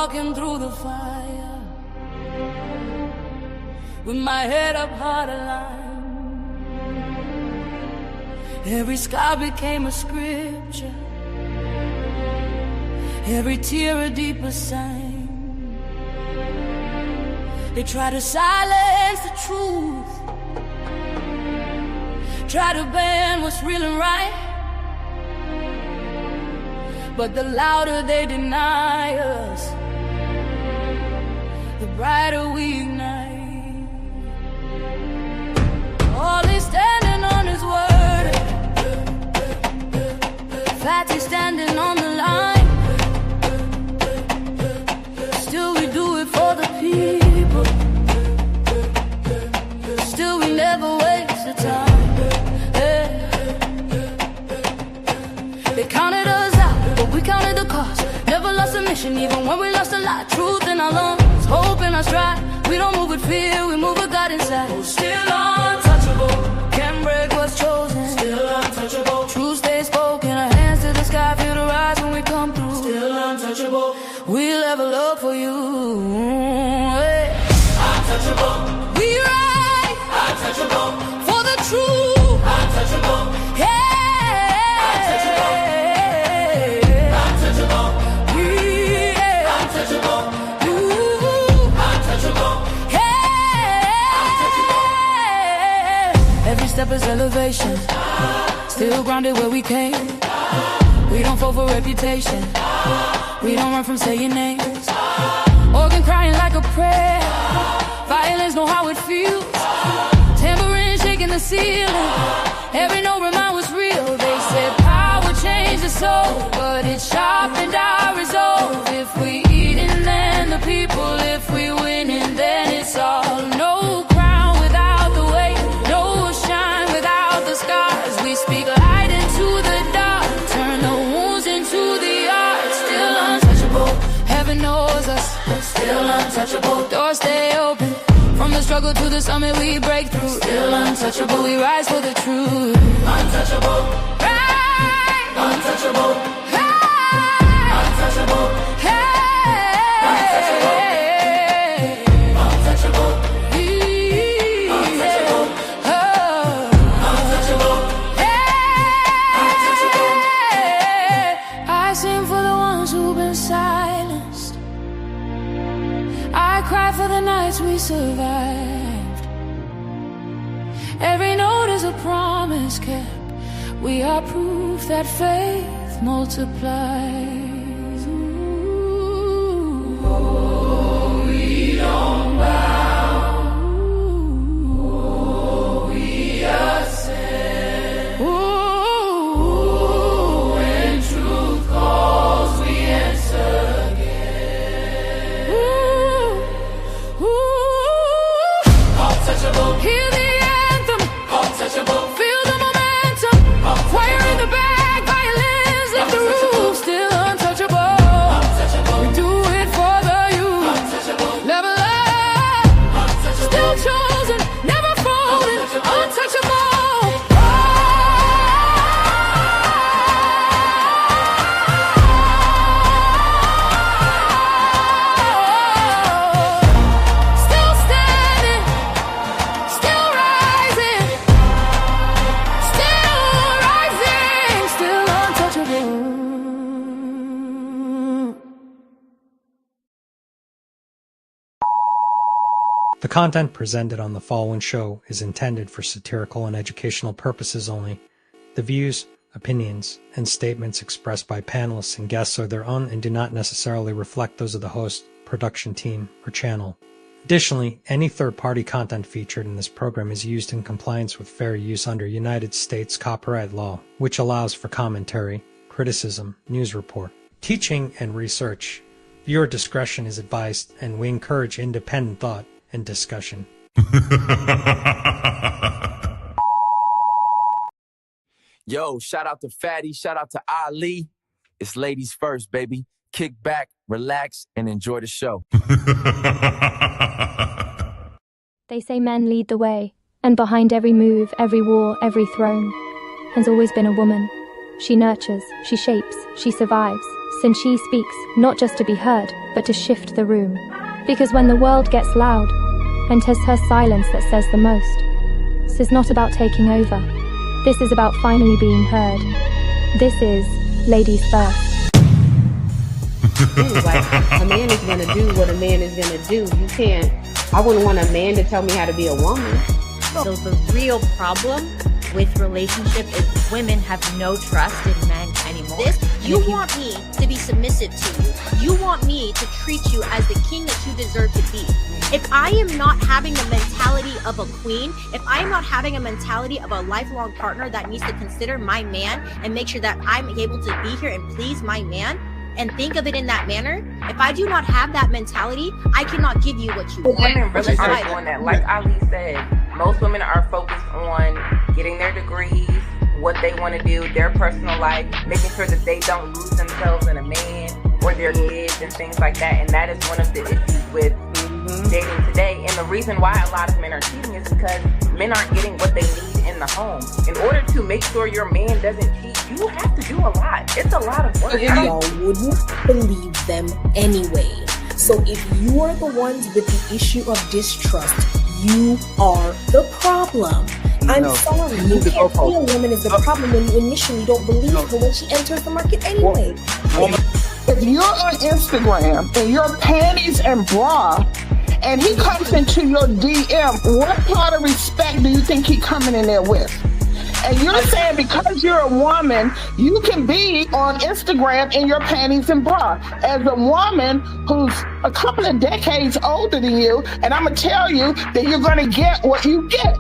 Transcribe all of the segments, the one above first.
walking through the fire with my head up hard aligned. Every scar became a scripture, every tear a deeper sign. They try to silence the truth, try to ban what's real and right, but the louder they deny us, the brighter we ignite. All is standing on his word, Fatty standing on the line. Still we do it for the people, still we never waste the time. They counted us out, but we counted the cost. Never lost a mission, even when we lost a lot. Truth in our lungs, hope in our stride. We don't move with fear, we move with God inside. Still untouchable, can't break what's chosen. Still untouchable, truth stays spoken. Our hands to the sky, feel the rise when we come through. Still untouchable, we'll ever look for you. Hey. Untouchable, we ride. Untouchable, for the truth. Untouchable, hey. Step is elevation, still grounded where we came. We don't fall for reputation, we don't run from saying names. Organ crying like a prayer, violence know how it feels. Tambourine shaking the ceiling, every note remind was real. They said power changed the soul, but it sharpened our resolve. If we eating, then the people. If we winning, then it's all. No crown without the weight, no shine without the scars. We speak light into the dark, turn the wounds into the art. Still untouchable, heaven knows us. Still untouchable, doors stay open. From the struggle to the summit we break through. Still untouchable, we rise for the truth. Untouchable, right. Untouchable, right. Untouchable, hey. Untouchable, untouchable, untouchable, untouchable, hey. I sing for the ones who've been silenced, I cry for the nights we survived. Every note is a promise kept. We are proof that faith multiplies. Ooh. Oh, we don't bow. Oh, we ascend. Ooh. When truth calls, we answer again. Ooh. Untouchable. Hear the anthem. Untouchable. Feel the momentum. Choir in the back, violins lift the roof. Still untouchable. Untouchable. We do it for the youth. Untouchable. Level up. Untouchable. Still chosen, never folding. Untouchable. Still standing, still rising, still rising, still untouchable. The content presented on the following show is intended for satirical and educational purposes only. The views, opinions, and statements expressed by panelists and guests are their own and do not necessarily reflect those of the host, production team, or channel. Additionally, any third-party content featured in this program is used in compliance with fair use under United States copyright law, which allows for commentary, criticism, news report, teaching, and research. Viewer discretion is advised, and we encourage independent thought and discussion. Yo, shout out to Fatty, shout out to Ali. It's ladies first, baby. Kick back, relax, and enjoy the show. They say men lead the way, and behind every move, every war, every throne, has always been a woman. She nurtures, she shapes, she survives, since she speaks not just to be heard, but to shift the room. Because when the world gets loud, and 'tis her silence that says the most, this is not about taking over. This is about finally being heard. This is Ladies First. Like, a man is going to do what a man is going to do. You can't, I wouldn't want a man to tell me how to be a woman. So the real problem with relationship is women have no trust in men anymore. You want me to be submissive to you. You want me to treat you as the king that you deserve to be. If I am not having the mentality of a queen, if I am not having a mentality of a lifelong partner that needs to consider my man and make sure that I'm able to be here and please my man and think of it in that manner, if I do not have that mentality, I cannot give you what you want. Women really are doing that. Like Ali said, most women are focused on getting their degrees, what they want to do, their personal life, making sure that they don't lose themselves in a man or their kids and things like that. And that is one of the issues with dating today. And the reason why a lot of men are cheating is because men aren't getting what they need in the home. In order to make sure your man doesn't cheat, you have to do a lot. It's a lot of work. Y'all wouldn't believe them anyway. So if you are the ones with the issue of distrust, you are the problem. I'm sorry, you can't see a woman as the problem when you initially don't believe her when she enters the market anyway. If you're on Instagram and your panties and bra, and he comes into your DM, what part of respect do you think he coming in there with? And you're saying because you're a woman, you can be on Instagram in your panties and bra. As a woman who's a couple of decades older than you, and I'm going to tell you that you're going to get what you get.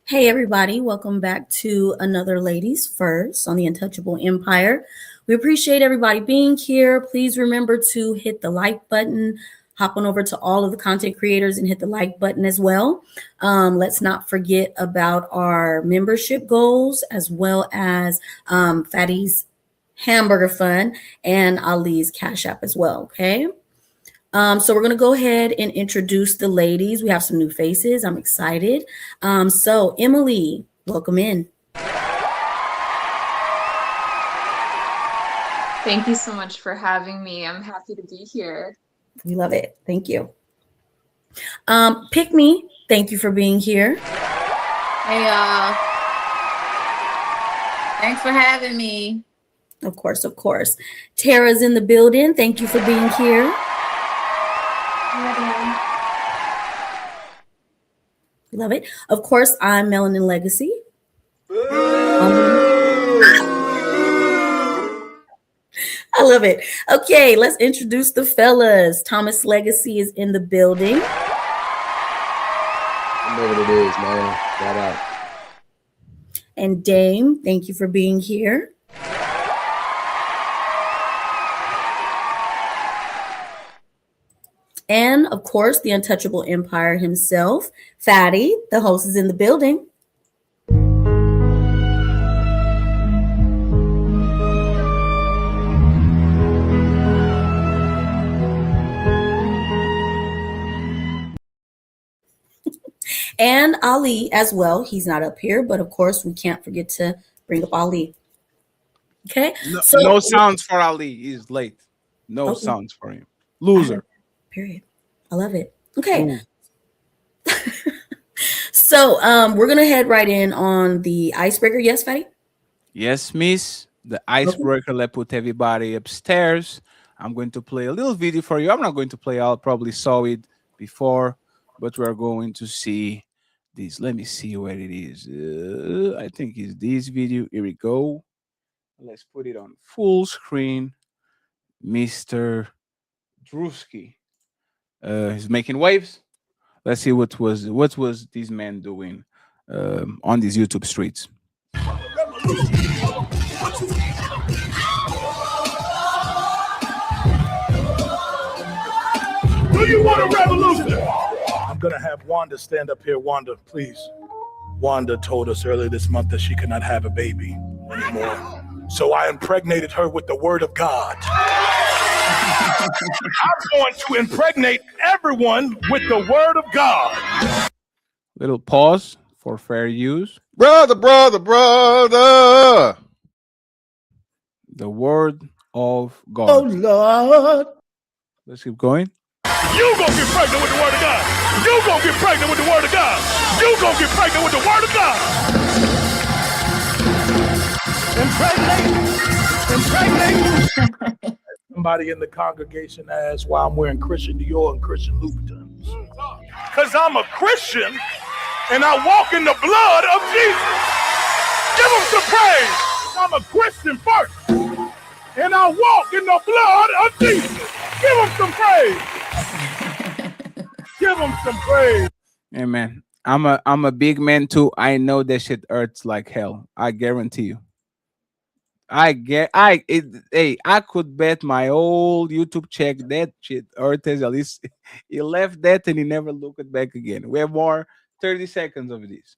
Hey everybody, welcome back to another Ladies First on the Untouchable Empire. We appreciate everybody being here. Please remember to hit the like button, hop on over to all of the content creators and hit the like button as well. Let's not forget about our membership goals as well as Fatty's Hamburger Fund and Ali's Cash App as well, okay? So we're going to go ahead and introduce the ladies. We have some new faces. I'm excited. So Emily, welcome in. Thank you so much for having me. I'm happy to be here. We love it. Thank you. Pick Me, thank you for being here. Hey, y'all. Thanks for having me. Of course, of course. Tara's in the building. Thank you for being here. Love it. Of course, I'm Melanin Legacy. I love it. Okay, let's introduce the fellas. Thomas Legacy is in the building. I know what it is, man. Shout out. And Dame, thank you for being here. And of course, the Untouchable Empire himself, Fatty, the host, is in the building. And Ali as well. He's not up here, but of course, we can't forget to bring up Ali. Okay. No sounds for Ali. He's late. No sounds for him. Loser. Period. I love it. Okay. So we're going to head right in on the icebreaker. Yes, Fatty? Yes, miss. The icebreaker. Let's put everybody upstairs. I'm going to play a little video for you. I'm not going to play. I probably saw it before, but we're going to see this. Let me see where it is. I think it's this video. Here we go. Let's put it on full screen. Mr. Drewski. He's making waves. Let's see what was this man doing on these YouTube streets. Do you want a revolution? going to have Wanda stand up here. Wanda, please. Wanda told us earlier this month that she could not have a baby anymore. So I impregnated her with the word of God. I'm going to impregnate everyone with the word of God. Little pause for fair use. Brother. The word of God. Oh, Lord. Let's keep going. You gonna get pregnant with the word of God. You gonna get pregnant with the word of God. You gonna get pregnant with the word of God. Impregnate. Somebody in the congregation asked why I'm wearing Christian Dior and Christian Louboutins. Because I'm a Christian and I walk in the blood of Jesus. Give him some praise. I'm a Christian first and I walk in the blood of Jesus. Give him some praise. Give him some praise. Amen. I'm a big man too. I know that shit hurts like hell. I guarantee you. Hey, I could bet my old YouTube check that shit hurts at least. He left that and he never looked back again. We have more 30 seconds of this.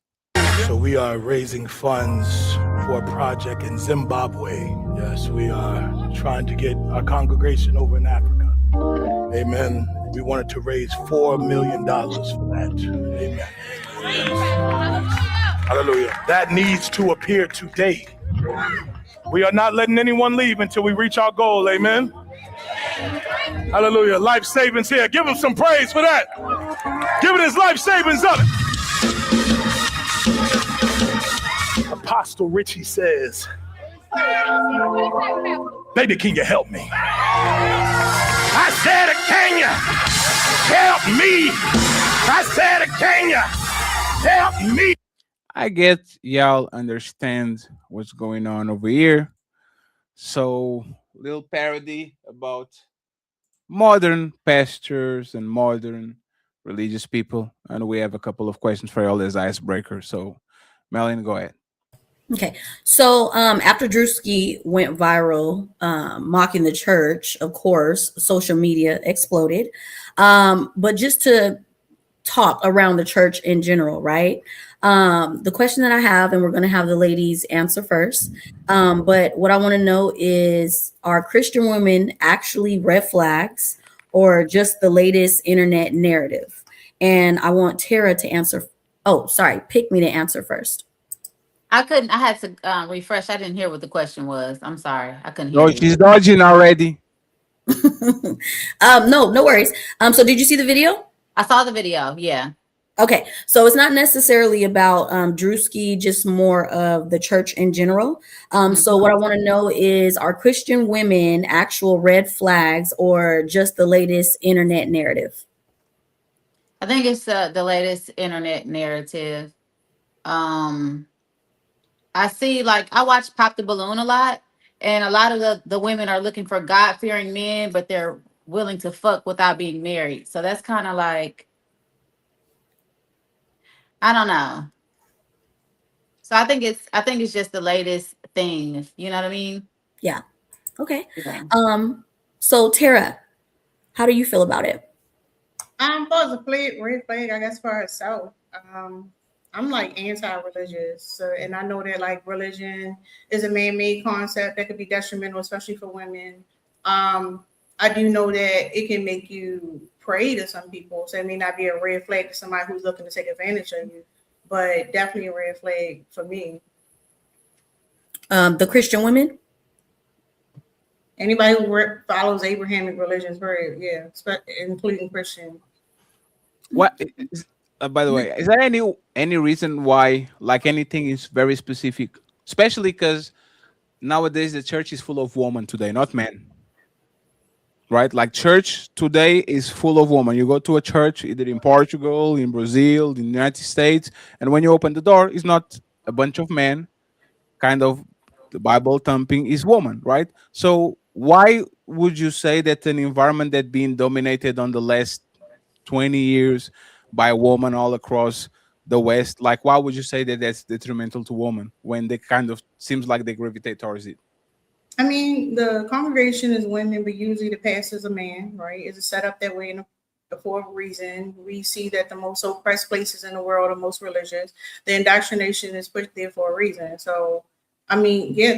So we are raising funds for a project in Zimbabwe. Yes, we are trying to get our congregation over in Africa. Amen. We wanted to raise $4 million for that. Amen. Hallelujah. That needs to appear today. We are not letting anyone leave until we reach our goal. Amen. Hallelujah. Life savings here. Give him some praise for that. Give it his life savings up. Apostle Richie says, baby, can you help me? I said, can you help me? I said, can you help me? I get y'all understand what's going on over here. So, little parody about modern pastors and modern religious people. And we have a couple of questions for y'all as icebreakers. So, Melanie, go ahead. Okay, so after Drewski went viral, mocking the church, of course, social media exploded. But just to talk around the church in general, right? The question that I have, and we're going to have the ladies answer first. But what I want to know is, are Christian women actually red flags or just the latest internet narrative? And I want Tara to answer. Oh, sorry, pick me to answer first. I had to refresh. I didn't hear what the question was. I'm sorry. I couldn't hear Oh, you. she's dodging already. No worries. So did you see the video? I saw the video. Yeah. Okay, so it's not necessarily about Drewski, just more of the church in general. So what I want to know is, are Christian women actual red flags or just the latest internet narrative? I think it's the latest internet narrative. I see, like, I watch Pop the Balloon a lot, and a lot of the women are looking for God-fearing men, but they're willing to fuck without being married. So that's kind of like, I don't know. So I think it's just the latest thing. You know what I mean? Yeah. Okay. Yeah. So Tara, how do you feel about it? Possibly red flag, I guess, for herself. I'm like anti-religious, so, and I know that like religion is a man-made concept that could be detrimental, especially for women. I do know that it can make you prey to some people, so it may not be a red flag to somebody who's looking to take advantage of you, but definitely a red flag for me. The Christian women? Anybody who follows Abrahamic religions, yeah, including Christian. What? By the way, is there any reason why, like, anything is very specific, especially because nowadays the church is full of women today, not men. Right? Like, church today is full of women. You go to a church either in Portugal, in Brazil, in the United States, and when you open the door, it's not a bunch of men. Kind of the Bible thumping is woman, right? So why would you say that an environment that being dominated on the last 20 years by women all across the West, like, why would you say that that's detrimental to women when they kind of seems like they gravitate towards it? I mean, the congregation is women, but usually the pastor's a man, right? It's set up that way in for a reason. We see that the most oppressed places in the world are most religious. The indoctrination is put there for a reason. So, I mean, yeah,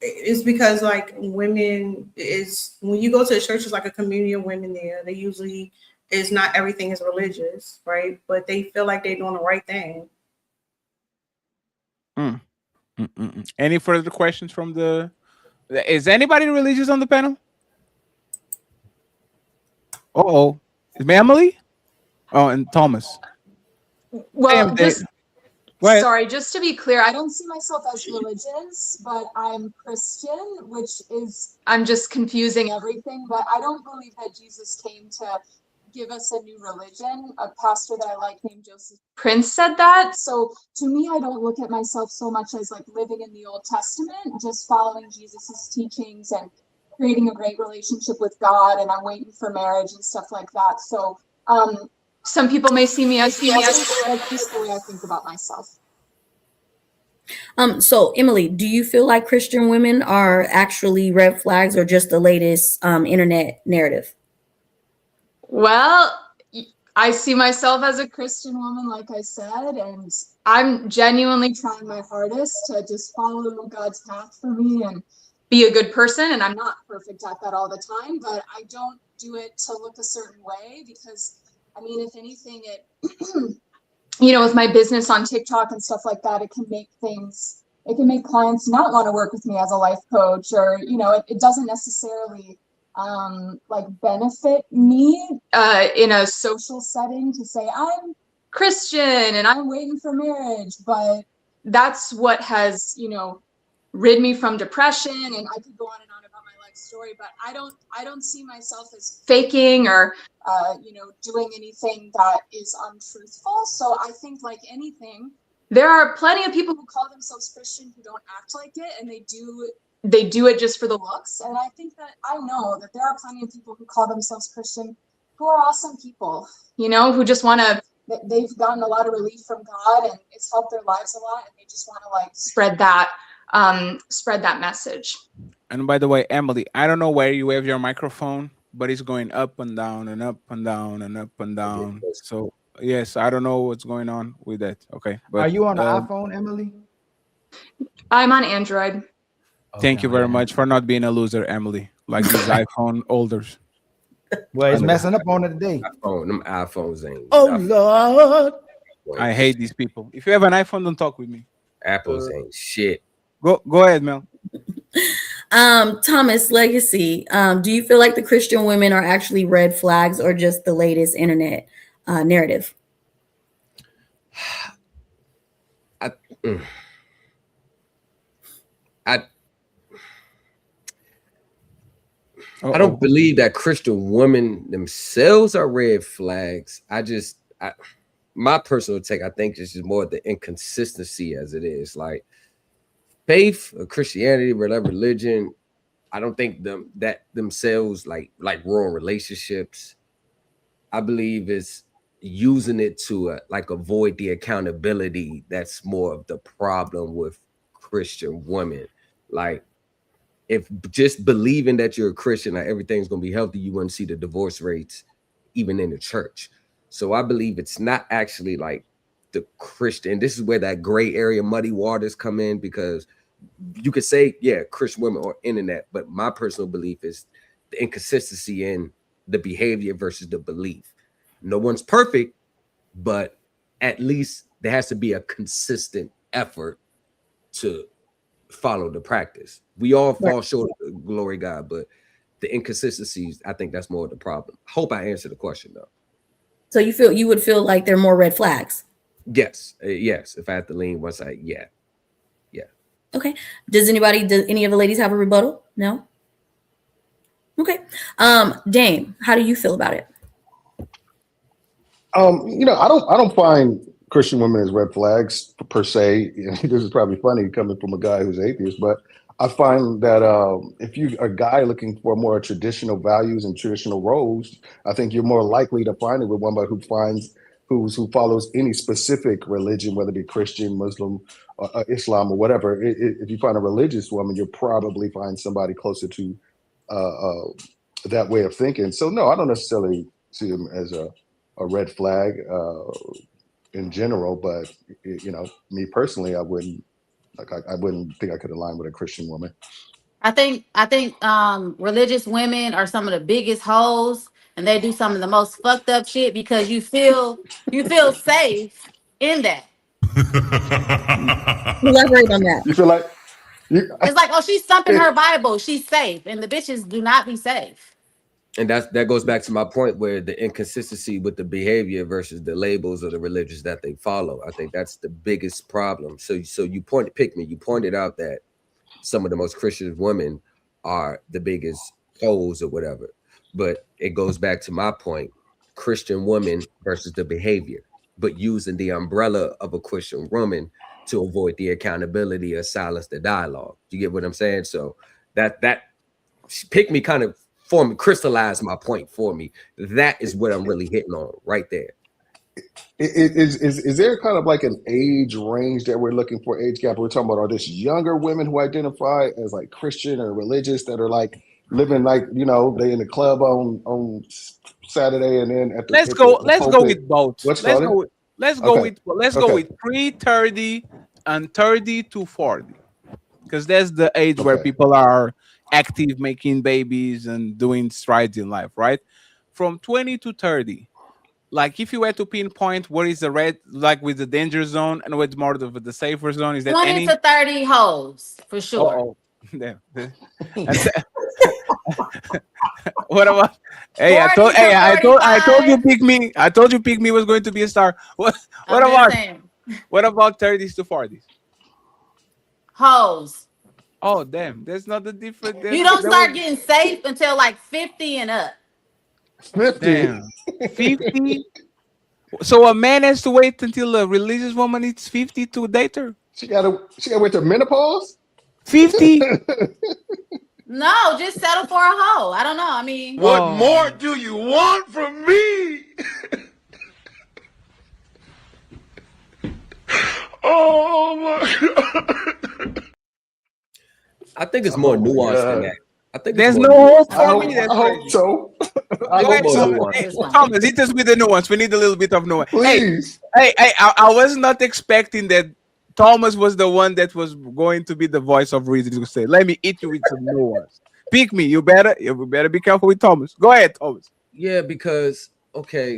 it's because like women is when you go to a church, it's like a community of women there. They usually is not everything is religious, right? But they feel like they're doing the right thing. Any further questions from the? Is anybody religious on the panel? Oh, is Emily? Oh, and Thomas. Well, Damn, just go ahead. sorry, just to be clear, I don't see myself as religious, but I'm Christian, which is, I'm just confusing everything, but I don't believe that Jesus came to give us a new religion. A pastor that I like named Joseph Prince said that. So to me, I don't look at myself so much as like living in the Old Testament, just following Jesus's teachings and creating a great relationship with God, and I'm waiting for marriage and stuff like that. So some people may see me as that's just the way I think about myself. So Emily, do you feel like Christian women are actually red flags or just the latest internet narrative? Well, I see myself as a Christian woman, like I said, and I'm genuinely trying my hardest to just follow God's path for me and be a good person. And I'm not perfect at that all the time, but I don't do it to look a certain way because, I mean, if anything, it, you know, with my business on TikTok and stuff like that, it can make clients not want to work with me as a life coach, or, you know, it doesn't necessarily like benefit me in a social setting to say I'm Christian and I'm waiting for marriage, but that's what has, you know, rid me from depression. And I could go on and on about my life story, but I don't see myself as faking or you know, doing anything that is untruthful. So I think, like anything, there are plenty of people who call themselves Christian who don't act like it, and they do it just for the looks. And I think that I know that there are plenty of people who call themselves Christian who are awesome people, you know, who just want to, they've gotten a lot of relief from God and it's helped their lives a lot, and they just want to like spread that message. And by the way, Emily, I don't know where you have your microphone, but it's going up and down and up and down and up and down. So yes, I don't know what's going on with that. Okay, but are you on the iPhone, Emily? I'm on Android. Thank you very much for not being a loser, Emily, like these iPhone holders. Well, it's messing up on it today. Them iPhones ain't. Oh Lord, I hate these people. If you have an iPhone, don't talk with me. Apples ain't shit. Go ahead, Mel. Thomas, Legacy, do you feel like the Christian women are actually red flags or just the latest internet narrative? I don't believe that Christian women themselves are red flags. My personal take, I think, is just more the inconsistency as it is. Like faith or Christianity, whatever religion, I don't think that themselves like ruin relationships. I believe it's using it to like avoid the accountability. That's more of the problem with Christian women. Like, if just believing that you're a Christian, that everything's going to be healthy, you wouldn't see the divorce rates even in the church. So I believe it's not actually like the Christian. This is where that gray area, muddy waters come in, because you could say, yeah, Christian women or internet, but my personal belief is the inconsistency in the behavior versus the belief. No one's perfect, but at least there has to be a consistent effort to follow the practice. We all fall short of the glory God, but the inconsistencies, I think that's more of the problem. Hope I answered the question though. So you would feel like they're more red flags? Yes. Yes. If I had to lean one side, yeah. Okay. Does any of the ladies have a rebuttal? No? Okay. Dame, how do you feel about it? You know, I don't find Christian women as red flags per se. This is probably funny coming from a guy who's atheist, but I find that if you're a guy looking for more traditional values and traditional roles, I think you're more likely to find it with one who follows any specific religion, whether it be Christian, Muslim, Islam, or whatever. If you find a religious woman, you'll probably find somebody closer to that way of thinking. So no, I don't necessarily see them as a red flag in general. But me personally, I wouldn't think I could align with a Christian woman. I think religious women are some of the biggest hoes, and they do some of the most fucked up shit because you feel safe in that. Elaborate on that. You feel like it's like, oh, she's thumping her Bible, she's safe, and the bitches do not be safe. And that goes back to my point where the inconsistency with the behavior versus the labels of the religions that they follow. I think that's the biggest problem. So you pointed out that some of the most Christian women are the biggest hoes or whatever. But it goes back to my point, Christian women versus the behavior, but using the umbrella of a Christian woman to avoid the accountability or silence the dialogue. You get what I'm saying? So that pick me kind of crystallized my point for me. That is what I'm really hitting on right there. Is there kind of like an age range that we're looking for, age gap? We're talking about are this younger women who identify as like Christian or religious that are like living like, they in the club on Saturday and then at the let's go with both. Let's go with pre-30 and 30 to 40. Because that's the age where people are active, making babies and doing strides in life, right? From 20 to 30. Like if you were to pinpoint what is the red, like with the danger zone and what's more of the safer zone, is that 20 to 30 hoes for sure. Damn. What about? Hey, I told you pick me. I told you pick me was going to be a star. What about 30s to 40s? Hoes. Oh damn, that's not the difference. You don't start getting safe until like 50 and up. 50. Damn. 50. So a man has to wait until a religious woman is 50 to date her. She gotta wait to menopause. 50. No, just settle for a hoe. I don't know. I mean, what more do you want from me? Oh my God. I think it's more nuanced than that. I think there's no hope for me. I hope so. Thomas, hit us with the nuance. We need a little bit of nuance. Please. Hey, I was not expecting that Thomas was the one that was going to be the voice of reason to say, let me hit you with some nuance. Pick me. You better be careful with Thomas. Go ahead, Thomas. Yeah, because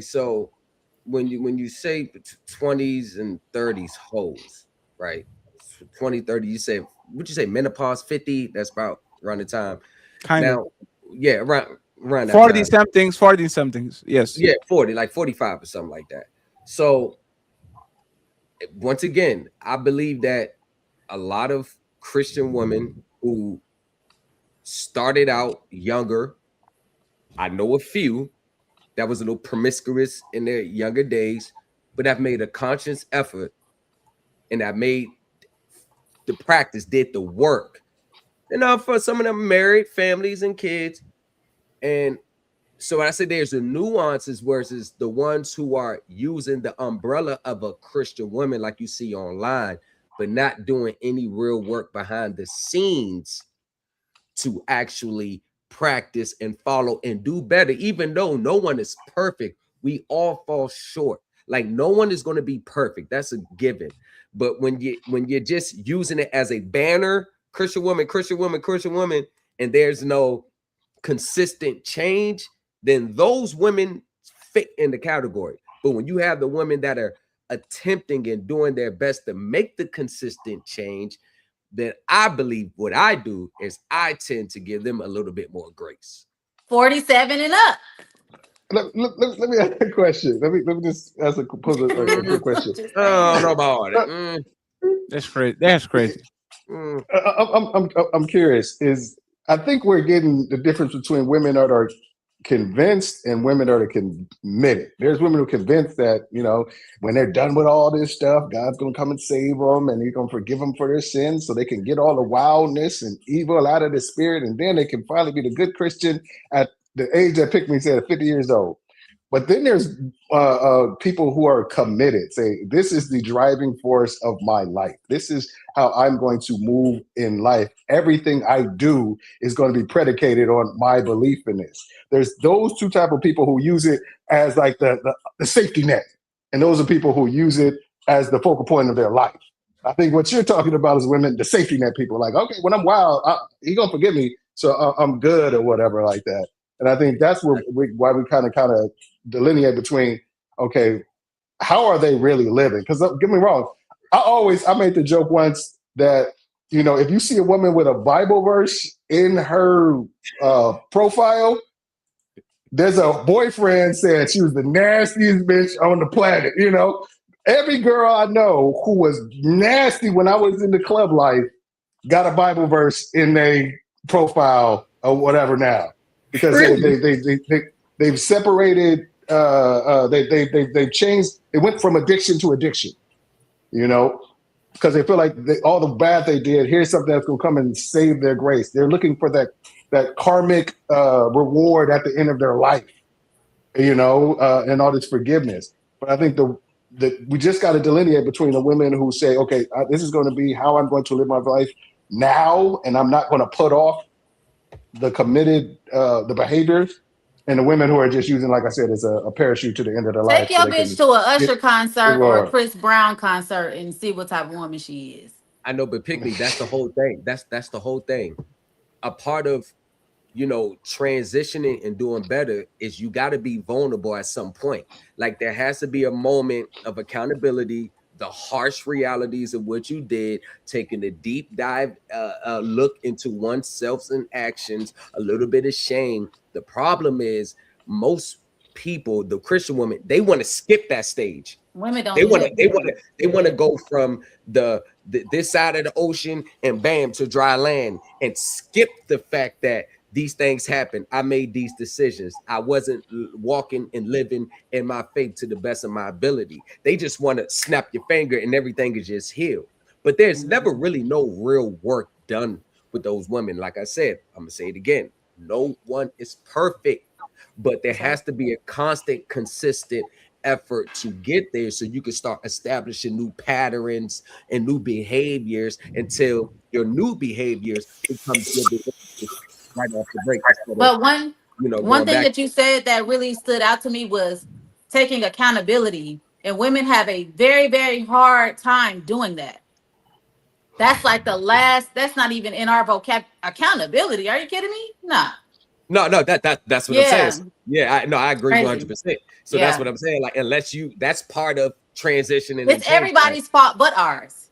so when you say 20s and 30s hoes, right? 20, 30, would you say menopause 50? That's about around the time. Around that 40 time. somethings. Yes. Yeah, 40, like 45 or something like that. So once again, I believe that a lot of Christian women who started out younger, I know a few that was a little promiscuous in their younger days, but have made a conscious effort and have made the practice, did the work. And for some of them married, families and kids. And so I say there's the nuances versus the ones who are using the umbrella of a Christian woman like you see online, but not doing any real work behind the scenes to actually practice and follow and do better. Even though no one is perfect, we all fall short. Like no one is going to be perfect. That's a given. But when you're just using it as a banner, Christian woman, and there's no consistent change, then those women fit in the category. But when you have the women that are attempting and doing their best to make the consistent change, then I believe what I do is I tend to give them a little bit more grace. 47 and up. Let me ask a question. Let me just ask a quick question. Oh, no about it. That's crazy. I'm curious. I think we're getting the difference between women that are convinced and women that are committed. There's women who are convinced that, when they're done with all this stuff, God's going to come and save them and he's going to forgive them for their sins so they can get all the wildness and evil out of the spirit. And then they can finally be the good Christian at the age that Pickme said, 50 years old. But then there's people who are committed, say, this is the driving force of my life. This is how I'm going to move in life. Everything I do is going to be predicated on my belief in this. There's those two type of people who use it as like the safety net. And those are people who use it as the focal point of their life. I think what you're talking about is women, the safety net people. Like, okay, when I'm wild, he going to forgive me, so I'm good or whatever like that. And I think that's why we kind of delineate between, okay, how are they really living? Because get me wrong, I made the joke once that, you know, if you see a woman with a Bible verse in her profile, there's a boyfriend said she was the nastiest bitch on the planet. You know, every girl I know who was nasty when I was in the club life got a Bible verse in their profile or whatever now, because they've separated. They've changed. It went from addiction to addiction. You know, because they feel like all the bad they did, here's something that's going to come and save their grace. They're looking for that karmic reward at the end of their life, you know, and all this forgiveness. But I think we just got to delineate between the women who say, okay, this is going to be how I'm going to live my life now, and I'm not going to put off the committed, the behaviors, and the women who are just using, like I said, as a parachute to the end of their life. Take your bitch to a Usher concert or a Chris Brown concert and see what type of woman she is. I know, but pick me. That's the whole thing. That's the whole thing. A part of, you know, transitioning and doing better is you got to be vulnerable at some point. Like there has to be a moment of accountability, the harsh realities of what you did, taking a deep dive look into oneself and actions, a little bit of shame. The problem is most people, the Christian women, they want to skip that stage. Women don't. They want to go from this side of the ocean and bam to dry land and skip the fact that these things happen. I made these decisions. I wasn't walking and living in my faith to the best of my ability. They just want to snap your finger and everything is just healed. But there's never really no real work done with those women. Like I said, I'm gonna say it again. No one is perfect, but there has to be a constant, consistent effort to get there so you can start establishing new patterns and new behaviors until your new behaviors becomes your behaviors right off the break. But one thing that you said that really stood out to me was taking accountability, and women have a very, very hard time doing that. That's like that's not even in our vocab. Accountability, are you kidding me? Nah. No, that's what I'm saying. Yeah, I agree 100%. So that's what I'm saying. Like, unless that's part of transitioning. It's everybody's fault but ours.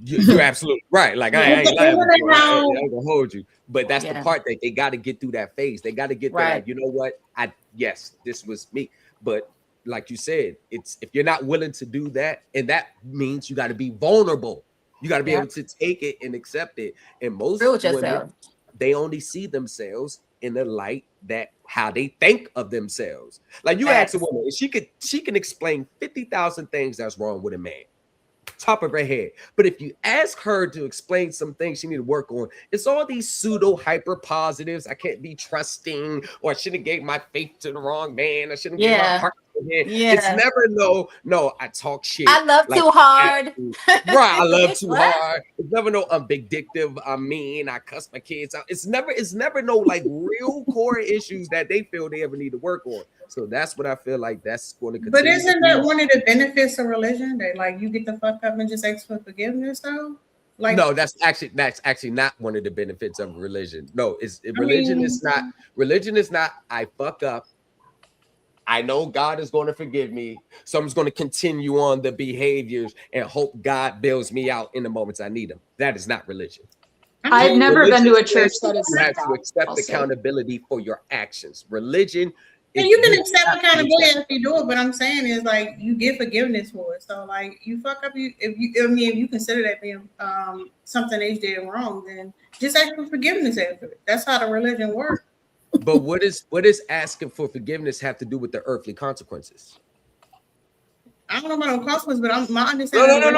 You're absolutely right. Like I ain't lying. I ain't gonna hold you. But that's the part that they got to get through that phase. They got to get there. Like, you know what? Yes, this was me. But like you said, it's if you're not willing to do that, and that means you got to be vulnerable. You got to be able to take it and accept it. And most women, they only see themselves in the light that how they think of themselves. Like you ask a woman, she can explain 50,000 things that's wrong with a man, top of her head. But if you ask her to explain some things she need to work on, it's all these pseudo hyper positives. I can't be trusting, or I shouldn't have gave my faith to the wrong man. I shouldn't give my heart to him. It's never no, I talk shit. I love too hard. Right, I love too hard. It's never no I'm vindictive. I mean, I cuss my kids out. It's never no like real core issues that they feel they ever need to work on. So that's what I feel like that's going to continue. But isn't that one of the benefits of religion? That like you get the fuck up and just ask for forgiveness though? Like no, that's actually not one of the benefits of religion. No, religion is not I fuck up. I know God is going to forgive me, so I'm just going to continue on the behaviors and hope God bails me out in the moments I need him. That is not religion. I've never been to a church that is you have to accept accountability for your actions. Religion. And you can accept accountability if you do it, but I'm saying is like you get forgiveness for it. So like you fuck up, if you consider that being something they did wrong, then just ask for forgiveness after it. That's how the religion works. But what is asking for forgiveness have to do with the earthly consequences? I don't know about no consequence, but my understanding. No.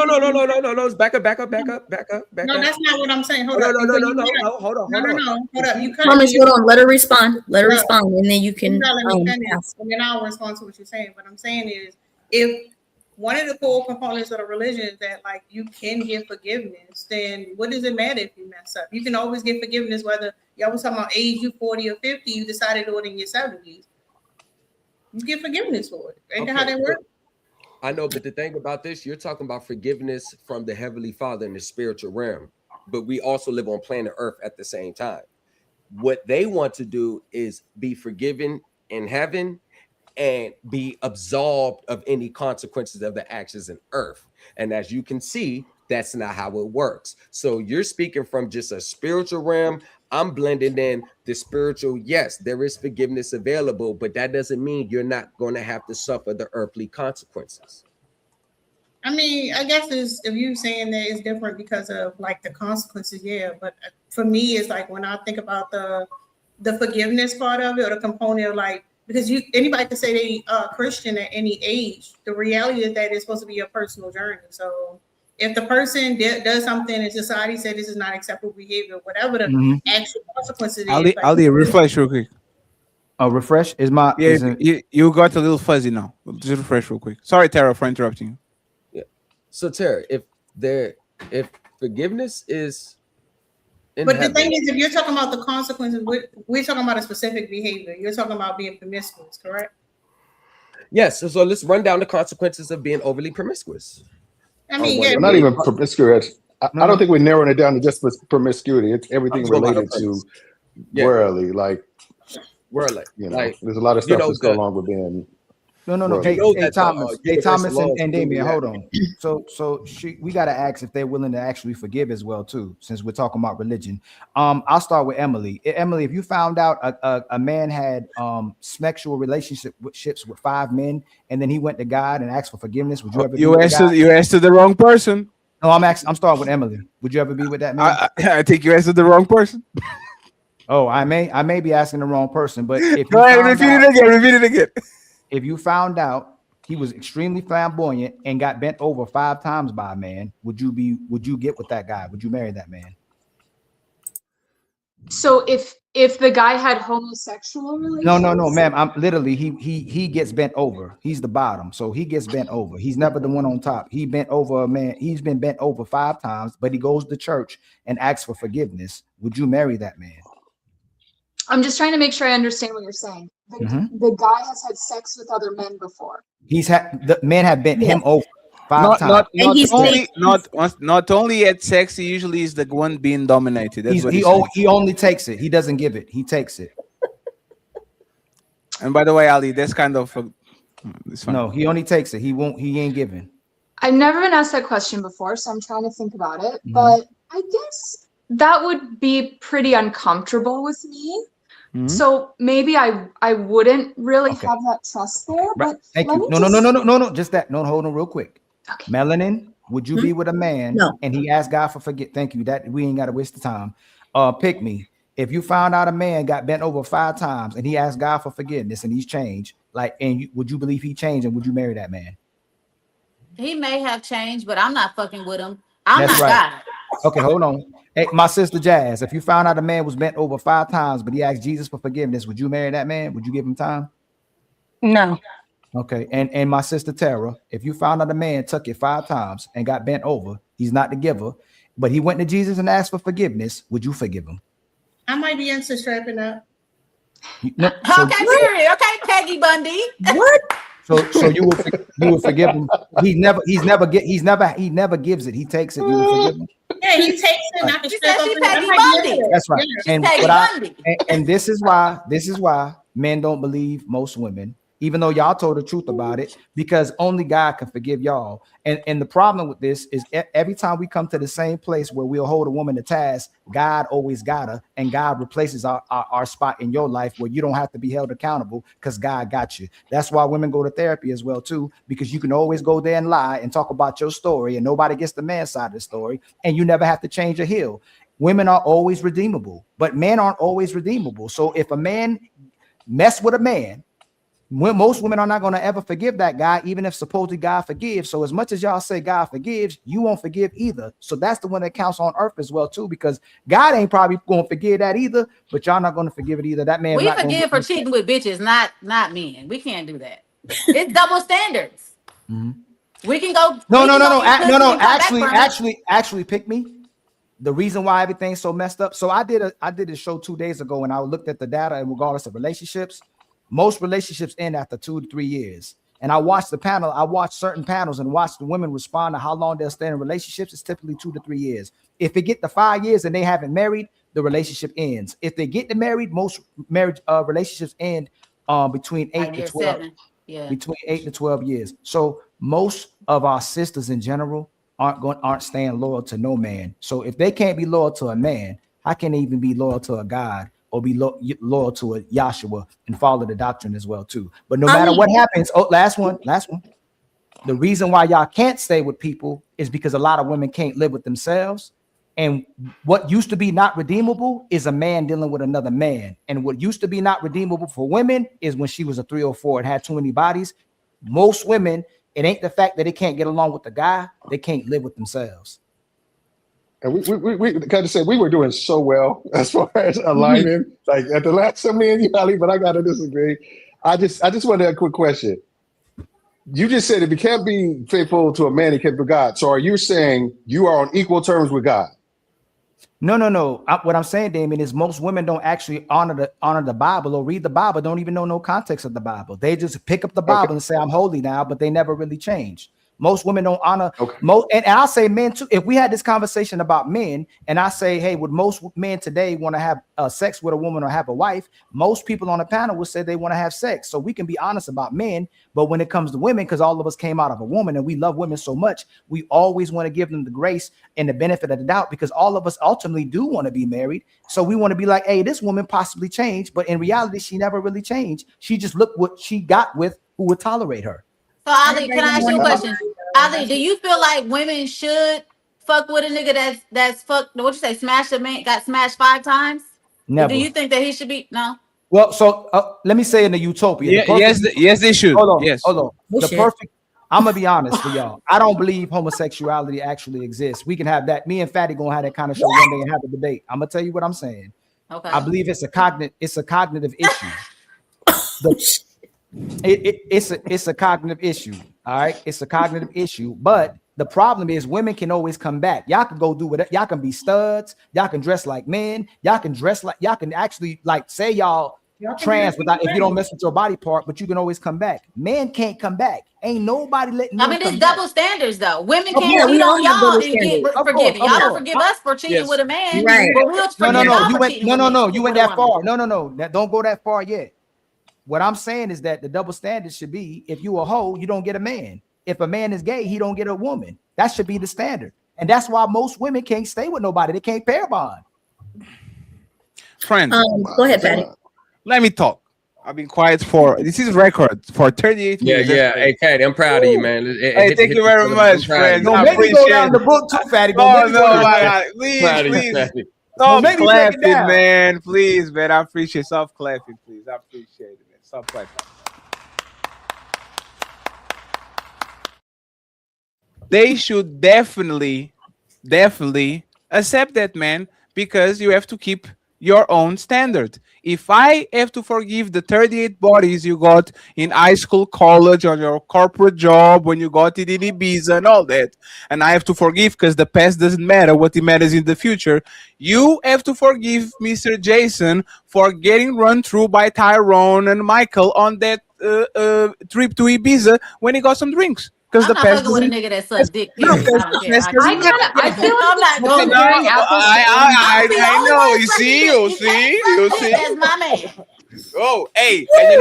Back up. No, that's not what I'm saying. Hold No. up. Hold on. Hold up. You cut Thomas, me. hold on. Let her respond. Let her respond, and then you can. Let me finish, and then I'll respond to what you're saying. What I'm saying is, if one of the core components of the religion is that like you can give forgiveness, then what does it matter if you mess up? You can always give forgiveness, whether y'all was talking about age, you 40 or 50, you decided to do it in your 70s. You give forgiveness for it. Ain't that how that works? I know, but the thing about this, you're talking about forgiveness from the Heavenly Father in the spiritual realm, but we also live on planet Earth at the same time. What they want to do is be forgiven in heaven and be absolved of any consequences of the actions in earth. And as you can see, that's not how it works. So you're speaking from just a spiritual realm. I'm blending in the spiritual. Yes, there is forgiveness available, but that doesn't mean you're not going to have to suffer the earthly consequences. I mean, I guess if you're saying that it's different because of like the consequences, yeah. But for me, it's like when I think about the forgiveness part of it, or the component of like, because anybody can say they Christian at any age. The reality is that it's supposed to be a personal journey. So if the person does something and society said this is not acceptable behavior, whatever the actual consequences is, Ali, refresh real quick. Oh, refresh is my. Yeah, you got a little fuzzy now. Just refresh real quick. Sorry, Tara, for interrupting you. Yeah. So Tara, if forgiveness is but the thing is, if you're talking about the consequences, we're talking about a specific behavior. You're talking about being promiscuous, correct? Yes. So let's run down the consequences of being overly promiscuous. I mean, yeah, not even promiscuous. I don't think we're narrowing it down to just promiscuity. It's everything related to worldly, like worldly. You know, there's a lot of stuff that's go along with being. No. Hey, Thomas, and Damien, hold on. So we got to ask if they're willing to actually forgive as well too, since we're talking about religion. I'll start with Emily. Emily, if you found out a man had sexual relationships with 5 men, and then he went to God and asked for forgiveness, would you ever? You answered the wrong person. No, I'm starting with Emily. Would you ever be with that man? I think you answered the wrong person. Oh, I may be asking the wrong person, but if go ahead, repeat it again. If you found out he was extremely flamboyant and got bent over 5 times by a man, would you get with that guy? Would you marry that man? So if the guy had homosexual relations? No, ma'am. I'm literally he gets bent over. He's the bottom, so he gets bent over. He's never the one on top. He bent over a man. He's been bent over 5 times, but he goes to church and asks for forgiveness. Would you marry that man? I'm just trying to make sure I understand what you're saying. The guy has had sex with other men before. The men have bent him over 5 times. Not only at sex, he usually is the one being dominated. That's he only takes it. He doesn't give it. He takes it. And by the way, Ali, that's kind of no. He only takes it. He ain't giving. I've never been asked that question before, so I'm trying to think about it. But I guess that would be pretty uncomfortable with me. So maybe I wouldn't really have that trust there. But thank you. No. Just that. No, hold on real quick. Okay. Melanin, would you be with a man and he asked God for forgiveness? Thank you. That we ain't got to waste the time. Pick me. If you found out a man got bent over 5 times and he asked God for forgiveness and he's changed, would you believe he changed and would you marry that man? He may have changed, but I'm not fucking with him. I'm That's not right. God. Okay, hold on. Hey, my sister Jazz, if you found out a man was bent over 5 times, but he asked Jesus for forgiveness, would you marry that man? Would you give him time? No. Okay, and my sister Tara, if you found out a man took it 5 times and got bent over, he's not the giver, but he went to Jesus and asked for forgiveness, would you forgive him? I might be into strapping up. Okay, period. Okay, Peggy Bundy. What? So you will forgive him. He never gives it. He takes it. You will forgive him. Yeah, he takes it. And I can strap up. Peggy Bundy. That's right. Yeah, and this is why men don't believe most women, even though y'all told the truth about it, because only God can forgive y'all. And the problem with this is every time we come to the same place where we'll hold a woman to task, God always got her, and God replaces our spot in your life where you don't have to be held accountable because God got you. That's why women go to therapy as well too, because you can always go there and lie and talk about your story, and nobody gets the man's side of the story, and you never have to change a heel. Women are always redeemable, but men aren't always redeemable. So if a man mess with a man Most women are not going to ever forgive that guy, even if supposedly God forgives. So as much as y'all say God forgives, you won't forgive either. So that's the one that counts on earth as well too, because God ain't probably going to forgive that either, but y'all not going to forgive it either. That man We not forgive for cheating with bitches, not men. We can't do that. It's double standards. We can go. No. Actually, pick me. The reason why everything's so messed up. So I did a show 2 days ago, and I looked at the data, and regardless of relationships, most relationships end after 2 to 3 years. And I watched the panel. I watched certain panels and watched the women respond to how long they'll stay in relationships. It's typically 2 to 3 years. If they get to 5 years and they haven't married, the relationship ends. If they get to married, most marriage relationships end between 8 to 12. 7. Yeah. Between 8 to 12 years. So most of our sisters in general aren't staying loyal to no man. So if they can't be loyal to a man, how can they even be loyal to a God or be loyal to a Yahshua and follow the doctrine as well too? But no matter what happens, last one. The reason why y'all can't stay with people is because a lot of women can't live with themselves. And what used to be not redeemable is a man dealing with another man. And what used to be not redeemable for women is when she was a 304 and had too many bodies. Most women, it ain't the fact that they can't get along with the guy, they can't live with themselves. And we got to say, we were doing so well as far as aligning. Like at the last time, me and you, Ali, but I got to disagree. I just wanted a quick question. You just said if you can't be faithful to a man, he can't be God. So are you saying you are on equal terms with God? No. What I'm saying, Damien, is most women don't actually honor the Bible or read the Bible, don't even know no context of the Bible. They just pick up the Bible and say, I'm holy now, but they never really change. Most women don't honor and I'll say men too. If we had this conversation about men and I say, hey, would most men today want to have sex with a woman or have a wife? Most people on the panel would say they want to have sex. So we can be honest about men, but when it comes to women, because all of us came out of a woman and we love women so much, we always want to give them the grace and the benefit of the doubt, because all of us ultimately do want to be married. So we want to be like, hey, this woman possibly changed, but in reality, she never really changed. She just looked what she got with who would tolerate her. So Ali, can I ask you a question? Ali, do you feel like women should fuck with a nigga that's fucked? What you say? Smashed a man, got smashed 5 times? Never. Do you think that he should be? No. Well, so let me say in the utopia. Yes, they should. Hold on. Yes. I'm gonna be honest for y'all. I don't believe homosexuality actually exists. We can have that. Me and Fatty gonna have that kind of show one day and have a debate. I'm gonna tell you what I'm saying. Okay. I believe it's a cognitive issue. It's a cognitive issue. All right, it's a cognitive issue. But the problem is women can always come back. Y'all can go do whatever. Y'all can be studs. Y'all can dress like men. Y'all can actually like say y'all trans without if you don't mess with your body part, but you can always come back. Men can't come back. Ain't nobody letting. I mean, it's double standards though. Women can't cheat on y'all and get forgiven. Y'all don't forgive us for cheating with a man. Right. But we'll forgive y'all for cheating with men. You went that far. No. Don't go that far yet. What I'm saying is that the double standard should be if you a hoe, you don't get a man. If a man is gay, he don't get a woman. That should be the standard. And that's why most women can't stay with nobody. They can't pair bond. Friend, go ahead, Patty. Let me talk. I've been quiet this is record for 38 minutes. Yeah. Hey, Patty, I'm proud of you, man. Hey, thank you very much, friend. No, maybe go down the book too, Fatty. Please. Stop clapping, man. Please, man. I appreciate stop clapping, please. I appreciate it, man. Stop clapping. They should definitely accept that, man, because you have to keep your own standard. If I have to forgive the 38 bodies you got in high school, college, on your corporate job, when you got it in Ibiza and all that, and I have to forgive because the past doesn't matter, what it matters in the future, you have to forgive Mr. Jason for getting run through by Tyrone and Michael on that trip to Ibiza when he got some drinks. I'm not fucking with a nigga that sucks dick. I don't care. I feel I'm not going comparing apples. I know. You see. That's my man. Oh, hey, and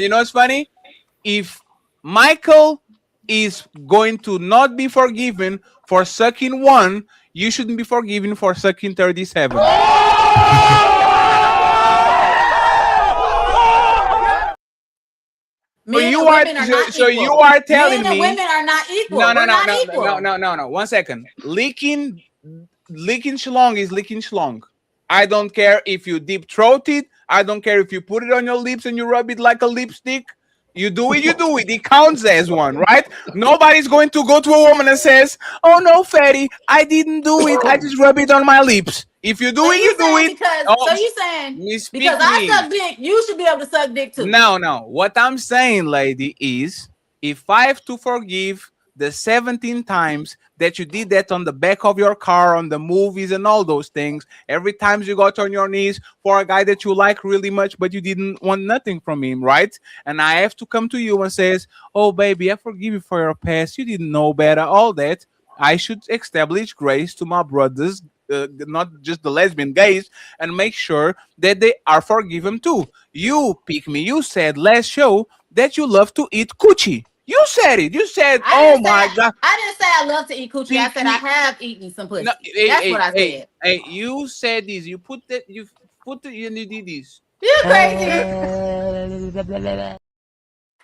you know what's funny? If Michael is going to not be forgiven for sucking 1, you shouldn't be forgiven for sucking 37. So you are telling me women are not equal. No. 1 second. Licking schlong is licking schlong. I don't care if you deep throated. I don't care if you put it on your lips and you rub it like a lipstick. You do it, you do it. It counts as one, right? Nobody's going to go to a woman and says, "Oh no, fatty, I didn't do it. I just rub it on my lips." If you do So it, you you do saying it. because Oh, so you saying Miss because I suck dick, you should be able to suck dick too. No. What I'm saying, lady, is if I have to forgive the 17 times that you did that on the back of your car, on the movies and all those things, every time you got on your knees for a guy that you like really much, but you didn't want nothing from him, right? And I have to come to you and says, "Oh, baby, I forgive you for your past. You didn't know better, all that." I should establish grace to my brothers, not just the lesbian gays, and make sure that they are forgiven too. You pick me. You said last show that you love to eat coochie. You said it. You said, "Oh my God." I didn't say I love to eat coochie. I said I have eaten some pussy. No, That's what I said. hey, you said this. You put that. You put it. You did this. You crazy.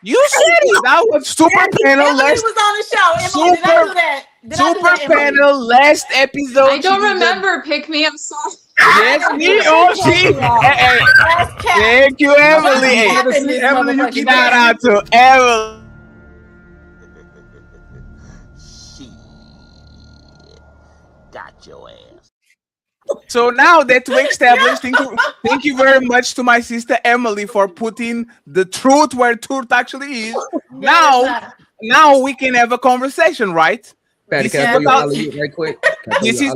You said it. That was super panel. Emily was on the show. Emily, did I do that? Did I do that, Emily? Panel last episode. I don't remember. Pick me. I'm sorry. Yes, she. Hey, thank you, Emily. Hey, Emily, you keep shout out to Emily. Got your ass. So now that we established, thank you very much to my sister Emily for putting the truth where truth actually is. Now we can have a conversation, right? Patty, can I throw you alley right quick? This is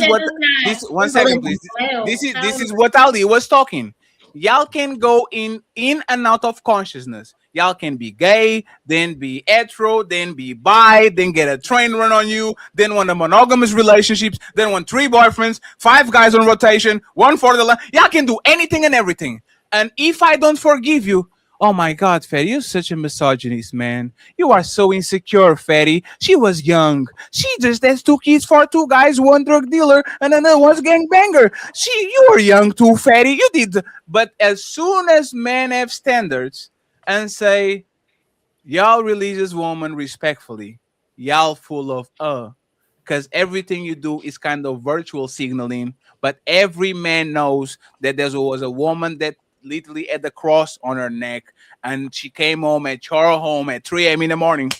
what this 1 second, please. This is what Ali was talking. Y'all can go in and out of consciousness. Y'all can be gay, then be hetero, then be bi, then get a train run on you, then want a monogamous relationships, then want 3 boyfriends, 5 guys on rotation, 1 for the line. Y'all can do anything and everything. And if I don't forgive you, oh my God, Fatty, you're such a misogynist, man. You are so insecure, Fatty. She was young. She just has 2 kids for 2 guys, 1 drug dealer, and another one's gangbanger. You were young too, Fatty. You did. But as soon as men have standards and say, y'all religious woman respectfully, y'all full of because everything you do is kind of virtual signaling, but every man knows that there was a woman that literally had the cross on her neck, and she came home at your home at 3 a.m. in the morning.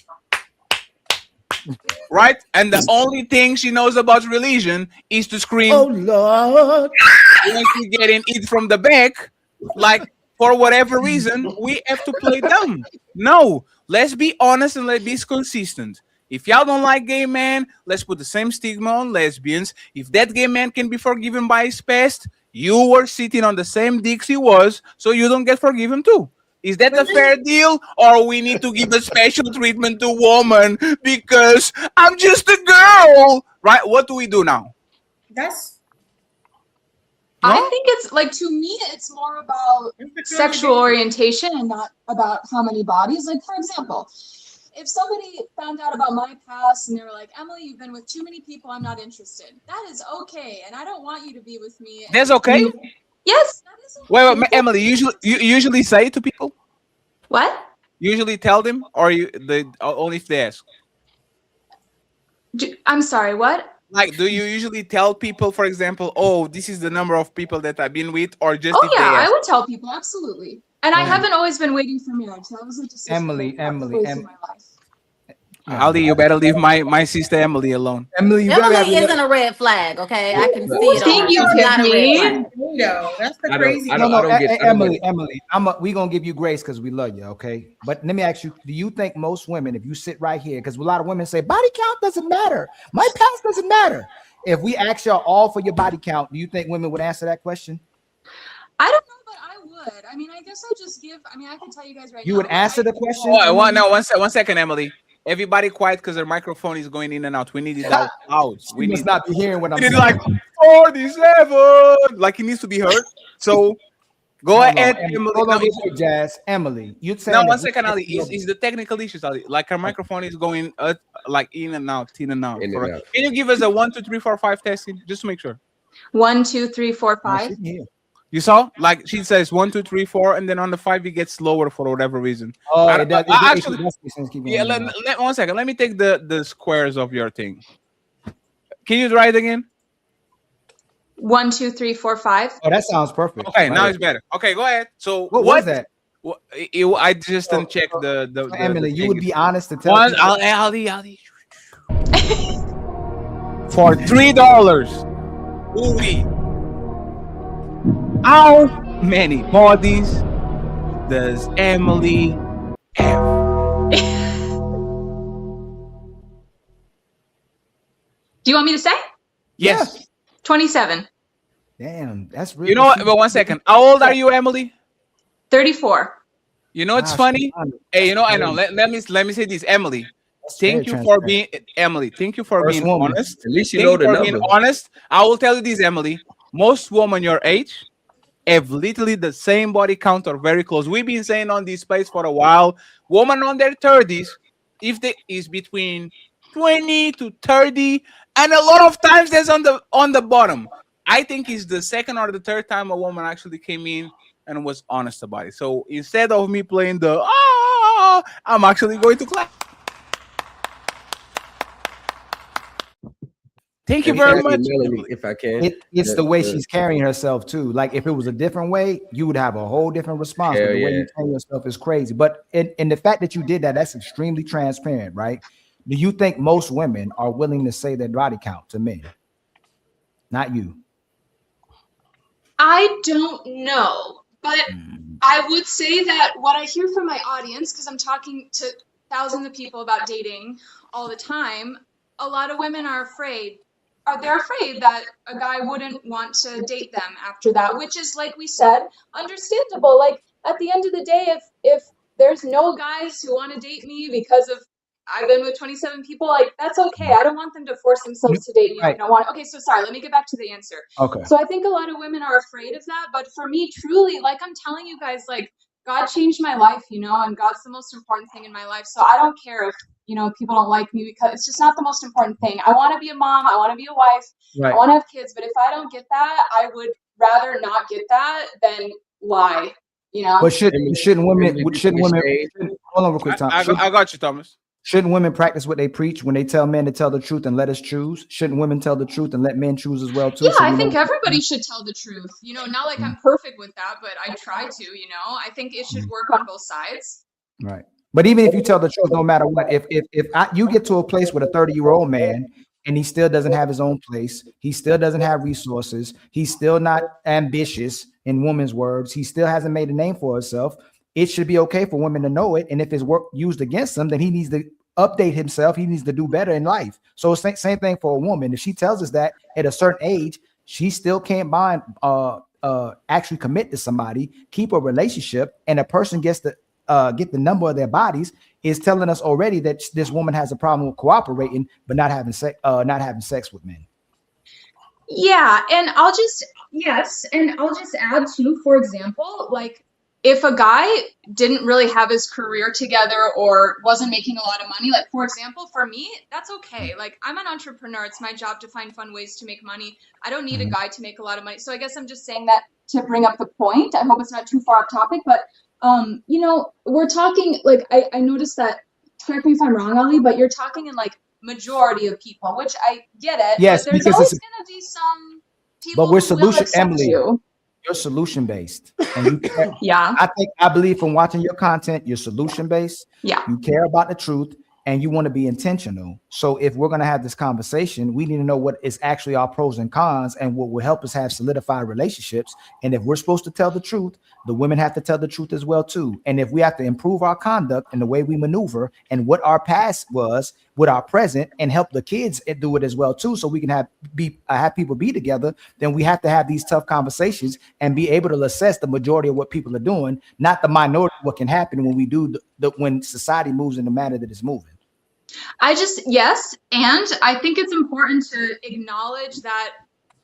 Right? And the only thing she knows about religion is to scream, "Oh Lord!" When she getting it from the back, like for whatever reason, we have to play dumb. No, let's be honest and let's be consistent. If y'all don't like gay men, let's put the same stigma on lesbians. If that gay man can be forgiven by his past, you were sitting on the same dicks he was, so you don't get forgiven too. Is that a fair deal, or we need to give a special treatment to woman because I'm just a girl, right? What do we do now? I think it's like, to me, it's more about sexual orientation and not about how many bodies. Like, for example, if somebody found out about my past and they were like, "Emily, you've been with too many people, I'm not interested." That is okay, and I don't want you to be with me. That's okay? Yes, that is okay. Wait, Emily, you usually say it to people? What? Usually tell them, or only if they ask? I'm sorry, what? Like, do you usually tell people, for example, "Oh, this is the number of people that I've been with," or just Oh if yeah, they I ask? would tell people, absolutely. And I haven't always been waiting for marriage. That was a decision. Emily, in my life. Ali, you better leave my sister Emily alone. Emily, Emily isn't a red flag, okay? I can see it. Thank you, She's not a red flag. That's the crazy. Emily, we gonna give you grace because we love you, okay? But let me ask you: do you think most women, if you sit right here, because a lot of women say body count doesn't matter, my past doesn't matter. If we ask y'all all for your body count, do you think women would answer that question? I don't know, but I would. I mean, I guess I just give. I mean, I can tell you guys right now. You would answer the question. One second, Emily. Everybody quiet because her microphone is going in and out. We need it out loud. We must not be hearing what I'm saying. Like 47, like it needs to be heard. So go ahead, Emily. Hold on, Jazz. Emily, you say now 1 second, Ali. Is the technical issues, Ali? Like her microphone is going like in and out, in and out. In and out. Can you give us a 1, 2, 3, 4, 5 testing just to make sure? 1, 2, 3, 4, 5. You saw, like she says 1, 2, 3, 4, and then on the 5 it gets slower for whatever reason. Oh, actually, yeah. Let 1 second. Let me take the squares of your thing. Can you try it again? 1, 2, 3, 4, 5. Oh, that sounds perfect. Okay, now it's better. Okay, go ahead. So What was that? I just didn't check the Emily, you would be honest to tell one. people? Ali. For $3, how many bodies does Emily have? Do you want me to say? Yes. 27. Damn, that's really. You know what? But 1 second. How old are you, Emily? 34. You know it's funny. Hey, you know I know. Let me say this, Emily. Thank you for being Emily. Thank you for being honest. At least you Thank know the for being number. honest. I will tell you this, Emily. Most women your age have literally the same body count or very close. We've been saying on this space for a while. Women on their 30s, if they is between 20 to 30, and a lot of times that's on the bottom. I think it's the second or the third time a woman actually came in and was honest about it. So instead of me playing the I'm actually going to clap. Thank you very much, Melanie, if I can. It's the way she's carrying herself too. Like if it was a different way, you would have a whole different response. But the way you carry yourself is crazy. But in the fact that you did that, that's extremely transparent, right? Do you think most women are willing to say their body count to men? Not you. I don't know, but I would say that what I hear from my audience, because I'm talking to thousands of people about dating all the time, a lot of women are afraid. They're afraid that a guy wouldn't want to date them after that, which is, like we said, understandable. Like at the end of the day, if there's no guys who want to date me because of I've been with 27 people, like that's okay. I don't want them to force themselves to date me. I don't want. Okay, so sorry. Let me get back to the answer. Okay. So I think a lot of women are afraid of that, but for me, truly, like I'm telling you guys, like God changed my life, and God's the most important thing in my life. So I don't care if people don't like me, because it's just not the most important thing. I want to be a mom. I want to be a wife. Right. I want to have kids. But if I don't get that, I would rather not get that than lie. But shouldn't women? Hold on, real quick, Tom. I got you, Thomas. Shouldn't women practice what they preach when they tell men to tell the truth and let us choose? Shouldn't women tell the truth and let men choose as well too? Yeah, I think everybody should tell the truth. Not like I'm perfect with that, but I try to. I think it should work on both sides. Right. But even if you tell the truth, no matter what, if you get to a place with a 30-year-old man and he still doesn't have his own place, he still doesn't have resources, he's still not ambitious, in women's words, he still hasn't made a name for himself, it should be okay for women to know it. And if his work used against him, then he needs to update himself. He needs to do better in life. So it's same thing for a woman. If she tells us that at a certain age, she still can't actually commit to somebody, keep a relationship, and a person gets to get the number of their bodies, is telling us already that this woman has a problem with cooperating, but not having sex with men. Yeah, and I'll just add too, for example, like if a guy didn't really have his career together or wasn't making a lot of money, like for example, for me, that's okay. Like I'm an entrepreneur. It's my job to find fun ways to make money. I don't need a guy to make a lot of money. So I guess I'm just saying that to bring up the point. I hope it's not too far off topic, but we're talking like I noticed that, correct me if I'm wrong, Ali, but you're talking in like majority of people, which I get it. Yes, but there's always going to be some people but we're who will accept Emily. You. You're solution based, and you care. Yeah. I believe from watching your content, you're solution based. Yeah. You care about the truth, and you want to be intentional. So if we're going to have this conversation, we need to know what is actually our pros and cons and what will help us have solidified relationships. And if we're supposed to tell the truth, the women have to tell the truth as well too. And if we have to improve our conduct and the way we maneuver and what our past was with our present, and help the kids do it as well too, so we can have people be together, then we have to have these tough conversations and be able to assess the majority of what people are doing, not the minority of what can happen when we do when society moves in the manner that it's moving. Yes, and I think it's important to acknowledge that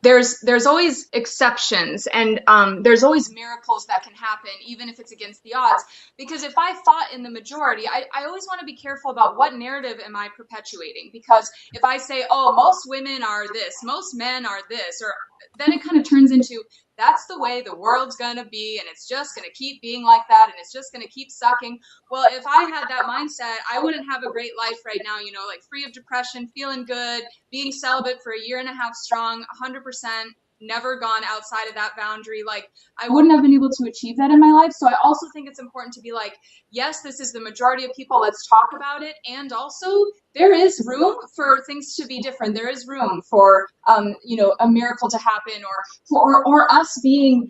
there's always exceptions, and there's always miracles that can happen, even if it's against the odds. Because if I thought in the majority, I always want to be careful about what narrative am I perpetuating. Because if I say, oh, most women are this, most men are this, or then it kind of turns into that's the way the world's gonna be, and it's just gonna keep being like that, and it's just gonna keep sucking. Well, if I had that mindset, I wouldn't have a great life right now, like free of depression, feeling good, being celibate for 1.5 years strong, 100%, never gone outside of that boundary, like I wouldn't have been able to achieve that in my life. So I also think it's important to be like, yes, this is the majority of people, let's talk about it. And also there is room for things to be different. There is room for a miracle to happen, or us being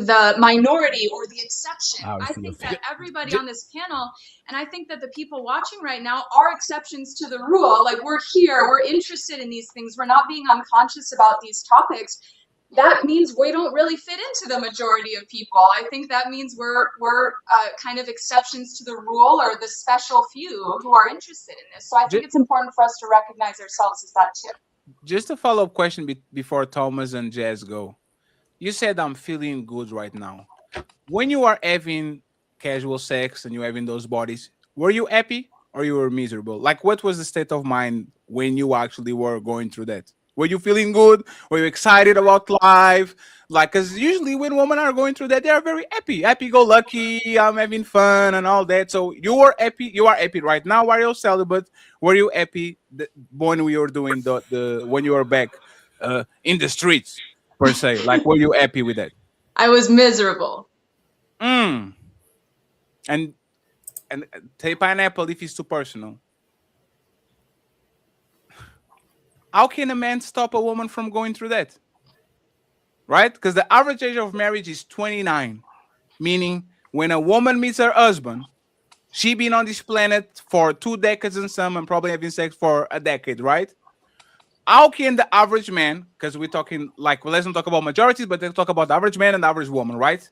the minority or the exception. I think that everybody on this panel, and I think that the people watching right now, are exceptions to the rule. Like, we're here, we're interested in these things, we're not being unconscious about these topics. That means we don't really fit into the majority of people. I think that means we're kind of exceptions to the rule, or the special few who are interested in this. So I think it's important for us to recognize ourselves as that too. Just a follow-up question before Thomas and Jazz go. You said I'm feeling good right now. When you are having casual sex and you're having those bodies, were you happy or you were miserable? Like, what was the state of mind when you actually were going through that? Were you feeling good? Were you excited about life? Like, because usually when women are going through that, they are very happy-go-lucky. I'm having fun and all that. So you were happy. You are happy right now while you're celibate. Were you happy when we were doing the when you were back in the streets per se? Like, were you happy with that? I was miserable. And take pineapple if it's too personal. How can a man stop a woman from going through that? Right? Because the average age of marriage is 29, meaning when a woman meets her husband, she been on this planet for 2 decades and some, and probably having sex for a decade, right? How can the average man, because we're talking like, well, let's not talk about majorities, but let's talk about the average man and the average woman, right?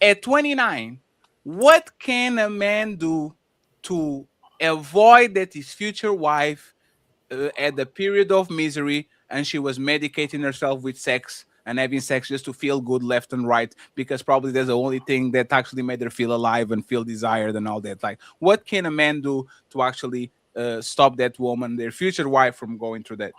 At 29, what can a man do to avoid that his future wife at the period of misery and she was medicating herself with sex and having sex just to feel good left and right, because probably that's the only thing that actually made her feel alive and feel desired and all that? Like, what can a man do to actually stop that woman, their future wife, from going through that?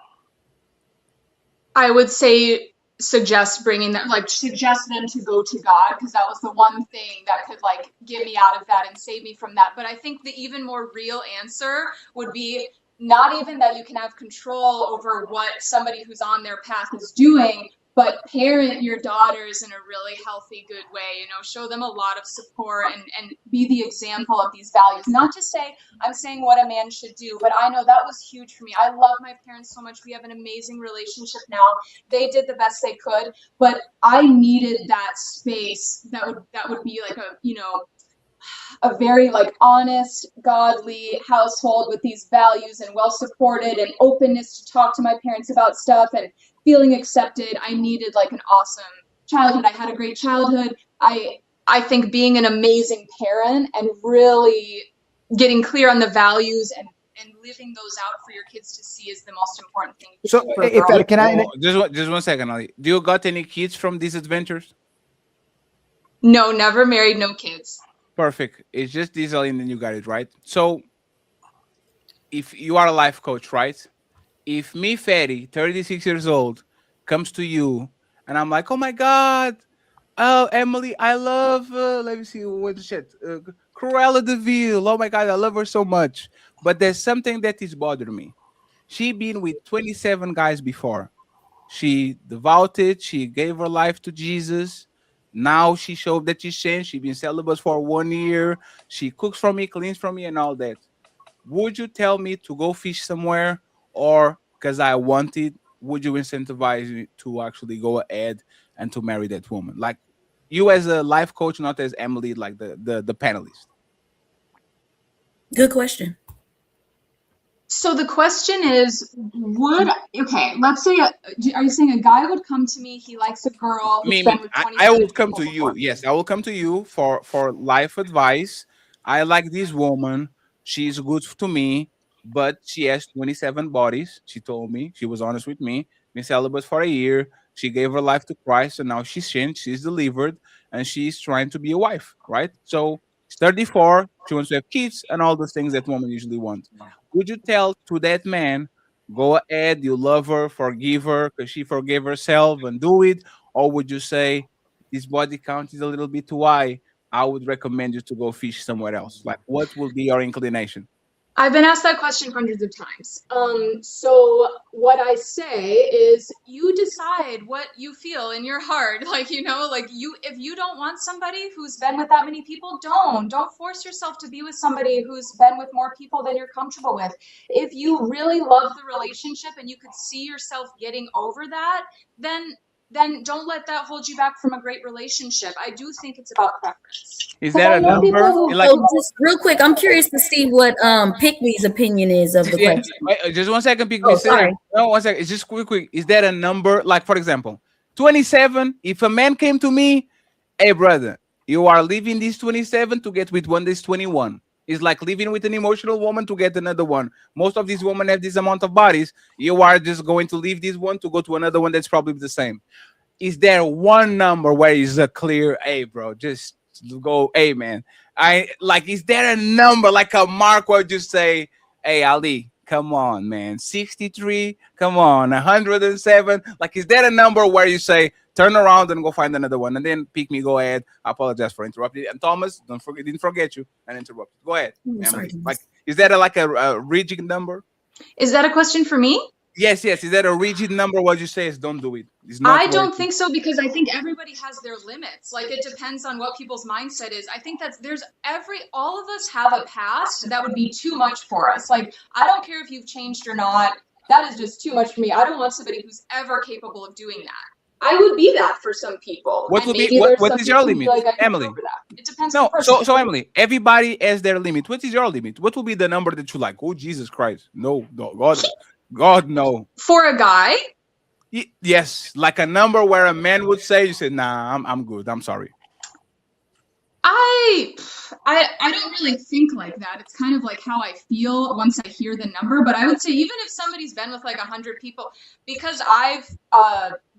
I would say suggest them to go to God, because that was the one thing that could like get me out of that and save me from that. But I think the even more real answer would be not even that you can have control over what somebody who's on their path is doing, but parent your daughters in a really healthy, good way. Show them a lot of support and be the example of these values. Not to say I'm saying what a man should do, but I know that was huge for me. I love my parents so much. We have an amazing relationship now. They did the best they could, but I needed that space that would be like a very like honest, godly household with these values and well supported and openness to talk to my parents about stuff and feeling accepted. I needed like an awesome childhood. I had a great childhood. I think being an amazing parent and really getting clear on the values and living those out for your kids to see is the most important thing. So can I just one second, Ali. Do you got any kids from these adventures? No, never married, no kids. Perfect. It's just diesel and then you got it, right? So if you are a life coach, right? If me, Fatty, 36 years old, comes to you and I'm like, oh my God, oh, Emily, I love, let me see, what shit, Cruella de Vil. Oh my God, I love her so much. But there's something that is bothering me. She been with 27 guys before. She devoted, she gave her life to Jesus. Now she showed that she's changed. She's been celibate for 1 year. She cooks for me, cleans for me, and all that. Would you tell me to go fish somewhere, or because I wanted, would you incentivize me to actually go ahead and to marry that woman? Like you as a life coach, not as Emily, like the panelist. Good question. So the question is, let's say, are you saying a guy would come to me, he likes a girl, I will come to you. Yes, I will come to you for life advice. I like this woman. She's good to me, but she has 27 bodies. She told me, she was honest with me, been celibate for a year. She gave her life to Christ, and now she's changed, she's delivered, and she's trying to be a wife, right? So she's 34, she wants to have kids and all the things that women usually want. Would you tell to that man, go ahead, you love her, forgive her because she forgave herself and do it? Or would you say, this body count is a little bit too high, I would recommend you to go fish somewhere else? Like, what will be your inclination? I've been asked that question hundreds of times. So what I say is you decide what you feel in your heart. Like, you know, like if you don't want somebody who's been with that many people, don't force yourself to be with somebody who's been with more people than you're comfortable with. If you really love the relationship and you could see yourself getting over that, then don't let that hold you back from a great relationship. I do think it's about preference. Is that a number? Like, so just real quick, I'm curious to see what Pickney's opinion is of the yeah, question. wait, just 1 second, pick me. Oh, sorry. No, 1 second. It's just quick. Is that a number? Like, for example, 27. If a man came to me, hey brother, you are leaving this 27 to get with one that's 21. It's like living with an emotional woman to get another one. Most of these women have this amount of bodies. You are just going to leave this one to go to another one that's probably the same. Is there one number where is a clear, hey bro, just go, hey man, I like, is there a number like a mark where you say, hey Ali, come on man, 63, come on, 107, like, is there a number where you say turn around and go find another one, and then pick me, go ahead. I apologize for interrupting, and Thomas, didn't forget you and interrupt, go ahead. Sorry, like, is that like a rigid number? Is that a question for me? Yes. Is that a rigid number? What you say is don't do it. It's not I don't working. think so, because I think everybody has their limits. Like, it depends on what people's mindset is. I think that's all of us have a past that would be too much for us. Like, I don't care if you've changed or not. That is just too much for me. I don't want somebody who's ever capable of doing that. I would be that for some people. What would be what is your limit, Emily? It depends. No, so Emily, everybody has their limit. What is your limit? What will be the number that you like? Oh Jesus Christ, no, God, no. For a guy? Yes, like a number where a man would say, you said, nah, I'm good. I'm sorry. I don't really think like that. It's kind of like how I feel once I hear the number. But I would say even if somebody's been with like 100 people, because I've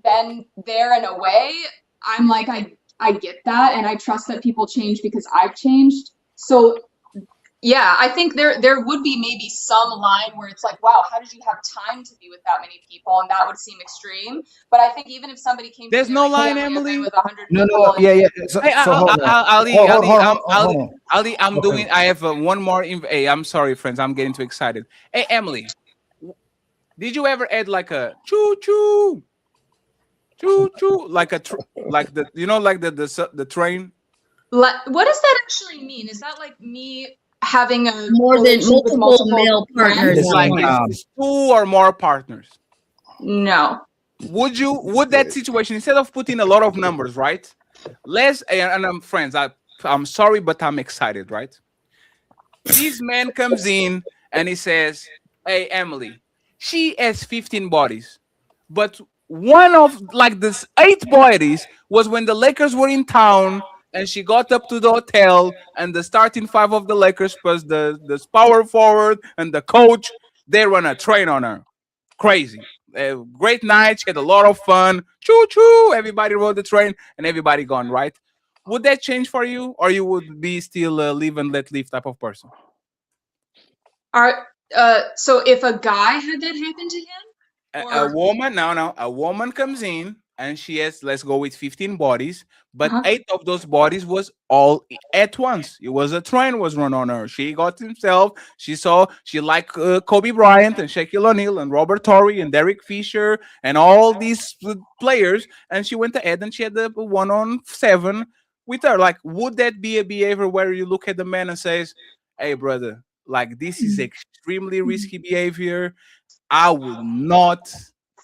been there in a way, I'm like, I get that, and I trust that people change because I've changed. So yeah, I think there would be maybe some line where it's like, wow, how did you have time to be with that many people? And that would seem extreme. But I think even if somebody came There's to me no like, line, hey, Emily. With 100 No, people. yeah. So hold on. Ali, I'm doing. I have one more. Hey, I'm sorry, friends. I'm getting too excited. Hey, Emily, did you ever add like a choo choo, like like the like the train? What does that actually mean? Is that like me having a more than multiple male partners? Like it's 2 or more partners. No. Would that situation, instead of putting a lot of numbers, right? And I'm friends. I'm sorry, but I'm excited, right? This man comes in and he says, "Hey, Emily, she has 15 bodies, but one of like this 8 bodies was when the Lakers were in town." And she got up to the hotel, and the starting 5 of the Lakers plus the power forward and the coach, they run a train on her. Crazy. Great night. She had a lot of fun. Choo choo. Everybody rode the train and everybody gone, right? Would that change for you, or you would be still a live and let live type of person? So if a guy had that happen to him? A woman, a woman comes in and she has, let's go with 15 bodies, but 8 of those bodies was all at once. It was a train was run on her. She got himself. She liked Kobe Bryant and Shaquille O'Neal and Robert Torrey and Derek Fisher and all these players, and she went ahead and she had the 1-on-7 with her. Like, would that be a behavior where you look at the man and says, "Hey, brother, like this is extremely risky behavior. I would not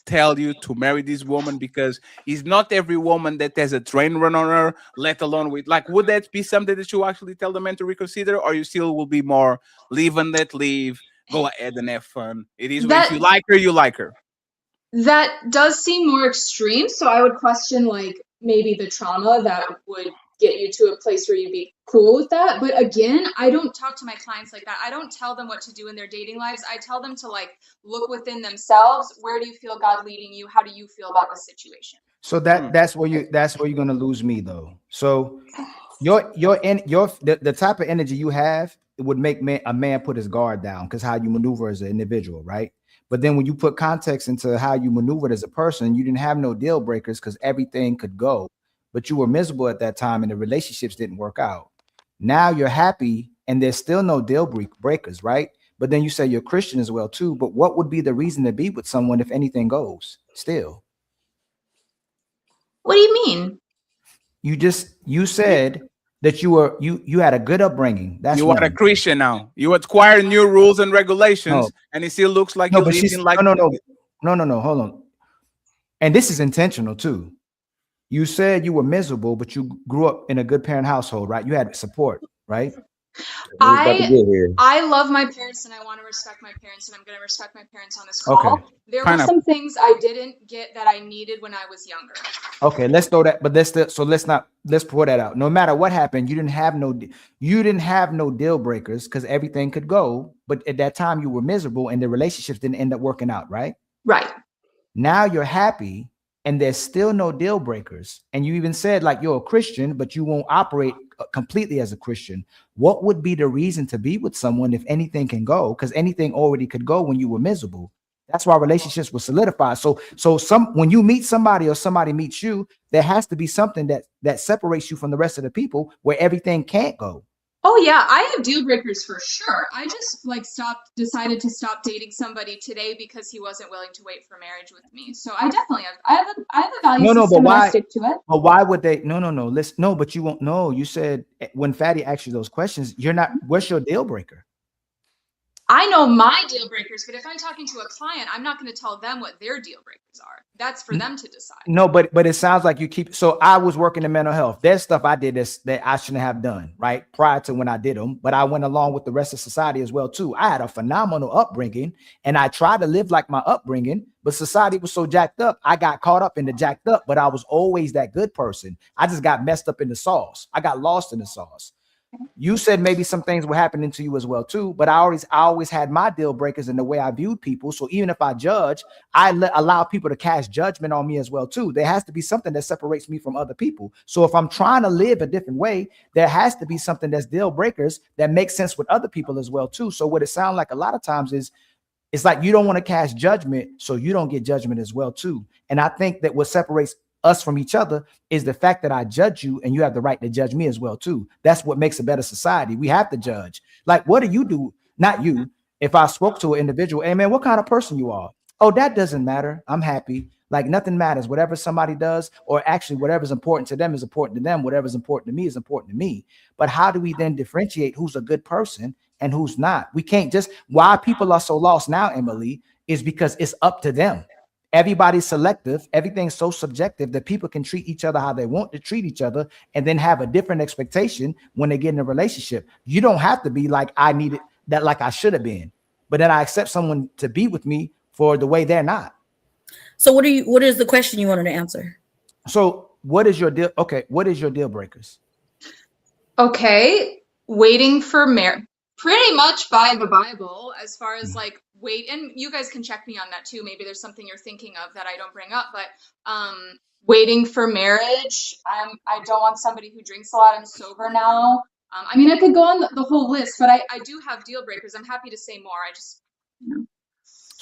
tell you to marry this woman because it's not every woman that has a train run on her, let alone with," like, would that be something that you actually tell the man to reconsider, or you still will be more live and let live, go ahead and have fun? It is, if you like her, you like her. That does seem more extreme, so I would question like maybe the trauma that would get you to a place where you'd be cool with that. But again, I don't talk to my clients like that. I don't tell them what to do in their dating lives. I tell them to like look within themselves. Where do you feel God leading you? How do you feel about the situation? So that's where you're gonna lose me though. So the type of energy you have, it would make a man put his guard down because how you maneuver as an individual, right? But then when you put context into how you maneuvered as a person, you didn't have no deal breakers because everything could go. But you were miserable at that time and the relationships didn't work out. Now you're happy and there's still no deal breakers, right? but then you say you're Christian as well too. But what would be the reason to be with someone if anything goes still? What do you mean? You said that you had a good upbringing. That's you are a one. Christian now. You acquire new rules and regulations, and it still looks like you're but living like no. Hold on. And this is intentional too. You said you were miserable, but you grew up in a good parent household, right? You had support, right? I love my parents and I want to respect my parents, and I'm going to respect my parents on this call. Okay. There were some things I didn't get that I needed when I was younger. Okay, let's throw that, but let's pour that out. No matter what happened, you didn't have no deal breakers because everything could go, but at that time you were miserable and the relationships didn't end up working out, right? Right. Now you're happy and there's still no deal breakers. And you even said like you're a Christian, but you won't operate completely as a Christian. What would be the reason to be with someone if anything can go? Because anything already could go when you were miserable. That's why relationships were solidified. So when you meet somebody or somebody meets you, there has to be something that separates you from the rest of the people where everything can't go. Oh yeah, I have deal breakers for sure. I just decided to stop dating somebody today because he wasn't willing to wait for marriage with me. So I definitely have a value system and I stick to it. But why would they? No. Listen, no, but you won't know. You said when Fatty asked you those questions, what's your deal breaker? I know my deal breakers, but if I'm talking to a client, I'm not going to tell them what their deal breakers are. That's for them to decide. No, but it sounds like you keep. So I was working in mental health. There's stuff I did that I shouldn't have done, right? Prior to when I did them, but I went along with the rest of society as well too. I had a phenomenal upbringing and I tried to live like my upbringing, but society was so jacked up. I got caught up in the jacked up, but I was always that good person. I just got messed up in the sauce. I got lost in the sauce. You said maybe some things were happening to you as well too, but I always had my deal breakers in the way I viewed people. So even if I judge, I allow people to cast judgment on me as well too. There has to be something that separates me from other people. So if I'm trying to live a different way, there has to be something that's deal breakers that makes sense with other people as well too. So what it sounds like a lot of times is it's like you don't want to cast judgment, so you don't get judgment as well too. And I think that what separates us from each other is the fact that I judge you and you have the right to judge me as well too. That's what makes a better society. We have to judge. Like, what do you do? Not you. If I spoke to an individual, hey man, what kind of person you are? Oh, that doesn't matter. I'm happy. Like nothing matters. Whatever somebody does, or actually whatever's important to them is important to them. Whatever's important to me is important to me. But how do we then differentiate who's a good person and who's not? We can't just, why people are so lost now, Emily, is because it's up to them. Everybody's selective. Everything's so subjective that people can treat each other how they want to treat each other and then have a different expectation when they get in a relationship. You don't have to be like, I needed that, like I should have been, but then I accept someone to be with me for the way they're not. So what is the question you wanted to answer? So what is your deal? Okay. What is your deal breakers? Okay. Waiting for marriage. Pretty much by the Bible, as far as like wait, and you guys can check me on that too. Maybe there's something you're thinking of that I don't bring up, but waiting for marriage. I don't want somebody who drinks a lot. I'm sober now. I mean, I could go on the whole list, but I do have deal breakers. I'm happy to say more. I just,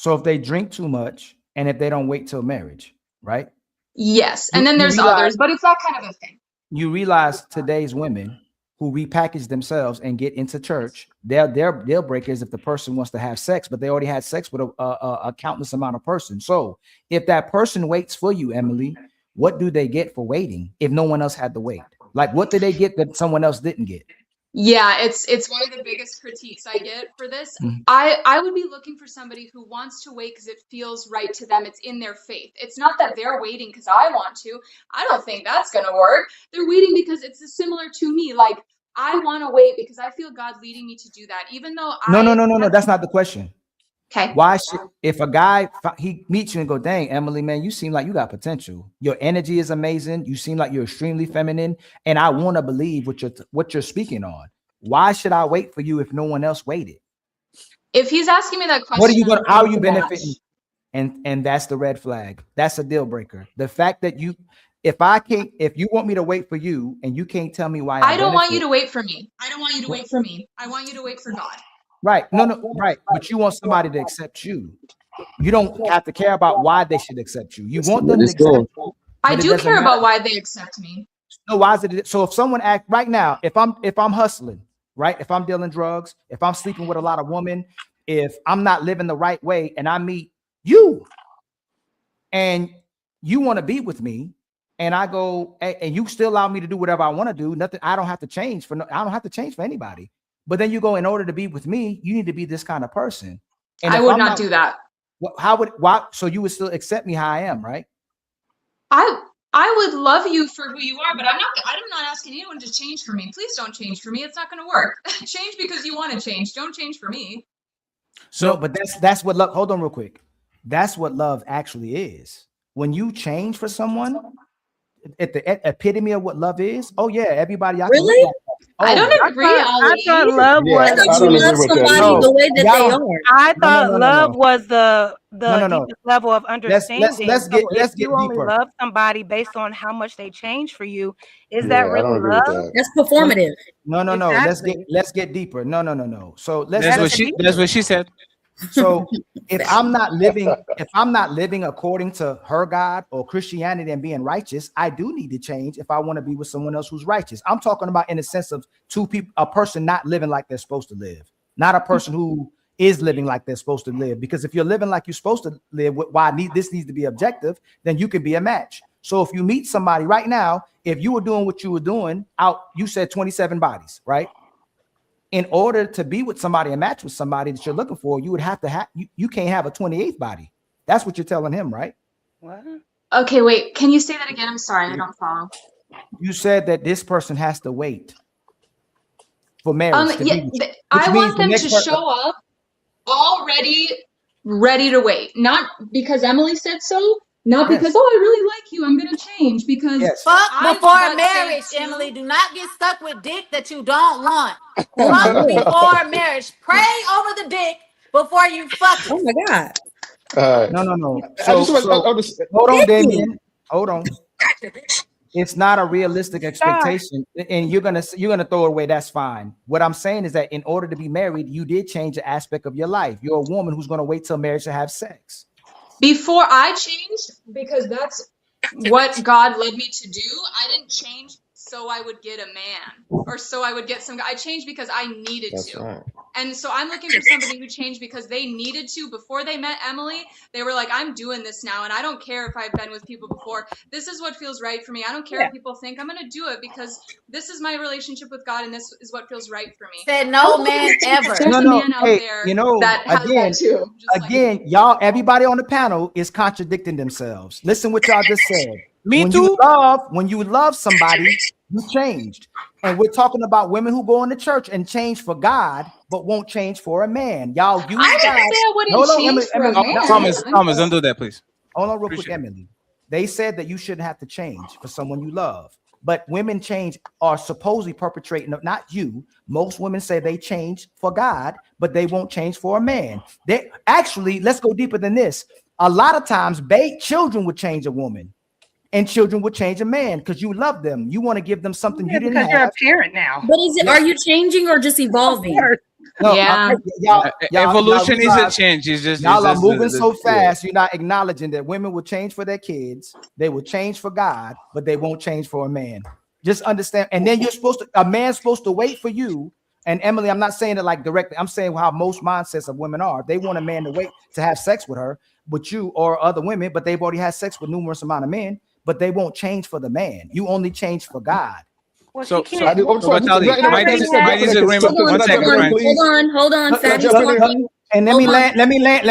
So if they drink too much and if they don't wait till marriage, right? Yes, and then there's others, but it's that kind of a thing. You realize today's women who repackage themselves and get into church, their deal breaker is if the person wants to have sex, but they already had sex with a countless amount of persons. So if that person waits for you, Emily, what do they get for waiting if no one else had to wait? Like, what did they get that someone else didn't get? Yeah, it's one of the biggest critiques I get for this. I would be looking for somebody who wants to wait because it feels right to them. It's in their faith. It's not that they're waiting because I want to. I don't think that's going to work. They're waiting because it's similar to me. Like, I want to wait because I feel God leading me to do that, even though No, that's not the question. Okay. Why should, if a guy, he meets you and go, dang, Emily, man, you seem like you got potential. Your energy is amazing. You seem like you're extremely feminine. And I want to believe what you're speaking on. Why should I wait for you if no one else waited? If he's asking me that question, what are you going? How are you benefiting? And that's the red flag. That's a deal breaker. The fact that if you want me to wait for you and you can't tell me why, I don't want you to wait for me. I don't want you to wait for me. I want you to wait for God. Right. No, right. But you want somebody to accept you. You don't have to care about why they should accept you. You want them to accept you. I do care about why they accept me. No, why is it? So if someone act right now, if I'm hustling, right? If I'm dealing drugs, if I'm sleeping with a lot of women, if I'm not living the right way and I meet you and you want to be with me and I go and you still allow me to do whatever I want to do, nothing, I don't have to change for anybody. But then you go, in order to be with me, you need to be this kind of person. And I would not do that. Why? So you would still accept me how I am, right? I would love you for who you are, but I'm not asking anyone to change for me. Please don't change for me. It's not going to work. Change because you want to change. Don't change for me. So, but that's what love. Hold on, real quick. That's what love actually is. When you change for someone, at the epitome of what love is. Oh yeah, everybody. Really? I don't agree. I thought love was. I thought you love somebody the way that they are. I thought love was the No. deepest level of understanding. Let's get you only deeper. love somebody based on how much they change for you. Is Yeah, that I really don't agree love? with that. That's performative. No. Exactly. Let's get deeper. No. So That's what she said. So if I'm not living according to her God or Christianity and being righteous, I do need to change if I want to be with someone else who's righteous. I'm talking about in the sense of two people, a person not living like they're supposed to live, not a person who is living like they're supposed to live. Because if you're living like you're supposed to live, this needs to be objective, then you can be a match. So if you meet somebody right now, if you were doing what you were doing you said 27 bodies, right? In order to be with somebody and match with somebody that you're looking for, you would have to have, you can't have a 28th body. That's what you're telling him, right? What? Okay, wait. Can you say that again? I'm sorry, I don't follow. You said that this person has to wait for marriage. I want them to show up already ready to wait. Not because Emily said so. Not because, I really like you, I'm going to change. Because fuck before marriage, Emily. Do not get stuck with dick that you don't want. Fuck before marriage. Pray over the dick before you fuck it. Oh my God. No. Hold on, Damien. Hold on. It's not a realistic expectation, and you're gonna throw it away. That's fine. What I'm saying is that in order to be married, you did change the aspect of your life. You're a woman who's gonna wait till marriage to have sex. Before I changed, because that's what God led me to do, I didn't change so I would get a man or so I would get some guy. I changed because I needed to. Right. And so I'm looking for somebody who changed because they needed to. Before they met Emily, they were like, I'm doing this now, and I don't care if I've been with people before. This is what feels right for me. I don't care what people think. I'm going to do it because this is my relationship with God, and this is what feels right for me. Said no man ever. There's a man out there that has that too. Again, y'all, everybody on the panel is contradicting themselves. Listen what y'all just said. When you love somebody, you changed. And we're talking about women who go into church and change for God, but won't change for a man. Y'all, you guys. I wouldn't change for a man. Thomas, don't do that, please. Hold on real quick, Emily. They said that you shouldn't have to change for someone you love. But women change are supposedly perpetrating, not you. Most women say they change for God, but they won't change for a man. They actually, let's go deeper than this. A lot of times, children would change a woman. And children would change a man because you love them. You want to give them something you didn't have. Because you're a parent now. But are you changing or just evolving? No, evolution is a change. It's just y'all are moving so fast. You're not acknowledging that women will change for their kids. They will change for God, but they won't change for a man. Just understand. And then a man's supposed to wait for you. And Emily, I'm not saying it like directly. I'm saying how most mindsets of women are. They want a man to wait to have sex with her, with you or other women, but they've already had sex with numerous amount of men. But they won't change for the man. You only change for God. Well, hold on. And let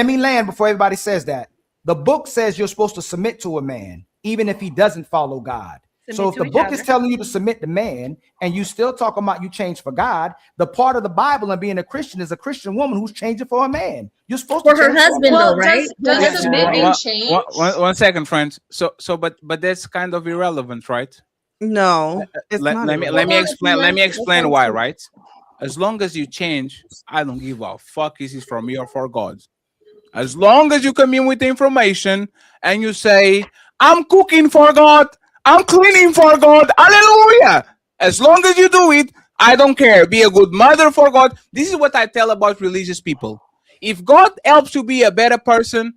me land before everybody says that. The book says you're supposed to submit to a man, even if he doesn't follow God. So if the book is telling you to submit to man and you still talking about you change for God, the part of the Bible and being a Christian is a Christian woman who's changing for a man. You're supposed to her husband, though, right? Does submitting change? One second, friends. But that's kind of irrelevant, right? No, let me explain why, right? As long as you change, I don't give a fuck if it's from me or for God. As long as you come in with the information and you say, I'm cooking for God, I'm cleaning for God. Hallelujah. As long as you do it, I don't care. Be a good mother for God. This is what I tell about religious people. If God helps you be a better person,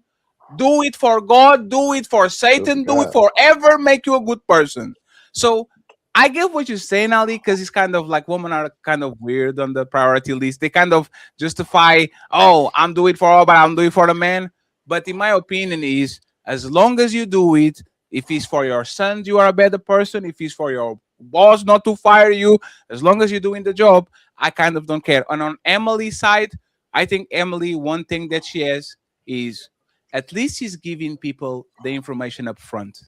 do it for God, do it for Satan, do it forever, make you a good person. So I get what you're saying, Ali, because it's kind of like women are kind of weird on the priority list. They kind of justify, oh, I'm doing it for all, but I'm doing it for the man. But in my opinion, is as long as you do it, if it's for your sons, you are a better person. If it's for your boss not to fire you, as long as you're doing the job, I kind of don't care. And on Emily's side, I think Emily, one thing that she has is at least she's giving people the information up front.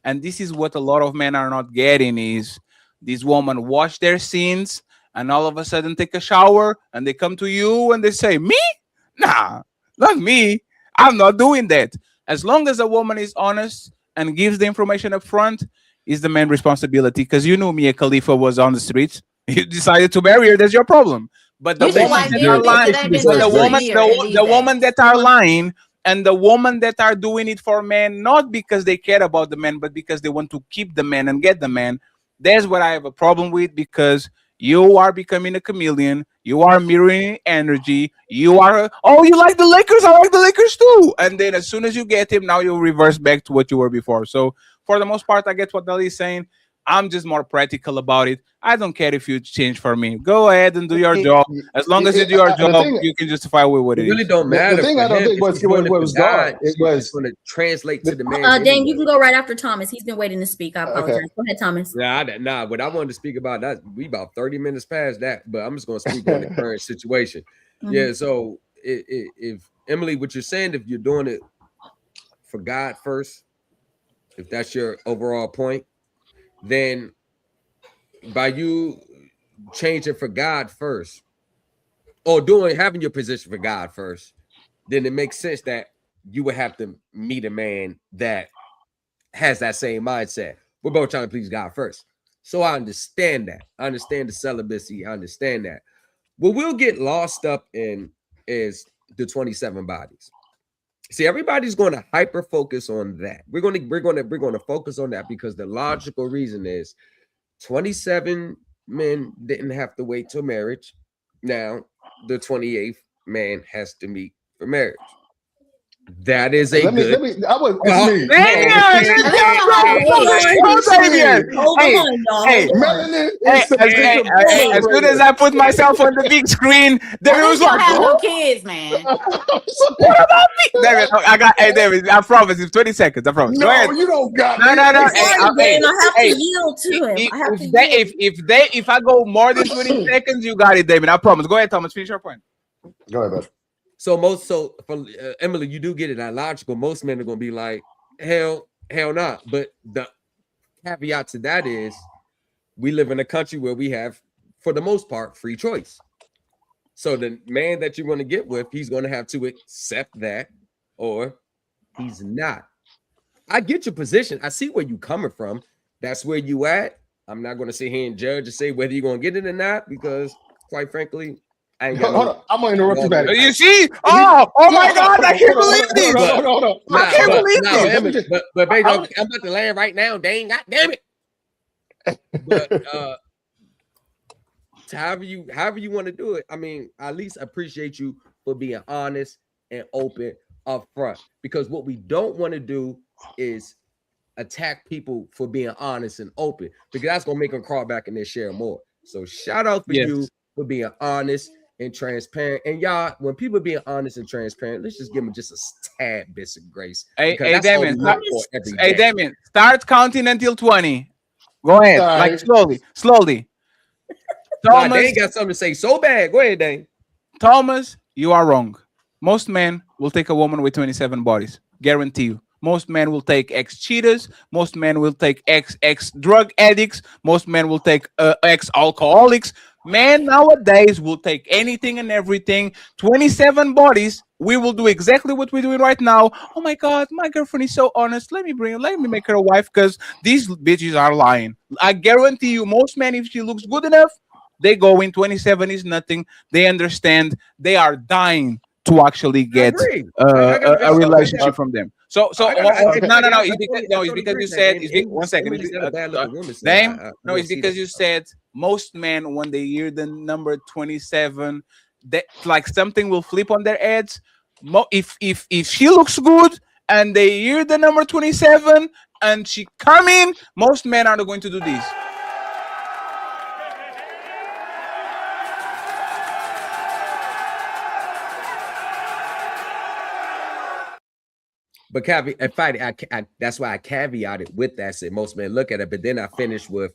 And this is what a lot of men are not getting is these women wash their sins and all of a sudden take a shower and they come to you and they say, me? Nah, not me. I'm not doing that. As long as a woman is honest and gives the information up front, is the man's responsibility. Because you knew Mia Khalifa was on the streets. You decided to marry her, that's your problem. But the Which is woman why that Mia are lying, Khalifa ain't been but the touching woman, here in these the woman days. that are lying and the women that are doing it for men, not because they care about the man, but because they want to keep the man and get the man. That's what I have a problem with because you are becoming a chameleon. You are mirroring energy. You are, oh, you like the Lakers? I like the Lakers too. And then as soon as you get him, now you reverse back to what you were before. So for the most part, I get what Ali is saying. I'm just more practical about it. I don't care if you change for me. Go ahead and do your job. As long as you do your job, you can justify with what It it really is. don't matter. The thing for I don't him. think If was he's doing it for was God, God. It was going to translate to the man. Dame, you can go right after Thomas. He's been waiting to speak. I apologize. Okay. Go ahead, Thomas. Nah, what I wanted to speak about that, we about 30 minutes past that, but I'm just going to speak on the current situation. Yeah, so if Emily, what you're saying, if you're doing it for God first, if that's your overall point, then by you changing for God first, or having your position for God first, then it makes sense that you would have to meet a man that has that same mindset. We're both trying to please God first. So I understand that. I understand the celibacy. I understand that. What we'll get lost up in is the 27 bodies. See, everybody's going to hyper focus on that. We're going to focus on that because the logical reason is 27 men didn't have to wait till marriage. Now, the 28th man has to meet for marriage. That is a good. Let me. I was. It's me. As soon as I put myself on the big screen, David was like, have no kids, man. What about me? David, I got. Hey, David, I promise. It's 20 seconds. I promise. Go ahead. No, you don't got. No. I have to yield to him. If I go more than 20 seconds, you got it, David. I promise. Go ahead, Thomas. Finish your point. Go ahead, bud. So from Emily, you do get it. That logical. Most men are going to be like, hell not. But the caveat to that is, we live in a country where we have, for the most part, free choice. So the man that you're going to get with, he's going to have to accept that, or he's not. I get your position. I see where you're coming from. That's where you at. I'm not going to sit here and judge and say whether you're going to get it or not, because quite frankly, I ain't got Hold on. I'm gonna interrupt you back. You see? Oh my God! I can't believe this. I can't believe this. But baby, I'm about to land right now. Dang, God damn it! But however you want to do it, I mean, I at least appreciate you for being honest and open up front. Because what we don't want to do is attack people for being honest and open, because that's gonna make them crawl back and then share more. So shout out for you for being honest and transparent. And y'all, when people being honest and transparent, let's just give them just a tad bit of grace. Hey, Damien, start counting until 20. Go ahead, like slowly. Thomas, they got something to say so bad. Go ahead, Dane. Thomas, you are wrong. Most men will take a woman with 27 bodies. Guarantee you. Most men will take ex-cheaters. Most men will take ex-drug addicts. Most men will take ex-alcoholics. Men nowadays will take anything and everything. 27 bodies. We will do exactly what we're doing right now. Oh my God, my girlfriend is so honest. Let me make her a wife, because these bitches are lying. I guarantee you, most men, if she looks good enough, they go in. 27 is nothing. They understand. They are dying to actually get a relationship from them. No. It's because you said. One second. Dame. No, it's because you said most men, when they hear the number 27, that like something will flip on their heads. If she looks good and they hear the number 27 and she come in, most men are going to do this. But that's why I caveated with that. Said most men look at it, but then I finished with,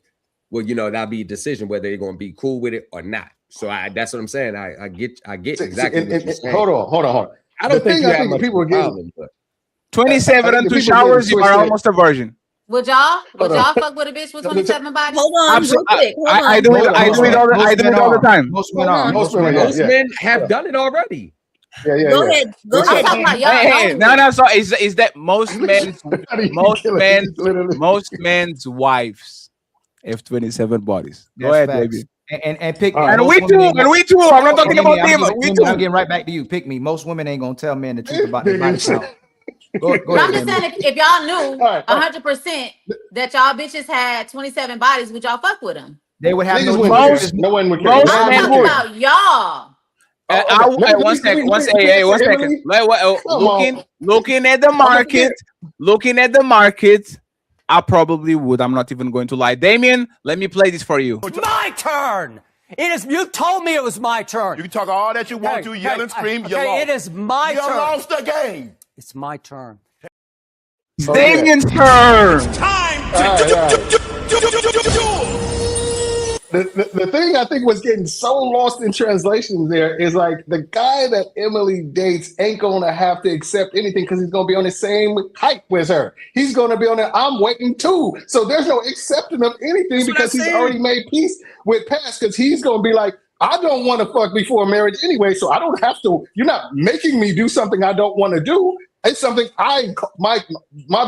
well, that'll be a decision whether they're going to be cool with it or not. So that's what I'm saying. I get exactly what you're saying. Hold on. I don't think you have much people are problem, but 27 and 2 showers, you are almost a virgin. Would y'all fuck with a bitch with 27 bodies? Hold on, real quick. Hold on. I do it all the time. Most men have done it already. Yeah. Go ahead. I'm talking about y'all. No. So is that most men's wives have 27 bodies? Go ahead, baby. And pick and we too. I'm not talking about them. We too. I'm getting right back to you. Pick me. Most women ain't gonna tell men the truth about their body count. Go I'm ahead, just saying, if y'all knew 100% that y'all bitches had 27 bodies, would y'all fuck with them? They would have no one would care. I'm talking about y'all. One second. Looking at the market, I probably would. I'm not even going to lie. Damien, let me play this for you. It's my turn. You told me it was my turn. You can talk all that you want to, yell and scream. You lost. It is my turn. You lost the game. It's my turn. It's Damien's turn. The thing I think was getting so lost in translation there is like the guy that Emily dates ain't gonna have to accept anything because he's gonna be on the same height with her. He's gonna be on the I'm waiting too. So there's no accepting of anything because he's already made peace with past because he's gonna be like, I don't want to fuck before marriage anyway, so I don't have to. You're not making me do something I don't want to do. It's something my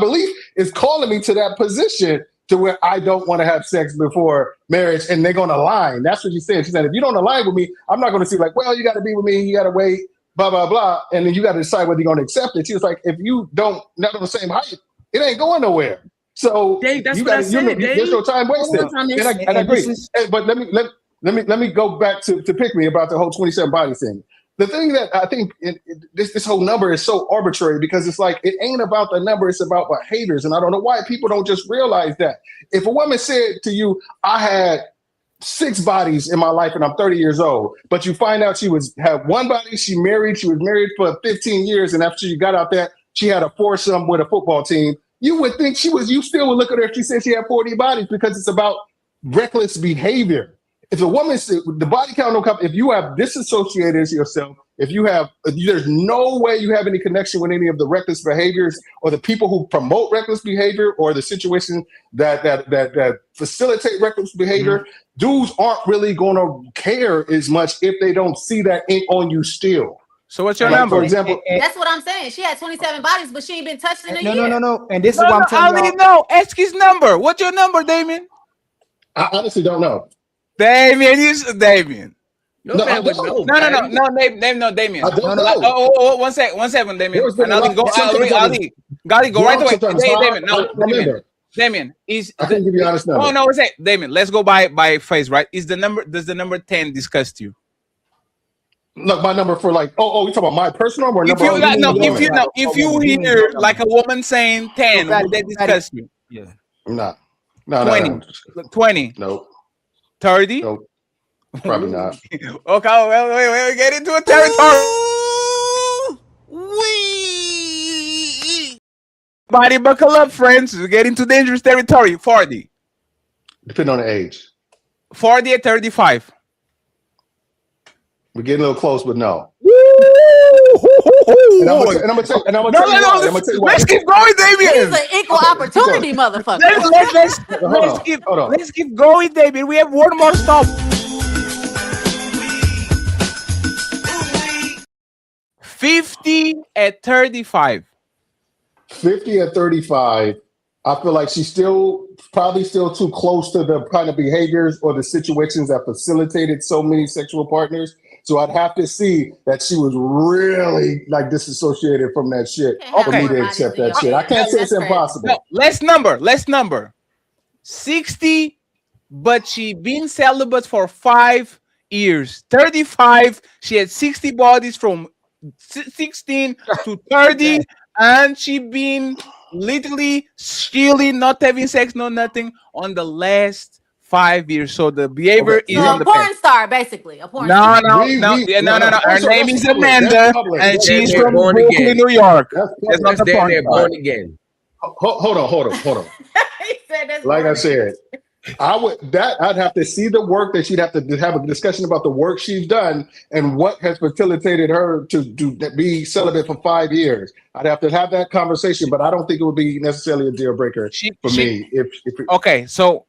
belief is calling me to that position to where I don't want to have sex before marriage, and they're going to align. That's what she said. She said, if you don't align with me, I'm not going to see like, well, you got to be with me, you got to wait, blah, blah, blah, and then you got to decide whether you're going to accept it. She was like, if you not on the same height, it ain't going nowhere. So Dave, that's you what I got said, there's no time wasted. And I agree. But let me go back to pick me about the whole 27 body thing. The thing that I think this whole number is so arbitrary because it's like it ain't about the number, it's about behaviors. And I don't know why people don't just realize that. If a woman said to you, I had 6 bodies in my life and I'm 30 years old, but you find out she had 1 body, she was married for 15 years, and after she got out there, she had a foursome with a football team, you would think you still would look at her if she said she had 40 bodies because it's about reckless behavior. If a woman said the body count don't come, if you have disassociated yourself, there's no way you have any connection with any of the reckless behaviors or the people who promote reckless behavior or the situations that facilitate reckless behavior, dudes aren't really going to care as much if they don't see that ink on you still. So what's your number? For example, that's what I'm saying. She had 27 bodies, but she ain't been touched in a year. No. And this is what I'm telling you. No, ask his number. What's your number, Damien? I honestly don't know. Damien. No, Damien. Damien. I don't know. One second, Damien. Ali, go right away. Damien, no, Damien is. I can give you honest number. Oh no, Damien. Let's go by face, right? Does the number 10 disgust you? Look, my number for like, you talking about my personal number? If you hear like a woman saying 10, would that disgust you? Yeah. No. 20. Nope. 30? Nope. Probably not. Okay, well, we get into a territory. Body buckle up, friends. We get into dangerous territory. 40. Depending on the age. 40 at 35. We're getting a little close, but no. Let's keep going, Damien. He's an equal opportunity motherfucker. Let's keep going, Damien. We have one more stop. 50 at 35. 50 at 35. I feel like she's probably still too close to the kind of behaviors or the situations that facilitated so many sexual partners. So I'd have to see that she was really like disassociated from that shit for me to accept that shit. I can't say it's impossible. No, less number. 60, but she been celibate for 5 years. 35, she had 60 bodies from 16 to 30, and she been literally stealing, not having sex, no nothing on the last 5 years. So the behavior is So in a the porn past. star, basically. A porn No, star. no. Her First of all, name that's is public. That's Amanda, public. and That's she's damn near from born Brooklyn, again. New York. That's That's not public. the That's damn porn near star. born again. Hold on. He said that's Like I born again. said, I'd have to see the work that she'd have to have a discussion about the work she's done and what has facilitated her to be celibate for 5 years. I'd have to have that conversation, but I don't think it would be necessarily a deal breaker for me. Okay, so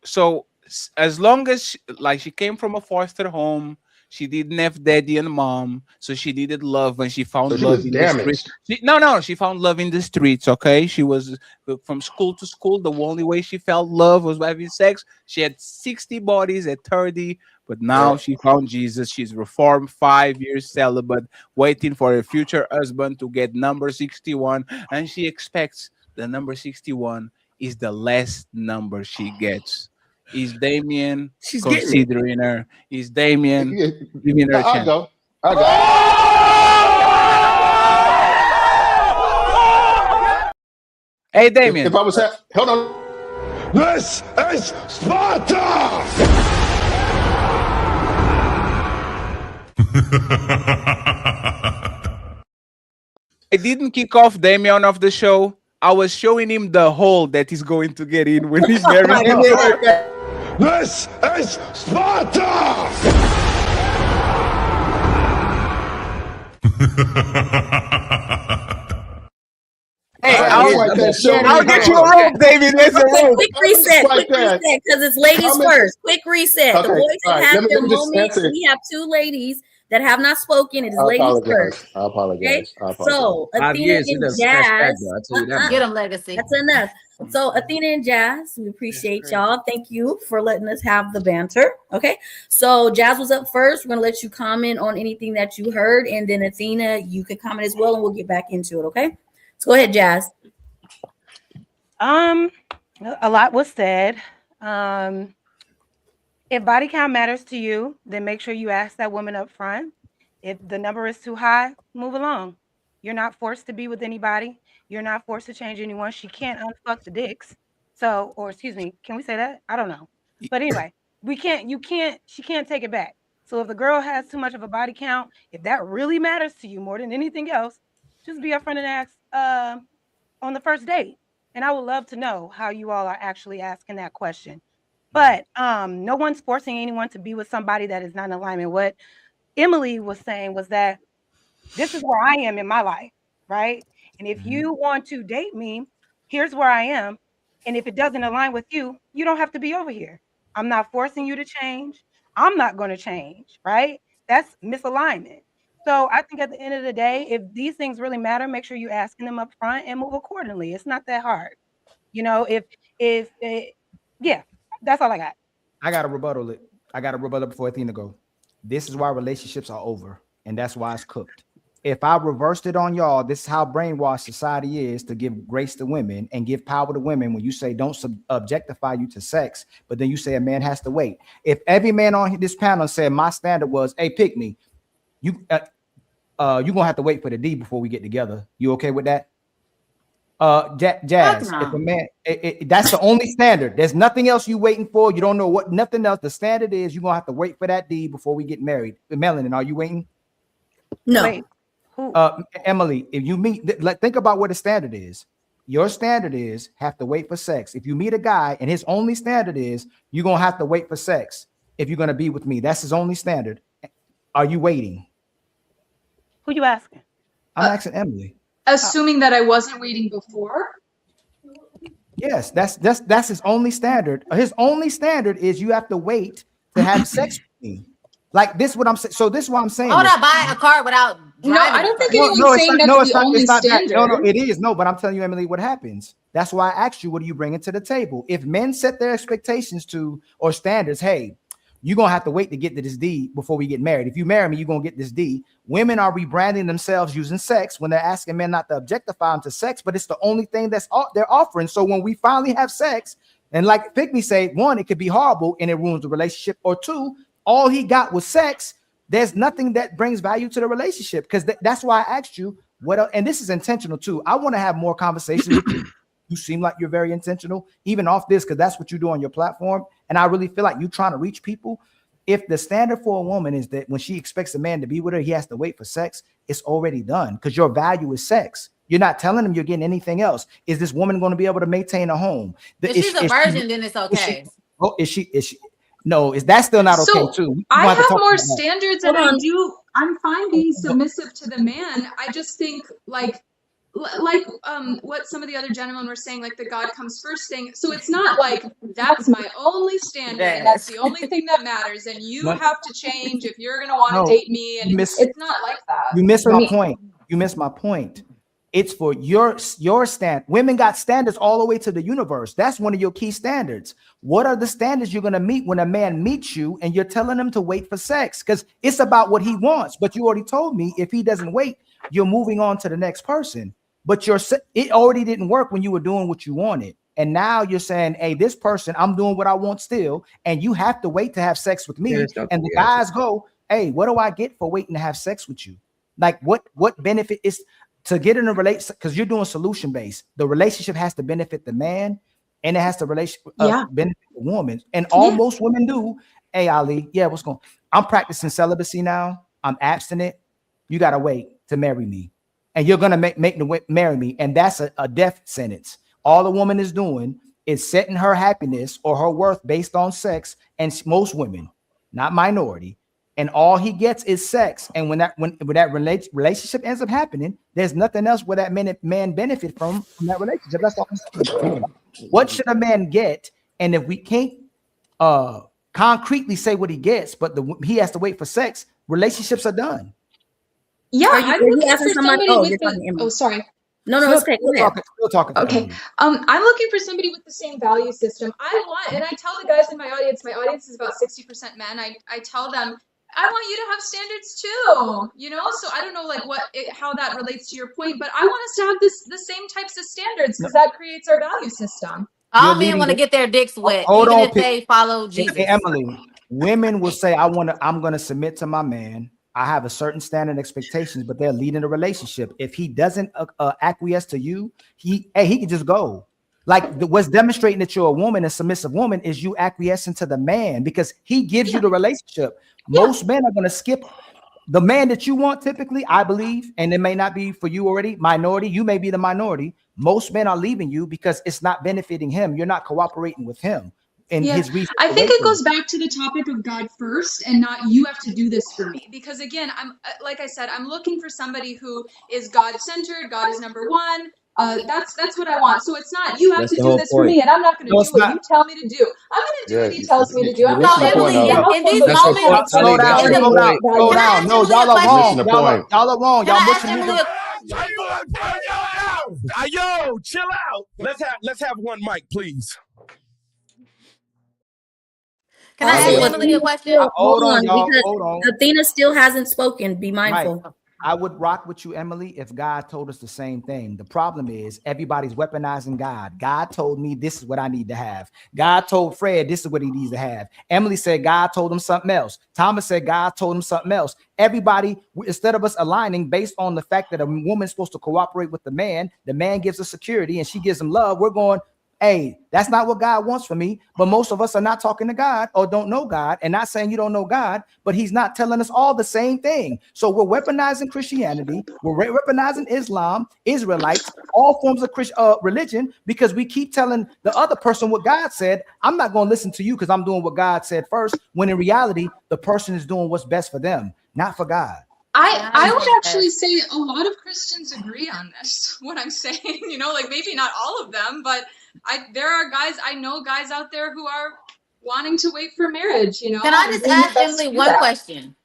as long as she came from a foster home, she didn't have daddy and mom, so she needed love, and she found So she love was in the street. damaged. She found love in the streets. Okay, she was from school to school. The only way she felt love was by having sex. She had 60 bodies at 30, but now she found Jesus. She's reformed, 5 years celibate, waiting for her future husband to get number 61, and she expects the number 61 is the last number she gets. Is Damien considering her? Is Damien giving her a chance? I'll go. Hey, Damien. If I was hold on. This is Sparta! I didn't kick off Damien off the show. I was showing him the hole that he's going to get in when he's married. This is Sparta! Hey, I'll get you a rope, David. There's a rope. Quick reset, because it's ladies first. Quick reset. The Okay, boys all have right, had let their me just moments. answer. We have two ladies that have not spoken. It is I ladies first. apologize. Okay? So, 5 Athena years, he and done smashed that, Jazz. though. I tell you that. Get him, Legacy. That's enough. So, Athena and Jazz, we appreciate y'all. Thank you for letting us have the banter. Okay. So, Jazz was up first. We're going to let you comment on anything that you heard. And then, Athena, you can comment as well, and we'll get back into it. Okay. So, go ahead, Jazz. A lot was said. If body count matters to you, then make sure you ask that woman up front. If the number is too high, move along. You're not forced to be with anybody. You're not forced to change anyone. She can't unfuck the dicks. So, or excuse me, can we say that? I don't know. But anyway, she can't take it back. So if the girl has too much of a body count, if that really matters to you more than anything else, just be upfront and ask on the first date. And I would love to know how you all are actually asking that question. But no one's forcing anyone to be with somebody that is not in alignment. What Emily was saying was that this is where I am in my life, right? And if you want to date me, here's where I am. And if it doesn't align with you, you don't have to be over here. I'm not forcing you to change. I'm not going to change, right? That's misalignment. So I think at the end of the day, if these things really matter, make sure you're asking them up front and move accordingly. It's not that hard. You know, yeah, that's all I got. I got to rebuttal it. Before Athena go. This is why relationships are over, and that's why it's cooked. If I reversed it on y'all, this is how brainwashed society is, to give grace to women and give power to women. When you say don't objectify you to sex, but then you say a man has to wait. If every man on this panel said my standard was, hey, pick me, you're gonna have to wait for the D before we get together. You okay with that? Jazz, if a man, that's the only standard. There's nothing else you waiting for. You don't know what, nothing else. The standard is you're gonna have to wait for that D before we get married. Melanin, are you waiting? No. Wait, Emily, if you meet, think about what the standard is. Your standard is have to wait for sex. If you meet a guy and his only standard is you're gonna have to wait for sex if you're gonna be with me, that's his only standard. Are you waiting? Who you asking? I'm asking Emily. Assuming that I wasn't waiting before. Yes, that's his only standard. His only standard is you have to wait to have sex with me. Like this, what I'm saying. So this is what I'm saying. Hold up, buy a car without driving. No, I don't think anyone's saying that's the only standard. No, it is. No, but I'm telling you, Emily, what happens. That's why I asked you, what are you bringing to the table? If men set their expectations to or standards, hey, you're going to have to wait to get to this D before we get married. If you marry me, you're going to get this D. Women are rebranding themselves using sex when they're asking men not to objectify them to sex, but it's the only thing that's they're offering. So when we finally have sex, and like Pygmy say, one, it could be horrible and it ruins the relationship, or two, all he got was sex. There's nothing that brings value to the relationship, because that's why I asked you what else, and this is intentional too. I want to have more conversations with you. You seem like you're very intentional, even off this, because that's what you do on your platform. And I really feel like you're trying to reach people. If the standard for a woman is that when she expects a man to be with her, he has to wait for sex, it's already done because your value is sex. You're not telling him you're getting anything else. Is this woman going to be able to maintain a home? If she's a virgin, then it's okay. Is she? No, is that still not okay too? I have more standards, and I'm fine being submissive to the man. I just think like what some of the other gentlemen were saying, like the God comes first thing. So it's not like that's my only standard, and that's the only thing that matters, and you have to change if you're gonna want to date me. And it's not like that. You missed my point. You missed my point. It's for your stand. Women got standards all the way to the universe. That's one of your key standards. What are the standards you're going to meet when a man meets you and you're telling him to wait for sex? Because it's about what he wants. But you already told me if he doesn't wait, you're moving on to the next person. But it already didn't work when you were doing what you wanted. And now you're saying, hey, this person, I'm doing what I want still. And you have to wait to have sex with me. And the guys go, hey, what do I get for waiting to have sex with you? Like what benefit is to get in a relationship? Because you're doing solution based. The relationship has to benefit the man, and it has to benefit the woman. And most women do. Hey, Ali, what's going on? I'm practicing celibacy now. I'm abstinent. You gotta wait to marry me, and you're gonna make the marry me, and that's a death sentence. All the woman is doing is setting her happiness or her worth based on sex, and most women, not minority. And all he gets is sex. And when that relationship ends up happening, there's nothing else where that man benefit from that relationship. That's all I'm saying. What should a man get? And if we can't concretely say what he gets, but he has to wait for sex, relationships are done. Yeah, I'm looking for somebody with the. Sorry. No, it's okay. Still talking. Okay. I'm looking for somebody with the same value system. I want, and I tell the guys in my audience is about 60% men. I tell them, I want you to have standards too, you know? So I don't know like how that relates to your point, but I want us to have the same types of standards because that creates our value system. All men want to get their dicks wet, even if they follow Jesus. Hey, Emily, women will say, I'm going to submit to my man. I have a certain standard expectations, but they're leading a relationship. If he doesn't acquiesce to you, he can just go. Like what's demonstrating that you're a woman, a submissive woman, is you acquiescing to the man because he gives you the relationship. Most men are going to skip the man that you want typically, I believe, and it may not be for you already, minority. You may be the minority. Most men are leaving you because it's not benefiting him. You're not cooperating with him. And his reason. I think it goes back to the topic of God first and not you have to do this for me. Because again, I'm like I said, I'm looking for somebody who is God-centered. God is number one. That's what I want. So it's not you have to do this for me, and I'm not going to do what you tell me to do. I'm going to do what he tells me to do. I'm not in these moments. Slow down. No, y'all are wrong. Y'all are wrong. Y'all missing me. Yo, chill out. Let's have one mic, please. Can I ask Emily a question? Hold on. Athena still hasn't spoken. Be mindful. Right. I would rock with you, Emily, if God told us the same thing. The problem is everybody's weaponizing God. God told me this is what I need to have. God told Fred this is what he needs to have. Emily said God told him something else. Thomas said God told him something else. Everybody, instead of us aligning based on the fact that a woman's supposed to cooperate with the man gives her security and she gives him love, we're going, hey, that's not what God wants for me. But most of us are not talking to God or don't know God, and not saying you don't know God, but he's not telling us all the same thing. So we're weaponizing Christianity. We're weaponizing Islam, Israelites, all forms of religion, because we keep telling the other person what God said. I'm not going to listen to you because I'm doing what God said first, when in reality, the person is doing what's best for them, not for God. I would actually say a lot of Christians agree on this, what I'm saying, you know, like maybe not all of them, but there are guys out there who are wanting to wait for marriage, you know. Can I just ask Emily one question?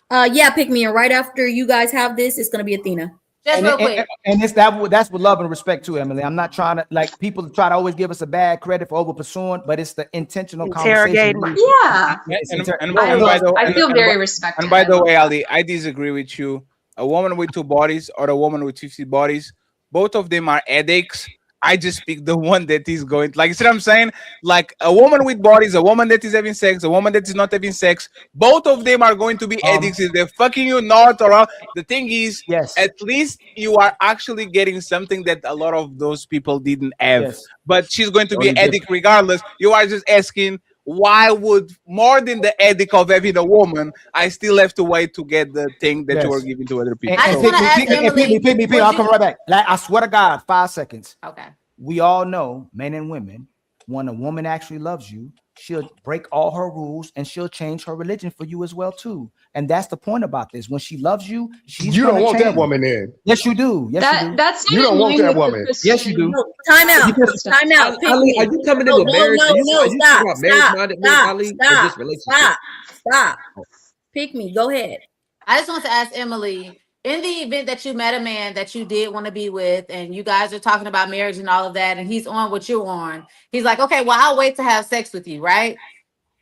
Pick me, and right after you guys have this, it's going to be Athena. Just real quick. And that's with love and respect too, Emily. I'm not trying to, like, people try to always give us a bad credit for over pursuing, but it's the intentional conversation. Yeah. I feel very respected. And by the way, Ali, I disagree with you. A woman with 2 bodies or a woman with 50 bodies, both of them are addicts. I just pick the one that is going. Like, you see what I'm saying? Like a woman with bodies, a woman that is having sex, a woman that is not having sex. Both of them are going to be addicts. If they're fucking you, not or the thing is, at least you are actually getting something that a lot of those people didn't have. But she's going to be addict regardless. You are just asking, why would more than the addict of having a woman, I still have to wait to get the thing that you are giving to other people? And pick me. I'll come right back. Like, I swear to God, 5 seconds. Okay. We all know, men and women, when a woman actually loves you, she'll break all her rules and she'll change her religion for you as well too. And that's the point about this. When she loves you, you don't want that woman in. Yes, you do. Yes, you do. That's you don't want that woman. Yes, you do. Time out. Time out. Ali, are you coming in with marriage? Stop. Pick me. Go ahead. I just want to ask Emily, in the event that you met a man that you did want to be with, and you guys are talking about marriage and all of that, and he's on what you're on, he's like, okay, well, I'll wait to have sex with you, right?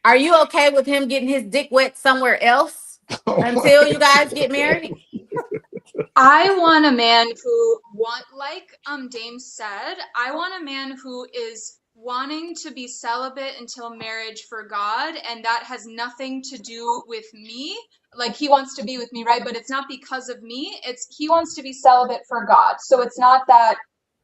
Are you okay with him getting his dick wet somewhere else until you guys get married? I want a man who like Dame said, I want a man who is wanting to be celibate until marriage for God, and that has nothing to do with me. Like, he wants to be with me, right? But it's not because of me. It's he wants to be celibate for God. So it's not that,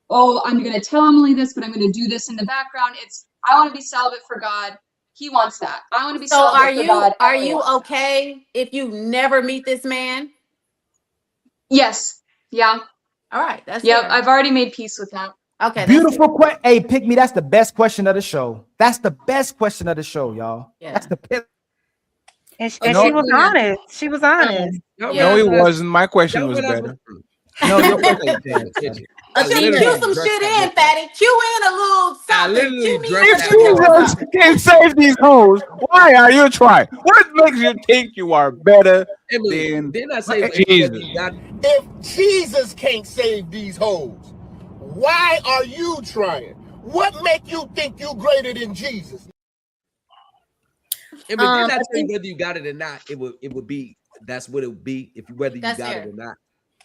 oh, I'm going to tell Emily this, but I'm going to do this in the background. It's I want to be celibate for God. He wants that. I want to be celibate for God. Are you okay if you never meet this man? Yes. Yeah. All right. That's yep. fair. I've already made peace with that. Okay. Beautiful question. Hey, pick me. That's the best question of the show. That's the best question of the show, y'all. Yeah. That's the best. And she was honest. She was honest. No, it wasn't. My question was better. No, your Cue some shit in, Fatty. Cue in a little something. If Jesus can save these hoes, why are you trying? What makes you think you are better than Jesus? If Jesus can't save these hoes, why are you trying? What make you think you greater than Jesus? But then I tell you whether you got it or not, it would be that's what it would be if whether you got it or not.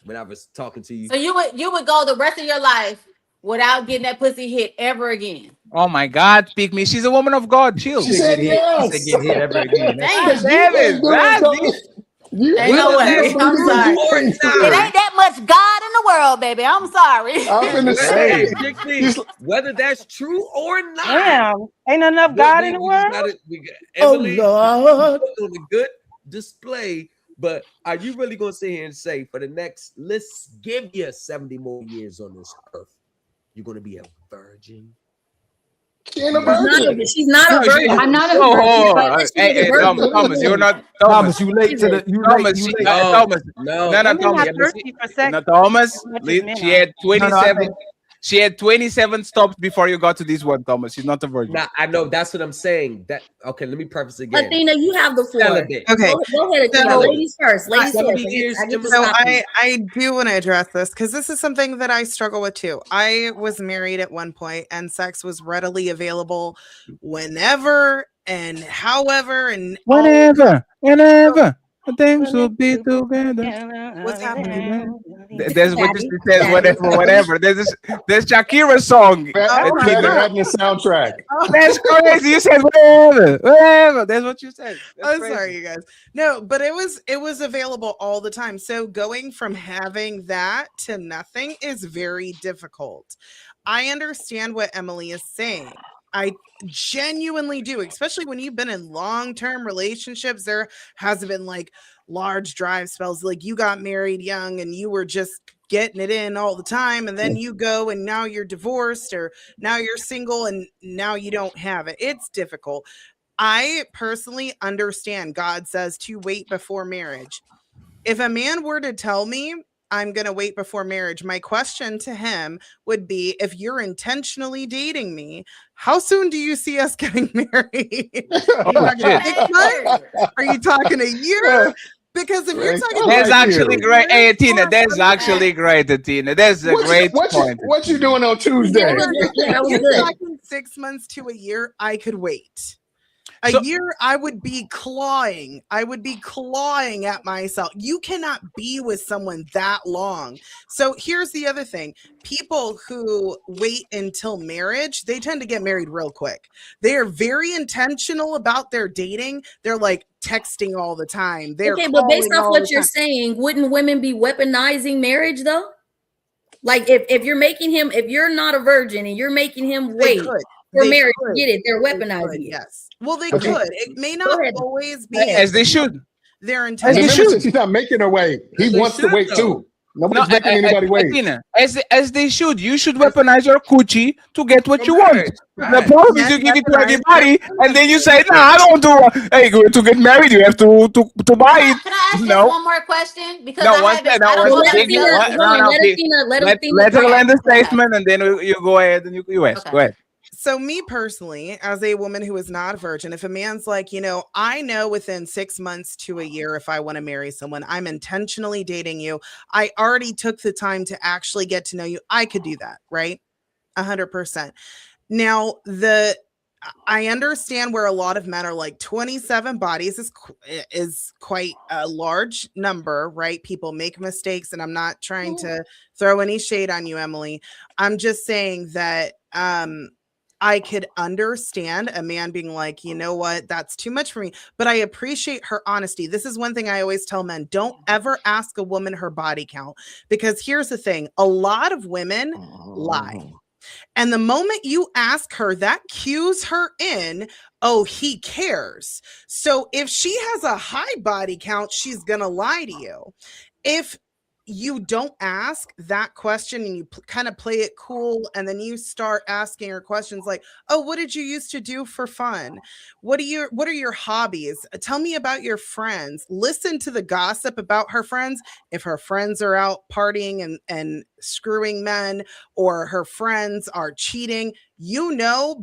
When I was talking to you, so you would go the rest of your life without getting that pussy hit ever again. Oh my God, pick me. She's a woman of God. Chill. She said yes. She said get hit ever again. Ain't no way. I'm sorry. It ain't that much God in the world, baby. I'm sorry. I'm finna say, whether that's true or not. Damn, ain't enough God in the world. Emily, on a good display. But are you really going to sit here and say for the next, let's give you 70 more years on this earth, you're going to be a virgin? She ain't a virgin. She's not a virgin. I'm not a virgin. Hey, Thomas, you're not Thomas. You late to the Thomas. Thomas. No, Thomas. She had 27. She had 27 stops before you got to this one, Thomas. She's not a virgin. Nah, I know. That's what I'm saying. That okay, let me preface again. Athena, you have the floor. Okay. Go ahead, Athena. So, ladies first. Ladies first. I do want to address this because this is something that I struggle with too. I was married at one point and sex was readily available whenever and however and whenever. Things will be together. What's happening? There's what this says, whatever. There's Shakira's song. The soundtrack. That's crazy. You said whatever. That's what you said. I'm sorry, you guys. No, but it was available all the time. So going from having that to nothing is very difficult. I understand what Emily is saying. I genuinely do, especially when you've been in long-term relationships. There has been like large drive spells, like you got married young and you were just getting it in all the time, and then you go and now you're divorced, or now you're single and now you don't have it. It's difficult. I personally understand God says to wait before marriage. If a man were to tell me I'm going to wait before marriage, my question to him would be, if you're intentionally dating me, how soon do you see us getting married? Are you talking a year? Because if you're talking, that's actually great. Hey, Tina, that's actually great, Tina. That's a great point. What you doing on Tuesday? If you're talking 6 months to a year, I could wait. A year, I would be clawing. I would be clawing at myself. You cannot be with someone that long. So here's the other thing. People who wait until marriage, they tend to get married real quick. They are very intentional about their dating. They're like texting all the time. They're okay, but based calling off all what the you're time. saying, wouldn't women be weaponizing marriage though? Like if you're making him, if you're not a virgin and you're making him They wait could. for They marriage, could. get it? They're They weaponizing could, it. yes. Well, they Okay. could. It may Go not ahead. always be As they should. their As intention. they Remember, should. she's not making her wait. He They wants to should, wait though. too. Nobody's making anybody wait. Athena, as they should. You should weaponize your coochie to get what you want. The problem is you give it to everybody, and then you say, "Nah, I don't want to." Hey, to get married, you have to buy it. Can I ask No. just one more question? Because No, I one haven't. second. I don't know Let about Let Athena her talk. land the statement, and then you go ahead and you ask. Okay. Go ahead. So me personally, as a woman who is not a virgin, if a man's like, I know within 6 months to a year, if I want to marry someone, I'm intentionally dating you. I already took the time to actually get to know you. I could do that, right? 100%. Now, I understand where a lot of men are like 27 bodies is quite a large number, right? People make mistakes, and I'm not trying to throw any shade on you, Emily. I'm just saying that I could understand a man being like, you know what, that's too much for me. But I appreciate her honesty. This is one thing I always tell men. Don't ever ask a woman her body count, because here's the thing. A lot of women lie. And the moment you ask her, that cues her in, oh, he cares. So if she has a high body count, she's going to lie to you. If you don't ask that question and you kind of play it cool, and then you start asking her questions like, oh, what did you used to do for fun? What are your hobbies? Tell me about your friends. Listen to the gossip about her friends. If her friends are out partying and screwing men, or her friends are cheating,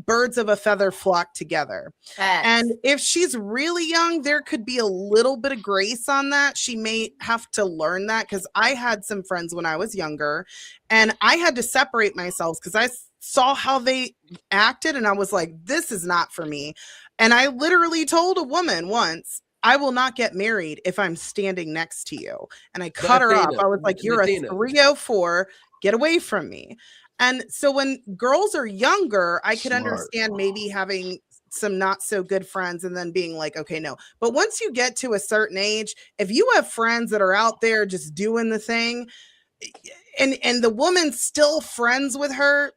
birds of a feather flock together. And if she's really young, there could be a little bit of grace on that. She may have to learn that, because I had some friends when I was younger, and I had to separate myself because I saw how they acted, and I was like, this is not for me. And I literally told a woman once, I will not get married if I'm standing next to you. And I cut her off. I was like, you're a 304, get away from me. And so when girls are younger, I could understand maybe having some not so good friends and then being like, okay, no. But once you get to a certain age, if you have friends that are out there just doing the thing, and the woman's still friends with her,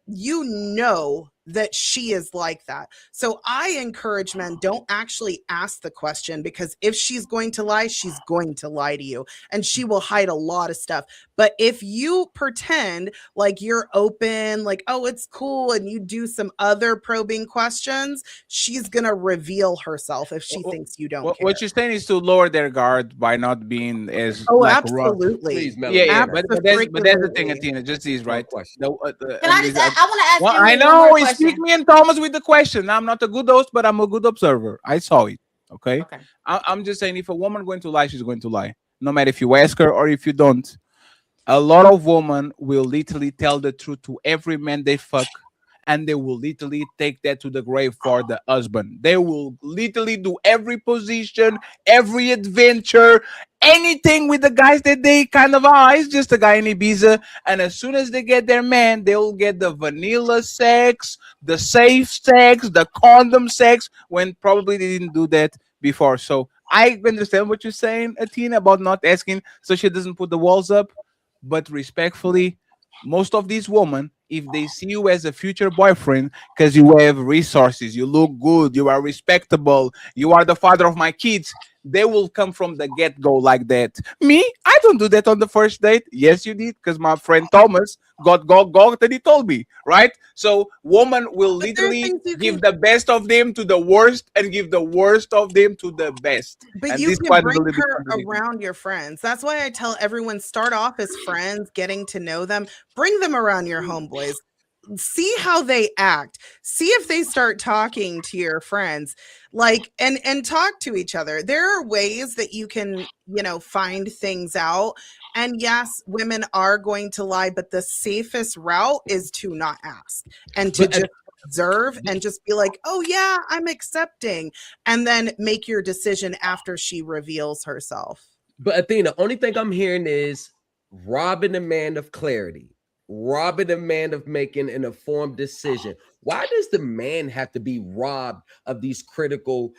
that she is like that. So I encourage men, don't actually ask the question, because if she's going to lie, she's going to lie to you, and she will hide a lot of stuff. But if you pretend like you're open, like, oh, it's cool, and you do some other probing questions, she's going to reveal herself if she thinks you don't care. What you're saying is to lower their guard by not being as absolutely. Please, yeah. But that's the thing, Athena. Just these right. Can I just? I want to ask you. I know he speak me and Thomas with the question. I'm not a good host, but I'm a good observer. I saw it. Okay. I'm just saying, if a woman going to lie, she's going to lie, no matter if you ask her or if you don't. A lot of women will literally tell the truth to every man they fuck, and they will literally take that to the grave for the husband. They will literally do every position, every adventure, anything with the guys that they kind of are. It's just a guy in Ibiza. And as soon as they get their man, they'll get the vanilla sex, the safe sex, the condom sex, when probably they didn't do that before. So I understand what you're saying, Athena, about not asking so she doesn't put the walls up. But respectfully, most of these women, if they see you as a future boyfriend because you have resources, you look good, you are respectable, you are the father of my kids, they will come from the get-go like that. Me, I don't do that on the first date. Yes, you did, because my friend Thomas got and he told me, right? So woman will literally give the best of them to the worst and give the worst of them to the best. But and you can bring her around your friends. That's why I tell everyone, start off as friends, getting to know them, bring them around your homeboys. See how they act. See if they start talking to your friends, like, and talk to each other. There are ways that you can, find things out. And yes, women are going to lie, but the safest route is to not ask and to just observe and just be like, oh yeah, I'm accepting, and then make your decision after she reveals herself. But Athena, the only thing I'm hearing is robbing a man of clarity, robbing a man of making an informed decision. Why does the man have to be robbed of these critical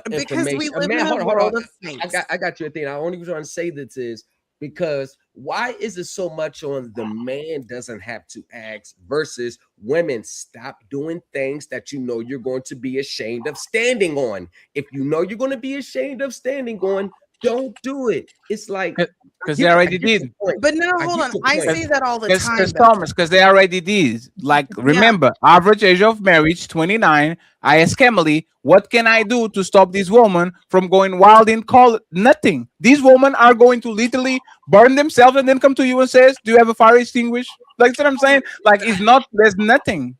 because information? we live Man, in a hold world on. of things. I got you, Athena. I only trying to say this is because why is it so much on the man doesn't have to ask versus women stop doing things that you know you're going to be ashamed of standing on? If you know you're going to be ashamed of standing on, don't do it. It's like because they already did. But no, hold on. I say that all the time. Because Thomas, because they already did. Like, remember, average age of marriage 29. I asked Emily, what can I do to stop this woman from going wild and call nothing? These women are going to literally burn themselves and then come to you and says, "Do you have a fire extinguisher?" Like, that's what I'm saying. Like, it's not. There's nothing.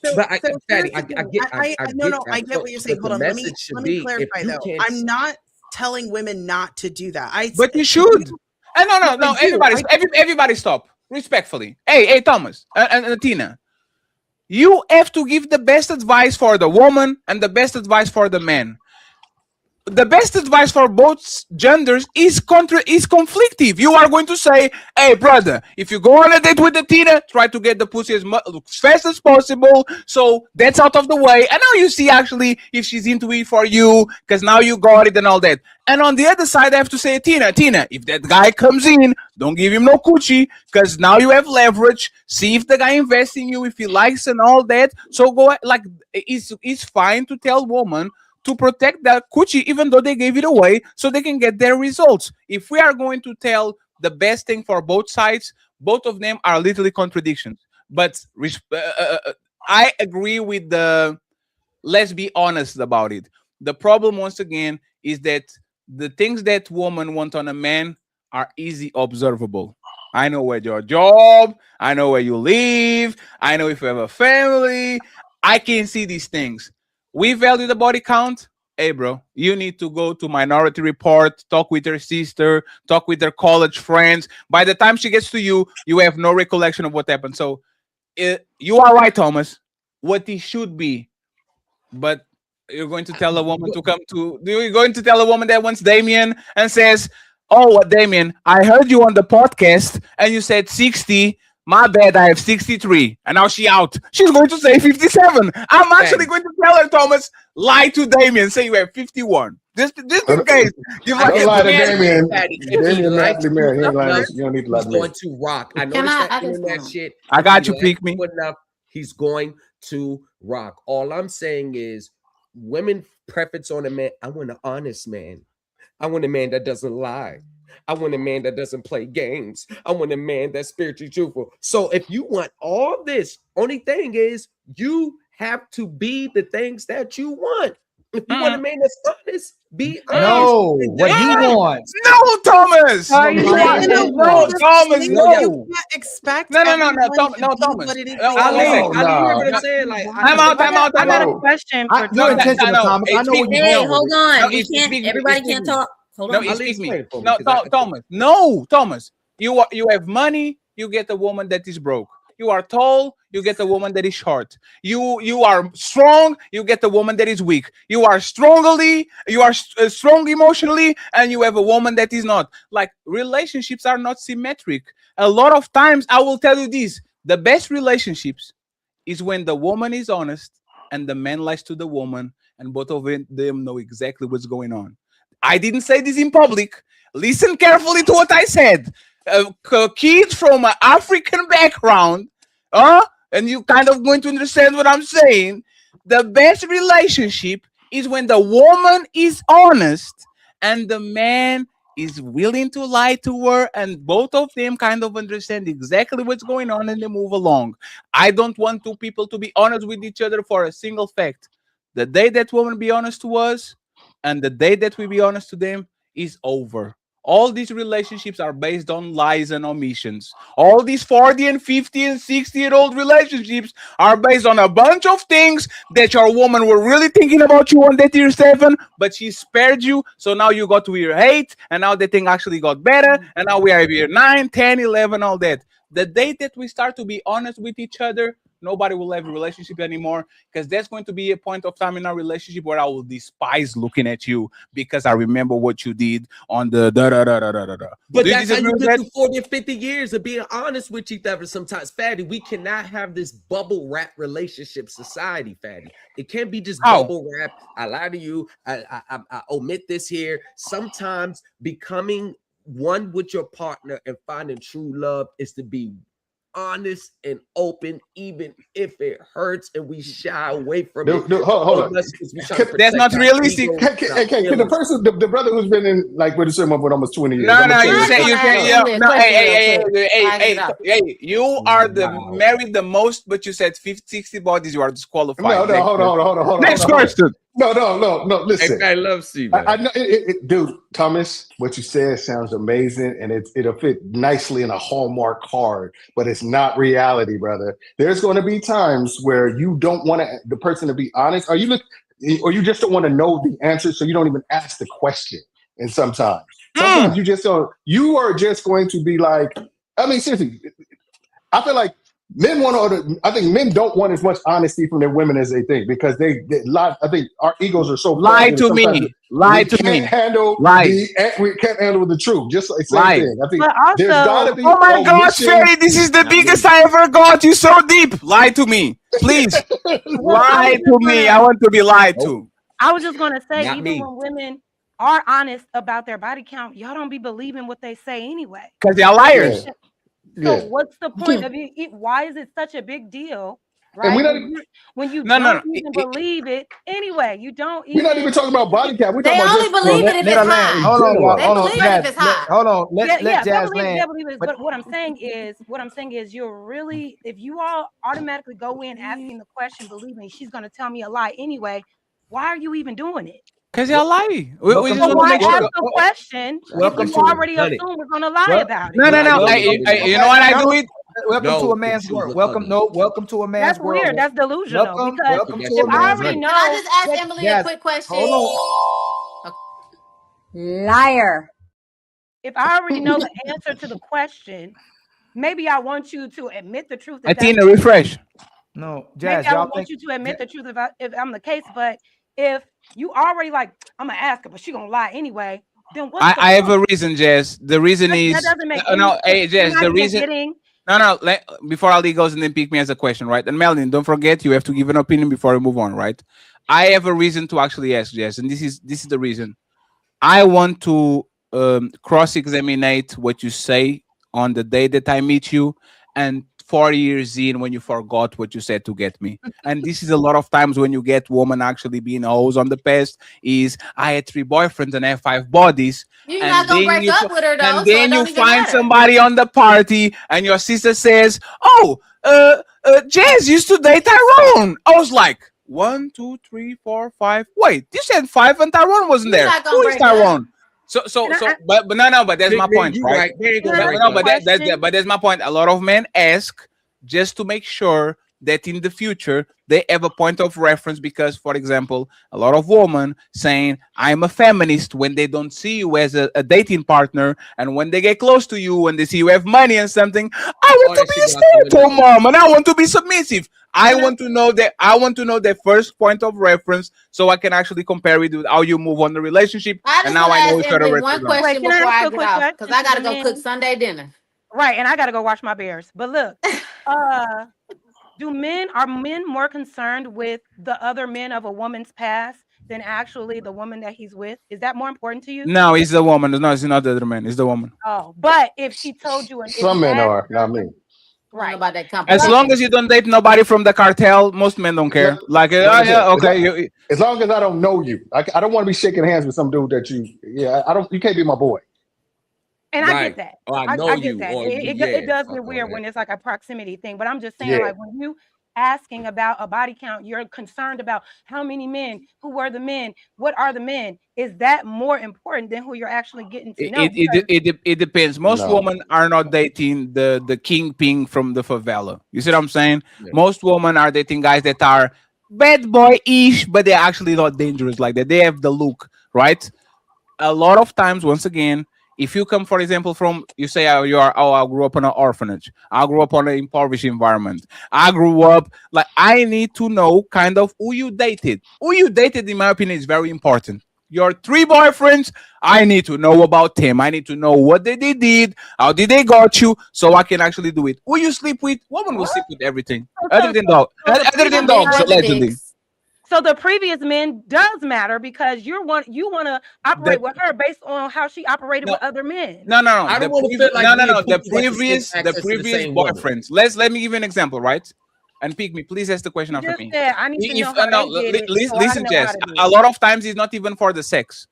But I here's get the thing. I No, get I that. get what you're saying. But Hold the on. message should Let me be, if clarify you though. can't I'm not telling women not to do that. But you should. And no. Everybody stop. Respectfully. Hey, Thomas and Tina. You have to give the best advice for the woman and the best advice for the man. The best advice for both genders is conflictive. You are going to say, "Hey, brother, if you go on a date with the Tina, try to get the pussy as fast as possible. So that's out of the way. And now you see actually if she's into it for you, because now you got it and all that." And on the other side, I have to say, Tina, if that guy comes in, don't give him no coochie, because now you have leverage. See if the guy invests in you, if he likes and all that. So go like it's fine to tell woman to protect that coochie, even though they gave it away, so they can get their results. If we are going to tell the best thing for both sides, both of them are literally contradictions. But I agree with the let's be honest about it. The problem, once again, is that the things that women want on a man are easy observable. I know where your job, I know where you live, I know if you have a family. I can see these things. We value the body count. Hey, bro, you need to go to Minority Report, talk with her sister, talk with her college friends. By the time she gets to you, you have no recollection of what happened. So you are right, Thomas. What it should be. But you're going to tell a woman to come to. You're going to tell a woman that wants Damien and says, "Oh, Damien, I heard you on the podcast and you said 60. My bad, I have 63." And now she out. She's going to say 57. I'm actually going to tell her, Thomas, lie to Damien, say you have 51. Just in case. You Don't lie to Damien. If he Damien likes happily married. He ain't lying. enough, You don't need to lie he's to me. going to rock. I Can noticed I that just internet shit. I If got he you, likes Peek Me. enough, he's going to rock. All I'm saying is women preference on a man. I want an honest man. I want a man that doesn't lie. I want a man that doesn't play games. I want a man that's spiritually truthful. So if you want all this, only thing is you have to be the things that you want. If you want a man that's honest, be honest. No, what he wants. No, Thomas. So are you saying that No, Thomas. You No. can't expect No, everyone Thomas. to No, do Thomas. what it is Ali, they you want. hear what I'm saying? Like, I'm out. I got a question for You're Thomas. intentional, Thomas. I know where you're Hey, going with hold it. on. No, We can't. Everybody can't talk. Hold No, on. it's Ali, Speak Me. explain it for me, No, 'cause Thomas. No, Thomas. You have money. You get a woman that is broke. You are tall. You get a woman that is short. You are strong. You get a woman that is weak. You are strongly. You are strong emotionally, and you have a woman that is not. Like, relationships are not symmetric. A lot of times, I will tell you this: the best relationships is when the woman is honest and the man lies to the woman, and both of them know exactly what's going on. I didn't say this in public. Listen carefully to what I said. Kids from an African background, and you kind of going to understand what I'm saying. The best relationship is when the woman is honest and the man is willing to lie to her, and both of them kind of understand exactly what's going on and they move along. I don't want two people to be honest with each other for a single fact. The day that woman be honest to us and the day that we be honest to them is over. All these relationships are based on lies and omissions. All these 40 and 50 and 60-year-old relationships are based on a bunch of things that your woman were really thinking about you on that year 7, but she spared you. So now you got to year 8, and now the thing actually got better. And now we are year 9, 10, 11, all that. The day that we start to be honest with each other, nobody will have a relationship anymore, because there's going to be a point of time in our relationship where I will despise looking at you because I remember what you did on the da da da da da da. But that's how you get through 40 and 50 years of being honest with each other sometimes, Fatty. We cannot have this bubble wrap relationship society, Fatty. It can't be just bubble wrap. I lie to you. I omit this here. Sometimes becoming one with your partner and finding true love is to be honest and open, even if it hurts and we shy away from it. Hold on. That's not realistic. Can the person, the brother who's been in like with a certain for almost 20 years? No, you are married the most, but you said 50, 60 bodies, you are disqualified. No, hold on. Next question. No. Listen, I love Steve. I know, dude, Thomas. What you said sounds amazing, and it'll fit nicely in a Hallmark card, but it's not reality, brother. There's going to be times where you don't want the person to be honest, or you just don't want to know the answer, so you don't even ask the question. And sometimes you just don't. You are just going to be like, I mean, seriously, I feel like. I think men don't want as much honesty from their women as they think, because they lie. I think our egos are so lie to me. We can't handle the truth. Just like same thing. I think there's gotta be. Oh my God, Ferry, this is the biggest I ever got. You so deep. Lie to me, please. Lie to me. I want to be lied to. I was just gonna say, Not even me. when women are honest about their body count, y'all don't be believing what they say anyway. Because they're liars. So what's the point of it? Why is it such a big deal? Right? When you No, don't even believe it anyway, you don't even. We're not even talking about body count. We're They talking about only believe it if it's high. Hold on, They believe it if it's high. hold on. Let Jazz land. But what I'm saying is, you're really, if you all automatically go in asking the question, believing she's going to tell me a lie anyway, why are you even doing it? Because you're lying. So why ask the question if you already assume we're going to lie about it? No. You know what I do it? Welcome to a man's world. Welcome to a man's world. That's weird. That's delusional. Welcome to If a I man's already world. know, Can I just ask Emily a quick question? Liar. if I already know the answer to the question, maybe I want you to admit the truth. Athena, refresh. No, Jazz, maybe I want you to admit the truth if I'm the case. But if you already like, I'm gonna ask her, but she gonna lie anyway. Then what's I have a reason, Jazz. The reason is that doesn't make hey, Jazz. The reason. Before Ali goes and then pick me as a question, right? And Melanie, don't forget, you have to give an opinion before we move on, right? I have a reason to actually ask Jazz, and this is the reason. I want to cross-examine what you say on the day that I meet you, and 4 years in when you forgot what you said to get me. And this is a lot of times when you get women actually being hoes on the past is I had 3 boyfriends and I have 5 bodies. You're not gonna break up with her though. And then you find somebody on the party and your sister says, oh, Jazz used to date Tyrone. I was like, 1, 2, 3, 4, 5. Wait, you said 5 and Tyrone wasn't there. Who is Tyrone? But that's my point, right? But that's my point. A lot of men ask just to make sure that in the future they have a point of reference, because, for example, a lot of women saying I'm a feminist when they don't see you as a dating partner, and when they get close to you, when they see you have money and something, I want to be a stay-at-home mom and I want to be submissive. I want to know the first point of reference so I can actually compare it with how you move on the relationship. And now I know each other. One question before I get off, because I gotta go cook Sunday dinner. Right, and I gotta go watch my Bears. But look, are men more concerned with the other men of a woman's past than actually the woman that he's with? Is that more important to you? No, it's the woman. No, it's not the other man. It's the woman. Oh, but if she told you, some men are, not me. Right. About that as long as you don't date nobody from the cartel, most men don't care. Like, okay. As long as I don't know you, I don't want to be shaking hands with some dude that you can't be my boy. And I get that. Oh, I get that. It does get weird when it's like a proximity thing. But I'm just saying, like, when you asking about a body count, you're concerned about how many men, who were the men, what are the men. Is that more important than who you're actually getting to know? It depends. Most women are not dating the kingpin from the favela. You see what I'm saying? Yeah. Most women are dating guys that are bad boy-ish, but they're actually not dangerous like that. They have the look, right? A lot of times, once again, If you come, for example, from, you say, I grew up in an orphanage. I grew up on an impoverished environment. I grew up, like, I need to know kind of who you dated. Who you dated, in my opinion, is very important. Your 3 boyfriends, I need to know about them. I need to know what they did, how did they got you, so I can actually do it. Who you sleep with, woman will sleep with everything. Other than dogs, allegedly. So the previous men does matter because you want to operate with her based on how she operated with other men. No. I don't want to feel like The previous boyfriends. Let me give you an example, right? And pick me, please ask the question after me. I need to know how they did it, so I listen, know Jess. how to do A it. lot of times it's not even for the sex.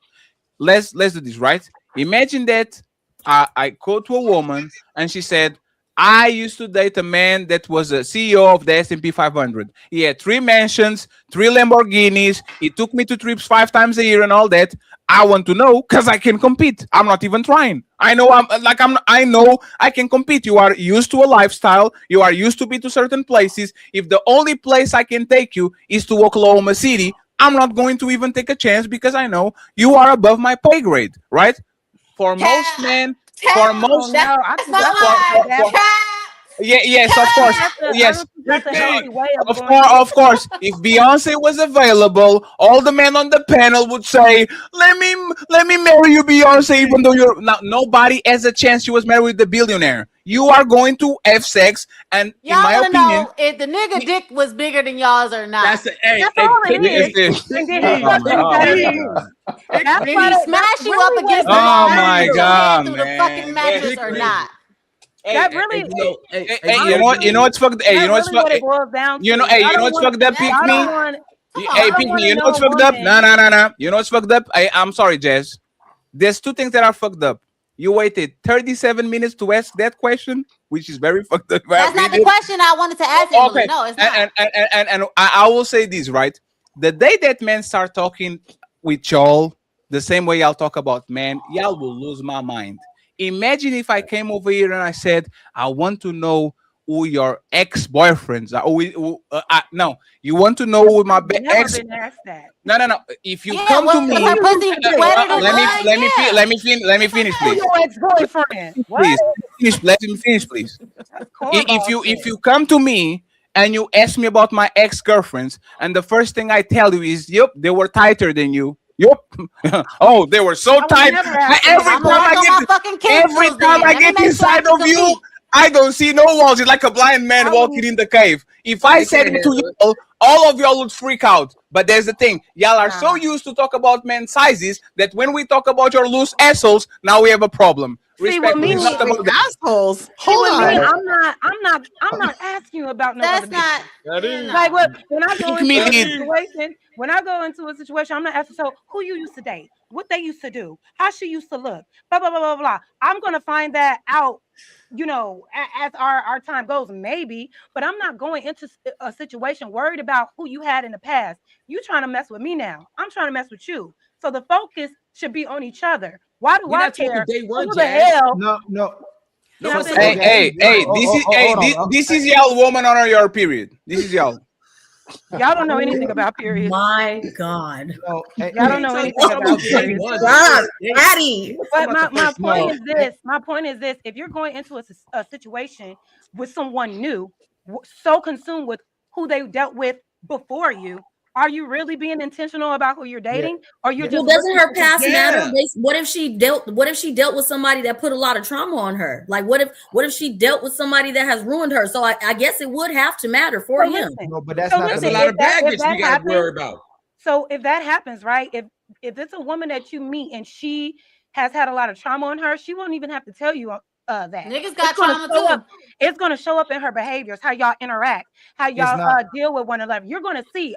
Let's do this, right? Imagine that I go to a woman and she said, I used to date a man that was a CEO of the S&P 500. He had 3 mansions, 3 Lamborghinis. He took me to trips 5 times a year and all that. I want to know because I can compete. I'm not even trying. I know I know I can compete. You are used to a lifestyle. You are used to be to certain places. If the only place I can take you is to Oklahoma City, I'm not going to even take a chance because I know you are above my pay grade, right? For most men, yes, of course, yes. Of course. If Beyonce was available, all the men on the panel would say, "Let me marry you, Beyonce." Even though nobody has a chance. She was married with the billionaire. You are going to have sex, and Y'all in my want to opinion, know if the nigga dick was bigger than y'all's or not? That's all it is. And then he sucked you better than you. That's Did why he smash you up against the Oh wall and my put your God, head through the fucking mattress or not? That really, you know what's fucked. Hey, you know what's really what fucked. it boils down to. You know, hey, you know what's fucked up? Pick Y'all me. don't want. Hey, pick me. You know what's fucked up? No. You know what's fucked up? I'm sorry, Jazz. There's 2 things that are fucked up. You waited 37 minutes to ask that question, which is very fucked up. That's not the question I wanted to ask Emily. Okay. No, it's not. And I will say this, right? The day that men start talking with y'all the same way y'all talk about men, y'all will lose my mind. Imagine if I came over here and I said, I want to know who your ex-boyfriends are. No, you want to know who my ex. Been asked that. No. If you come to me, her pussy wetter than mine? let me finish, Who please. your ex-boyfriend? Please, let me finish, please. If you come to me and you ask me about my ex-girlfriends, and the first thing I tell you is, yep, they were tighter than you. Yep. Oh, they were so tight. Every time I get inside of you, I don't see no walls. It's like a blind man walking in the cave. If I said it to y'all, all of y'all would freak out. But there's the thing. Y'all are so used to talk about men's sizes that when we talk about your loose assholes, now we have a problem. Respectfully, it's not about that. Assholes. Hold on. I'm not asking you about no That's other not. bitches. Like what? When I go into a lead. situation, I'm not asking. So who you used to date? What they used to do? How she used to look? Blah blah blah blah blah. I'm gonna find that out. You know, as our time goes, maybe, but I'm not going into a situation worried about who you had in the past. You trying to mess with me now? I'm trying to mess with you. So the focus should be on each other. Why do I care? Who the hell? No. Hey, this is y'all woman on your period. This is y'all. Y'all don't know anything about periods. My God. Y'all don't know anything about periods. God, Daddy. But my point is this. My point is this. If you're going into a situation with someone new, so consumed with who they dealt with before you, are you really being intentional about who you're dating? Or you're just doesn't her past matter? Yeah. What if she dealt with somebody that put a lot of trauma on her? Like what if she dealt with somebody that has ruined her? So I guess it would have to matter for him. No, but that's a lot of baggage we got to worry about. So if that happens, right? If it's a woman that you meet and she has had a lot of trauma on her, she won't even have to tell you that. Niggas got trauma too. It's going to show up in her behaviors, how y'all interact, how y'all deal with one another. You're going to see,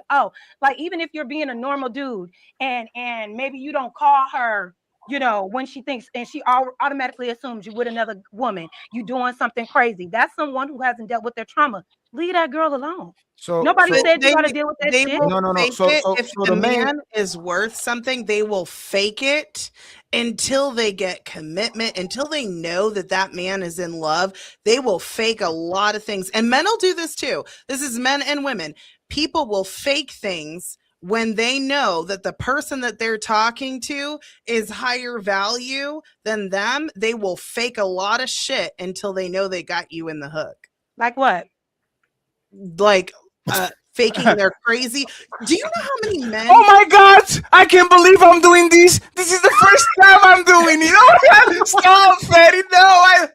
like even if you're being a normal dude and maybe you don't call her, you know, when she thinks and she automatically assumes you with another woman, you doing something crazy. That's someone who hasn't dealt with their trauma. Leave that girl alone. So nobody said you got to deal with that shit. No. So if so the the man is worth something, they will fake it until they get commitment, until they know that man is in love. They will fake a lot of things, and men will do this too. This is men and women. People will fake things when they know that the person that they're talking to is higher value than them, they will fake a lot of shit until they know they got you in the hook. Like what? Like faking they're crazy. Do you know how many men? Oh my God! I can't believe I'm doing this. This is the first time I'm doing it. Oh, stop, Freddy. No,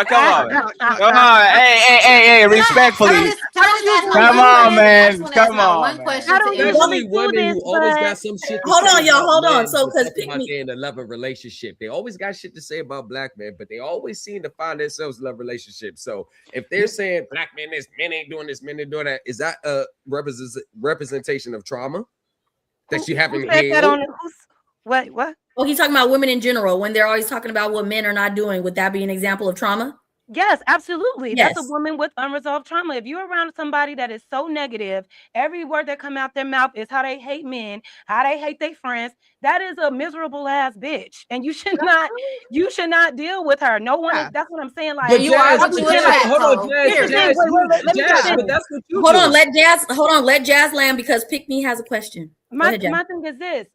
come on. Come on. Hey, respectfully. Come on, man. Come on. Especially women who always got some shit to Hold say on, y'all. about Hold on. men So, when because talking about they in a loving relationship, they always got shit to say about black men, but they always seem to find themselves in love relationships. So if they're saying black men this, men ain't doing this, men ain't doing that, is that a representation of trauma that you haven't healed? What? Oh, he's talking about women in general when they're always talking about what men are not doing. Would that be an example of trauma? Yes, absolutely. Yes. That's a woman with unresolved trauma. If you're around somebody that is so negative, every word that come out their mouth is how they hate men, how they hate their friends. That is a miserable ass bitch, and you should not deal with her. No one is. That's what I'm saying. Like, But Jazz, hold on, Jazz, let me Jazz, finish. but that's what you Hold do. on, let Jazz land because Pick Me has a question. My thing is this.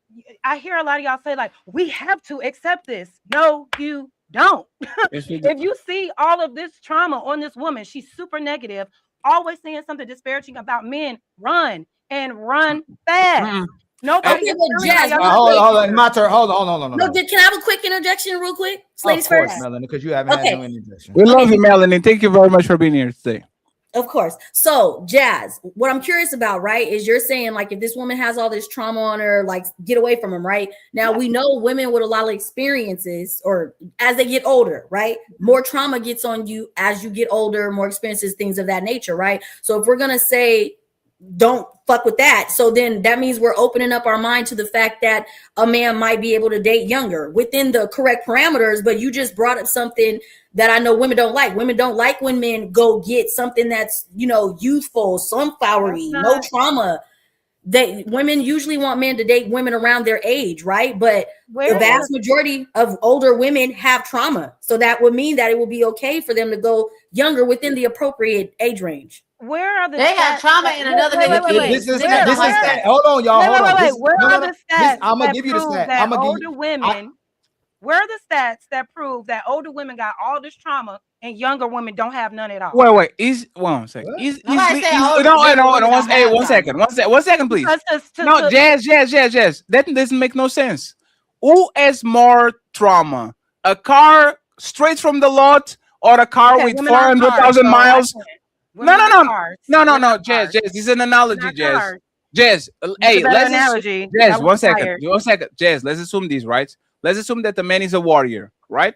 I hear a lot of y'all say, like, we have to accept this. No, you don't. If you see all of this trauma on this woman, she's super negative, always saying something disparaging about men, run and run fast. Nobody is telling Jazz, y'all hold on, my turn. Hold on. No, can I have a quick interjection real quick? Ladies Of course, first. Melanie, because you haven't had no interjection. We love you, Melanie. Thank you very much for being here today. Of course. So, Jazz, what I'm curious about, right, is you're saying, like, if this woman has all this trauma on her, like, get away from him, right? Now, we know women with a lot of experiences, or as they get older, right? More trauma gets on you as you get older, more experiences, things of that nature, right? So, if we're going to say, don't fuck with that, so then that means we're opening up our mind to the fact that a man might be able to date younger within the correct parameters. But you just brought up something that I know women don't like. Women don't like when men go get something that's, youthful, sunflowery, no trauma. Women usually want men to date women around their age, right? But the vast majority of older women have trauma, so that would mean that it will be okay for them to go younger within the appropriate age range. Where are the They got trauma in another nigga. This is hold on, y'all. Hold on. Where are the stats? I'm gonna give you the stat. I'm gonna give you. Where are the stats that prove that older women got all this trauma and younger women don't have none at all? Wait. One second. One second, please. No, Jazz. That doesn't make no sense. Who has more trauma? A car straight from the lot or a car with 400,000 miles? No, Jazz. This is an analogy, Jazz. Jazz, hey, Jazz, one second. Jazz, let's assume this, right? Let's assume that the man is a warrior, right?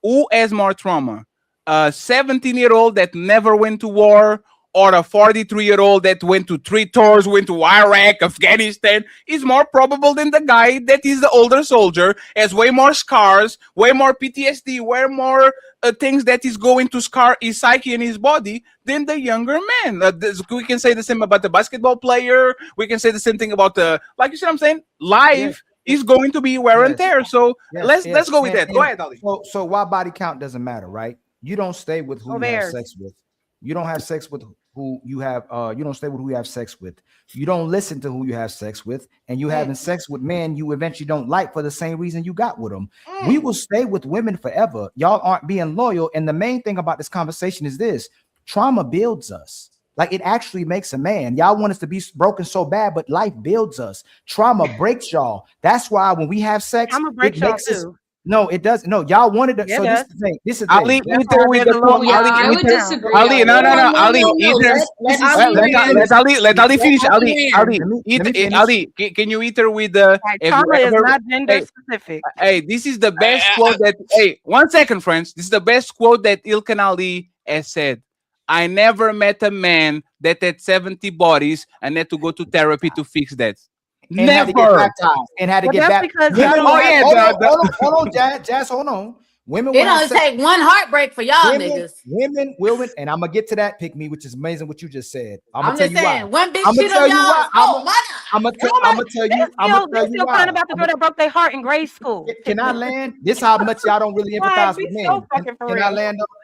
Who has more trauma? A 17-year-old that never went to war, or a 43-year-old that went to 3 tours, went to Iraq, Afghanistan, is more probable than the guy that is the older soldier, has way more scars, way more PTSD, way more things that is going to scar his psyche and his body than the younger man. We can say the same about the basketball player. We can say the same thing about like you see what I'm saying? Life is going to be wear and tear. So let's go with that. Go ahead, Ali. So why body count doesn't matter, right? You don't stay with who you have sex with. You don't have sex with who you have. You don't stay with who you have sex with. You don't listen to who you have sex with, and you having sex with men you eventually don't like for the same reason you got with them. We will stay with women forever. Y'all aren't being loyal. And the main thing about this conversation is this: trauma builds us. Like, it actually makes a man. Y'all want us to be broken so bad, but life builds us. Trauma breaks y'all. That's why when we have sex, it makes us. No, it doesn't. No, y'all wanted to. So this is the thing. This is the Ali, thing. I would disagree. Ali, no. Ali, let Ali finish. Ali, can you either with the? Trauma is not gender specific. Hey, this is the best quote that. Hey, 1 second, friends. This is the best quote that Ilkan Ali has said. I never met a man that had 70 bodies and had to go to therapy to fix that. And had to get baptized. And had to get baptized. Hold on, Jazz, hold on. Women it only take one heartbreak for y'all niggas. Women, and I'm gonna get to that, Pick Me, which is amazing what you just said. I'm just saying, one bitch I'm gonna tell you why. I'm gonna tell you why. About the girl that broke their heart in grade school. Can I land? This is how much y'all don't really empathize with men.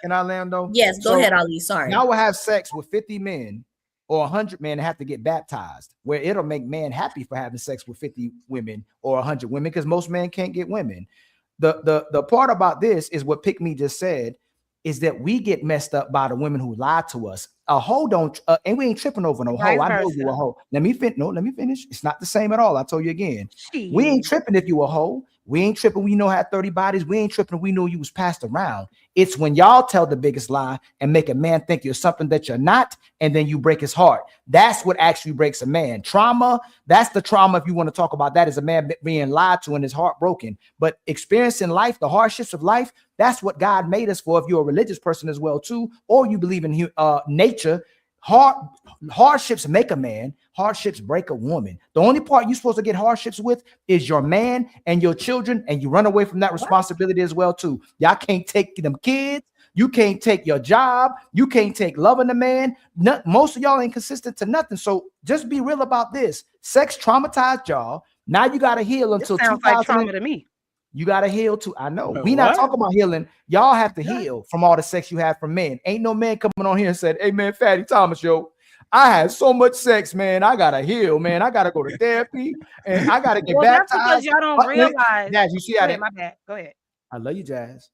Can I land though? Yes, go ahead, Ali. Sorry. Now we'll have sex with 50 men, or 100 men have to get baptized, where it'll make man happy for having sex with 50 women or 100 women, because most men can't get women. The part about this is what Pick Me just said, is that we get messed up by the women who lie to us. A hoe don't, and we ain't tripping over no hoe. I know you a hoe. Let me finish. It's not the same at all. I told you again. We ain't tripping if you a hoe. We ain't tripping. We know how 30 bodies. We ain't tripping. We know you was passed around. It's when y'all tell the biggest lie and make a man think you're something that you're not, and then you break his heart. That's what actually breaks a man. Trauma, that's the trauma, if you want to talk about that, is a man being lied to and his heart broken. But experiencing life, the hardships of life, that's what God made us for. If you're a religious person as well too, or you believe in nature, hardships make a man, hardships break a woman. The only part you're supposed to get hardships with is your man and your children, and you run away from that responsibility as well too. Y'all can't take them kids. You can't take your job. You can't take loving a man. Most of y'all ain't consistent to nothing. So just be real about this. Sex traumatized y'all. Now you got to heal until 2000. Sounds like trauma to me. You got to heal too. I know. We not talking about healing. Y'all have to heal from all the sex you have from men. Ain't no man coming on here and said, hey man, Fatty Thomas, yo, I had so much sex, man. I got to heal, man. I got to go to therapy and I got to get baptized. That's because y'all don't realize. Jazz, you see how my bad. Go ahead. I love you, Jazz.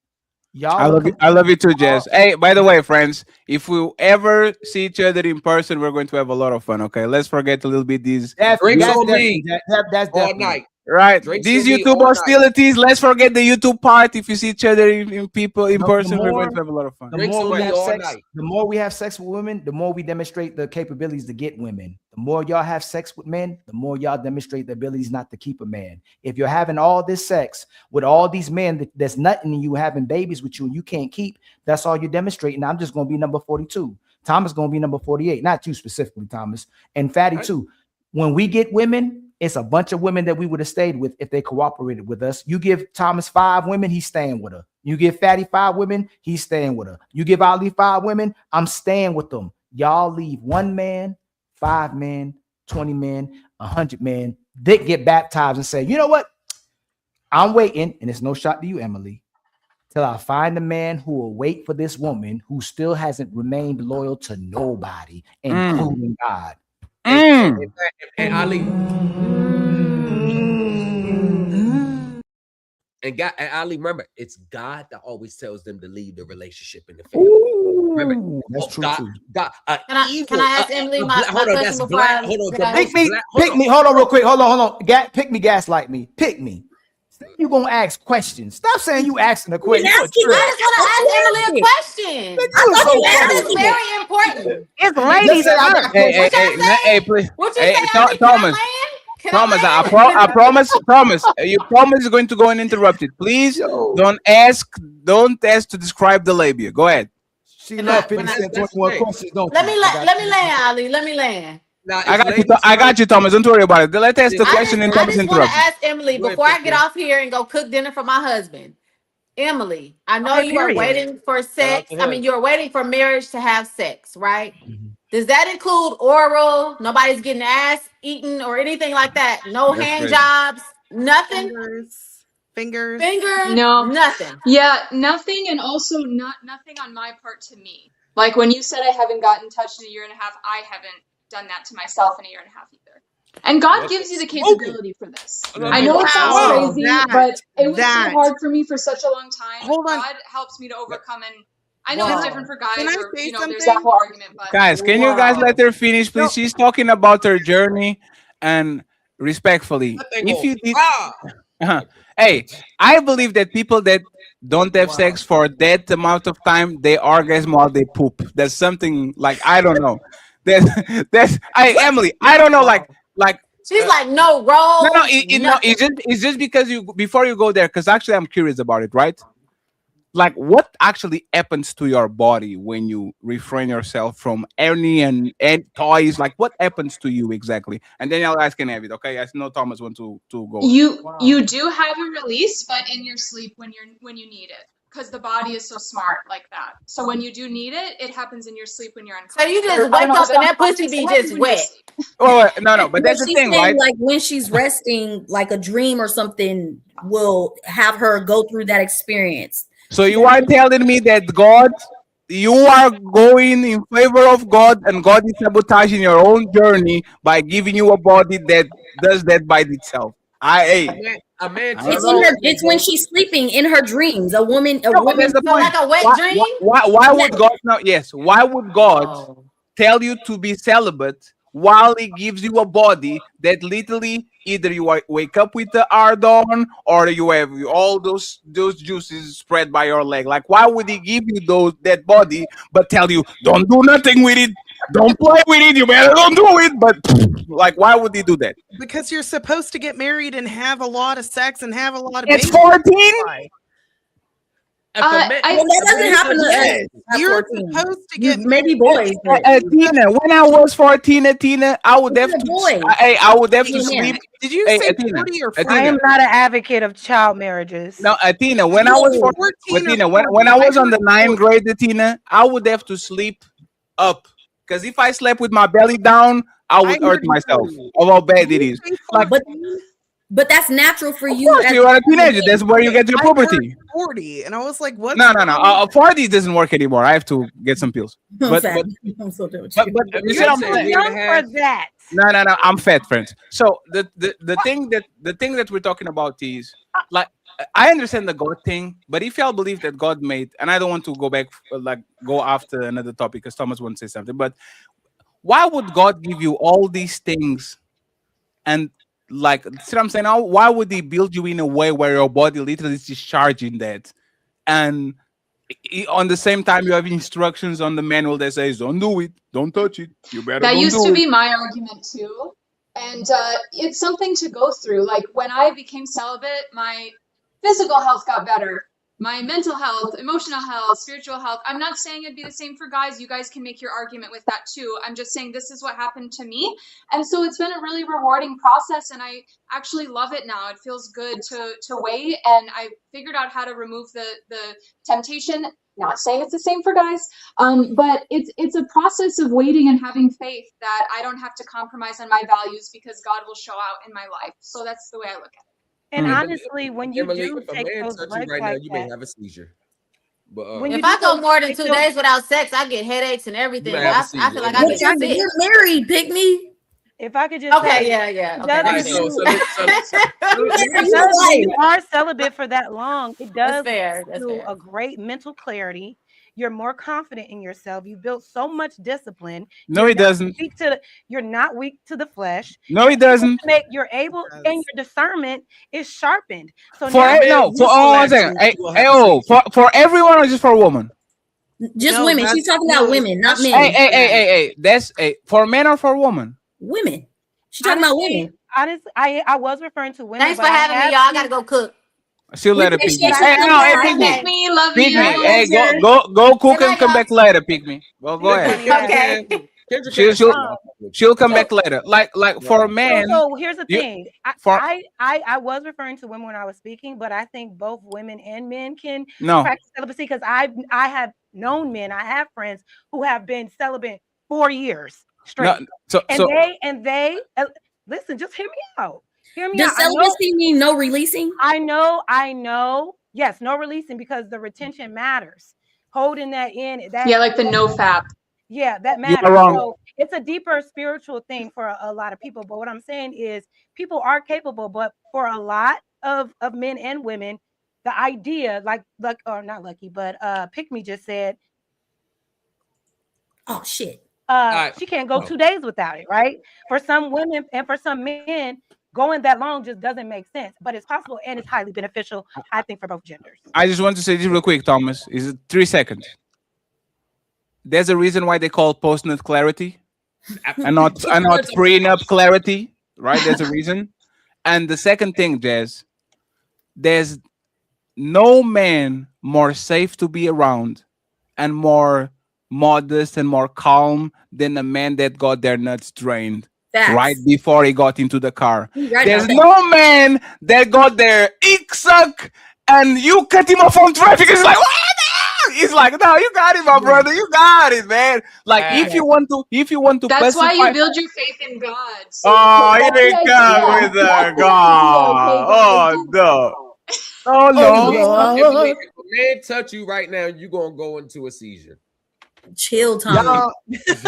I love you too, Jess. Hey, by the way, friends, if we ever see each other in person, we're going to have a lot of fun. Okay, let's forget a little bit these drinks on me all night. Right, these YouTube hostilities. Let's forget the YouTube part. If you see each other in person, we're going to have a lot of fun. The more we have sex with women, the more we demonstrate the capabilities to get women. The more y'all have sex with men, the more y'all demonstrate the abilities not to keep a man. If you're having all this sex with all these men that's nothing in you, having babies with you, and you can't keep, that's all you're demonstrating. I'm just going to be number 42. Thomas going to be number 48. Not you specifically, Thomas. And Fatty too. When we get women, it's a bunch of women that we would have stayed with if they cooperated with us. You give Thomas 5 women, he's staying with her. You give Fatty 5 women, he's staying with her. You give Ali 5 women, I'm staying with them. Y'all leave 1 man, 5 men, 20 men, 100 men. They get baptized and say, you know what? I'm waiting, and it's no shot to you, Emily, till I find a man who will wait for this woman who still hasn't remained loyal to nobody, including God. And Ali, and Ali, remember, it's God that always tells them to leave the relationship in the family. Remember, that's true too. God, can I ask Emily my question before I pick me. Hold on, real quick. Hold on. Pick me, gaslight me. Pick me. You gonna ask questions? Stop saying you asking a question. I just want to ask Emily a question. That is very important. It's ladies. Hey, please. What you say, Thomas? Thomas, I promise. You promise you're going to go uninterrupted. Please don't ask to describe the labia. Go ahead. She love 50 Cent 21 questions. Don't let me land, Ali. Let me land. I got you, Thomas. Don't worry about it. Let's ask the question and Thomas interrupt. I just want to ask Emily before I get off here and go cook dinner for my husband. Emily, I know you are waiting for sex. I mean, you're waiting for marriage to have sex, right? Does that include oral? Nobody's getting ass eaten or anything like that? No hand jobs? Nothing? Fingers? No. Nothing. Yeah, nothing, and also nothing on my part to me. Like when you said I haven't gotten touched in a year and a half, I haven't done that to myself in a year and a half either. And God gives you the capability for this. I know it sounds crazy, but it was so hard for me for such a long time. God helps me to overcome, and I know it's different for guys, or there's that whole argument. But guys, can you guys let her finish, please? She's talking about her journey, and respectfully, if you did, hey, I believe that people that don't have sex for that amount of time, they orgasm while they poop. That's something like, I don't know. Emily, I don't know, like she's like, no roll. No, it's just because before you go there, because actually I'm curious about it, right? Like, what actually happens to your body when you refrain yourself from any and toys? Like, what happens to you exactly? And then I'll ask can have it, okay? I know Thomas wants to go. You do have a release, but in your sleep when you need it. Because the body is so smart like that. So when you do need it, it happens in your sleep when you're unconscious. So you just wake up and that pussy be just wet. Oh, no, but that's the thing, right? Like when she's resting, like a dream or something will have her go through that experience. So you are telling me that God you are going in favor of God, and God is sabotaging your own journey by giving you a body that does that by itself. A man I don't It's in know. her. It's when she's sleeping in her dreams. A woman. A No, but woman. that's the So point. like a wet dream? Why would God not? Yes. Why would God tell you to be celibate while He gives you a body that literally either you wake up with the hard on or you have all those juices spread by your leg? Like, why would He give you that body but tell you don't do nothing with it, don't play with it, you better don't do it? But like, why would He do that? Because you're supposed to get married and have a lot of sex and have a lot of It's babies. 14. Well, that doesn't happen at You're 14. supposed to get Maybe boys. But Tina, when I was 14, Tina, I would have to. boys. I would have to sleep. Did you Hey, say Athena, 40 or 40? Athena. I am not an advocate of child marriages. No, Athena, when I was 14, Athena, when I was on the 9th grade, Athena, I would have to sleep up. Because if I slept with my belly down, I would hurt myself of how bad it is. Like, but that's natural for of you. course, you're a teenager. That's where you get your puberty. 40, and I was like, what? No. 40 doesn't work anymore. I have to get some pills. But I'm so done with you. you see what I'm You're saying? young for that. No. I'm fat, friends. So the thing that we're talking about is like I understand the God thing, but if y'all believe that God made, and I don't want to go back go after another topic because Thomas wants to say something, but why would God give you all these things and like see what I'm saying? Why would He build you in a way where your body literally is discharging that, and on the same time you have instructions on the manual that says don't do it, don't touch it, you better That don't used do to it. be my argument too. And it's something to go through. Like when I became celibate, my physical health got better. My mental health, emotional health, spiritual health. I'm not saying it'd be the same for guys. You guys can make your argument with that too. I'm just saying this is what happened to me. And so it's been a really rewarding process and I actually love it now. It feels good to wait and I figured out how to remove the temptation. Not saying it's the same for guys, but it's a process of waiting and having faith that I don't have to compromise on my values because God will show out in my life. So that's the way I look at it. And honestly, when you do if a take man those touch you breaks right now, like you may that, have a seizure. But if I go more than 2 days without sex, I get headaches and everything. might have a I seizure. feel like I get sick. You're married, pygmy. if I could just Okay, say, yeah. it Okay, doesn't that's do- it does, when you are celibate for that long, it does fair. give you a great mental clarity. You're more confident in yourself. You built so much discipline. No, it doesn't. You're not weak to the flesh. No, it doesn't. You're able, and your discernment is sharpened. So For one second. For everyone or just for a woman? Just No, women. that's She's talking about women, not men. Hey. That's for men or for women? Women. She's talking about women. Honestly, I was referring to women. Thanks for having me, y'all. I gotta go cook. See you later, appreciate Pygmy. you. Hey, Me, love Pygmy. you. Hey, go cook and come back later, Pygmy. Well, go ahead. Okay. She'll come back later. Like for a man. So here's the thing. for- I was referring to women when I was speaking, but I think both women and men can No. practice celibacy because I have known men. I have friends who have been celibate 4 years straight. They listen. Just hear me out. Hear me Does out. celibacy mean no releasing? I know. Yes, no releasing because the retention matters. Holding that in. Yeah, like the no fap. Yeah, that You're matters. wrong. So it's a deeper spiritual thing for a lot of people. But what I'm saying is people are capable, but for a lot of men and women, the idea, or not lucky, but Pick Me just said, oh shit. She can't go 2 days without it, right? For some women and for some men, going that long just doesn't make sense. But it's possible and it's highly beneficial, I think, for both genders. I just want to say this real quick, Thomas. Is it 3 seconds? There's a reason why they call post-nut clarity and not pre-nut clarity, right? There's a reason. And the second thing, Jazz, there's no man more safe to be around and more modest and more calm than a man that got their nuts drained right before he got into the car. Right, there's no man that got their ick suck and you cut him off on traffic. It's like, what? He's like, no, you got it, my brother. You got it, man. Like, if you want to, That's why you build your faith in God. Oh, here they come with the God. Oh no. Oh no. If a man touch you right now, you're gonna go into a seizure. chill time.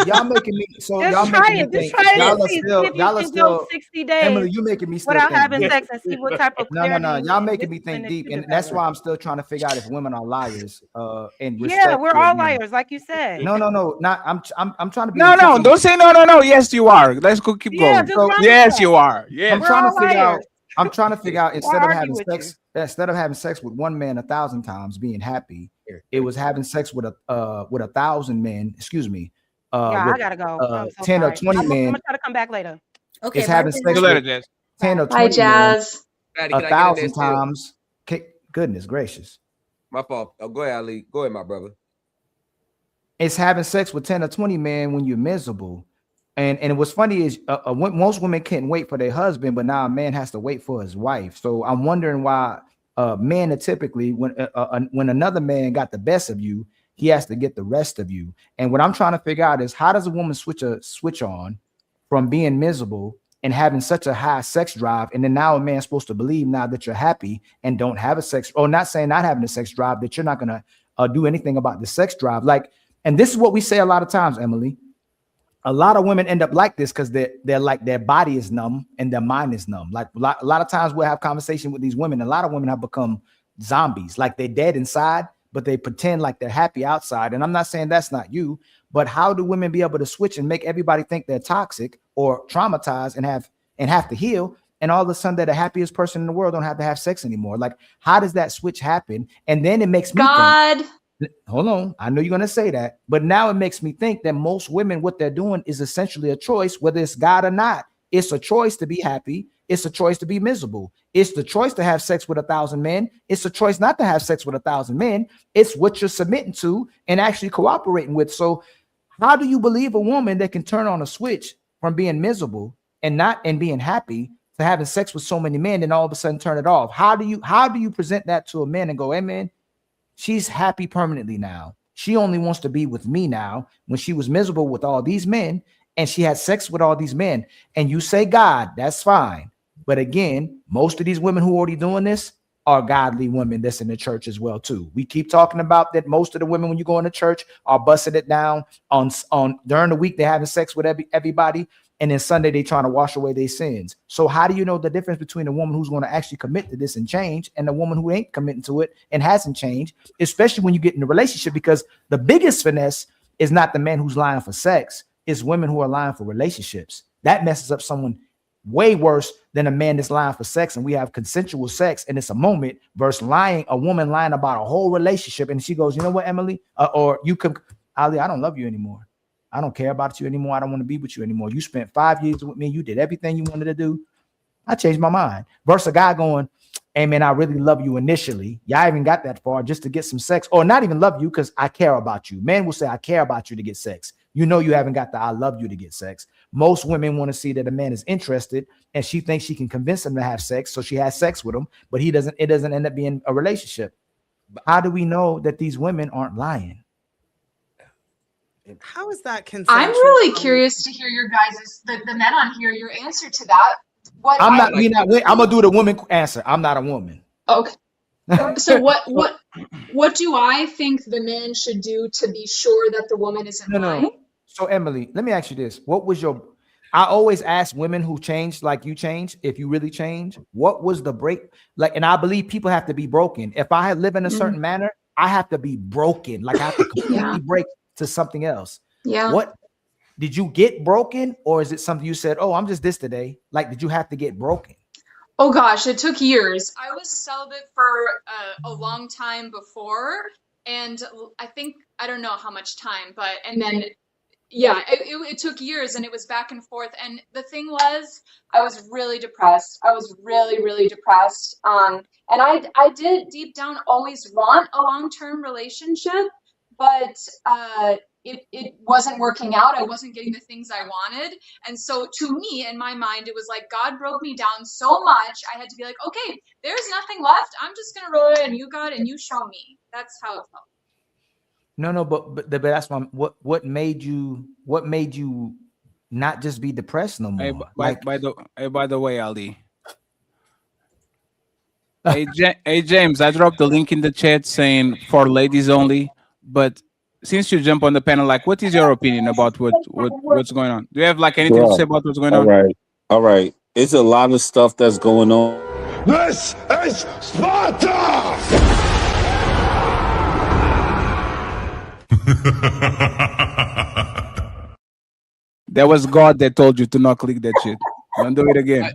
Y'all making me so Just y'all try making me it. Just think try it y'all and are see. still See if you y'all are can go still 60 days Emily, you making me still without think having deep. sex and see what type of No, clarity y'all and making me discipline think that deep, you and that's develop. why I'm still trying to figure out if women are liars. In Yeah, respect we're to all men. liars, like you said. No, not. I'm trying to be No, intentional. don't say no, no, no. Yes, you are. Let's go keep Yeah, going. just run with Yes, that. you are. I'm Yes. We're trying to all figure out. liars. I'm trying to figure out Why instead of argue having with you? sex with one man 1,000 times being happy, it was having sex with 1,000 men. Excuse me. Yeah, With I gotta go. I'm so 10 or sorry. 20 I'm men gonna try to come back later. Okay, is bye, having Jazz. sex See you later, with Jess. 10 or Hi, 20 men Jazz. Daddy, can I get in there 1,000 still? times. Goodness gracious. My fault. Oh, go ahead, Ali. Go ahead, my brother. It's having sex with 10 or 20 men when you're miserable. And what's funny is most women can't wait for their husband, but now a man has to wait for his wife. So I'm wondering why men are typically when another man got the best of you, he has to get the rest of you. And what I'm trying to figure out is how does a woman switch on from being miserable and having such a high sex drive, and then now a man's supposed to believe now that you're happy and don't have a sex, or not saying not having a sex drive, that you're not gonna do anything about the sex drive. Like, and this is what we say a lot of times, Emily. A lot of women end up like this because they're like their body is numb and their mind is numb. Like a lot of times we'll have conversation with these women. A lot of women have become zombies, like they're dead inside, but they pretend like they're happy outside. And I'm not saying that's not you, but how do women be able to switch and make everybody think they're toxic or traumatized and have to heal? And all of a sudden they're the happiest person in the world, don't have to have sex anymore. Like, how does that switch happen? And then it makes me think, hold on, I know you're going to say that, but now it makes me think that most women, what they're doing is essentially a choice, whether it's God or not. It's a choice to be happy. It's a choice to be miserable. It's the choice to have sex with 1,000 men. It's a choice not to have sex with 1,000 men. It's what you're submitting to and actually cooperating with. So how do you believe a woman that can turn on a switch from being miserable and being happy to having sex with so many men and all of a sudden turn it off? How do you present that to a man and go, hey man, she's happy permanently now. She only wants to be with me now, when she was miserable with all these men and she had sex with all these men. And you say God, that's fine. But again, most of these women who are already doing this are godly women that's in the church as well too. We keep talking about that. Most of the women, when you go into church, are busting it down on during the week. They're having sex with everybody. And then Sunday, they trying to wash away their sins. So how do you know the difference between a woman who's going to actually commit to this and change and a woman who ain't committing to it and hasn't changed, especially when you get in a relationship? Because the biggest finesse is not the man who's lying for sex. It's women who are lying for relationships. That messes up someone way worse than a man that's lying for sex. And we have consensual sex and it's a moment versus a woman lying about a whole relationship. And she goes, you know what, Emily, or you could, Ali, I don't love you anymore. I don't care about you anymore. I don't want to be with you anymore. You spent 5 years with me. You did everything you wanted to do. I changed my mind. Versus a guy going, hey man, I really love you initially. Y'all even got that far just to get some sex, or not even love you because I care about you. Men will say, I care about you to get sex. You know, you haven't got the I love you to get sex. Most women want to see that a man is interested and she thinks she can convince him to have sex. So she has sex with him, but it doesn't end up being a relationship. How do we know that these women aren't lying? How is that consensual? I'm really curious to hear your guys', the men on here, your answer to that. I'm gonna do the woman answer. I'm not a woman. Okay. So what do I think the man should do to be sure that the woman isn't lying? So Emily, let me ask you this. I always ask women who changed like you changed, if you really change, what was the break? Like, and I believe people have to be broken. If I live in a certain manner, I have to be broken. Like I have to completely break to something else. Yeah. What did you get broken, or is it something you said, oh, I'm just this today? Like, did you have to get broken? Oh gosh, it took years. I was celibate for a long time before, and I don't know how much time, and then yeah, it took years, and it was back and forth. And the thing was, I was really depressed. I was really, really depressed. And I did deep down always want a long-term relationship, but it wasn't working out. I wasn't getting the things I wanted. And so to me, in my mind, it was like God broke me down so much. I had to be like, okay, there's nothing left. I'm just going to roll it, and you, God, and you show me. That's how it felt. No, but that's why. What made you not just be depressed no more? By the way, Ali. Hey James, I dropped the link in the chat saying for ladies only, but since you jump on the panel, like, what is your opinion about what's going on? Do you have like anything to say about what's going on? All right. It's a lot of stuff that's going on. This is Sparta! That was God that told you to not click that shit. Don't do it again.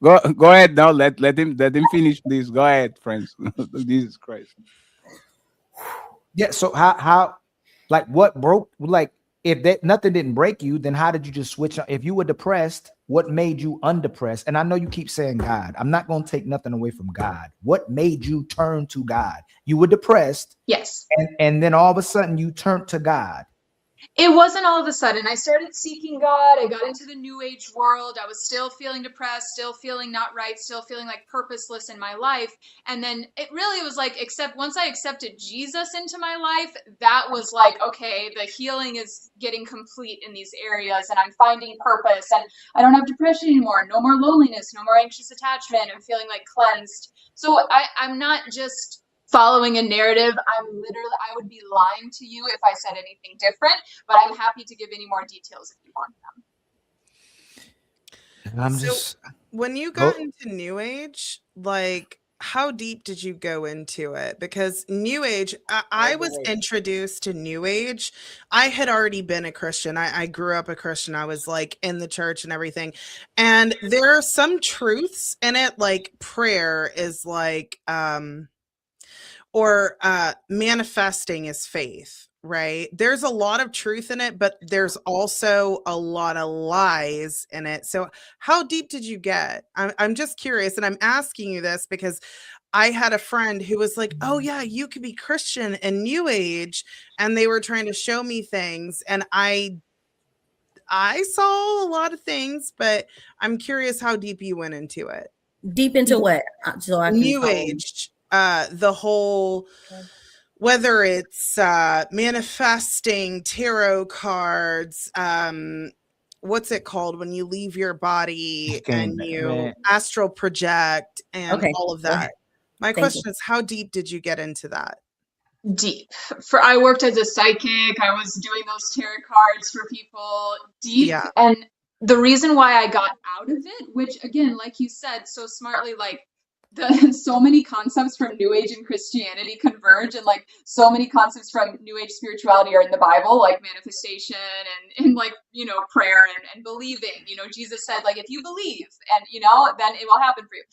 Go ahead now. Let him finish, please. Go ahead, friends. Jesus Christ. Yeah. So how like what broke? Like if that nothing didn't break you, then how did you just switch on? If you were depressed, what made you undepressed? And I know you keep saying God. I'm not going to take nothing away from God. What made you turn to God? You were depressed. Yes. And then all of a sudden you turned to God. It wasn't all of a sudden. I started seeking God. I got into the new age world. I was still feeling depressed, still feeling not right, still feeling like purposeless in my life. And then it really was like, once I accepted Jesus into my life, that was like, okay, the healing is getting complete in these areas and I'm finding purpose and I don't have depression anymore. No more loneliness, no more anxious attachment. I'm feeling like cleansed. So I'm not just following a narrative. I would be lying to you if I said anything different, but I'm happy to give any more details if you want them. When you got into New Age, like, how deep did you go into it? Because New Age, I was introduced to New Age. I had already been a Christian. I grew up a Christian. I was like in the church and everything. And there are some truths in it, like prayer is like, manifesting is faith, right? There's a lot of truth in it, but there's also a lot of lies in it. So how deep did you get? I'm just curious, and I'm asking you this because I had a friend who was like, oh yeah, you could be Christian and New Age, and they were trying to show me things, and I saw a lot of things, but I'm curious how deep you went into it. Deep into what? So I can New Age. The whole, whether it's manifesting, tarot cards, what's it called when you leave your body and you astral project and all of that. My question is, how deep did you get into that? Deep. I worked as a psychic. I was doing those tarot cards for people. Deep. Yeah. And the reason why I got out of it, which again, like you said so smartly, like so many concepts from New Age and Christianity converge, and like so many concepts from New Age spirituality are in the Bible, like manifestation and like, prayer and believing. Jesus said, like, if you believe and, then it will happen for you.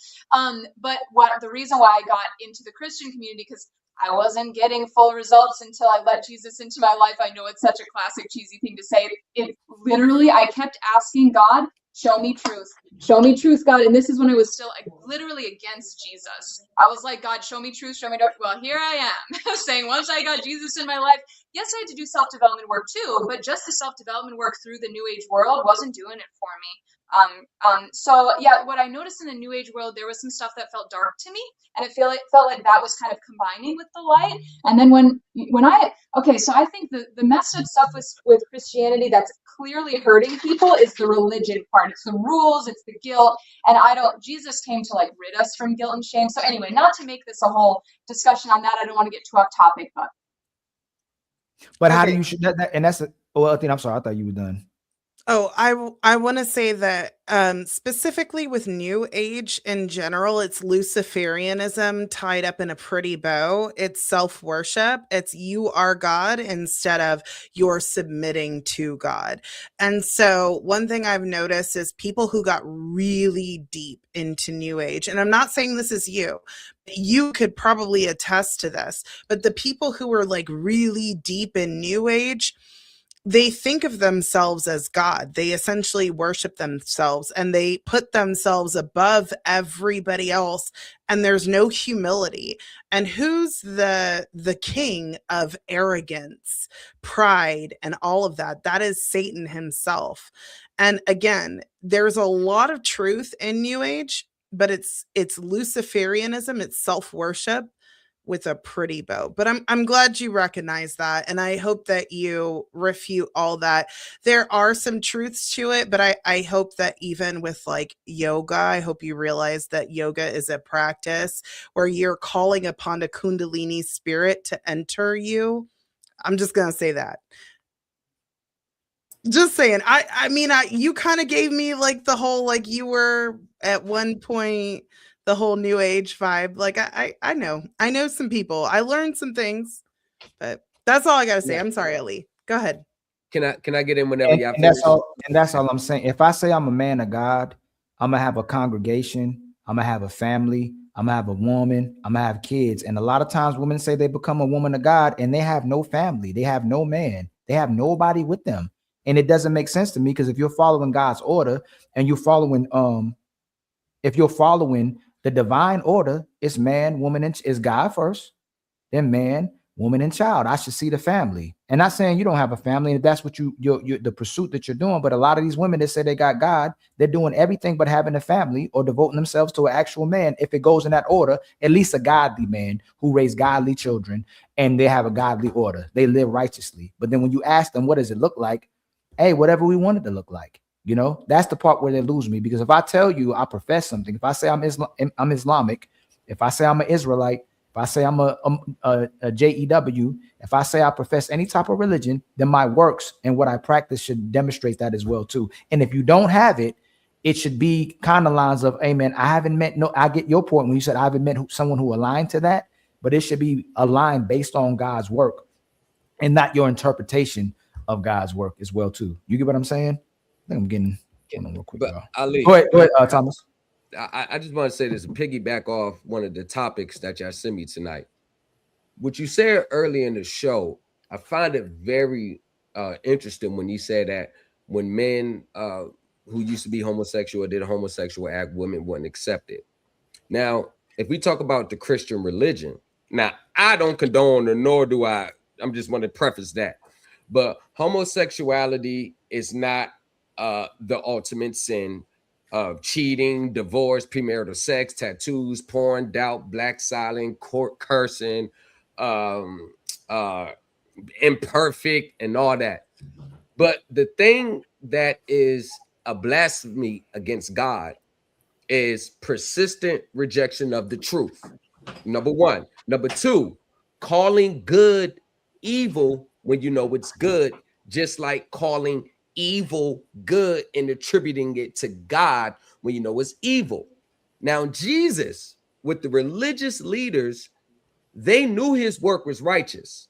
But the reason why I got into the Christian community, because I wasn't getting full results until I let Jesus into my life. I know it's such a classic cheesy thing to say. It literally, I kept asking God, show me truth. Show me truth, God. And this is when I was still literally against Jesus. I was like, God, show me truth. Show me truth. Well, here I am saying, once I got Jesus in my life, yes, I had to do self-development work too, but just the self-development work through the New Age world wasn't doing it for me. So yeah, what I noticed in the New Age world, there was some stuff that felt dark to me, and it felt like that was kind of combining with the light. And then so I think the messed up stuff with Christianity that's clearly hurting people is the religion part. It's the rules, it's the guilt, and Jesus came to like rid us from guilt and shame. So anyway, not to make this a whole discussion on that, I don't want to get too off topic, but how do you should that and that's I'm sorry, I thought you were done. Oh, I want to say that specifically with New Age in general, it's Luciferianism tied up in a pretty bow. It's self-worship. It's you are God instead of you're submitting to God. And so one thing I've noticed is people who got really deep into New Age, and I'm not saying this is you could probably attest to this, but the people who were like really deep in New Age, they think of themselves as God. They essentially worship themselves and they put themselves above everybody else, and there's no humility. And who's the king of arrogance, pride, and all of that? That is Satan himself. And again, there's a lot of truth in New Age, but it's Luciferianism, it's self-worship with a pretty bow. But I'm glad you recognize that, and I hope that you refute all that. There are some truths to it, but I hope that even with like yoga, I hope you realize that yoga is a practice where you're calling upon a Kundalini spirit to enter you. I'm just gonna say that. Just saying. I mean, you kind of gave me like the whole, like, you were at one point the whole new age vibe. Like I know some people. I learned some things, but that's all I gotta say. I'm sorry, Ellie. Go ahead. Can I get in whenever y'all And finish? that's all I'm saying. If I say I'm a man of God, I'm gonna have a congregation, I'm gonna have a family, I'm gonna have a woman, I'm gonna have kids. And a lot of times women say they become a woman of God and they have no family, they have no man, they have nobody with them. And it doesn't make sense to me, because if you're following God's order and you're following if you're following the divine order, it's man, woman, and it's God first, then man, woman, and child. I should see the family. And not saying you don't have a family, and that's what you're the pursuit that you're doing. But a lot of these women that say they got God, they're doing everything but having a family or devoting themselves to an actual man. If it goes in that order, at least a godly man who raised godly children and they have a godly order. They live righteously. But then when you ask them, what does it look like? Hey, whatever we want it to look like. You know, that's the part where they lose me, because if I tell you I profess something, if I say I'm Islamic, if I say I'm an Israelite, if I say I'm a JEW, if I say I profess any type of religion, then my works and what I practice should demonstrate that as well too. And if you don't have it, it should be kind of lines of, hey man, I haven't met I get your point when you said I haven't met someone who aligned to that, but it should be aligned based on God's work and not your interpretation of God's work as well too. You get what I'm saying? I think I'm getting on real quick. But Ali, go ahead, Thomas. I just want to say this, piggyback off one of the topics that y'all sent me tonight. What you said earlier in the show, I find it very interesting when you say that when men who used to be homosexual or did a homosexual act, women wouldn't accept it. Now, if we talk about the Christian religion, now I don't condone, or nor do I'm just want to preface that. But homosexuality is not the ultimate sin of cheating, divorce, premarital sex, tattoos, porn, doubt, black silent, court cursing, imperfect, and all that. But the thing that is a blasphemy against God is persistent rejection of the truth. Number one. Number two, calling good evil when you know it's good, just like calling evil good and attributing it to God when you know it's evil. Now, Jesus, with the religious leaders, they knew his work was righteous,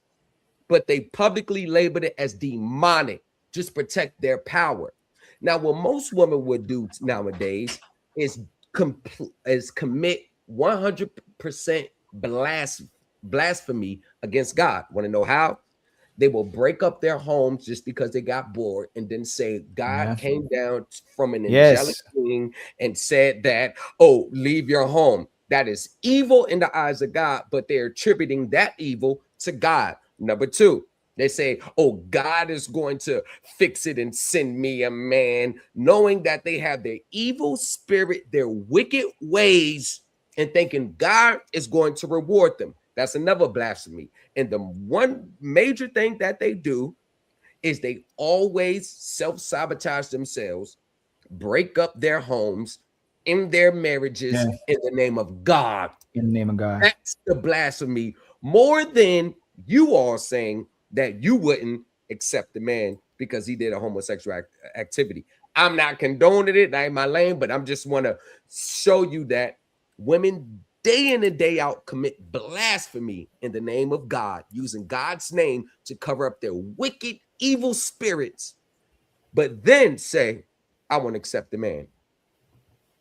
but they publicly labeled it as demonic, just protect their power. Now, what most women would do nowadays is commit 100% blasphemy against God. Want to know how? They will break up their homes just because they got bored and then say God came down from an angelic being and said that, oh, leave your home. That is evil in the eyes of God, but they're attributing that evil to God. Number two, they say, oh, God is going to fix it and send me a man, knowing that they have their evil spirit, their wicked ways, and thinking God is going to reward them. That's another blasphemy. And the one major thing that they do is they always self-sabotage themselves, break up their homes, in their marriages, in the name of God. In the name of God. That's the blasphemy, more than you all saying that you wouldn't accept the man because he did a homosexual activity. I'm not condoning it. That ain't my lane, but I'm just want to show you that women day in and day out commit blasphemy in the name of God, using God's name to cover up their wicked, evil spirits, but then say, I want to accept the man.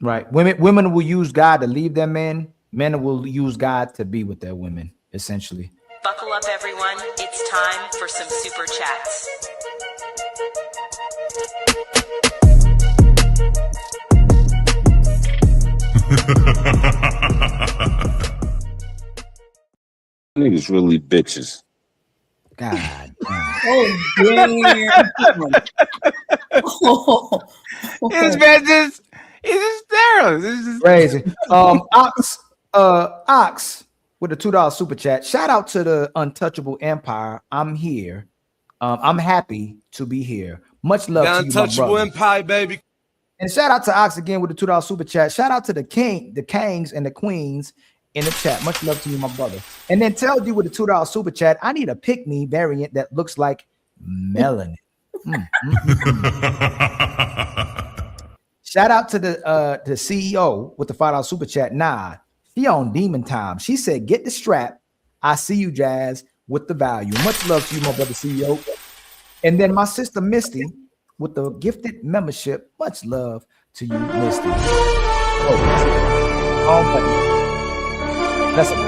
Right. Women will use God to leave their men. Men will use God to be with their women, essentially. Buckle up, everyone. It's time for some super chats. Niggas really bitches. God. Oh, damn. This man just sterile. This is Crazy. Ox with a $2 super chat. Shout out to the Untouchable Empire. I'm here. I'm happy to be here. Much love to you, my Untouchable brother. Empire, baby. And shout out to Ox again with the $2 super chat. Shout out to the kings and the queens in the chat. Much love to you, my brother. And then tell you with a $2 super chat, I need a pick-me variant that looks like melanin. Shout out to the CEO with the $5 super chat. Nah, she on demon time. She said, get the strap. I see you, Jazz, with the value. Much love to you, my brother CEO. And then my sister Misty with the gifted membership. Much love to you, Misty. That's it.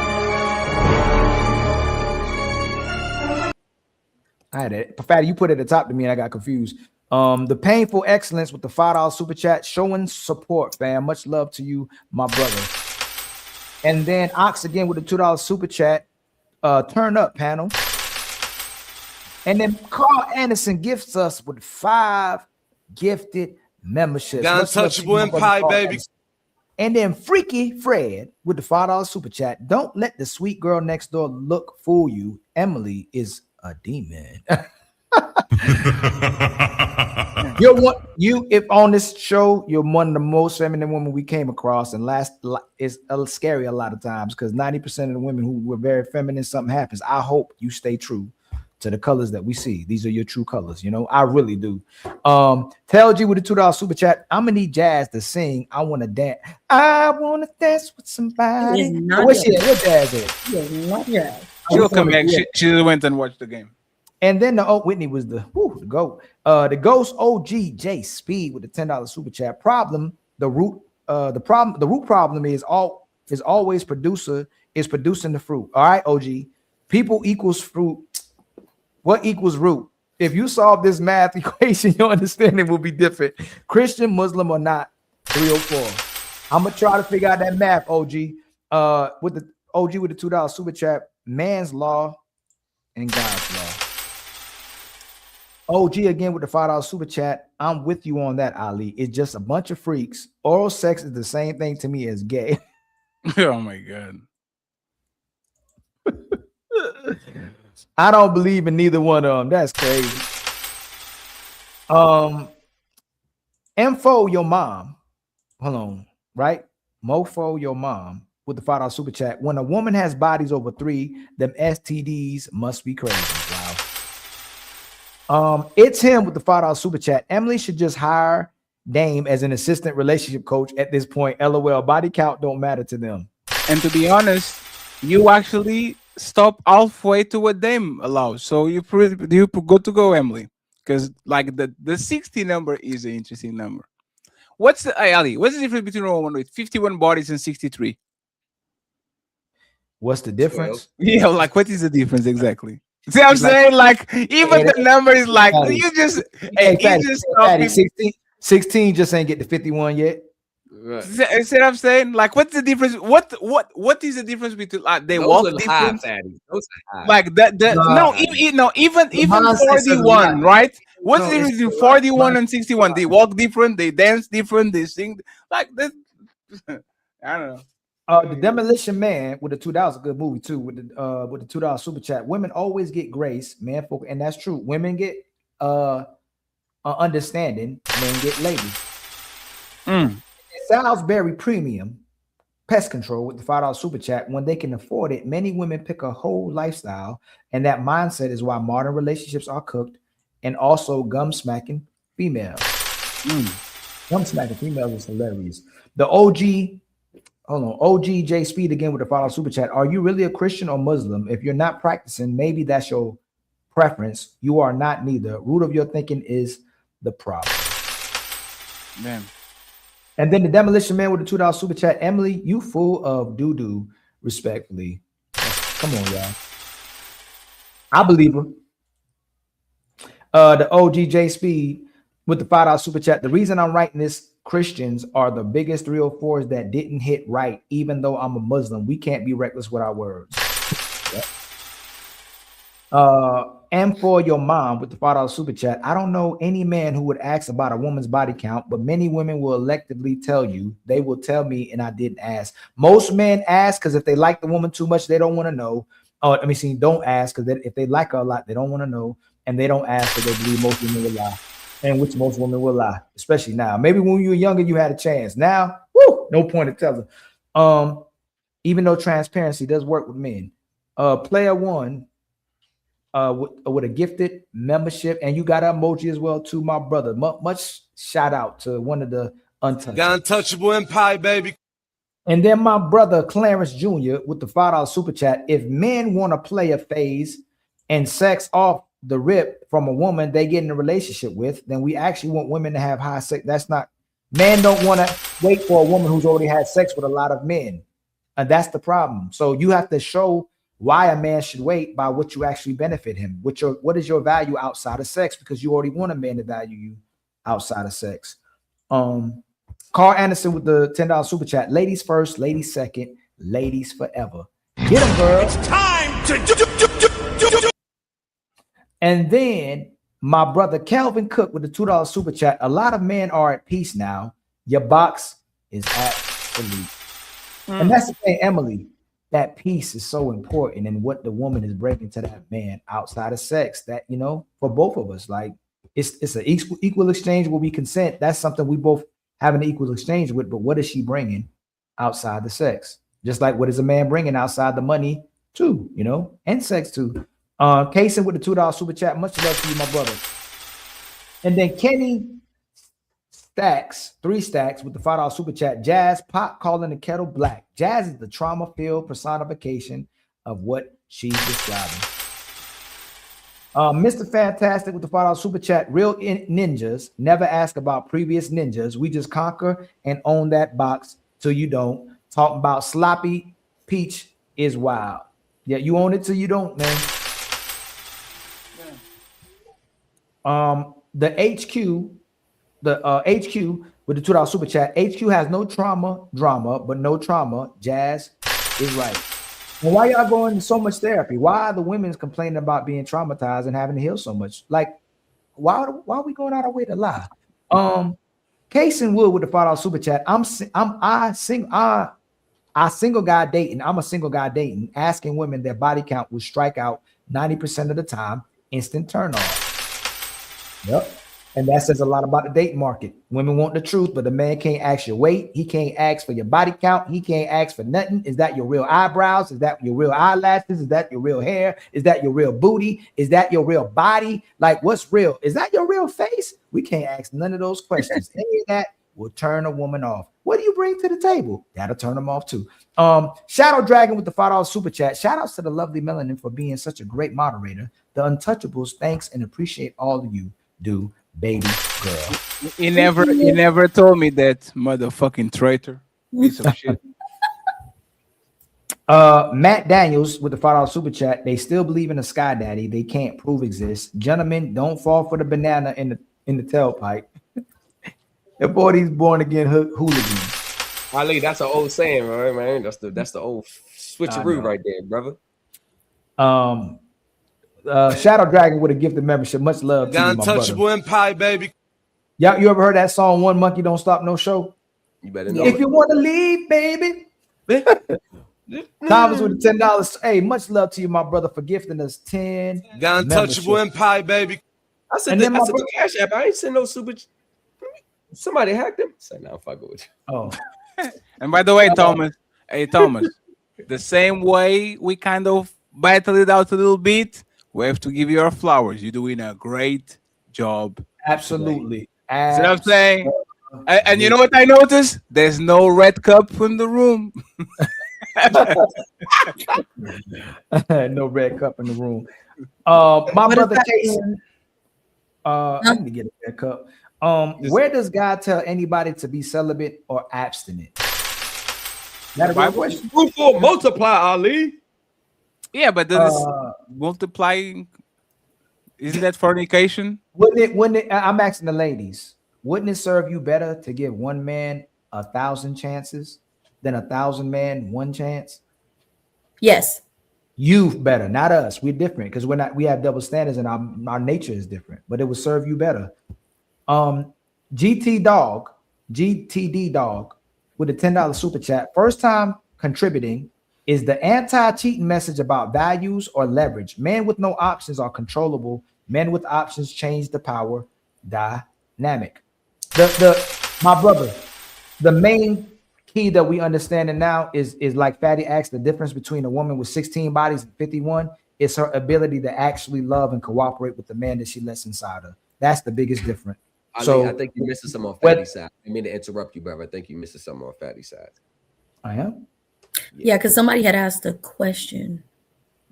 I had it. Fatty, you put it at the top to me and I got confused. The painful excellence with the $5 super chat, showing support, fam. Much love to you, my brother. And then Ox again with the $2 super chat. Turn up, panel. And then Carl Anderson gifts us with 5 gifted memberships. The Untouchable Empire, baby. And then Freaky Fred with the $5 super chat. Don't let the sweet girl next door look fool you. Emily is a demon. If on this show, you're one of the most feminine women we came across, and it's scary a lot of times because 90% of the women who were very feminine, something happens. I hope you stay true to the colors that we see. These are your true colors, you know. I really do. Tell G with the $2 super chat. I'm gonna need Jazz to sing. I want to dance. I want to dance with somebody. Where's Jazz at? Not yet. She'll come back. She went and watched the game. And then Whitney was the GOAT. The Ghost OG J Speed with the $10 super chat. The root problem is always producer is producing the fruit. All right, OG. People equals fruit. What equals root? If you solve this math equation, your understanding will be different. Christian, Muslim, or not, 304. I'm gonna try to figure out that math, OG. With the OG with the $2 super chat. Man's law and God's law. OG again with the $5 super chat. I'm with you on that, Ali. It's just a bunch of freaks. Oral sex is the same thing to me as gay. Oh my God. I don't believe in neither one of them. That's crazy. Info your mom. Hold on, right? Mofo your mom with the $5 super chat. When a woman has bodies over 3, them STDs must be crazy. Wow. It's him with the $5 super chat. Emily should just hire Dame as an assistant relationship coach at this point. LOL. Body count don't matter to them. And to be honest, you actually stop halfway to what Dame allows. So you good to go, Emily. Because like the 60 number is an interesting number. What's the Ali? What's the difference between a woman with 51 bodies and 63? What's the difference? Yeah, like what is the difference exactly? See what I'm saying? Like even the number is like you just 16 just ain't get to 51 yet. Right. See what I'm saying? Like, what's the difference? What is the difference between they walk different? Like that. Even 41, right? What's the difference between 41 and 61? They walk different. They dance different. They sing like that. I don't know. The Demolition Man with the $2, a good movie too. With the $2 super chat. Women always get grace, man. And that's true. Women get understanding. Men get ladies. Salisbury Premium Pest Control with the $5 super chat. When they can afford it, many women pick a whole lifestyle, and that mindset is why modern relationships are cooked, and also gum smacking females. Gum smacking females is hilarious. The OG J Speed again with the $5 super chat. Are you really a Christian or Muslim? If you're not practicing, maybe that's your preference. You are not neither. Root of your thinking is the problem. Man. And then the Demolition Man with the $2 super chat. Emily, you full of doo-doo, respectfully. Come on, y'all. I believe her. The OGJ Speed with the $5 super chat. The reason I'm writing this, Christians are the biggest 304s that didn't hit right, even though I'm a Muslim. We can't be reckless with our words. And for your mom with the $5 super chat. I don't know any man who would ask about a woman's body count, but many women will electively tell you. They will tell me, and I didn't ask. Most men ask because if they like the woman too much, they don't want to know. Don't ask because if they like her a lot, they don't want to know, and they don't ask because they believe most women will lie, and which most women will lie, especially now. Maybe when you were younger, you had a chance. Now, no point in telling. even though transparency does work with men. Player one, with a gifted membership, and you got an emoji as well too, my brother. Much shout out to one of the untouchables. The untouchable empire, baby. And then my brother Clarence Jr. with the $5 super chat. If men want to play a phase and sex off the rip from a woman they get in a relationship with, then we actually want women to have high sex. That's not, men don't want to wait for a woman who's already had sex with a lot of men. And that's the problem. So you have to show why a man should wait by what you actually benefit him. What is your value outside of sex? Because you already want a man to value you outside of sex. Carl Anderson with the $10 super chat. Ladies first, ladies second, ladies forever. Get them, girl. It's time to do. And then my brother Calvin Cook with the $2 super chat. A lot of men are at peace now. Your box is absolute. And that's the thing, Emily. That peace is so important, and what the woman is bringing to that man outside of sex. That, you know, for both of us, like it's an equal exchange where we consent. That's something we both have an equal exchange with. But what is she bringing outside the sex? Just like what is a man bringing outside the money too, you know, and sex too. Kaysen with the $2 super chat. Much love to you, my brother. And then Kenny Stacks, 3 stacks with the $5 super chat. Jazz, pot calling the kettle black. Jazz is the trauma-filled personification of what she's describing. Mr. Fantastic with the $5 super chat. Real ninjas never ask about previous ninjas. We just conquer and own that box till you don't. Talking about sloppy peach is wild. Yeah, you own it till you don't, man. The HQ. The HQ with the $2 super chat. HQ has no drama, but no trauma. Jazz is right. And why y'all going to so much therapy? Why are the women complaining about being traumatized and having to heal so much? Like, why are we going out of our way to lie? Kaysen Wood with the $5 super chat. I single guy dating. I'm a single guy dating. Asking women their body count will strike out 90% of the time. Instant turn off. Yep. And that says a lot about the dating market. Women want the truth, but the man can't ask your weight. He can't ask for your body count. He can't ask for nothing. Is that your real eyebrows? Is that your real eyelashes? Is that your real hair? Is that your real booty? Is that your real body? Like, what's real? Is that your real face? We can't ask none of those questions. Any of that will turn a woman off. What do you bring to the table? That'll turn them off too. Shadow Dragon with the $5 super chat. Shout outs to the lovely Melanin for being such a great moderator. The Untouchables, thanks and appreciate all of you do. Baby girl. He never told me that, motherfucking traitor. Piece of shit. Matt Daniels with the $5 super chat. They still believe in a sky daddy they can't prove exists. Gentlemen, don't fall for the banana in the tailpipe. The boy, these born again hooligans. Ali, that's an old saying, right, man? That's the old switcheroo right there, brother. Shadow Dragon with a gifted membership. Much love to you, my brother. Untouchable empire, baby. Y'all, you ever heard that song, One Monkey Don't Stop No Show? You better know. If you want to leave, baby. Thomas with the $10. Hey, much love to you, my brother, for gifting us 10. The untouchable empire, baby. I said the Cash App. I ain't send no super. Somebody hacked him. Say, now I'm fucking with you. Oh. And by the way, Thomas, the same way we kind of battled it out a little bit, we have to give you our flowers. You're doing a great job. Absolutely. See what I'm saying? And you know what I noticed? There's no red cup in the room. No red cup in the room. My brother Jason. I need to get a red cup. Where does God tell anybody to be celibate or abstinent? That a real question? Fruitful multiply, Ali. Yeah, but does multiplying, isn't that fornication? Wouldn't it? I'm asking the ladies. Wouldn't it serve you better to give one man 1,000 chances than 1,000 men one chance? Yes. You better, not us. We're different because we have double standards and our nature is different. But it would serve you better. GTD Dog with a $10 super chat. First time contributing. Is the anti-cheating message about values or leverage? Men with no options are controllable. Men with options change the power dynamic. My brother, the main key that we understanding now is like Fatty asked, the difference between a woman with 16 bodies and 51 is her ability to actually love and cooperate with the man that she lets inside her. That's the biggest difference. Ali, So I think you're missing some on Fatty side. I mean to interrupt you, brother. I think you're missing some on Fatty side. I am. Yeah, because somebody had asked a question.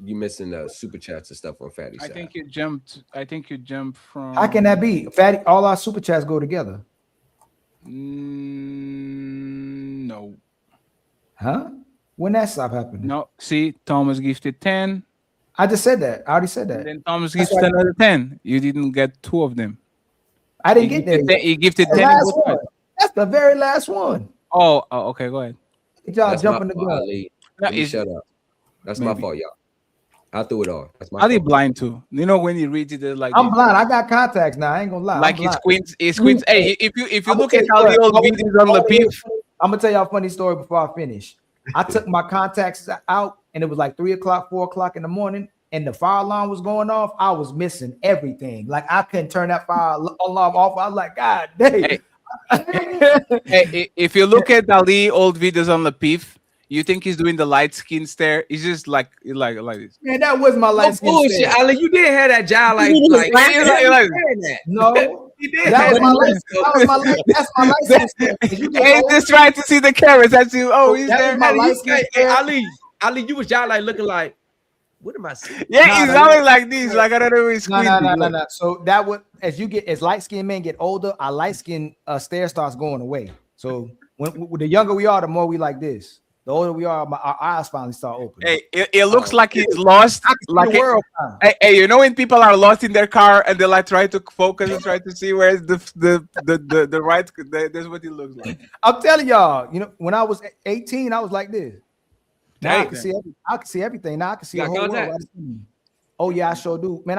You missing the super chats and stuff on Fatty side. I think you jumped from. How can that be? Fatty, all our super chats go together. No. Huh? When that stop happening? No. See, Thomas gifted 10. I just said that. I already said that. And then Thomas gifted another 10. You didn't get 2 of them. I didn't get there. He gifted 10. Last one. That's the very last one. Oh, okay. Go ahead. Y'all jumping the gun. Ali. Let me shut up. That's my fault, y'all. I threw it off. That's my Ali fault. blind too. You know when you read it like I'm blind. I got contacts now. I ain't gonna lie. like it squints. It squints. Hey, if you look at all the old videos on the beef. I'm gonna tell y'all a funny story before I finish. I took my contacts out and it was like 3 o'clock, 4 o'clock in the morning, and the fire alarm was going off. I was missing everything. Like I couldn't turn that fire alarm off. I was like, God dang. Hey, if you look at Ali old videos on the beef, you think he's doing the light skin stare? He's just like this. Man, that was my light skin bullshit, stare. Ali. You did have that job like no. He did That have was my light. That was my light. That's my light skin stare. Hey, just trying to see the cameras. That's you. Oh, he's That there. was my light skin Hey, stare. Ali, you was y'all like looking like, what am I seeing? Yeah, he's always like this. Like I don't know. He's No. squinting. So that would, as light skinned men get older, our light skin stare starts going away. So when the younger we are, the more we like this. The older we are, our eyes finally start opening. Hey, it looks like he's lost. Like the world. Hey, you know when people are lost in their car and they like try to focus and try to see where's the right. That's what it looks like. I'm telling y'all, you know, when I was 18, I was like this. Now I can see everything. Now I can see the whole world. Right in me. Oh yeah, I sure do. Man,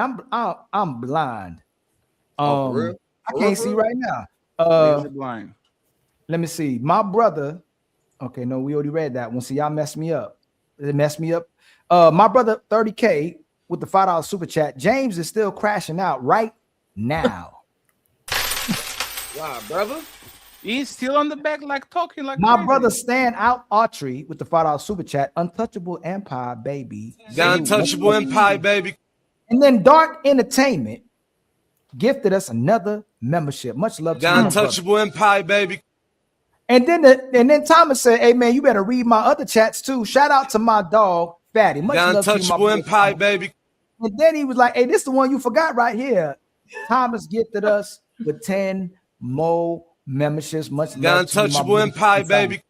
I'm blind. For real? I can't see right now. Blind. Let me see. My brother. Okay, no, we already read that one. So y'all messed me up. It messed me up. My brother 30K with the $5 super chat. James is still crashing out right now. Wow, brother. He's still on the back, like talking like my crazy. brother Stan out Autry with the $5 super chat. Untouchable Empire, baby. The Untouchable Empire, baby. And then Dark Entertainment gifted us another membership. Much love to The you, Untouchable Empire, baby. And then Thomas said, "Hey man, you better read my other chats too." Shout out to my dog Fatty. Much The love to you, Untouchable my Empire, baby. And then he was like, "Hey, this is the one you forgot right here." Thomas gifted us with 10 more memberships. Much The love to you, Untouchable my Empire, baby.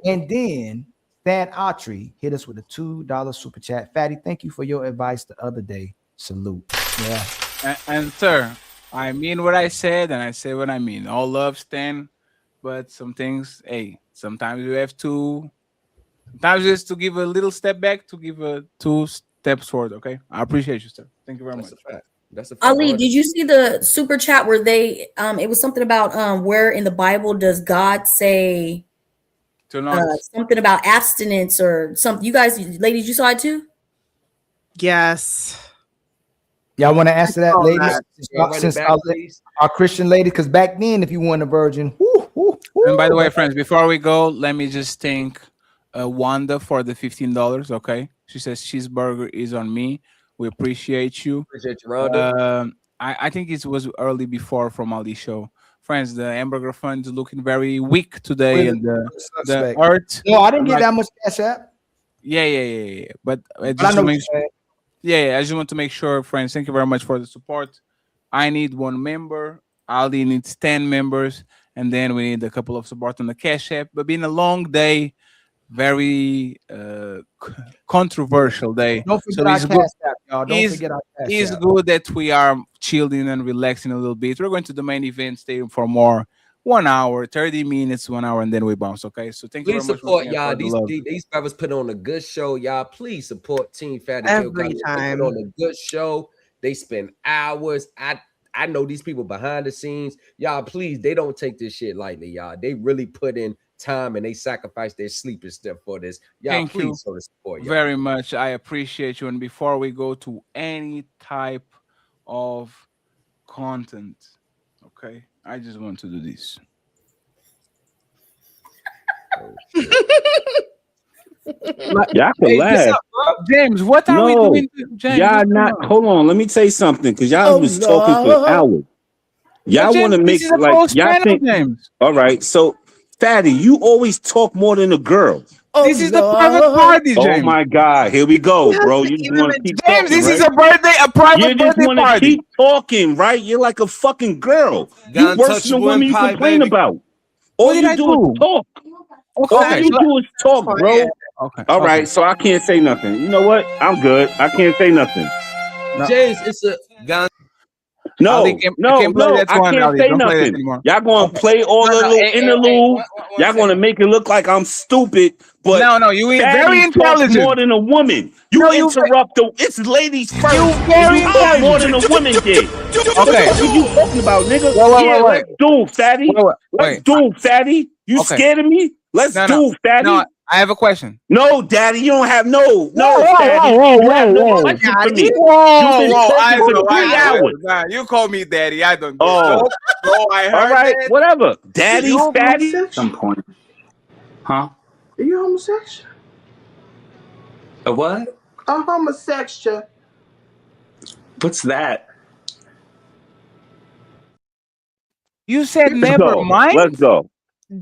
And then Stan Autry hit us with a $2 super chat. Fatty, thank you for your advice the other day. Salute. Yeah. And sir, I mean what I said, and I say what I mean. All love, Stan. But some things, hey, sometimes you have to, sometimes just to give a little step back, to give a 2 steps forward. Okay, I appreciate you, sir. Thank you very much. That's a Ali, did you see the super chat where they it was something about where in the Bible does God say something about abstinence or something? You guys, ladies, you saw it too? Yes. Y'all want to answer that, ladies? Since back, our Christian ladies, because back then, if you weren't a virgin, And by the way, friends, before we go, let me just thank Wanda for the $15. Okay, she says cheeseburger is on me. We appreciate you. Appreciate you, Rhonda. I think it was early before from Ali's show. Friends, the hamburger fund is looking very weak today, and the earth. No, I didn't get that much cash app. Yeah. But I But I know what just you're saying. yeah, I just want to make sure, friends. Thank you very much for the support. I need 1 member. Ali needs 10 members, and then we need a couple of support on the cash app. But been a long day, very controversial day. Don't forget So our it's cash good. app, y'all. Don't forget our cash It's app. good that we are chilling and relaxing a little bit. We're going to the main event stadium for more. 1 hour, 30 minutes, 1 hour, and then we bounce. Okay, so thank you Please very much. support once again y'all. for the love. These brothers put on a good show, y'all. Please support Team Fatty Every Kill. They time. put on a good show. They spend hours. I know these people behind the scenes. Y'all, please, they don't take this shit lightly, y'all. They really put in time and they sacrifice their sleep and stuff for this. Y'all, Thank you please show the support, y'all. very much. I appreciate you. And before we go to any type of content, okay, I just want to do this. Y'all can laugh. James, what are we doing? James, y'all not. Hold on, let me tell you something, because y'all was talking for hours. Y'all want to make like y'all think. James. All right, so Fatty, you always talk more than a girl. This is the private party, James. Oh my God, here we go, bro. You just want to keep James, talking, this is right? a birthday, a private You just birthday want to party. keep talking, right? You're like a fucking girl. You worse than the Untouchable woman you empire, complain baby. about. What All did you I do is do? talk. All Okay, you do is talk, bro. Okay. All right, so I can't say nothing. You know what? I'm good. I can't say nothing. James, it's a gun. No, I no, can't play no. that I one, can't Ali. say Don't play that nothing. anymore. Y'all gonna Okay. play all the little interludes. Y'all gonna make it look like I'm stupid, but No, you ain't very Fatty talks more intelligent. than a woman. You No, interrupt the. It's ladies first, You and very you talk more intelligent. than a woman did. What the Okay. fuck are you talking about, nigga? Wait. Yeah, let's do it, Fatty. Let's do it, Fatty. You Okay. scared of me? Let's do it, Fatty. No, I have a question. No, Daddy, you don't have no, Whoa, Fatty. You have no question for me. You've been talking for 3 hours. Nah, you call me daddy. I don't do Oh. it. No, I heard All right, that. whatever. Daddy, Fatty. Some point. Huh? Are you homosexual? A what? A homosexual. What's that? You said Let's never go. mind? Let's go.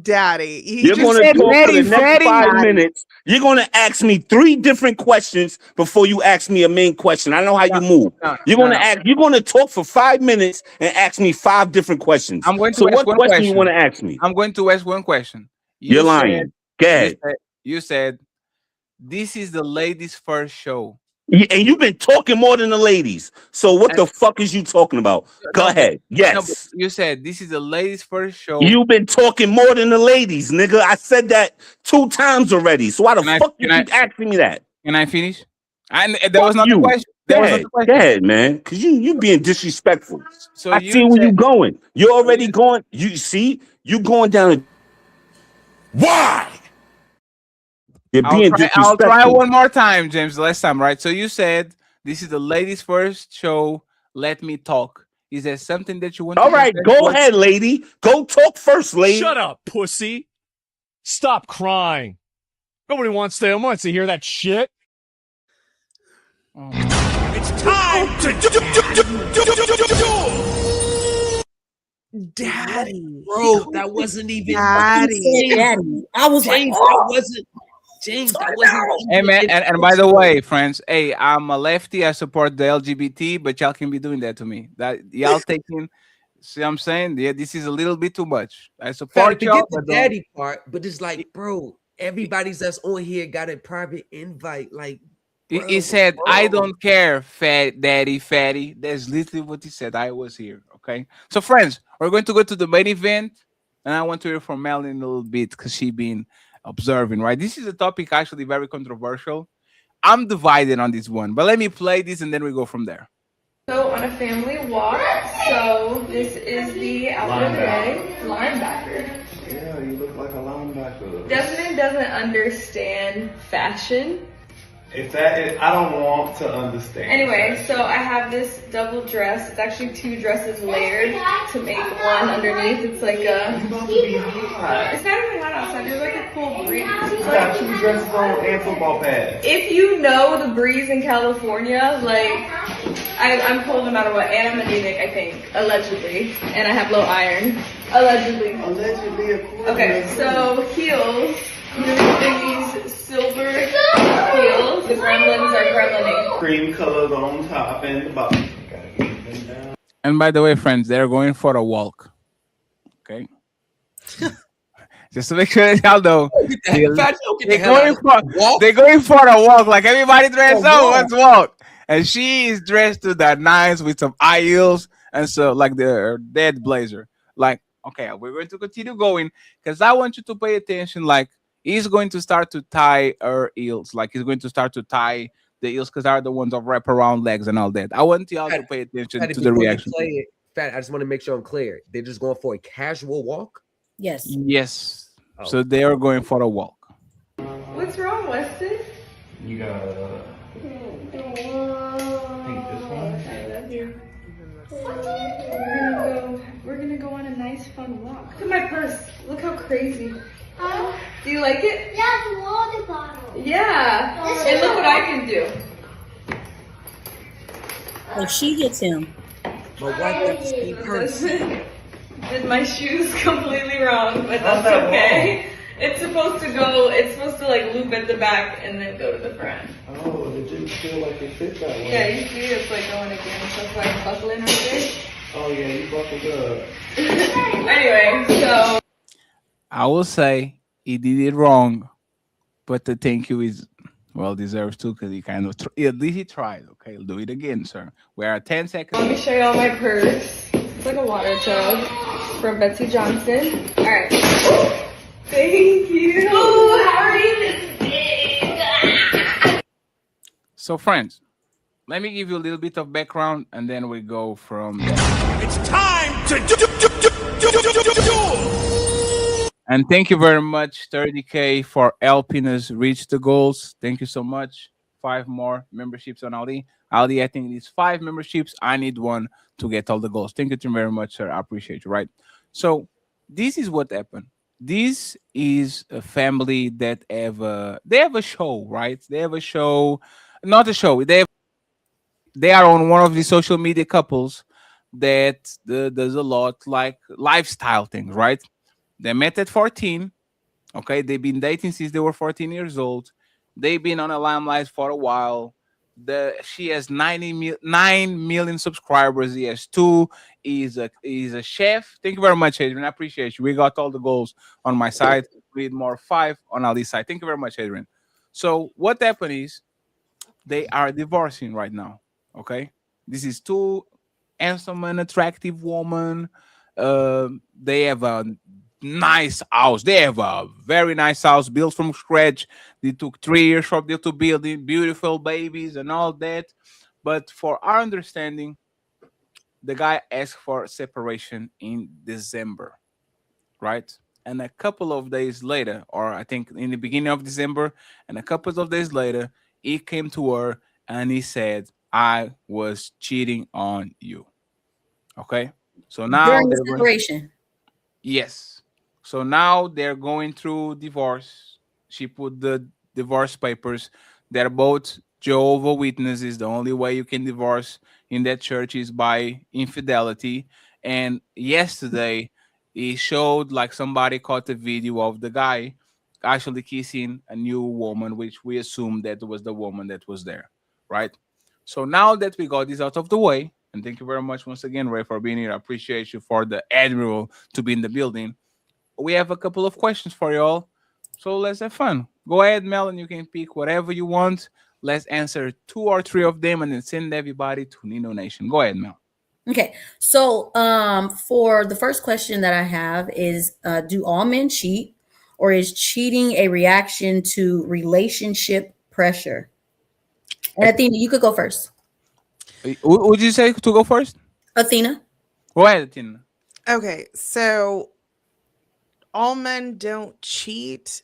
Daddy. You're going to talk for the next 5 minutes. You're going to ask me 3 different questions before you ask me a main question. I know how you move. You're going to ask. You're going to talk for 5 minutes and ask me 5 different questions. I'm going to So ask what one question question. you want to ask me? I'm going to ask one question. You're lying. Go ahead. You said this is the ladies' first show. And you've been talking more than the ladies. So what the fuck is you talking about? Go ahead. Yes. You said this is the ladies' first show. You've been talking more than the ladies, nigga. I said that 2 times already. So why the fuck you keep asking me that? Can I finish? That was not the question. Go ahead, man. Because you being disrespectful. So I see where you going. You're already going. You see, you going down. Why? You're being disrespectful. I'll try one more time, James. Last time, right? So you said this is the ladies' first show. Let me talk. Is there something that you want All to right, go ahead, lady. Go talk first, lady. Shut up, pussy. Stop crying. Nobody wants to hear that shit. It's time to Daddy. Bro, that wasn't even Daddy. Daddy. I was like, James, oh. that wasn't Hey man, and by the way, friends, hey, I'm a lefty. I support the LGBT, but y'all can be doing that to me. That y'all taking. See what I'm saying? Yeah, this is a little bit too much. I support Forget y'all, the but daddy part, but it's like, bro, everybody's that's on here got a private invite. Like, he said, I don't care, fat daddy, fatty. That's literally what he said. I was here. Okay. So, friends, we're going to go to the main event. And I want to hear from Melanie a little bit because she been observing, right? This is a topic actually very controversial. I'm divided on this one, but let me play this and then we go from there. So on a family walk, so this is the outfit of the day, linebacker. Yeah, you look like a linebacker. Desmond doesn't understand fashion. If that is, I don't want to understand. Anyway, so I have this double dress. It's actually 2 dresses layered to make one underneath. It's like a... It's about to be hot. It's not even hot outside. There's like a cool breeze. You got 2 dresses on and football pads. If you know the breeze in California, like, I'm cold no matter what. And I'm anemic, I think. Allegedly. And I have low iron. Allegedly. Allegedly, of course. Okay, so heels. I'm gonna be these silver heels. The gremlins are gremlining. Cream colors on top and the bottom. And by the way, friends, they're going for a walk. Okay. Just to make sure that y'all know. They're going for a walk. Like everybody dressed up, let's walk. And she is dressed to the nines with some high heels and so like the dead blazer. Like, okay, we're going to continue going because I want you to pay attention. Like, he's going to start to tie her heels. Like, he's going to start to tie the heels because they're the ones that wrap around legs and all that. I want y'all to pay attention to the reaction. Fat, I just want to make sure I'm clear. They're just going for a casual walk? Yes. Yes. Oh. So they are going for a walk. What's wrong, Weston? You got We're gonna go on a nice fun walk. Look at my purse. Look how crazy. Do you like it? Yeah, it's a water bottle. Yeah. And look what I can do. So she gets him. But wipe that stain first. Did my shoes completely wrong, but How's that's that okay. It's supposed to like loop at the back and then go to the front. Oh, it didn't feel like it fit that way. Yeah, you see it's like going against, that's why it's buckling right there. Oh yeah, you buckled up. Anyway, so I will say he did it wrong, but the thank you is well deserved too because he kind of at least he tried. Okay, do it again, sir. We are at 10 seconds. let me show you all my purse. It's like a water jug from Betsy Johnson. All right. Thank you. Oh, how are you this big? So, friends, let me give you a little bit of background, and then we go from there. It's time to do. And thank you very much, 30K, for helping us reach the goals. Thank you so much. 5 more memberships on Ali. Ali, I think it is 5 memberships. I need 1 to get all the goals. Thank you very much, sir. I appreciate you, right? So this is what happened. This is a family that they have a show, right? They have a show, not a show. They are on one of the social media couples that does a lot like lifestyle things, right? They met at 14. Okay, they've been dating since they were 14 years old. They've been on a limelight for a while. She has 9 million subscribers. He has 2. He's a chef. Thank you very much, Adrian. I appreciate you. We got all the goals on my side. We need more 5 on Ali's side. Thank you very much, Adrian. So what happened is they are divorcing right now. Okay, this is 2 handsome and attractive women. They have a nice house. They have a very nice house built from scratch. They took 3 years from them to build it, beautiful babies and all that. But for our understanding, the guy asked for separation in December, right? And a couple of days later, or I think in the beginning of December, and a couple of days later, he came to her and he said, I was cheating on you. Okay. So now During the separation. Yes. So now they're going through divorce. She put the divorce papers. They're both Jehovah Witnesses. The only way you can divorce in that church is by infidelity. And yesterday, he showed like somebody caught a video of the guy actually kissing a new woman, which we assumed that was the woman that was there, right? So now that we got this out of the way, and thank you very much once again, Ray, for being here. I appreciate you for the admiral to be in the building. We have a couple of questions for y'all. So let's have fun. Go ahead, Mel, and you can pick whatever you want. Let's answer 2 or 3 of them and then send everybody to Nino Nation. Go ahead, Mel. Okay. So for the first question that I have is do all men cheat, or is cheating a reaction to relationship pressure? And Athena, you could go first. Would you say to go first? Athena. Go ahead, Athena. Okay, so all men don't cheat,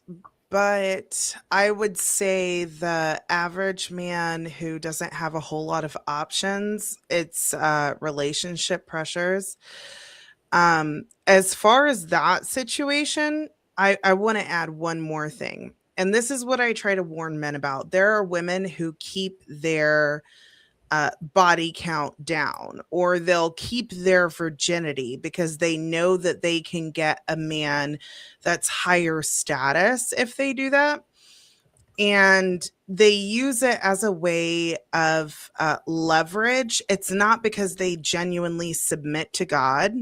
but I would say the average man who doesn't have a whole lot of options, it's relationship pressures. As far as that situation, I want to add one more thing. And this is what I try to warn men about. There are women who keep their body count down, or they'll keep their virginity because they know that they can get a man that's higher status if they do that. And they use it as a way of leverage. It's not because they genuinely submit to God.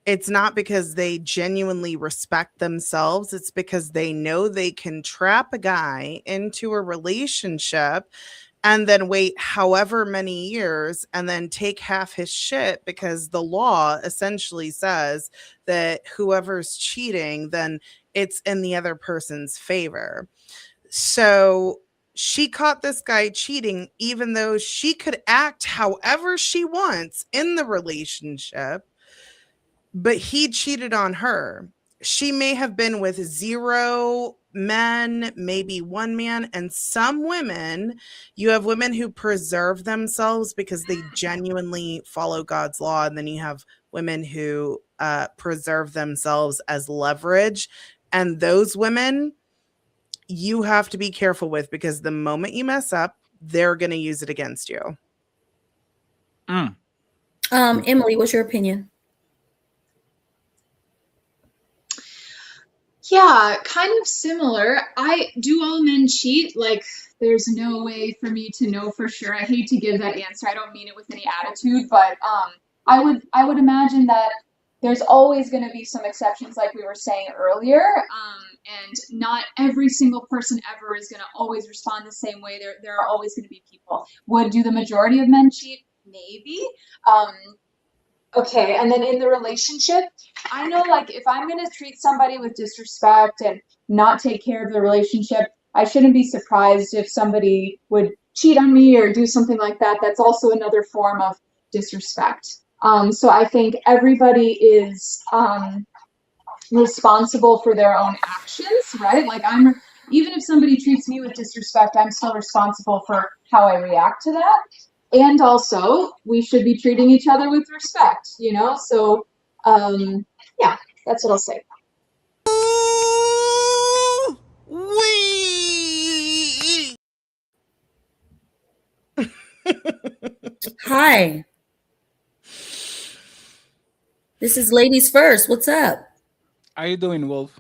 It's not because they genuinely respect themselves. It's because they know they can trap a guy into a relationship and then wait however many years and then take half his shit, because the law essentially says that whoever's cheating, then it's in the other person's favor. So she caught this guy cheating, even though she could act however she wants in the relationship, but he cheated on her. She may have been with 0 men, maybe 1 man, and some women, you have women who preserve themselves because they genuinely follow God's law, and then you have women who preserve themselves as leverage, and those women you have to be careful with, because the moment you mess up, they're going to use it against you. Emily, what's your opinion? Yeah, kind of similar. Do all men cheat? Like, there's no way for me to know for sure. I hate to give that answer. I don't mean it with any attitude, but I would imagine that there's always going to be some exceptions, like we were saying earlier, and not every single person ever is going to always respond the same way. There are always going to be people. Do the majority of men cheat? Maybe. Okay, and then in the relationship, I know, like, if I'm going to treat somebody with disrespect and not take care of the relationship, I shouldn't be surprised if somebody would cheat on me or do something like that. That's also another form of disrespect. So I think everybody is responsible for their own actions, right? Like, even if somebody treats me with disrespect, I'm still responsible for how I react to that. And also, we should be treating each other with respect, you know? So, yeah, that's what I'll say. Hi. This is Ladies First. What's up? How you doing, Wolf?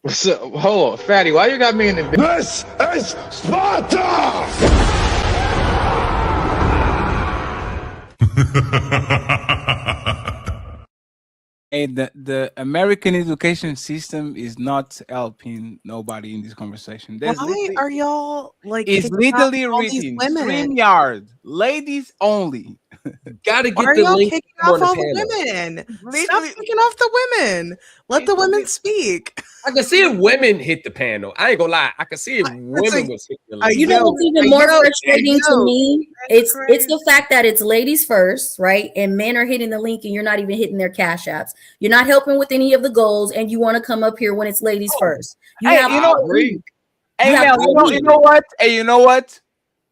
So, hold on, Fatty, why you got me in the... This is Sparta! Hey, the American education system is not helping nobody in this conversation. Why are y'all like? It's kicking off literally all these written women? StreamYard, ladies only. Gotta Why are y'all kicking off all the women? Stop kicking off the women. Let the women speak. I can see if women hit the panel. I ain't gonna lie. I can see if women was hitting the You know what's even more frustrating to me? It's the fact that it's ladies first, right? And men are hitting the link and you're not even hitting their cash apps. You're not helping with any of the goals, and you want to come up here when it's ladies first. Hey, you know, hey, Mel, you know what? Hey, you know what?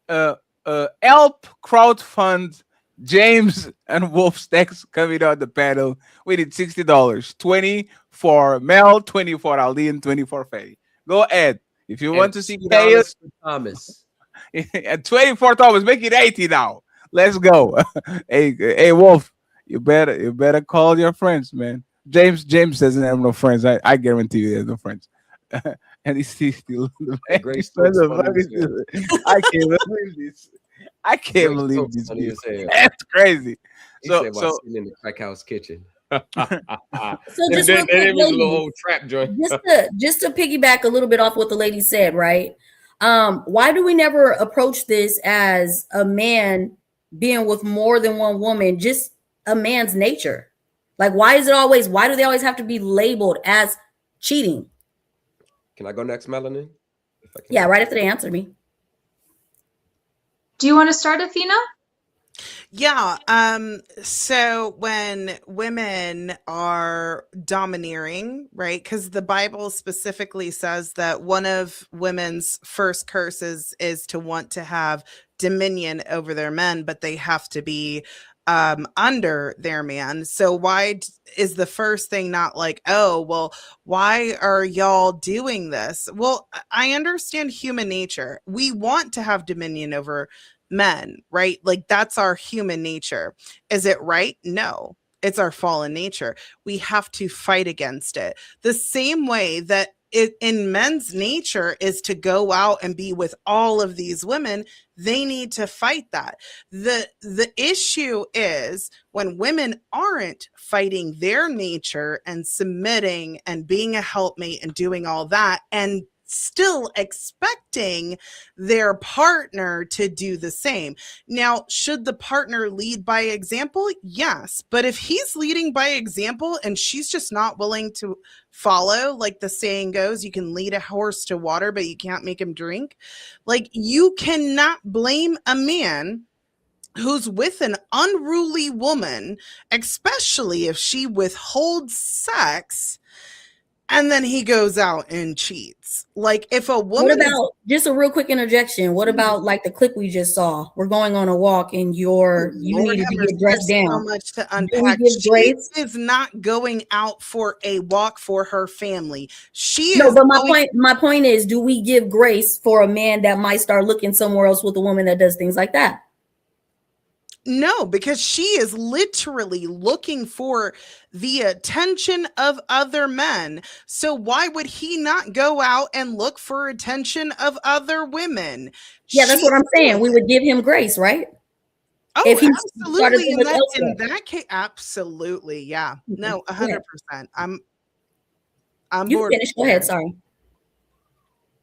Help crowdfund James and Wolf Stacks coming on the panel. We need $60. 20 for Mel, 20 for Aldine, 20 for Faye. Go ahead. If you want to see chaos, Thomas. and 24 Thomas, make it 80 now. Let's go. Hey, Wolf, you better call your friends, man. James doesn't have no friends. I guarantee you he has no friends. And he's still I can't believe this. I can't believe this. That's crazy. He So said while sitting in the crack house kitchen. So just real quick, a little ladies, old trap joint. just to piggyback a little bit off what the lady said, right? Why do we never approach this as a man being with more than one woman, just a man's nature? Like, why do they always have to be labeled as cheating? Can I go next, Melanin? Yeah, right after they answer me. Do you want to start, Athena? Yeah. So when women are domineering, right? Because the Bible specifically says that one of women's first curses is to want to have dominion over their men, but they have to be under their man. So why is the first thing not like, oh, well, why are y'all doing this? Well, I understand human nature. We want to have dominion over men, right? Like, that's our human nature. Is it right? No. It's our fallen nature. We have to fight against it. The same way that it in men's nature is to go out and be with all of these women, they need to fight that. The issue is when women aren't fighting their nature and submitting and being a helpmate and doing all that, and still expecting their partner to do the same. Now, should the partner lead by example? Yes. But if he's leading by example and she's just not willing to follow, like the saying goes, you can lead a horse to water, but you can't make him drink. Like, you cannot blame a man who's with an unruly woman, especially if she withholds sex, and then he goes out and cheats. Like if a What woman about just a real quick interjection? What about like the clip we just saw? We're going on a walk and you Lord needed have to mercy, get dressed there's so down. much to Do we unpack. give She grace? is not going out for a walk for her family. She No, is but going. my point is, do we give grace for a man that might start looking somewhere else with a woman that does things like that? No, because she is literally looking for the attention of other men. So why would he not go out and look for attention of other women? Yeah, that's what I'm saying. We would give him grace, right? Oh, If he started absolutely. to In look that elsewhere. case, absolutely. Yeah. No, Go ahead. 100%. I'm You bored. finish. Go ahead. Sorry.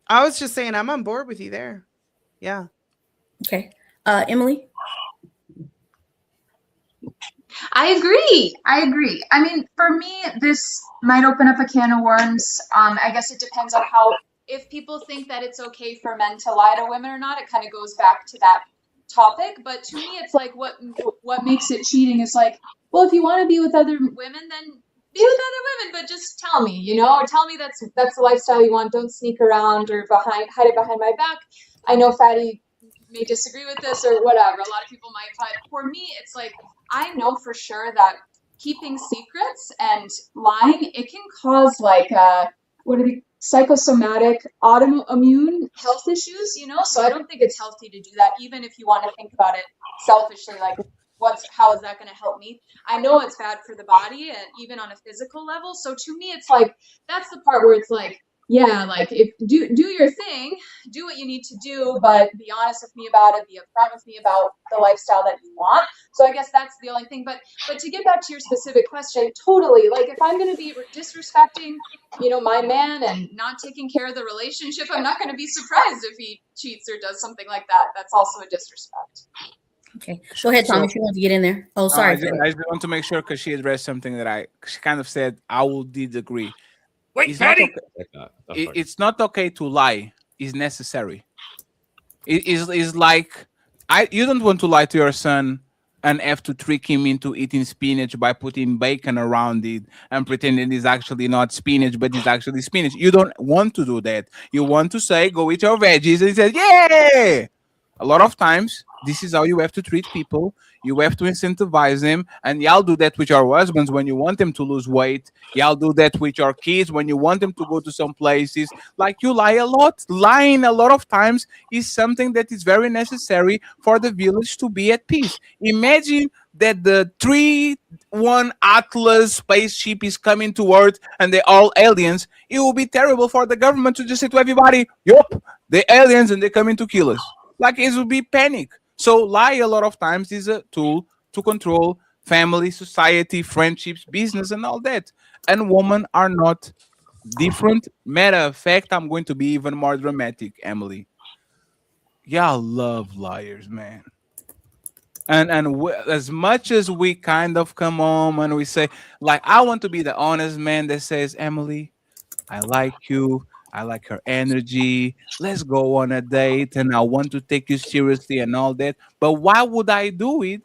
I was just saying I'm on board with you there. Yeah. Okay. Emily? I agree. I mean, for me, this might open up a can of worms. I guess it depends on how, if people think that it's okay for men to lie to women or not, it kind of goes back to that topic. But to me, it's like what makes it cheating is like, well, if you want to be with other women, then be with other women, but just tell me, or tell me that's the lifestyle you want. Don't sneak around or hide it behind my back. I know Fatty may disagree with this or whatever. A lot of people might, but for me, it's like, I know for sure that keeping secrets and lying, it can cause like psychosomatic autoimmune health issues, so I don't think it's healthy to do that, even if you want to think about it selfishly, like how is that going to help me? I know it's bad for the body and even on a physical level. So to me, it's like, that's the part where it's like, yeah, like if do your thing, do what you need to do, but be honest with me about it, be upfront with me about the lifestyle that you want. So I guess that's the only thing. But to get back to your specific question, totally. Like if I'm going to be disrespecting, my man and not taking care of the relationship, I'm not going to be surprised if he cheats or does something like that. That's also a disrespect. Okay. Go ahead, Tom, if you want to get in there. Oh, sorry. I just want to make sure because she addressed something that she kind of said I did agree. Wait, it's Patty. not okay. It's not okay to lie. It's necessary. It is like you don't want to lie to your son and have to trick him into eating spinach by putting bacon around it and pretending it's actually not spinach, but it's actually spinach. You don't want to do that. You want to say, go eat your veggies, and he says, yeah. A lot of times, this is how you have to treat people. You have to incentivize them, and y'all do that with your husbands when you want them to lose weight. Y'all do that with your kids when you want them to go to some places. Like you lie a lot. Lying a lot of times is something that is very necessary for the village to be at peace. Imagine that the 3-1 Atlas spaceship is coming to Earth and they're all aliens. It will be terrible for the government to just say to everybody, yup, they're aliens and they're coming to kill us. Like it would be panic. So lie a lot of times is a tool to control family, society, friendships, business, and all that. And women are not different. Matter of fact, I'm going to be even more dramatic, Emily. Y'all love liars, man. And as much as we kind of come home and we say, like, I want to be the honest man that says, Emily, I like you. I like her energy. Let's go on a date and I want to take you seriously and all that. But why would I do it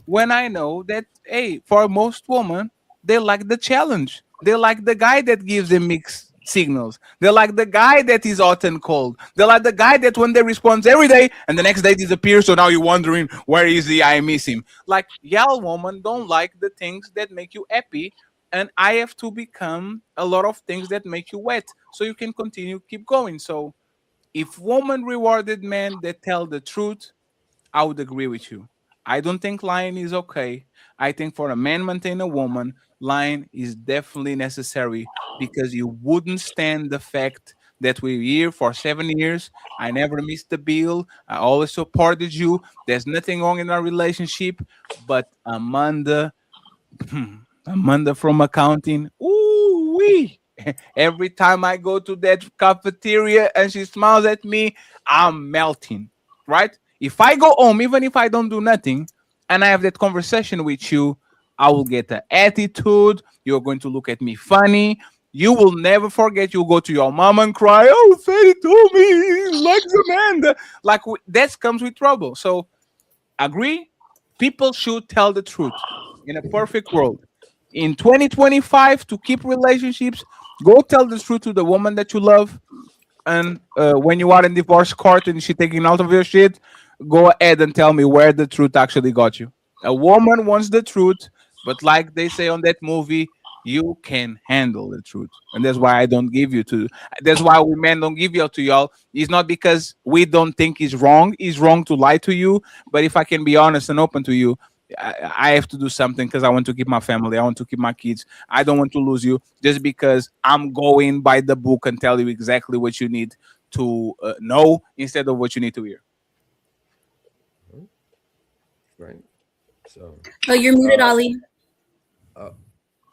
when I know that, hey, for most women, they like the challenge. They like the guy that gives them mixed signals. They like the guy that is hot and cold. They like the guy that when they respond every day and the next day disappears. So now you're wondering, where is he? I miss him. Like, y'all women don't like the things that make you happy, and I have to become a lot of things that make you wet so you can continue keep going. So if women rewarded men that tell the truth, I would agree with you. I don't think lying is okay. I think for a man maintain a woman, lying is definitely necessary because you wouldn't stand the fact that we're here for 7 years. I never missed the bill. I always supported you. There's nothing wrong in our relationship. But Amanda from accounting, ooh wee. Every time I go to that cafeteria and she smiles at me, I'm melting, right? If I go home, even if I don't do nothing, and I have that conversation with you, I will get an attitude. You're going to look at me funny. You will never forget. You'll go to your mom and cry, oh, Fanny told me he likes Amanda. Like, that comes with trouble. So, agree? People should tell the truth in a perfect world. In 2025, to keep relationships, Go tell the truth to the woman that you love, and when you are in divorce court and she taking out of your shit, go ahead and tell me where the truth actually got you. A woman wants the truth, but like they say on that movie, you can handle the truth, and that's why I don't give you to. That's why we men don't give you to y'all. It's not because we don't think it's wrong. It's wrong to lie to you, but if I can be honest and open to you, I have to do something because I want to keep my family. I want to keep my kids. I don't want to lose you just because I'm going by the book and tell you exactly what you need to know instead of what you need to hear. Right. So. Oh, you're muted, Ali.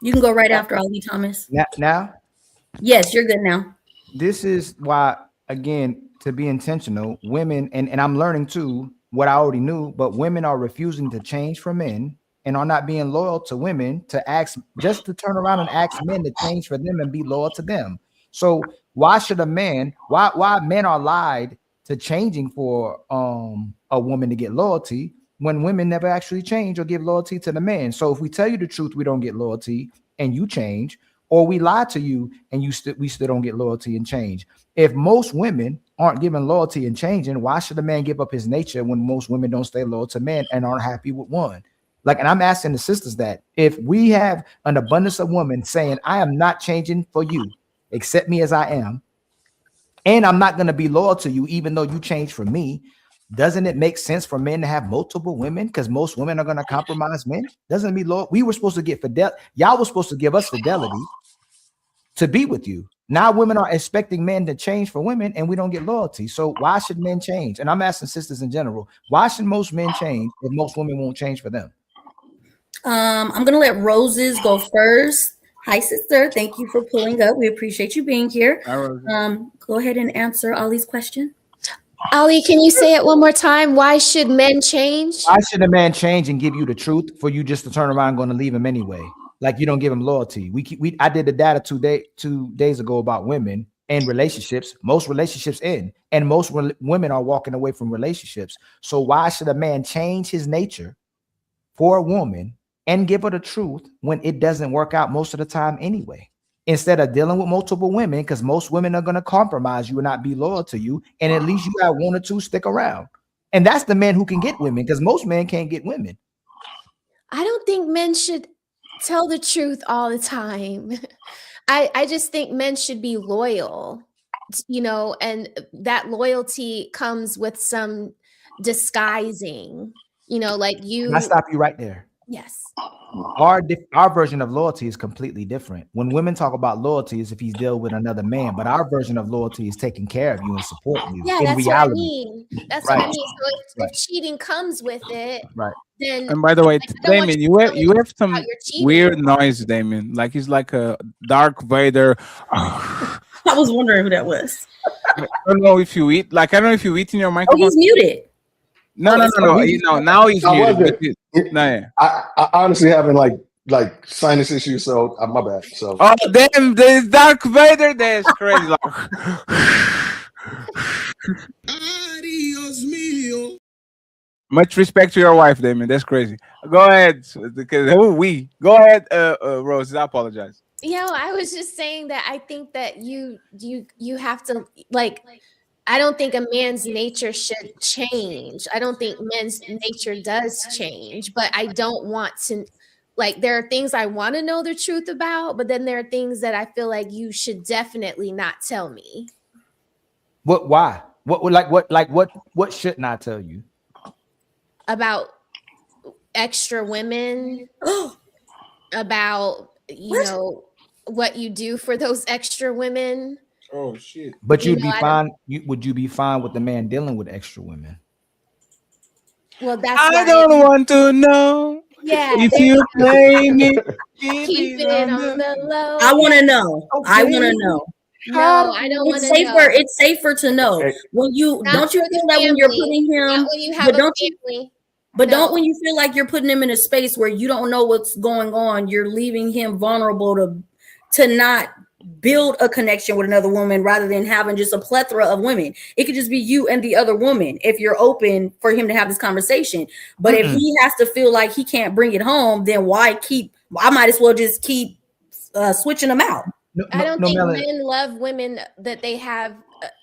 You can go right after Ali Thomas. Now? Yes, you're good now. This is why, again, to be intentional, women, and I'm learning too what I already knew, but women are refusing to change for men and are not being loyal to women to ask, just to turn around and ask men to change for them and be loyal to them. So why should a man, why men are lied to changing for a woman to get loyalty when women never actually change or give loyalty to the man? So if we tell you the truth, we don't get loyalty and you change, or we lie to you and we still don't get loyalty and change. If most women aren't giving loyalty and changing, why should a man give up his nature when most women don't stay loyal to men and aren't happy with one? Like, and I'm asking the sisters that if we have an abundance of women saying, I am not changing for you, accept me as I am, and I'm not going to be loyal to you, even though you changed for me, doesn't it make sense for men to have multiple women? Because most women are going to compromise men. Doesn't it be loyal? We were supposed to get fidelity. Y'all were supposed to give us fidelity to be with you. Now women are expecting men to change for women and we don't get loyalty. So why should men change? And I'm asking sisters in general, why should most men change if most women won't change for them? I'm going to let Roses go first. Hi, sister. Thank you for pulling up. We appreciate you being here. Go ahead and answer Ali's question. Ali, can you say it one more time? Why should men change? Why should a man change and give you the truth for you just to turn around and going to leave him anyway? Like you don't give him loyalty. I did the data 2 days ago about women and relationships. Most relationships end, and most women are walking away from relationships. So why should a man change his nature for a woman and give her the truth when it doesn't work out most of the time anyway? Instead of dealing with multiple women, because most women are going to compromise you and not be loyal to you, and at least you got one or two stick around. And that's the men who can get women, because most men can't get women. I don't think men should tell the truth all the time. I just think men should be loyal, and that loyalty comes with some disguising, like you. Can I stop you right there? Yes. Our version of loyalty is completely different. When women talk about loyalty is if he's dealt with another man, but our version of loyalty is taking care of you and supporting you. Yeah, in that's reality. what I mean. That's what I mean. So if cheating comes with it, right. Then And by the way, Damien, you have some you're cheating. weird noise, Damien. Like he's like a Dark Vader. I was wondering who that was. I don't know if you eat. Like I don't know if you eat in your microphone. Oh, he's muted. No. Now he's muted. I honestly having like sinus issues, so my bad. So oh damn, there's Dark Vader. That's crazy. Adios mío. Much respect to your wife, Damien. That's crazy. Go ahead, because go ahead, Rose. I apologize. I was just saying that I think that you have to I don't think a man's nature should change. I don't think men's nature does change, but I don't want to, there are things I want to know the truth about, but then there are things that I feel like you should definitely not tell me. Why? What shouldn't I tell you? About extra women, about, what you do for those extra women. Oh shit! But you'd be fine. Would you be fine with the man dealing with extra women? Well, that's. I don't want to know. Yeah. If you play me, keep it on the low. I want to know. Okay. I want to know. No, I don't want to know. It's safer to know when you don't you feel that when you're putting him. Not when you have a family. But don't when you feel like you're putting him in a space where you don't know what's going on, you're leaving him vulnerable to not build a connection with another woman rather than having just a plethora of women. It could just be you and the other woman if you're open for him to have this conversation. But if he has to feel like he can't bring it home, then I might as well just keep switching them out. I don't think Melanie. men love women that they have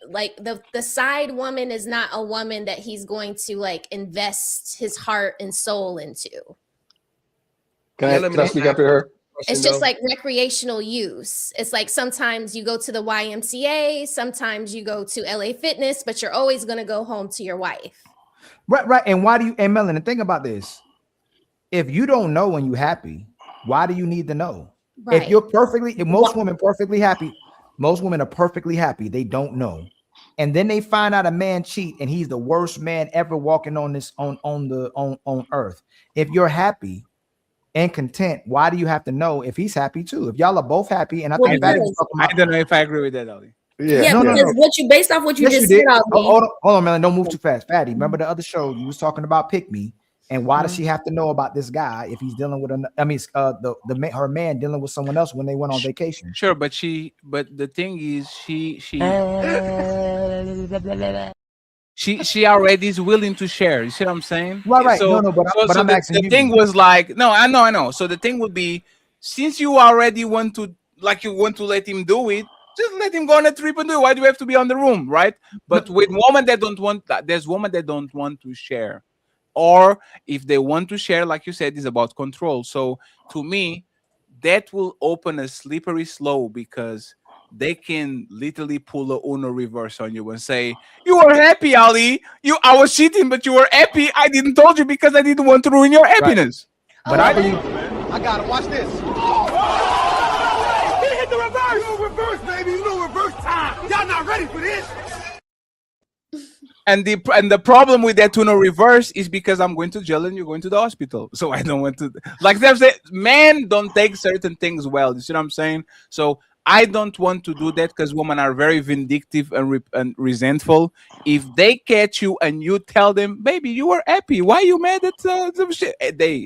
like the side woman is not a woman that he's going to like invest his heart and soul into. Can I speak after her? It's just like recreational use. It's like sometimes you go to the YMCA, sometimes you go to LA Fitness, but you're always going to go home to your wife. Right. And why do you, and Melanie, think about this. If you don't know when you're happy, why do you need to know? Right. If you're perfectly, if most women perfectly happy, most women are perfectly happy. They don't know. And then they find out a man cheat and he's the worst man ever walking on this on earth. If you're happy and content, why do you have to know if he's happy too? If y'all are both happy, and I think I don't know if I agree with that, Ali. No. What you based off what you just said, Ali. Hold on, Melanie, don't move too fast. Fatty, remember the other show you was talking about Pick Me, and why does she have to know about this guy if he's dealing with her man dealing with someone else when they went on vacation? Sure, but the thing is she already is willing to share. You see what I'm saying? Right. So, But I'm asking the you. thing was like, no, I know. So the thing would be, since you already want to let him do it, just let him go on a trip and do it. Why do you have to be on the room, right? But with women that don't want that, there's women that don't want to share. Or if they want to share, like you said, is about control. So to me, that will open a slippery slope because they can literally pull a Uno reverse on you and say, "You were happy, Ali. I was cheating, but you were happy. I didn't told you because I didn't want to ruin your happiness." But I believe I gotta watch this. He hit the reverse. No reverse, baby. No reverse time. Y'all not ready for this. And the problem with that Uno reverse is because I'm going to jail and you're going to the hospital. So I don't want to, like they say, men don't take certain things well. You see what I'm saying? So I don't want to do that because women are very vindictive and resentful. If they catch you and you tell them, "Baby, you were happy. Why you mad at some shit?"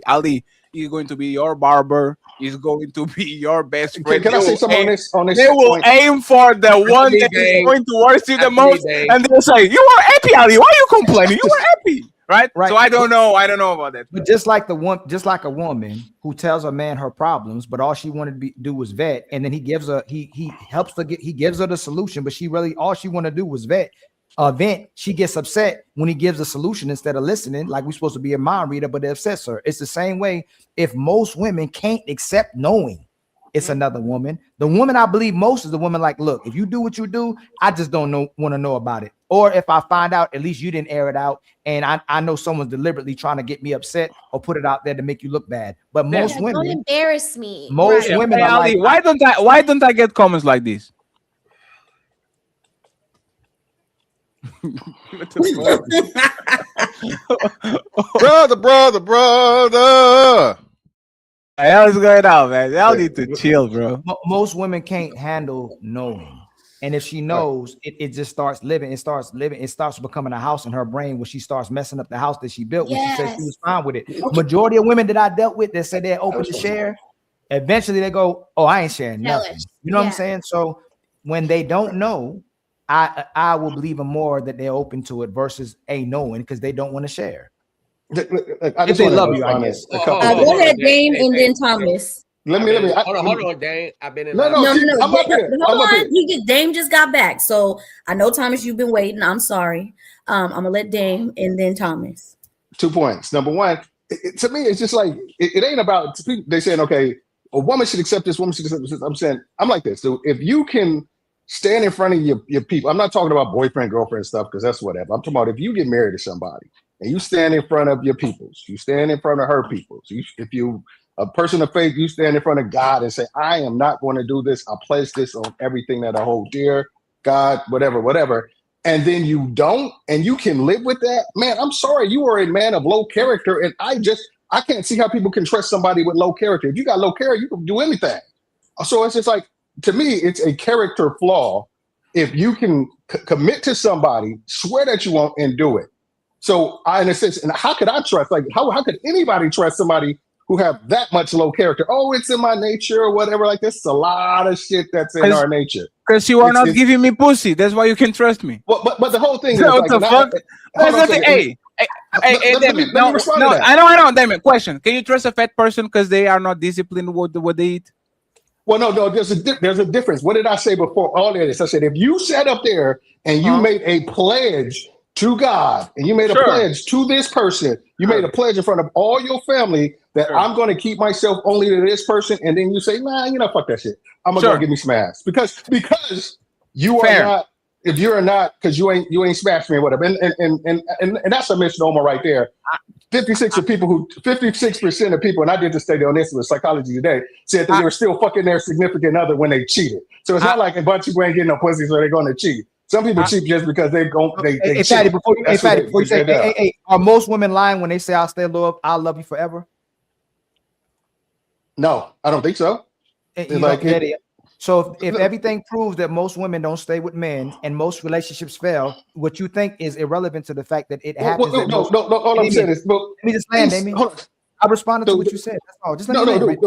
Ali, you're going to be your barber. He's going to be your best friend. Can I say something on this? They will point? aim for the one that is going to worst you the most, and they'll say, "You were happy, Ali. Why are you complaining? You were happy." Right? So I don't know about that. But just like a woman who tells a man her problems, but all she wanted to do was vet, and then he gives her he gives her the solution, but she really all she wanted to do was vent. She gets upset when he gives a solution instead of listening, like we're supposed to be a mind reader, but it upsets her. It's the same way if most women can't accept knowing it's another woman. The woman I believe most is the woman like, look, if you do what you do, I just don't want to know about it. Or if I find out, at least you didn't air it out, and I know someone's deliberately trying to get me upset or put it out there to make you look bad. But most women don't embarrass me. Most women are Ali, like, why don't I get comments like this? brother. Hell is going on, man. Y'all need to chill, bro. Most women can't handle knowing. And if she knows, it just starts living. It starts becoming a house in her brain where she starts messing up the house that she built when she said she was fine with it. Majority of women that I dealt with that said they're open to share, eventually they go, "Oh, I ain't sharing nothing." You know what I'm saying? So when they don't know, I will believe them more that they're open to it versus a knowing because they don't want to share. If they love you, I guess. Go ahead, Dame, and then Thomas. Let me. Hold on, Dame. I've been in. No. I'm up here. Hold on. Dame just got back, so I know Thomas. You've been waiting. I'm sorry. I'm gonna let Dame and then Thomas. 2 points. Number one, to me, it's just like it ain't about. They saying, okay, a woman should accept this. Woman should accept this. I'm saying, I'm like this. So if you can stand in front of your people, I'm not talking about boyfriend, girlfriend stuff because that's whatever. I'm talking about if you get married to somebody and you stand in front of your peoples, you stand in front of her peoples. If you a person of faith, you stand in front of God and say, "I am not going to do this. I pledge this on everything that I hold dear, God, whatever." And then you don't, and you can live with that. Man, I'm sorry, you are a man of low character, and I can't see how people can trust somebody with low character. If you got low character, you can do anything. So it's just like, to me, it's a character flaw if you can commit to somebody, swear that you won't, and do it. So in a sense, and how could I trust? Like, how could anybody trust somebody who have that much low character? Oh, it's in my nature or whatever. Like, this is a lot of shit that's in our nature. Because you are not giving me pussy. That's why you can trust me. Well, but the whole thing is what the fuck? Hey, Damon. No, I know, Damon. Question: can you trust a fat person because they are not disciplined with what they eat? Well, no. There's a difference. What did I say before all of this? I said if you sat up there and you made a pledge to God, and you made a pledge to this person, you made a pledge in front of all your family that I'm going to keep myself only to this person, and then you say, nah, fuck that shit. I'm gonna go give me some ass because you are not. If you're not, because you ain't smashed me or whatever, and that's a misnomer right there. 56% of people, and I did this study on this with Psychology Today, said that they were still fucking their significant other when they cheated. So it's not like a bunch of people ain't getting no pussy, so they're going to cheat. Some people cheat just because they Hey, cheat. Fatty, before you say, hey, are most women lying when they say I'll love you forever? No, I don't think so. So if everything proves that most women don't stay with men and most relationships fail, what you think is irrelevant to the fact that it happens. No. All I'm saying is, let me just land, Damien. I responded to what you said. That's all. Just let me land.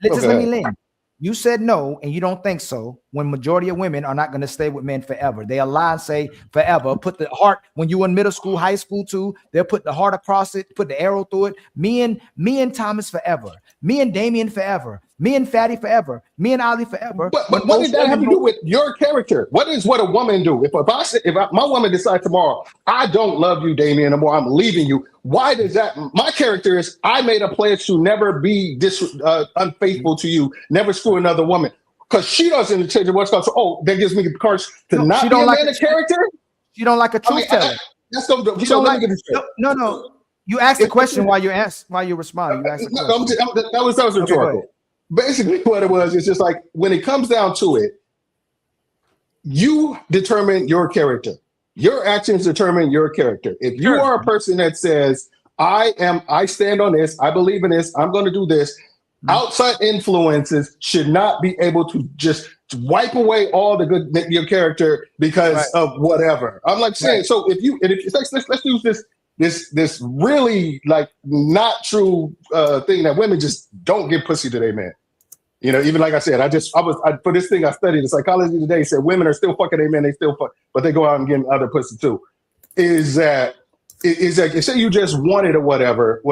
Just let me land. You said no, and you don't think so. When majority of women are not going to stay with men forever, they lie and say forever. Put the heart when you in middle school, high school too. They'll put the heart across it, put the arrow through it. Me and Thomas forever. Me and Damien forever. Me and Fatty forever. Me and Ali forever. But what did that have to do with your character? What a woman do? If my woman decides tomorrow, I don't love you, Damien, anymore, I'm leaving you. Why does that? My character is I made a pledge to never be unfaithful to you, never screw another woman. Because she doesn't change what's called. So, that gives me the courage to not be a man of character. You don't like a truth teller. No. You asked the question while you respond. You asked the question. That was rhetorical. Basically, what it was is just like when it comes down to it, you determine your character. Your actions determine your character. If you are a person that says, I stand on this, I believe in this, I'm going to do this, outside influences should not be able to just wipe away all the good your character because of whatever. I'm like saying, so if let's use this really like not true thing that women just don't give pussy to their man. Even like I said, for this thing I studied in Psychology Today, said women are still fucking their men, they still fuck, but they go out and get other pussy too. Is that say you just want it or whatever,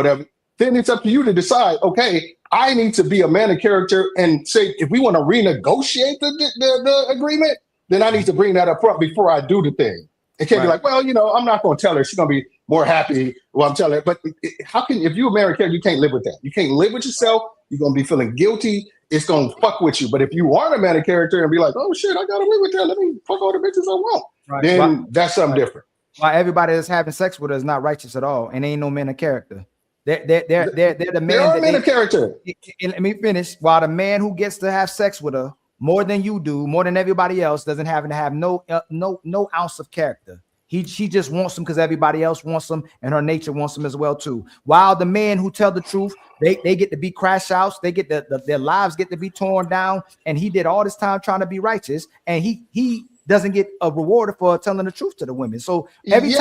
then it's up to you to decide, okay, I need to be a man of character and say, if we want to renegotiate the agreement, then I need to bring that up front before I do the thing. It can't be like, well, I'm not going to tell her. She's going to be more happy while I'm telling her. But if you're a married character, you can't live with that. You can't live with yourself. You're going to be feeling guilty. It's going to fuck with you. But if you aren't a man of character and be like, oh shit, I got to live with that. Let me fuck all the bitches I want. Then that's something different. Why everybody that's having sex with her is not righteous at all and ain't no men of character. They're the man. They are men of character. Let me finish. While the man who gets to have sex with her more than you do, more than everybody else, doesn't have to have no ounce of character. She just wants them because everybody else wants them, and her nature wants them as well too. While the men who tell the truth, they get to be crash outs, they get their lives get to be torn down, and he did all this time trying to be righteous, and he doesn't get a reward for telling the truth to the women. So every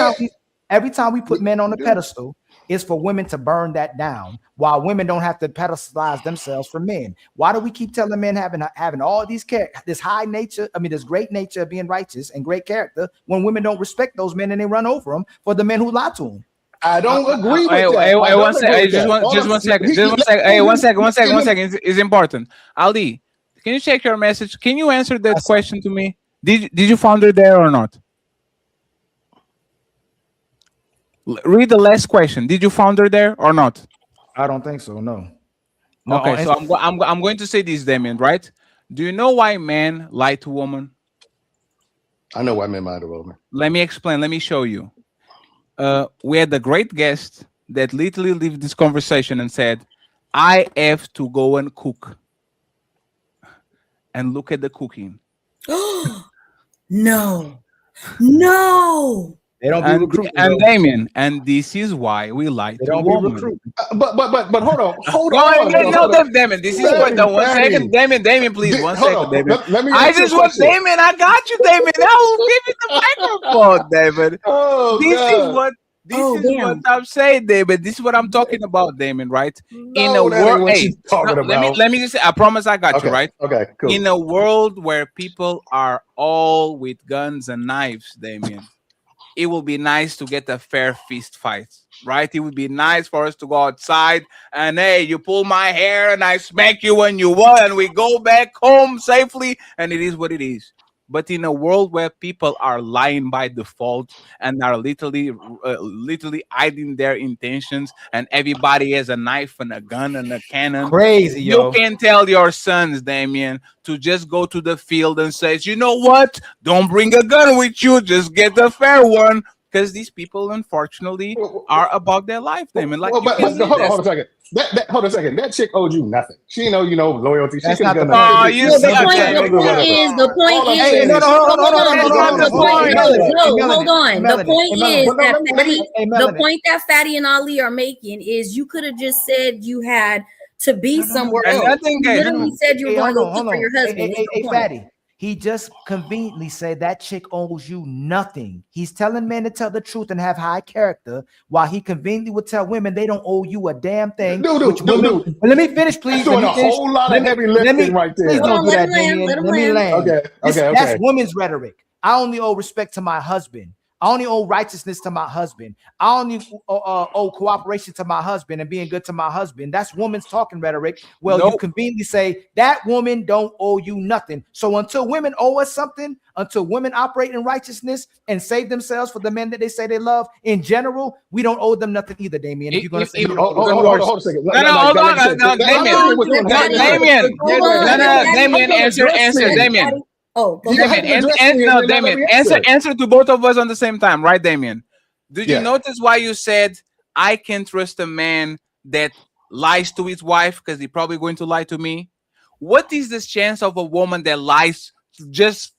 time we put men on the pedestal, is for women to burn that down, while women don't have to pedestalize themselves for men. Why do we keep telling men having all these this high nature, this great nature of being righteous and great character, when women don't respect those men and they run over them for the men who lie to them? I don't agree with that. Hey, one second. It's important. Ali, can you check your message? Can you answer that question to me? Did you found her there or not? Read the last question. Did you found her there or not? I don't think so. No. Okay, so I'm going to say this, Damien, right? Do you know why men lie to women? I know why men lie to women. Let me explain. Let me show you. We had a great guest that literally left this conversation and said, I have to go and cook. And look at the cooking. No. They don't be recruiting. And Damien, and this is why we like to women. But hold on. Damien, this is what. One second, Damien, please. One second, Damien. I just want Damien. I got you, Damien. Now give me the microphone, David. This is what I'm saying, David. This is what I'm talking about, Damien. Right? In a world, let me just say. I promise I got you. Right? Okay. Cool. In a world where people are all with guns and knives, Damien, it will be nice to get a fair fist fight. right? It would be nice for us to go outside and hey, you pull my hair and I smack you when you want, and we go back home safely, and it is what it is. But in a world where people are lying by default and are literally hiding their intentions, and everybody has a knife and a gun and a cannon, Crazy, you yo. can tell your sons, Damien, to just go to the field and say, you know what? Don't bring a gun with you. Just get the fair one. Because these people, unfortunately, are about their life, Damien. Like, Well, you can see hold this. on a second. Hold on a second. That chick owed you nothing. She know loyalty. She That's could have not done the nothing. point. you No, see, the point Hey, is, no, hold on. the point is, no, hold on. The Melody, point Melody, is that Fatty, the Melody. point that Fatty and Ali are making is you could have just said you had to be somewhere And else. nothing, You guys. literally said you were going to go hold look for your husband. Hey, It's the point. Fatty. He just conveniently said that chick owes you nothing. He's telling men to tell the truth and have high character, while he conveniently would tell women they don't owe you a damn thing. Dude. Let me finish, please. That's doing a whole lot of heavy lifting right there. Please don't do that, Let him Damien. land, Let me land. Okay. That's women's rhetoric. I only owe respect to my husband. I only owe righteousness to my husband. I only owe cooperation to my husband and being good to my husband. That's women's talking rhetoric. Well, you conveniently say that woman don't owe you nothing. So until women owe us something, until women operate in righteousness and save themselves for the men that they say they love, in general, we don't owe them nothing either, Damien. If you're going to say hold on a second. Hold on, Damien, answer, Damien. Oh, Damien, answer to both of us on the same time, right, Damien? Did you notice why you said I can trust a man that lies to his wife because he's probably going to lie to me? What is the chance of a woman that lies just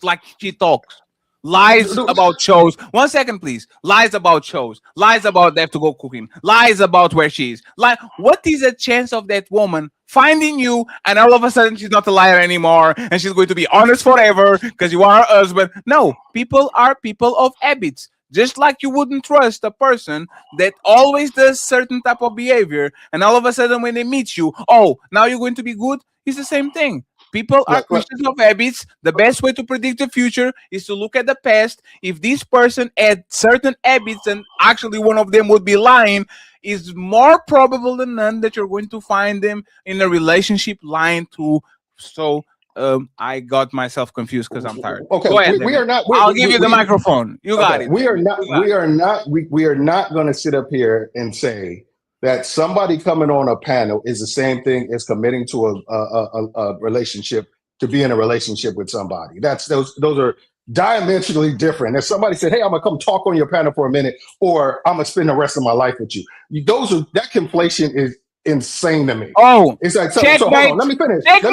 like she talks? Lies about shows. 1 second, please. Lies about shows. Lies about they have to go cooking. Lies about where she is. What is the chance of that woman finding you and all of a sudden she's not a liar anymore and she's going to be honest forever because you are her husband? No, people are people of habits. Just like you wouldn't trust a person that always does certain type of behavior and all of a sudden when they meet you, oh, now you're going to be good. It's the same thing. People are creatures of habits. The best way to predict the future is to look at the past. If this person had certain habits and actually one of them would be lying, is more probable than none that you're going to find them in a relationship lying too. So I got myself confused because I'm tired. Okay, go ahead. we are not. I'll give you the microphone. You got it. We are not going to sit up here and say that somebody coming on a panel is the same thing as committing to a relationship, to be in a relationship with somebody. Those are diametrically different. If somebody said, hey, I'm gonna come talk on your panel for a minute, or I'm gonna spend the rest of my life with you, that conflation is insane to me. Oh, it's like, so hold on, let me finish. Hold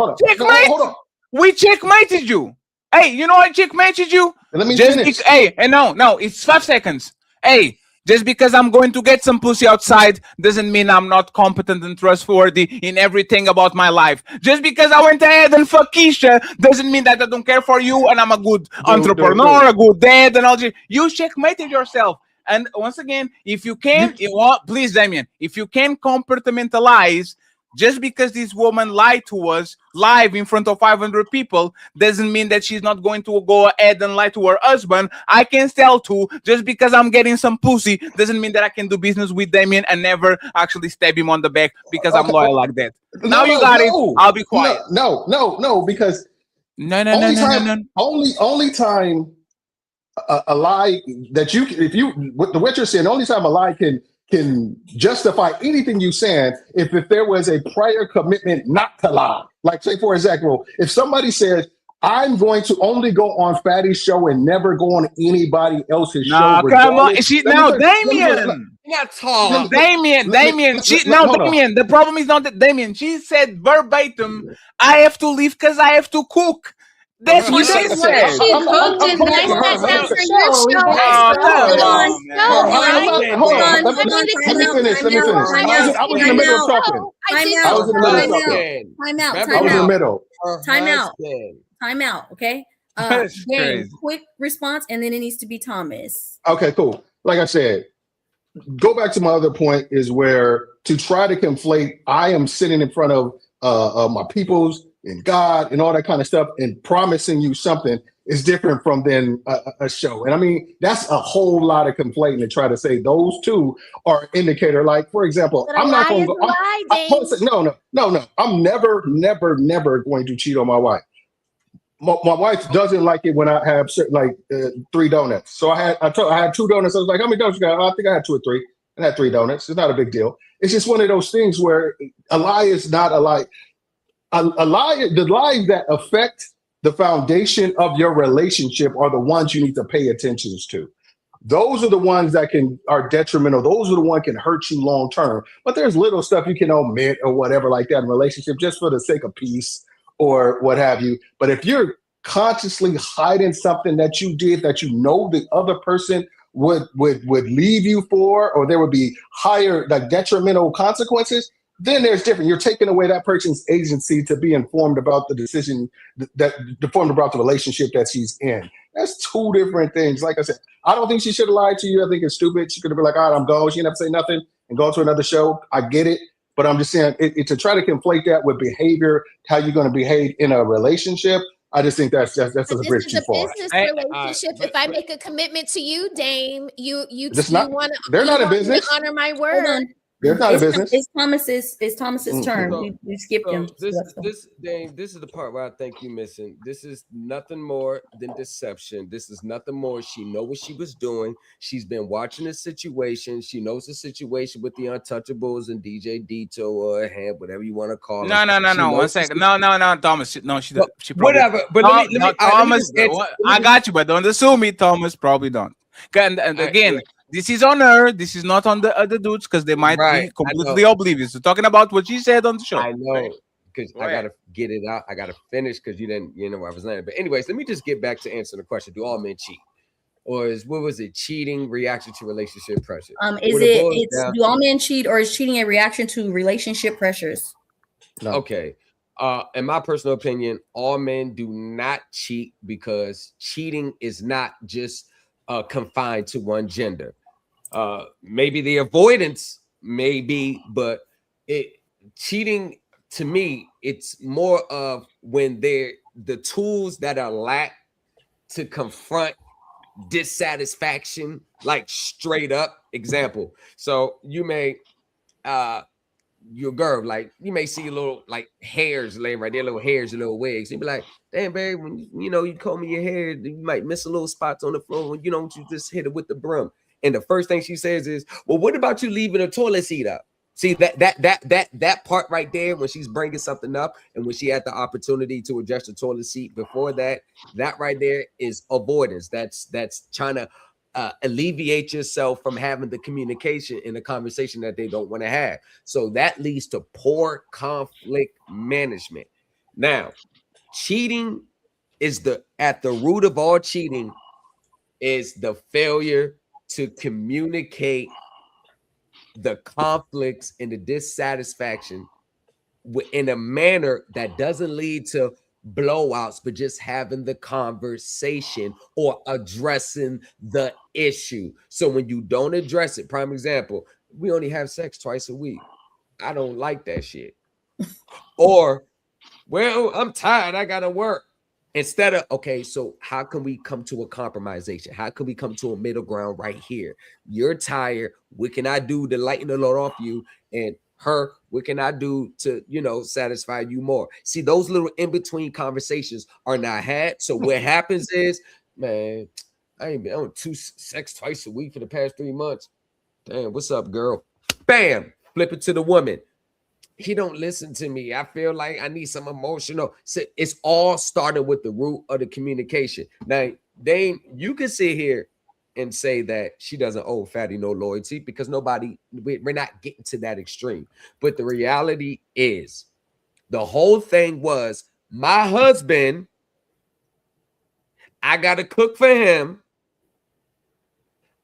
on. Checkmate. Hold on. We checkmated you. Hey, you know I checkmated you? Let me finish. No, it's 5 seconds. Hey, just because I'm going to get some pussy outside doesn't mean I'm not competent and trustworthy in everything about my life. Just because I went ahead and fuck Keisha doesn't mean that I don't care for you and I'm a good entrepreneur, a good dad, and all that. You checkmated yourself. And once again, if you can, please, Damien, if you can compartmentalize, just because this woman lied to us live in front of 500 people doesn't mean that she's not going to go ahead and lie to her husband. I can tell too. Just because I'm getting some pussy doesn't mean that I can do business with Damien and never actually stab him on the back because I'm loyal like that. Now you got it. I'll be quiet. No, because only time a lie that what you're saying, only time a lie can justify anything you saying if there was a prior commitment not to lie. Like, say, for example, if somebody says, I'm going to only go on Fatty's show and never go on anybody else's show. Come on. Damien. Damien. The problem is not that Damien. She said verbatim, I have to leave because I have to cook. That's what she said. Hold on. Let me finish. I was in the middle of talking. Time out. Okay. James, quick response, and then it needs to be Thomas. Okay, cool. Like I said, go back to my other point is where to try to conflate, I am sitting in front of my peoples and God and all that kind of stuff and promising you something is different from then a show. And I mean, that's a whole lot of complaining to try to say those two are indicator. Like, for example, But a I'm not lie going is to a lie, James. no. I'm never going to cheat on my wife. My wife doesn't like it when I have certain, like 3 donuts. So I had 2 donuts. I was like, how many donuts you got? I think I had 2 or 3. And I had 3 donuts. It's not a big deal. It's just one of those things where a lie is not a lie. A lie, the lies that affect the foundation of your relationship are the ones you need to pay attention to. Those are the ones that are detrimental. Those are the ones can hurt you long term. But there's little stuff you can omit or whatever like that in a relationship just for the sake of peace or what have you. But if you're consciously hiding something that you did that you know the other person would leave you for, or there would be higher like detrimental consequences, then there's different. You're taking away that person's agency to be informed about the decision informed about the relationship that she's in. That's 2 different things. Like I said, I don't think she should have lied to you. I think it's stupid. She could have been like, all right, I'm gone. She didn't have to say nothing and go to another show. I get it. But I'm just saying to try to conflate that with behavior, how you're going to behave in a relationship, I just think that's a bridge too far. This is a business relationship. If I make a commitment to you, Dame, you want to honor my word. Hold on. They're not in business. It's Thomas's turn. We skipped him. This is the part where I think you're missing. This is nothing more than deception. This is nothing more. She know what she was doing. She's been watching the situation. She knows the situation with the Untouchables and DJ Dito or Ham, whatever you want to call No. them. 1 second. No, Thomas. No, she probably, whatever. But let me Thomas. I got you, but don't assume me. Thomas probably don't. And again. This is on her. This is not on the other dudes because they might be completely oblivious. We're talking about what she said on the show. I know because I gotta get it out. I gotta finish because you know where I was landing. But anyways, let me just get back to answering the question: do all men cheat, or what was it? Cheating reaction to relationship pressure? Do all men cheat, or is cheating a reaction to relationship pressures? No. Okay. In my personal opinion, all men do not cheat because cheating is not just confined to one gender. Maybe the avoidance may be, but cheating to me, it's more of when the tools that are lacked to confront dissatisfaction, like straight up example. So you may your girl, like you may see little like hairs laying right there, little hairs, little wigs. You'd be like, damn, babe, when you comb your hair, you might miss a little spots on the floor when you just hit it with the broom. And the first thing she says is, well, what about you leaving a toilet seat up? See that part right there when she's bringing something up and when she had the opportunity to adjust the toilet seat before that right there is avoidance. That's trying to alleviate yourself from having the communication in the conversation that they don't want to have. So that leads to poor conflict management. Now, cheating is at the root of all cheating is the failure to communicate the conflicts and the dissatisfaction in a manner that doesn't lead to blowouts, but just having the conversation or addressing the issue. So when you don't address it, prime example, we only have sex twice a week. I don't like that shit. Or, well, I'm tired, I gotta work. Instead of, okay, so how can we come to a compromisation? How can we come to a middle ground right here? You're tired. What can I do to lighten the load off you? And her, what can I do to, satisfy you more? See, those little in-between conversations are not had. So what happens is, man, I ain't been on sex twice a week for the past 3 months. Damn, what's up, girl? Bam, flip it to the woman. He don't listen to me. I feel like I need some emotional. So it's all starting with the root of the communication. Now, Dame, you can sit here and say that she doesn't owe Fatty no loyalty because we're not getting to that extreme. But the reality is, the whole thing was my husband, I got to cook for him.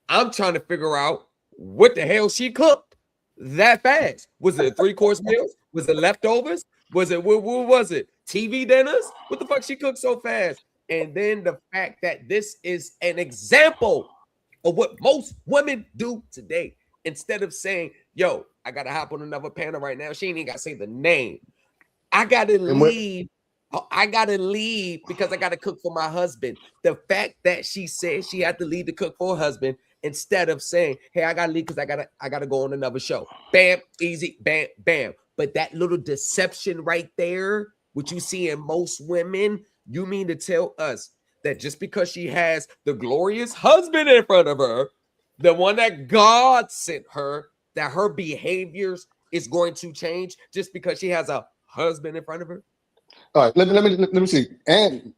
I'm trying to figure out what the hell she cooked that fast. Was it a 3-course meal? Was it leftovers? Was it what was it? TV dinners? What the fuck she cooked so fast? And then the fact that this is an example of what most women do today. Instead of saying, yo, I gotta hop on another panel right now. She ain't even gotta say the name. I gotta leave Oh, I gotta leave because I gotta cook for my husband. The fact that she said she had to leave to cook for her husband instead of saying, "Hey, I gotta leave because I gotta go on another show." Bam, easy, bam, bam. But that little deception right there, what you see in most women, you mean to tell us that just because she has the glorious husband in front of her, the one that God sent her, that her behaviors is going to change just because she has a husband in front of her? All right, let me see. And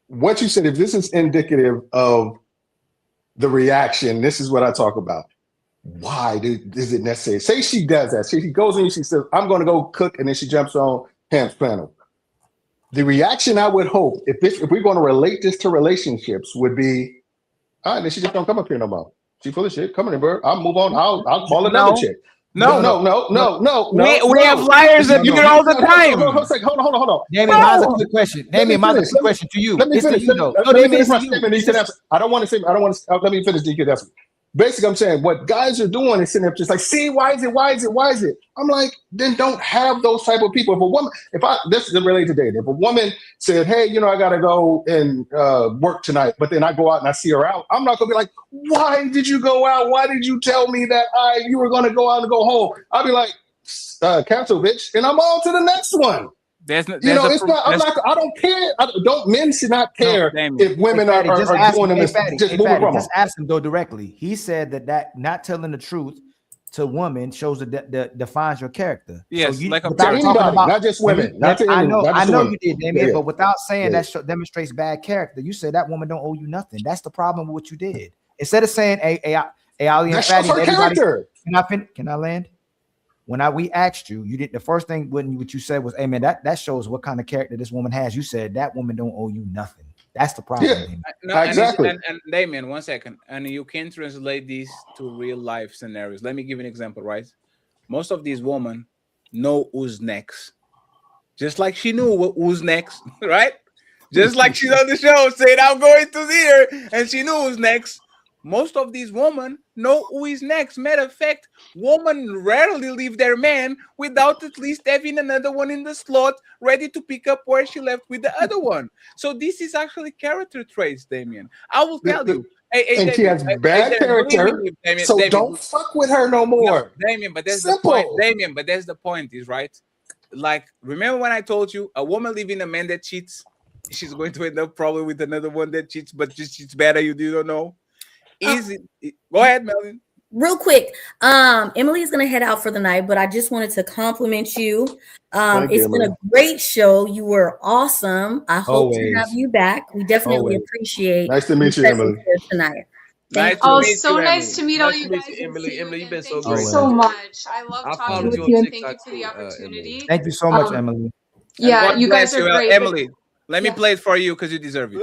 what you said, if this is indicative of the reaction, this is what I talk about. Why is it necessary? Say she does that. She goes in, she says, "I'm going to go cook," and then she jumps on Ham's panel. The reaction I would hope, if we're going to relate this to relationships, would be, all right, then she just don't come up here no more. She full of shit. Come on in, bro. I'll move on. I'll call another chick. No. We have liars that do it all the time. Hold on. Damien, mine's a quick question. Damien, mine's a quick question to you. Let me finish. Let me finish my statement. You can answer. I don't want to. Let me finish. You can answer. Basically, I'm saying what guys are doing is sitting up just like, see, why is it? I'm like, then don't have those type of people. If a woman, this is related to dating. If a woman said, "Hey, I got to go and work tonight," but then I go out and I see her out, I'm not gonna be like, "Why did you go out? Why did you tell me that you were gonna go out and go home?" I'll be like, "Cancel, bitch," and I'm on to the next one. It's not. I don't care. Men should not care if women are doing them. Just move from them. Just ask him though directly. He said that not telling the truth to women shows that defines your character. Yes, so like anybody, not just women. I know you did, Damien, but without saying that demonstrates bad character. You said that woman don't owe you nothing. That's the problem with what you did. Instead of saying, "Hey, Ali and Fatty, everybody," can I land? When we asked you, you did the first thing when what you said was, "Hey man, that shows what kind of character this woman has." You said that woman don't owe you nothing. That's the problem. Yeah, no, exactly. And Damien, 1 second, and you can translate these to real life scenarios. Let me give you an example, right? Most of these women know who's next, just like she knew who's next, right? Just like she's on the show saying, "I'm going to see her," and she knew who's next. Most of these women know who is next. Matter of fact, women rarely leave their man without at least having another one in the slot ready to pick up where she left with the other one. So this is actually character traits, Damien. I will tell you. And Damien, she has bad character, so Damien, don't fuck with her no more. No, Damien, but that's simple. The point. Damien, but that's the point, is right. Like, remember when I told you a woman leaving a man that cheats, she's going to end up probably with another one that cheats, but just cheats better. You don't know. Go ahead, Melvin. Real quick, Emily is going to head out for the night, but I just wanted to compliment you. It's been a great show. You were awesome. I hope to have you back. We definitely appreciate. Nice to meet you, Emily. Tonight. Nice to meet all you guys. Emily, you've been so great. great. So much. I love talking with you. Thank you for the opportunity. Thank you so much, Emily. Yeah, you guys are great. Emily, let me play it for you because you deserve it.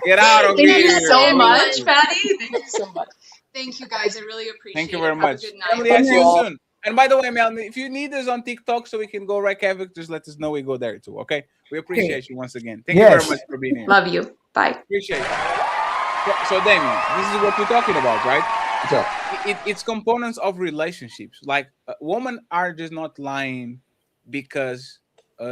Get out of here. Thank you so much, Patty. Thank you so much. Thank you guys. I really appreciate it. Thank you very much. Have a good night. Emily, I'll see you soon. And by the way, Melanie, if you need us on TikTok so we can go wreck havoc, just let us know. We go there too. Okay? We appreciate you once again. Thank you very much for being here. Love you. Bye. Appreciate it. So Damien, this is what we're talking about, right? It's components of relationships. Like women are just not lying because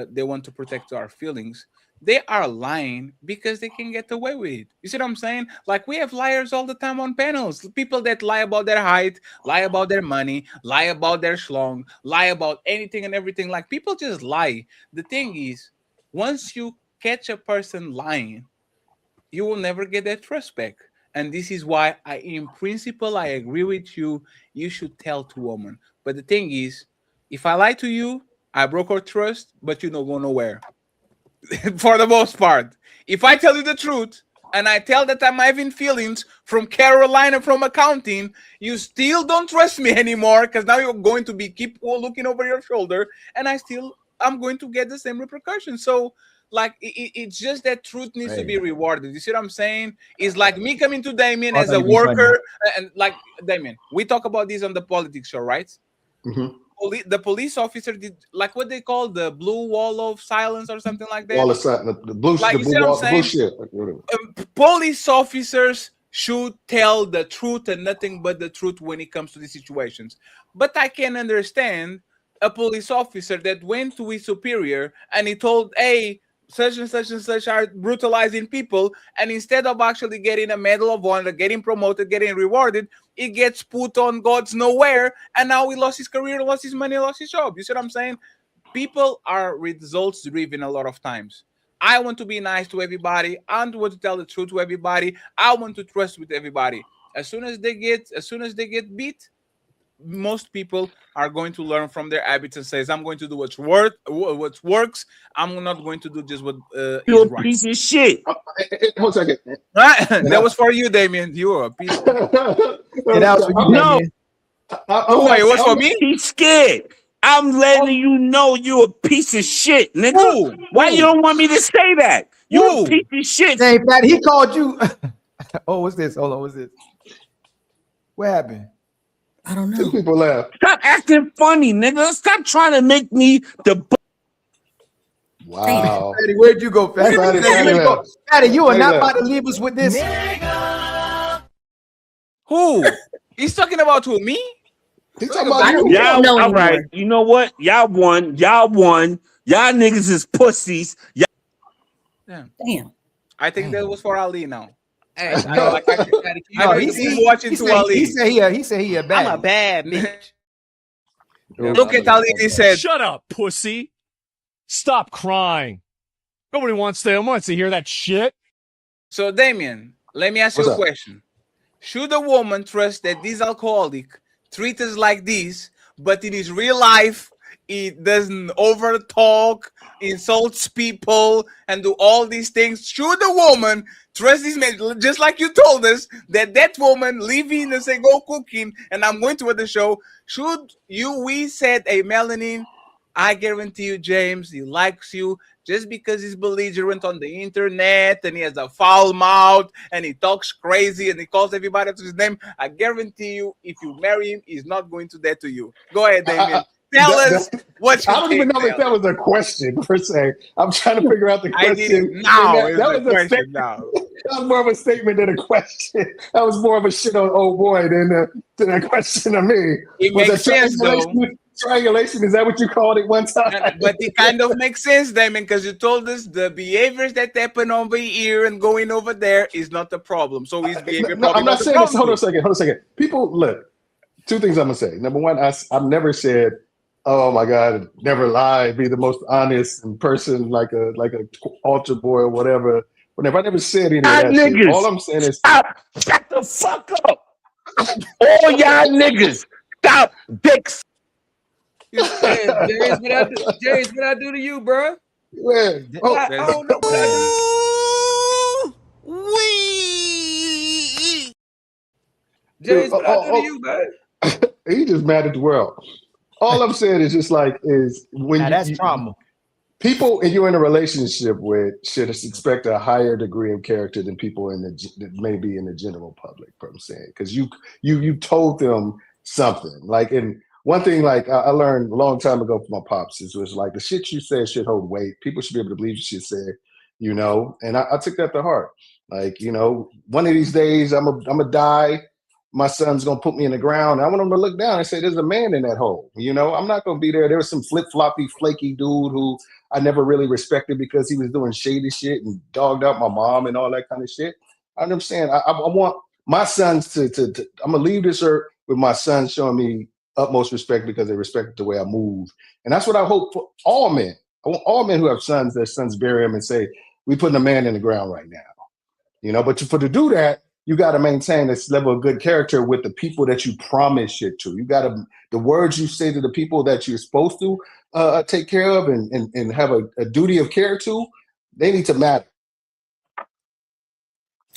they want to protect our feelings. They are lying because they can get away with it. You see what I'm saying? Like, we have liars all the time on panels. People that lie about their height, lie about their money, lie about their schlong, lie about anything and everything. Like, people just lie. The thing is, once you catch a person lying, you will never get that trust back. And this is why in principle, I agree with you. You should tell to women. But the thing is, if I lie to you, I broke our trust, but you don't go nowhere. For the most part, if I tell you the truth and I tell that I'm having feelings from Carolina from accounting, you still don't trust me anymore because now you're going to keep looking over your shoulder, and I'm going to get the same repercussions. So, like, it's just that truth needs to be rewarded. You see what I'm saying? It's like me coming to Damien as a worker, and like, Damien, we talk about this on the politics show, right? Mm-hmm. The police officer did, like, what they call the blue wall of silence or something like that. Wall of silence, the blue shit. Police officers should tell the truth and nothing but the truth when it comes to these situations. But I can understand a police officer that went to his superior and he told, hey, such and such and such are brutalizing people, and instead of actually getting a medal of honor, getting promoted, getting rewarded, he gets put on God's nowhere, and now he lost his career, lost his money, lost his job. You see what I'm saying? People are results driven a lot of times. I want to be nice to everybody. I want to tell the truth to everybody. I want to trust with everybody. As soon as they get beat, most people are going to learn from their habits and says, I'm going to do what works. I'm not going to do just what You're is a right. piece of shit. One second. That was for you, Damien. You were a piece of No. It was for me? He's scared. I'm letting you know you a piece of shit, nigga. Why you don't want me to say that? You a piece of shit. Hey, Pat, he called you. Oh, what's this? Hold on, what's this? What happened? I don't know. Two people left. Stop acting funny, nigga. Stop trying to make me the. Wow. Fatty, where'd you go, Fatty? Fatty, you are not about to leave us with this. Who? He's talking about who? Me? He's talking about you. Y'all, all right. You know what? Y'all won. Y'all niggas is pussies. Damn. I think that was for Ali now. Hey, he said he a bad. I'm a bad bitch. Look at Ali. He said, "Shut up, pussy. Stop crying. Nobody wants to hear that shit." So, Damien, let me ask you a question. Should a woman trust that this alcoholic treats us like this, but in his real life, he doesn't over talk, insults people, and do all these things? Should a woman trust this man, just like you told us, that woman leaving and say, go cooking, and I'm going to the show? Should we said, hey, Melanin, I guarantee you, James, he likes you just because he's belligerent on the internet and he has a foul mouth and he talks crazy and he calls everybody to his name. I guarantee you, if you marry him, he's not going to do that to you. Go ahead, Damien. Tell us what you I don't even know if that was a question per se. I'm trying to figure out the question. I did it now. That was a question now. That was more of a statement than a question. That was more of a shit on old boy than a question to me. It makes sense, though. Triangulation, is that what you called it one time? But it kind of makes sense, Damon, because you told us the behaviors that happen over here and going over there is not the problem. So his behavior I'm not saying this. Hold on a second. People, look, two things I'm going to say. Number one, I've never said, oh my God, never lie, be the most honest person, like a altar boy or whatever. Whenever I never said any of that niggas. shit. All I'm saying is shut the fuck up. All y'all niggas, stop dicks. James, what I do to you, bro? Yeah. I don't know what I do. James, what I do to you, man? He just mad at the world. All I'm saying is just like when that's trauma. People you're in a relationship with should expect a higher degree of character than people that may be in the general public. I'm saying, because you told them something like one thing, like I learned a long time ago from my pops, was like the shit you said should hold weight. People should be able to believe the shit said, and I took that to heart. Like, one of these days I'm gonna die. My son's gonna put me in the ground. I want him to look down and say, there's a man in that hole. I'm not gonna be there. There was some flip-floppy, flaky dude who I never really respected because he was doing shady shit and dogged out my mom and all that kind of shit. I understand. I want my sons to I'm gonna leave this earth with my sons showing me utmost respect because they respect the way I move. And that's what I hope for all men. I want all men who have sons, their sons bury them and say, we putting a man in the ground right now. But to do that, you got to maintain this level of good character with the people that you promise shit to. You got to, the words you say to the people that you're supposed to take care of and have a duty of care to, they need to matter.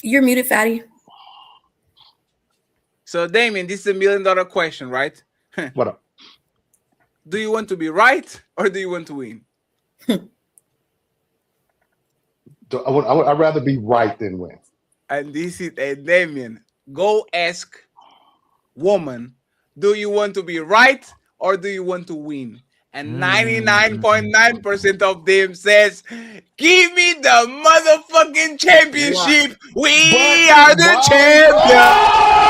You're muted, Fatty. So, Damien, this is $1 million question, right? What up? Do you want to be right or do you want to win? I'd rather be right than win. And this is a Damien. Go ask woman, do you want to be right or do you want to win? And 99.9% of them says, give me the motherfucking championship. We are the champions.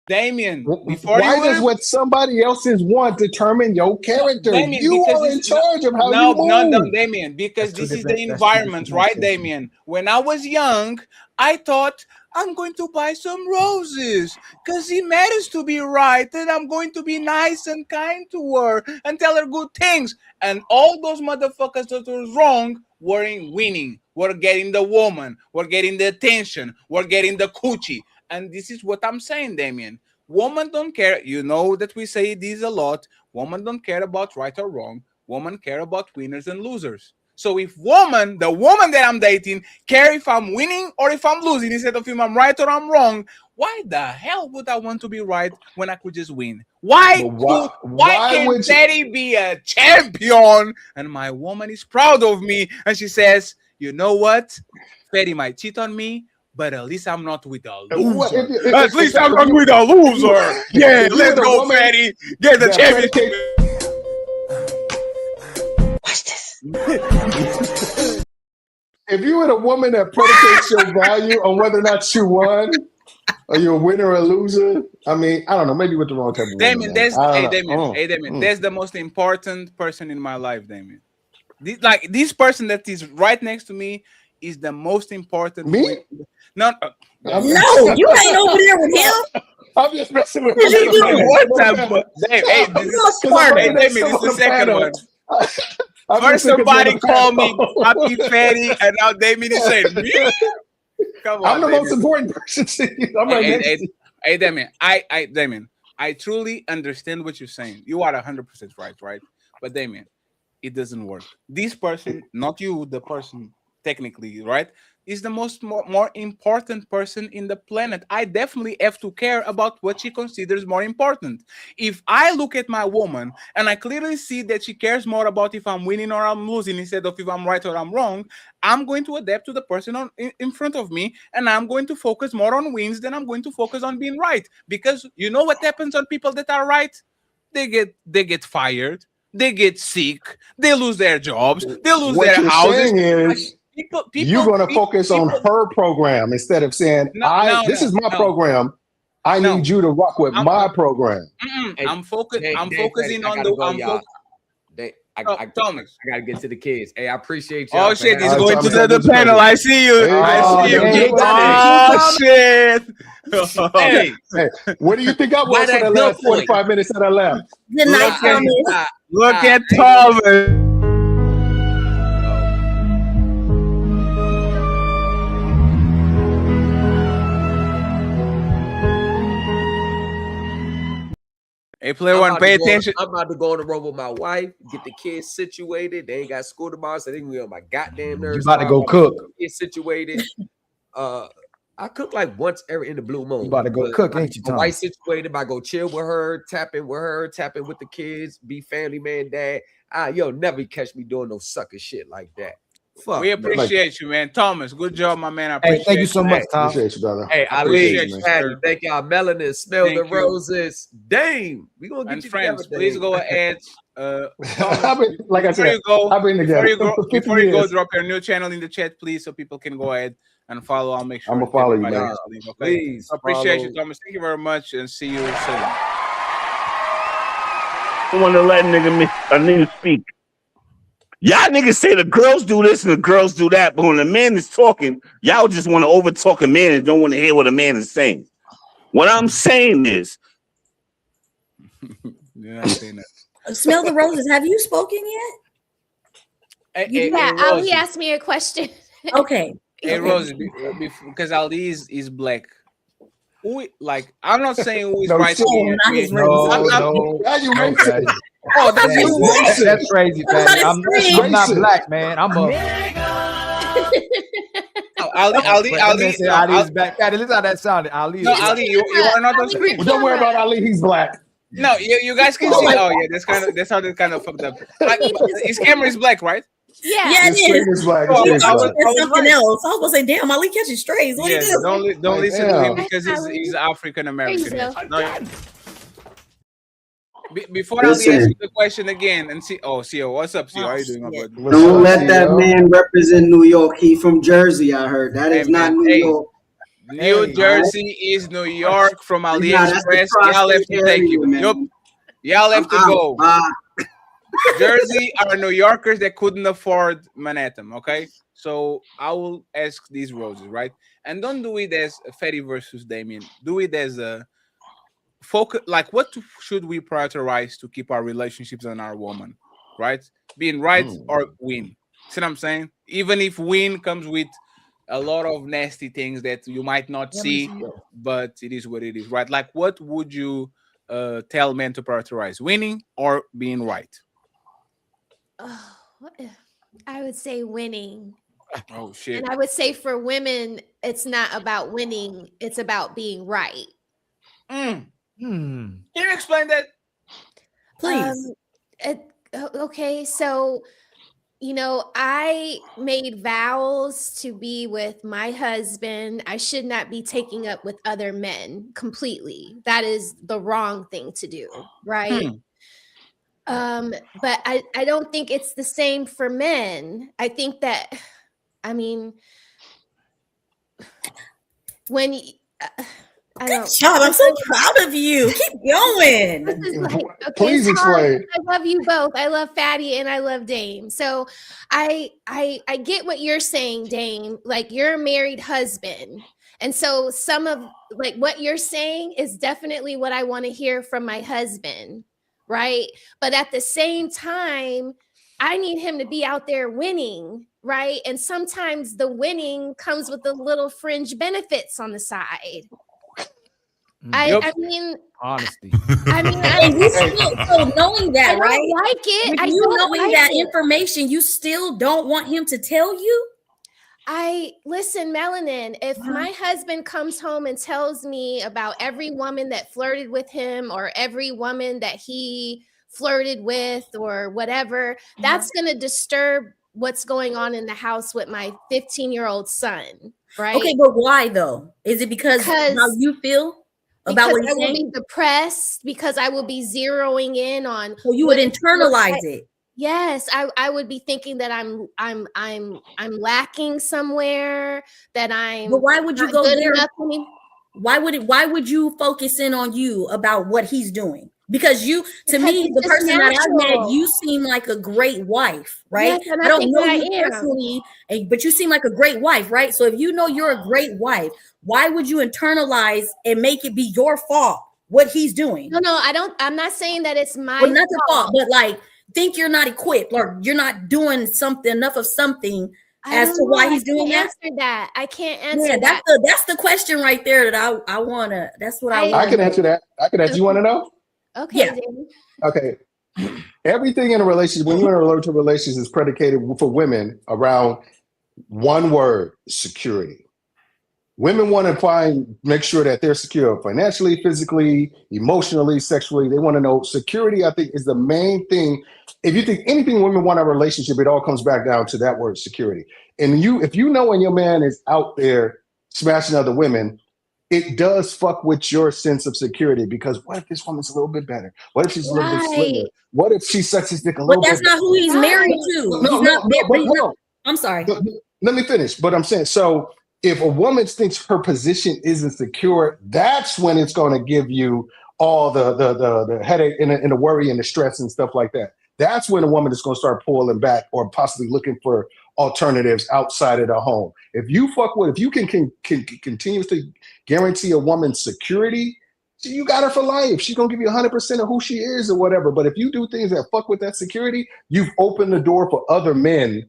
Damien, Why does what somebody else's want determine your character? Damien, You because are in it's charge of how no, you no, no, move. Damien, because this is the that's two environment, different right, conversations. Damien? When I was young, I thought I'm going to buy some roses because it matters to be right, and I'm going to be nice and kind to her and tell her good things. And all those motherfuckers that was wrong weren't winning. We're getting the woman, we're getting the attention, we're getting the coochie. And this is what I'm saying, Damien. Women don't care. You know that we say this a lot. Women don't care about right or wrong. Women care about winners and losers. So if the woman that I'm dating, care if I'm winning or if I'm losing, instead of if I'm right or I'm wrong, why the hell would I want to be right when I could just win? Why can't Daddy be a champion and my woman is proud of me and she says, you know what? Fatty might cheat on me, but at least I'm not with a loser. At least I'm not with a loser. Yeah, let's go, Fatty. Get the championship. Watch this. If you were a woman that predicates your value on whether or not you won, are you a winner or a loser? I mean, I don't know. Maybe with the wrong type of woman. Damien, that's the most important person in my life, Damien. This person that is right next to me is the most important. Me? No, you ain't over there with him. I'm just messing with What you doing? Hey, this is the second one. First somebody called me Happy Fatty, and now Damien is saying me. Come on, I'm the most important person to you. I'm right next to you. Hey, Damien, Damien, I truly understand what you're saying. You are 100% right? But Damien, it doesn't work. This person, not you, the person technically, right, is the more important person in the planet. I definitely have to care about what she considers more important. If I look at my woman and I clearly see that she cares more about if I'm winning or I'm losing instead of if I'm right or I'm wrong, I'm going to adapt to the person in front of me, and I'm going to focus more on wins than I'm going to focus on being right. Because you know what happens on people that are right? They get fired, they get sick, they lose their jobs, they lose What their you're houses. saying is you're going to focus on her program instead of saying, this is my program. I need you to rock with my program. I'm focusing on Thomas. I gotta get to the kids. Hey, I appreciate you. Oh shit, he's going to the panel. I see you. I see you. Oh shit. Hey, what do you think I was for the last 45 minutes that I left? Good night, Thomas. Look at Thomas. Hey, player one, pay attention. I'm about to go on the road with my wife, get the kids situated. They ain't got school tomorrow, so they can be on my goddamn nerves. You about to go cook. Get situated. I cook like once in the blue moon. You about to go cook, ain't you, my wife situated. I go chill with her, tapping with the kids, be family man, dad. You'll never catch me doing no sucker shit like that. Fuck, we appreciate you, man. Thomas, good job, my man. I appreciate thank you so much, Tom. Appreciate you, brother. Hey, Ali, thank y'all. Melanin, smell the roses. Dame, we gonna get and you friends. together, Please go ahead. Thomas, like I said, I've been together. Before you go, drop your new channel in the chat, please, so people can go ahead and follow. I'll make sure I'm gonna follow you, man. Okay? Please, appreciate you, Thomas. Thank you very much, and see you soon. I want to let a nigga speak. Y'all niggas say the girls do this and the girls do that, but when a man is talking, y'all just want to overtalk a man and don't want to hear what a man is saying. What I'm saying is, Smell the roses. Have you spoken yet? Ali asked me a question. Okay. Hey, Rosie, because Ali is black. I'm not saying who is right here. Oh, that's crazy, man. I'm not black, man. I'm a. Ali's back. Listen how that sounded. Ali. No, Ali, you are not on screen. Well, don't worry about Ali. He's black. No, you guys can see. Oh yeah, that's how they kind of fucked up. His camera is black, right? Yeah, it is. Black. Something else. I was gonna say, damn, Ali catching strays. What do you do? Don't listen to him because he's African American. Before I ask you the question again and see, CEO, what's up, CEO? How you doing, my brother? Don't let that man represent New York. He from Jersey, I heard. That is not New York. New Jersey is New York from Nah, that's the AliExpress. Y'all have to take area, it. man. Yup. Y'all have to go. out. Jersey are New Yorkers that couldn't afford Manhattan. Okay, so I will ask these roses, right? And don't do it as Fatty versus Damien. Do it as a focus. Like, what should we prioritize to keep our relationships and our woman, right? Being right or win. See what I'm saying? Even if win comes with a lot of nasty things that you might not see, but it is what it is, right? Like, what would you tell men to prioritize, winning or being right? Oh, I would say winning. Oh shit! And I would say for women, it's not about winning; it's about being right. Can you explain that, please? Okay, so I made vows to be with my husband. I should not be taking up with other men completely. That is the wrong thing to do, right? But I don't think it's the same for men. I think that, I mean, when I don't. Good job. I'm so proud of you. Keep going. This is like, okay, Please it's hard. explain. I love you both. I love Fatty and I love Dame. So I get what you're saying, Dame. Like, you're a married husband. And so some of like what you're saying is definitely what I want to hear from my husband, right? But at the same time, I need him to be out there winning, right? And sometimes the winning comes with the little fringe benefits on the side. I mean, honesty. I mean, And you still, so knowing that, I don't right? like it. With I you don't knowing like that it. information, you still don't want him to tell you? Listen, Melanin, if my husband comes home and tells me about every woman that flirted with him or every woman that he flirted with or whatever, that's going to disturb what's going on in the house with my 15-year-old son, right? Okay, but why though? Is it because how you feel about what he's I will be saying? depressed, because I will be zeroing in on. So you would internalize it. Yes, I would be thinking that I'm lacking somewhere, that I'm. But why would you not go good there? enough. Why would you focus in on you about what he's doing? Because you, to me, it's the just person that I met, natural. you seem like a great wife, right? Yes, and I I don't think know that you I am. personally, but you seem like a great wife, right? So if you know you're a great wife, why would you internalize and make it be your fault what he's doing? No, I'm not saying that it's my Well, not your fault, but like think you're not equipped or you're not doing enough of something as to why he's doing that. I can't answer Yeah, that. that's the question right there that I wanna. That's what I want. I can answer that. I can answer. You want to know? Okay. Yeah. Okay. Everything in a relationship, when you're in a relationship, is predicated for women around one word: security. Women want to make sure that they're secure financially, physically, emotionally, sexually. They want to know security. I think is the main thing. If you think anything women want in a relationship, it all comes back down to that word: security. And if you know when your man is out there smashing other women, it does fuck with your sense of security, because what if this woman's a little bit better? What if she's a little bit slimmer? What if she sucks his dick a little But bit? that's not who he's married to. No. I'm sorry. Let me finish. But I'm saying, so if a woman thinks her position isn't secure, that's when it's going to give you all the headache and the worry and the stress and stuff like that. That's when a woman is going to start pulling back or possibly looking for alternatives outside of the home. If you can continuously guarantee a woman's security, you got her for life. She's going to give you 100% of who she is or whatever. But if you do things that fuck with that security, you've opened the door for other men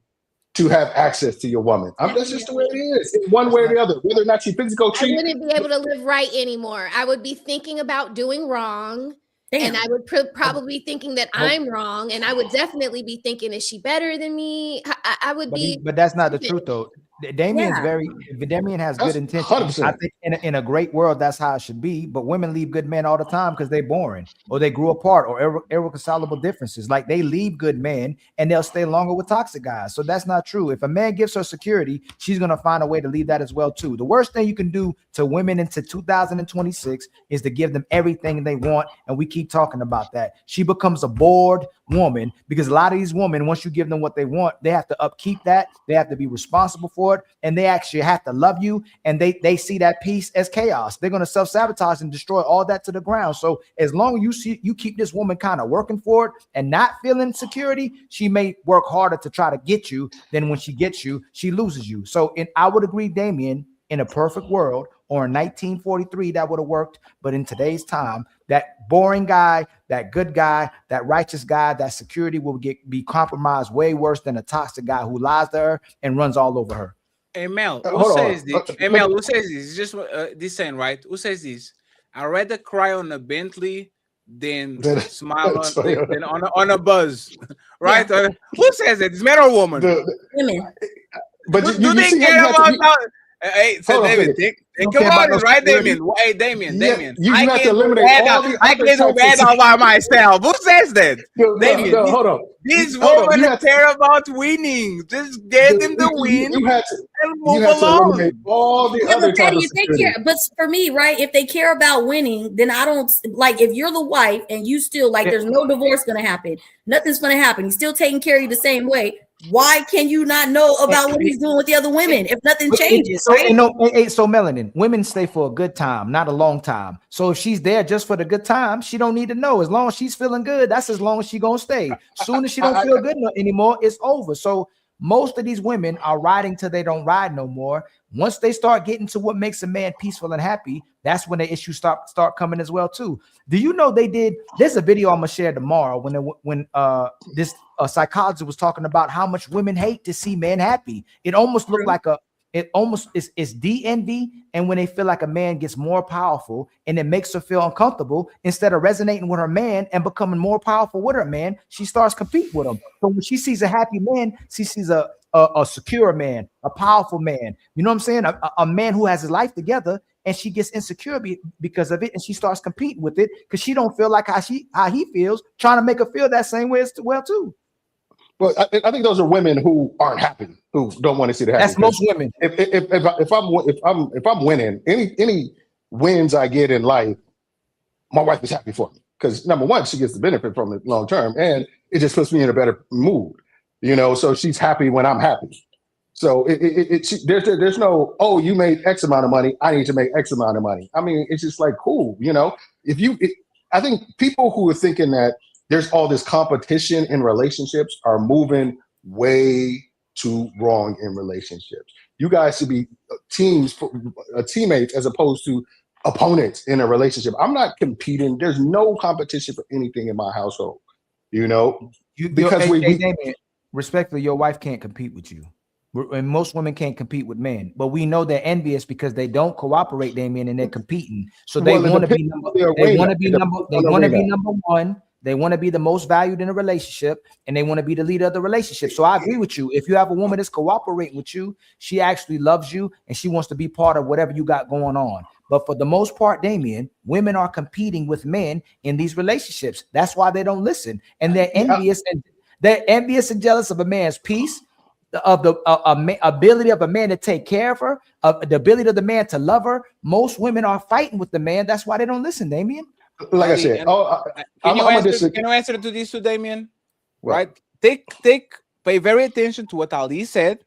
to have access to your woman. That's just the way it is. It's one way or the other. Whether or not she physical I cheat. wouldn't be able to live right anymore. I would be thinking about doing wrong. And I would probably be thinking that I'm wrong. And I would definitely be thinking, is she better than me? I would be. But that's not the truth, though. Damian has good intentions. I think in a great world, that's how it should be. But women leave good men all the time because they're boring, or they grew apart, or irreconcilable differences. Like, they leave good men and they'll stay longer with toxic guys. So that's not true. If a man gives her security, she's gonna find a way to leave that as well too. The worst thing you can do to women into 2026 is to give them everything they want, and we keep talking about that. She becomes a bored, woman, because a lot of these women, once you give them what they want, they have to upkeep that. They have to be responsible for it, and they actually have to love you. And they see that peace as chaos. They're going to self-sabotage and destroy all that to the ground. So as long as you keep this woman kind of working for it and not feeling security, she may work harder to try to get you. Then when she gets you, she loses you. So I would agree, Damien, in a perfect world or in 1943, that would have worked. But in today's time, that boring guy, that good guy, that righteous guy, that security will be compromised way worse than a toxic guy who lies to her and runs all over her. Hey Mel, hold on. says this? Hey Mel, who says this? It's just this saying, right? Who says this? I'd rather cry on a Bentley than smile on a buzz, right? Yeah. Who says it? It's man or woman? Women. But do they care about how? Hey, so David, think about it, right, Damien? Hey, Damien. You have to eliminate all the I other can do types bad of all by myself. Who says that? Damien, no, hold on. These Hold on, women you have to- care about winning. Just get them the win You had and move to along. eliminate all the Yeah, other but types Daddy, of if they security. care, but for me, right, if they care about winning, then I don't like if you're the wife and you still like there's no divorce gonna happen, nothing's gonna happen. He's still taking care of you the same way. Why can you not know about what he's doing with the other women if nothing changes? So, Right? so Melanin, women stay for a good time, not a long time. So if she's there just for the good time, she don't need to know. As long as she's feeling good, that's as long as she gonna stay. Soon as she don't feel good anymore, it's over. So most of these women are riding till they don't ride no more. Once they start getting to what makes a man peaceful and happy, that's when the issues start coming as well too. Do you know they did? There's a video I'm gonna share tomorrow when this psychologist was talking about how much women hate to see men happy. It almost looked like it almost is DNV, and when they feel like a man gets more powerful and it makes her feel uncomfortable, instead of resonating with her man and becoming more powerful with her man, she starts competing with him. So when she sees a happy man, she sees a secure man, a powerful man. You know what I'm saying? A man who has his life together, and she gets insecure because of it, and she starts competing with it because she don't feel like how he feels, trying to make her feel that same way as well too. Well, I think those are women who aren't happy, who don't want to see the happy. That's most women. If I'm winning, any wins I get in life, my wife is happy for me because number one, she gets the benefit from it long term, and it just puts me in a better mood. You know, so she's happy when I'm happy. So there's no, oh, you made X amount of money, I need to make X amount of money. I mean, it's just like cool, you know. I think people who are thinking that there's all this competition in relationships are moving way too wrong in relationships. You guys should be teammates as opposed to opponents in a relationship. I'm not competing. There's no competition for anything in my household, you know, because Damien, respectfully, your wife can't compete with you. And most women can't compete with men, but we know they're envious because they don't cooperate, Damien, and they're competing. So they want to be number one. They want to be the most valued in a relationship, and they want to be the leader of the relationship. So I agree with you. If you have a woman that's cooperating with you, she actually loves you and she wants to be part of whatever you got going on. But for the most part, Damien, women are competing with men in these relationships. That's why they don't listen, and they're envious and jealous of a man's peace, of the ability of a man to take care of her, of the ability of the man to love her. Most women are fighting with the man. That's why they don't listen, Damien. Like I said, can you answer to this, to Damien? Right? Pay very attention to what Ali said,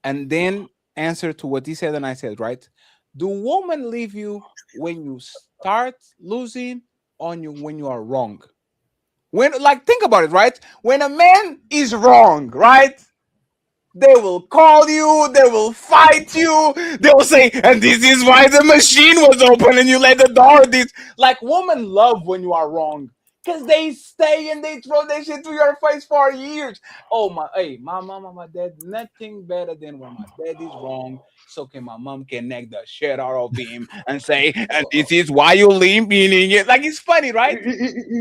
and then answer to what he said and I said. Right? Do women leave you when you start losing, on you when you are wrong? Think about it. Right? When a man is wrong, right? They will call you, they will fight you, they will say, and this is why the machine was open and you let the door this. Like, women love when you are wrong because they stay and they throw that shit to your face for years. Oh, my mama, my dad, nothing better than when my dad is wrong. So my mom can nag the shit out of him and say, and this is why you leave me. Like, it's funny, right?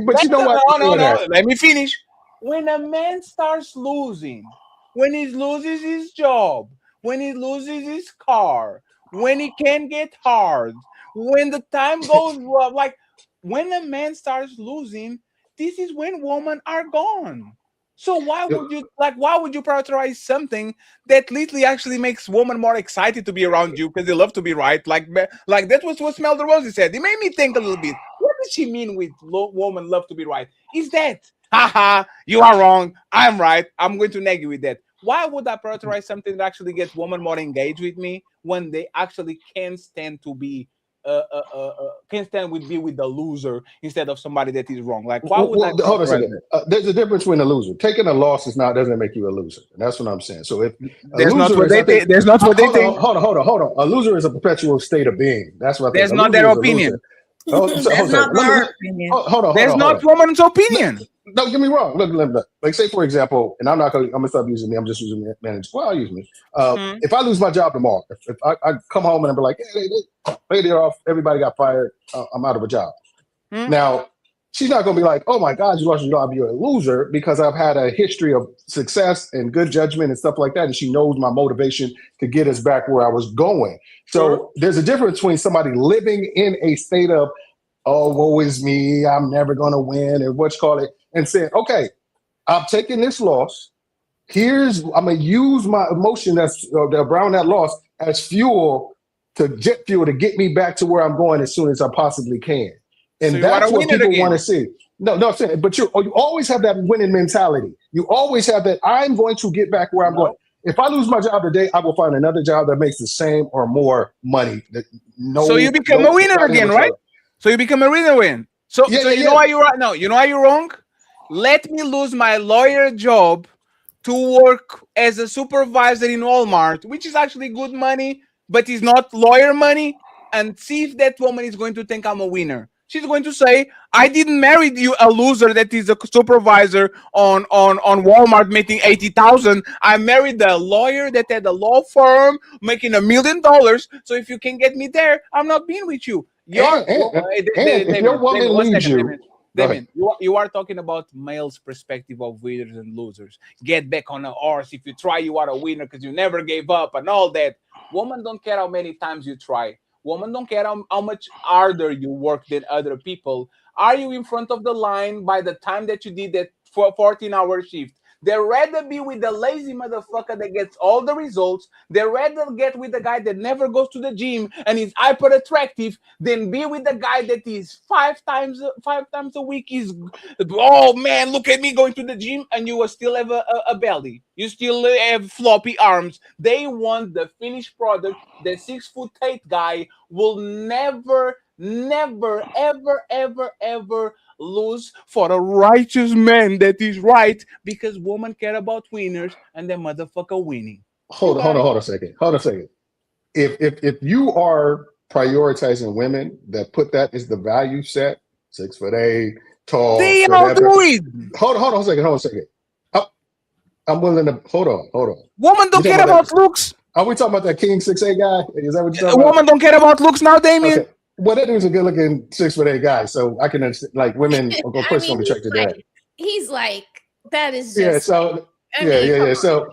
But you know what? No, let me finish. When a man starts losing, when he loses his job, when he loses his car, when he can't get hard, when the time goes rough, like when a man starts losing, this is when women are gone. So why would you prioritize something that literally actually makes women more excited to be around you because they love to be right? Like that was what Smell the Rosy said. It made me think a little bit. What does she mean with women love to be right? Is that haha, you are wrong, I'm right, I'm going to nag you with that. Why would I prioritize something that actually gets women more engaged with me when they actually can stand to be can stand with be with the loser instead of somebody that is wrong? Like, why would I Hold on a prioritize second. that? There's a difference between a loser. Taking a loss is not doesn't make you a loser. And that's what I'm saying. So if a That's not loser what is, they I think, think. That's not what they think. hold on. A loser is a perpetual state of being. That's what I think. That's A not loser their is a loser. opinion. Hold on a second. Hold on. That's not woman's opinion. Don't get me wrong. Look. Like, say for example, and I'm gonna stop using me. I'm just using manage. Well, I'll use me. If I lose my job tomorrow, if I come home and I'm like, hey, they laid it off, everybody got fired, I'm out of a job. Now, she's not going to be like, oh my God, you lost your job, you're a loser, because I've had a history of success and good judgment and stuff like that. And she knows my motivation to get us back where I was going. So there's a difference between somebody living in a state of, oh, woe is me, I'm never going to win, and what's called it, and saying, okay, I'm taking this loss. I'm going to use my emotion that's around that loss as jet fuel to get me back to where I'm going as soon as I possibly can. And So you that's wanna what win it people want to again. see. No, I'm saying, but you always have that winning mentality. You always have that, I'm going to get back where I'm going. If I lose my job today, I will find another job that makes the same or more money. So you become a winner again, right? So you become a winner win. So you know why you're right now. You know why you're wrong? Let me lose my lawyer job to work as a supervisor in Walmart, which is actually good money, but is not lawyer money, and see if that woman is going to think I'm a winner. She's going to say, I didn't marry you a loser that is a supervisor on Walmart making 80,000. I married a lawyer that had a law firm making $1 million. So if you can get me there, I'm not being with you. If your woman One leaves second, you, Damien, you are talking about males' perspective of winners and losers. Get back on a horse. If you try, you are a winner because you never gave up and all that. Women don't care how many times you try. Women don't care how much harder you work than other people. Are you in front of the line by the time that you did that 14-hour shift? They'd rather be with the lazy motherfucker that gets all the results. They'd rather get with the guy that never goes to the gym and is hyper attractive than be with the guy that is five times a week. Is, oh man, look at me going to the gym, and you will still have a belly. You still have floppy arms. They want the finished product. The 6'8" guy will never, ever lose for a righteous man that is right, because women care about winners and the motherfucker winning. hold on a second. If you are prioritizing women that put that as the value set, 6'8", tall, they all whatever. do it. Hold on a second. I'm willing to hold on. Women don't care about looks. Are we talking about that King 6'8" guy? Is that what you're talking Women about? don't care about looks now, Damien. Okay. Well, that dude's a good looking 6'8" guy, so I can understand. Like, women are going to put some attracted to that. He's like, that is just. Yeah. So I mean, yeah. So,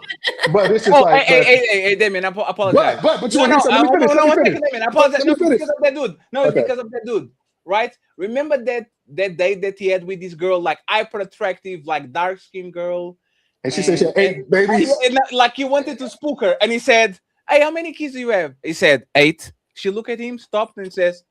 but it's just like, hey, Damien, I apologize. But you want to let me finish. Damien, I apologize. No, it's because of that dude. No, it's Okay. because of that dude, right? Remember that date that he had with this girl, like hyper attractive, like dark skinned girl, And she said she had 8 babies. like he wanted to spook her, and he said, "Hey, how many kids do you have?" He said 8. She looked at him, stopped, and says,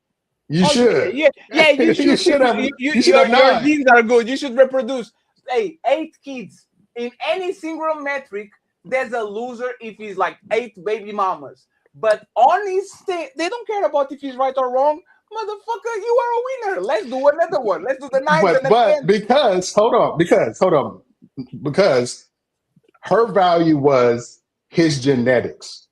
You should. Yeah, you should. You should have. You should have your 9. genes are good. You should reproduce. Hey, 8 kids in any single metric. There's a loser if he's like 8 baby mamas. But on his thing, they don't care about if he's right or wrong. Motherfucker, you are a winner. Let's do another one. Let's do the 9 and the 10. Because her value was his genetics.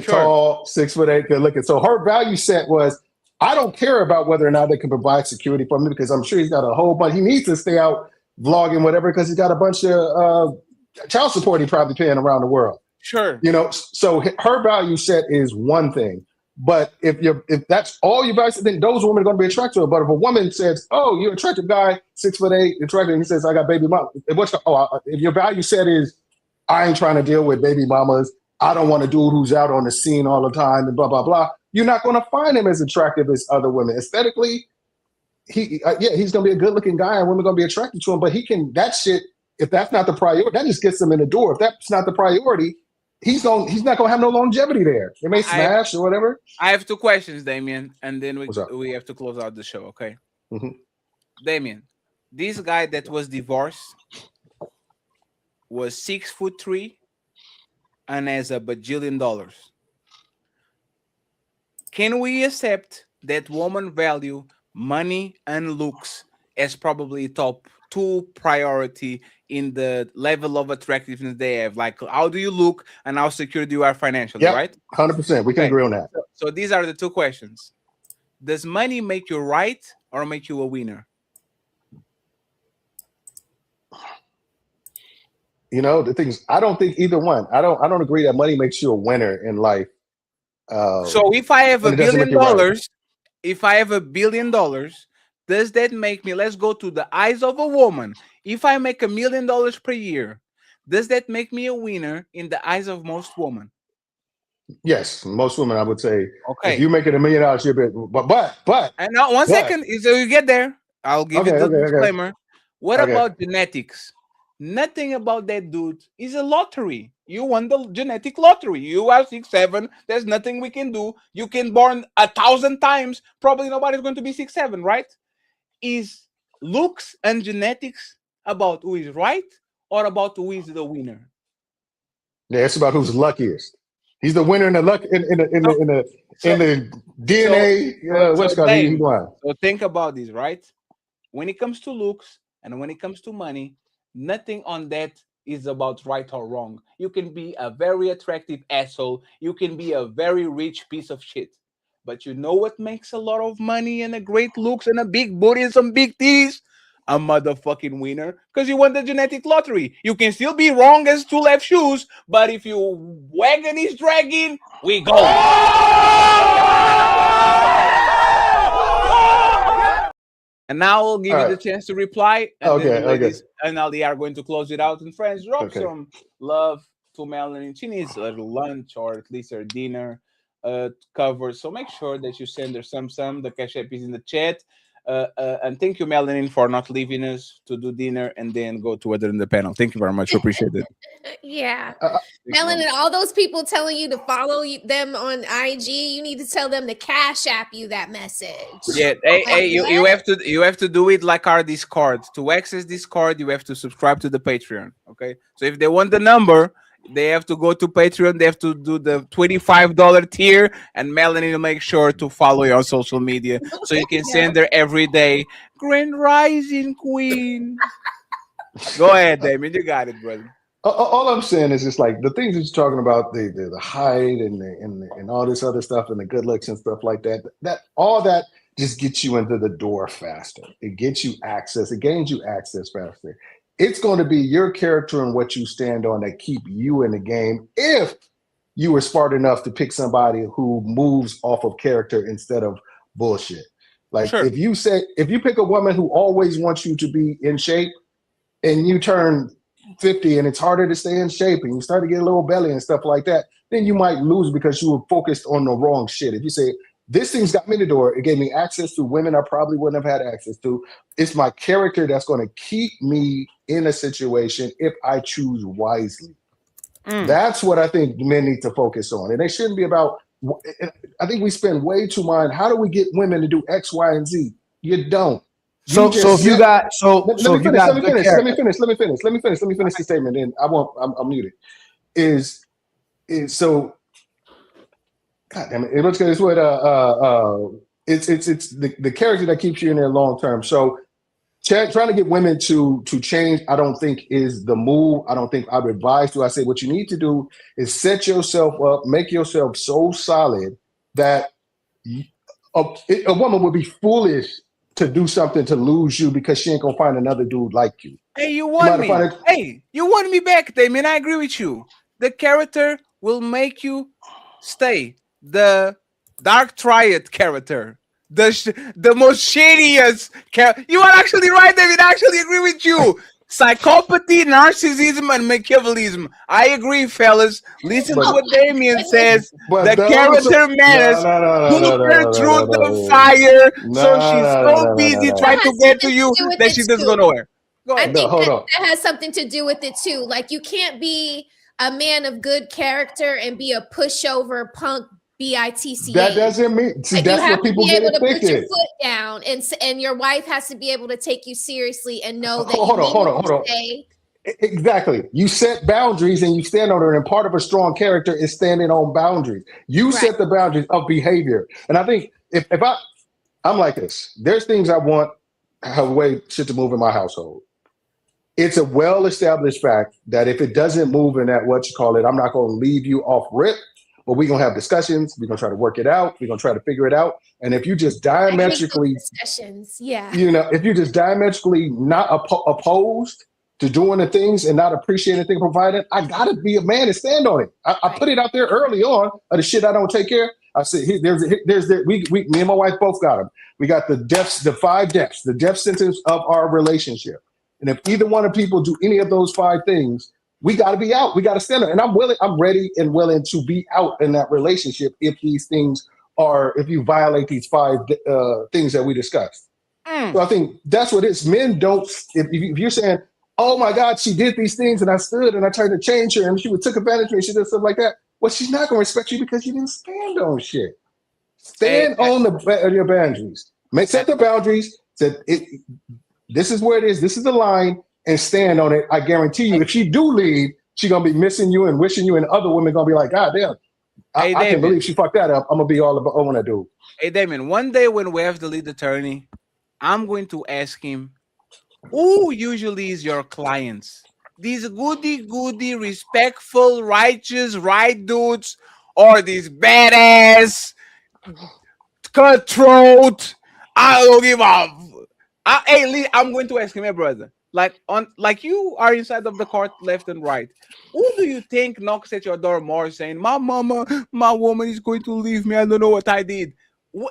Tall, 6'8", good looking. So her value set was, I don't care about whether or not they can provide security for me, because I'm sure he's got a whole bunch. He needs to stay out vlogging, whatever, because he's got a bunch of child support he probably paying around the world. Sure. You know, so her value set is one thing. But if that's all you guys, then those women are going to be attracted to it. But if a woman says, "Oh, you're an attractive guy, 6'8", attractive," and he says, "I got baby mama," if your value set is, "I ain't trying to deal with baby mamas. I don't want a dude who's out on the scene all the time," and blah blah blah, you're not going to find him as attractive as other women. Aesthetically, he's going to be a good looking guy, and women are going to be attracted to him. But he can that shit. If that's not the priority, that just gets him in the door. If that's not the priority, he's not going to have no longevity there. It may smash or whatever. I have 2 questions, Damien, and then we have to close out the show. Okay, Mm-hmm. Damien, this guy that was divorced was 6'3" and has a bajillion dollars. Can we accept that women value money and looks as probably top 2 priority in the level of attractiveness they have? Like, how do you look and how secure you are financially, Yep, right? 100%. We can agree on that. So these are the 2 questions. Does money make you right or make you a winner? You know, the things I don't think either one. I don't agree that money makes you a winner in life. So if I have and $1 it doesn't make billion, you right. if I have $1 billion, does that make me, let's go to the eyes of a woman. If I make $1 million per year, does that make me a winner in the eyes of most women? Yes, most women, I would say, Okay. if you make it $1 million, you're a bit, but. And now, one second, so you get there. I'll give you the disclaimer. What about genetics? Nothing about that dude is a lottery. You won the genetic lottery. You are 6'7". There's nothing we can do. You can born 1,000 times. Probably nobody's going to be 6'7", right? Is looks and genetics about who is right or about who is the winner? Yeah, it's about who's luckiest. He's the winner in the luck in the DNA. What's called he won. So think about this, right? When it comes to looks and when it comes to money, nothing on that is about right or wrong. You can be a very attractive asshole. You can be a very rich piece of shit. But you know what makes a lot of money and a great looks and a big booty and some big titties? A motherfucking winner, because you won the genetic lottery. You can still be wrong as 2 left shoes, but if your wagon is dragging, we go. And now I'll give you the chance to reply. And then the ladies and Ali are going to close it out. And friends, drop some love to Melanie. She needs a lunch or at least her dinner covered. So make sure that you send her some. The cash app is in the chat. And thank you, Melanie, for not leaving us to do dinner and then go to other in the panel. Thank you very much. We appreciate it. Yeah. Melanie, all those people telling you to follow them on IG, you need to tell them to cash app you that message. Yeah, hey, you have to do it like our Discord. To access Discord, you have to subscribe to the Patreon. Okay, so if they want the number, they have to go to Patreon. They have to do the $25 tier, and Melanie will make sure to follow you on social media so you can send her every day. Grand Rising Queen. Go ahead, Damien. You got it, brother. All I'm saying is just like the things that you're talking about, the height and all this other stuff and the good looks and stuff like that. That all that just gets you into the door faster. It gets you access. It gains you access faster. It's going to be your character and what you stand on that keep you in the game. If you were smart enough to pick somebody who moves off of character instead of bullshit. Like if you pick a woman who always wants you to be in shape, and you turn 50 and it's harder to stay in shape and you start to get a little belly and stuff like that, then you might lose because you were focused on the wrong shit. If you say, this thing's got me the door, it gave me access to women I probably wouldn't have had access to. It's my character that's going to keep me in a situation if I choose wisely. That's what I think men need to focus on. And they shouldn't be about, I think we spend way too much. How do we get women to do X, Y, and Z? You don't. Let me finish the statement, and I'm muted. So God damn it. It's what it's the character that keeps you in there long term. So trying to get women to change, I don't think is the move. I don't think I would advise to. I say what you need to do is set yourself up, make yourself so solid that a woman would be foolish to do something to lose you because she ain't gonna find another dude like you. Hey, you want me? Hey, you want me back, Damien? I agree with you. The character will make you stay. The Dark Triad character, the most shadiest character. You are actually right, David. I actually agree with you. Psychopathy, narcissism, and Machiavellism. I agree, fellas. Listen to what Damien says. The character matters. Put her through the fire. So she's so busy trying to get to you that she doesn't go nowhere. Go ahead. I think that has something to do with it too. Like you can't be a man of good character and be a pushover punk BITCH. That doesn't mean. See, Like you that's have what to people be get able it to put your thinking. foot down, and your wife has to be able to take you seriously and know that Hold you on, mean hold on, what hold you on. say. Exactly. You set boundaries and you stand on it. And part of a strong character is standing on boundaries. You Right. set the boundaries of behavior. And I think if I'm like this, there's things I want a way shit to move in my household. It's a well-established fact that if it doesn't move in that, what you call it, I'm not going to leave you off rip, but we're going to have discussions. We're going to try to work it out. We're going to try to figure it out. And if you just I hate those diametrically, discussions. Yeah. if you just diametrically not opposed to doing the things and not appreciating the thing provided, I gotta be a man and stand on it. I put it out there early on of the shit I don't take care. I said, me and my wife both got them. We got the depths, the 5 depths, the depth sentence of our relationship. And if either one of people do any of those 5 things, we got to be out. We got to stand up. And I'm ready and willing to be out in that relationship if these things if you violate these 5 things that we discussed. So I think that's what it is. Men don't, if you're saying, oh my God, she did these things and I stood and I tried to change her and she took advantage of me, she did stuff like that. Well, she's not going to respect you because you didn't stand on shit. Stand on your boundaries. Set the boundaries. This is where it is. This is the line, and stand on it. I guarantee you, if she do leave, she's going to be missing you and wishing you, and other women going to be like, God damn, I can't believe she fucked that up. I'm going to be all about what I do. Hey, Damien, one day when we have the lead attorney, I'm going to ask him, who usually is your clients? These goody, respectful, righteous, right dudes, or these badass, cutthroat? I don't give a. Hey, Lee, I'm going to ask him, hey, brother. Like you are inside of the court, left and right. Who do you think knocks at your door more, saying, "My mama, my woman is going to leave me. I don't know what I did."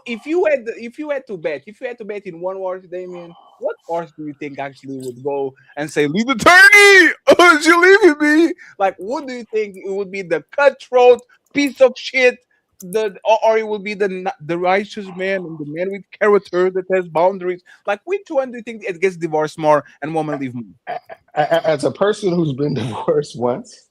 If you had to bet in one word, Damien, what horse do you think actually would go and say, "Leave attorney, she leaving me"? Like, what do you think it would be? The cutthroat piece of shit, or it will be the righteous man and the man with character that has boundaries? Like, which one do you think it gets divorced more and woman leave more? As a person who's been divorced once,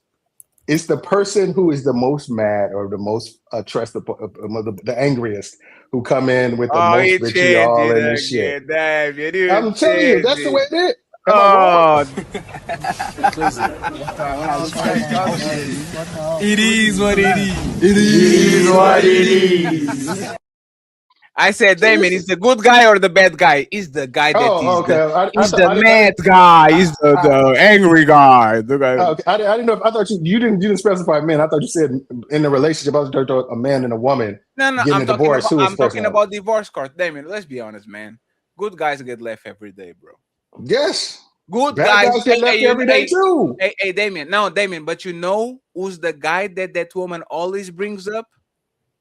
it's the person who is the most mad or the most the angriest who come in with the most vitriol and this shit. I'm telling you, that's the way it is. Am I wrong? It is what it is. It is what it is. I said, Damien, is the good guy or the bad guy? Is the guy that is the mad guy? Is the angry guy? The guy. Okay. I didn't know. I thought you didn't specify men. I thought you said in the relationship. I was talking about a man and a woman. No, I'm talking about divorce court. Damien, let's be honest, man. Good guys get left every day, bro. Yes. Good bad guys get left every day too. Hey, Damien. No, Damien, but you know who's the guy that woman always brings up?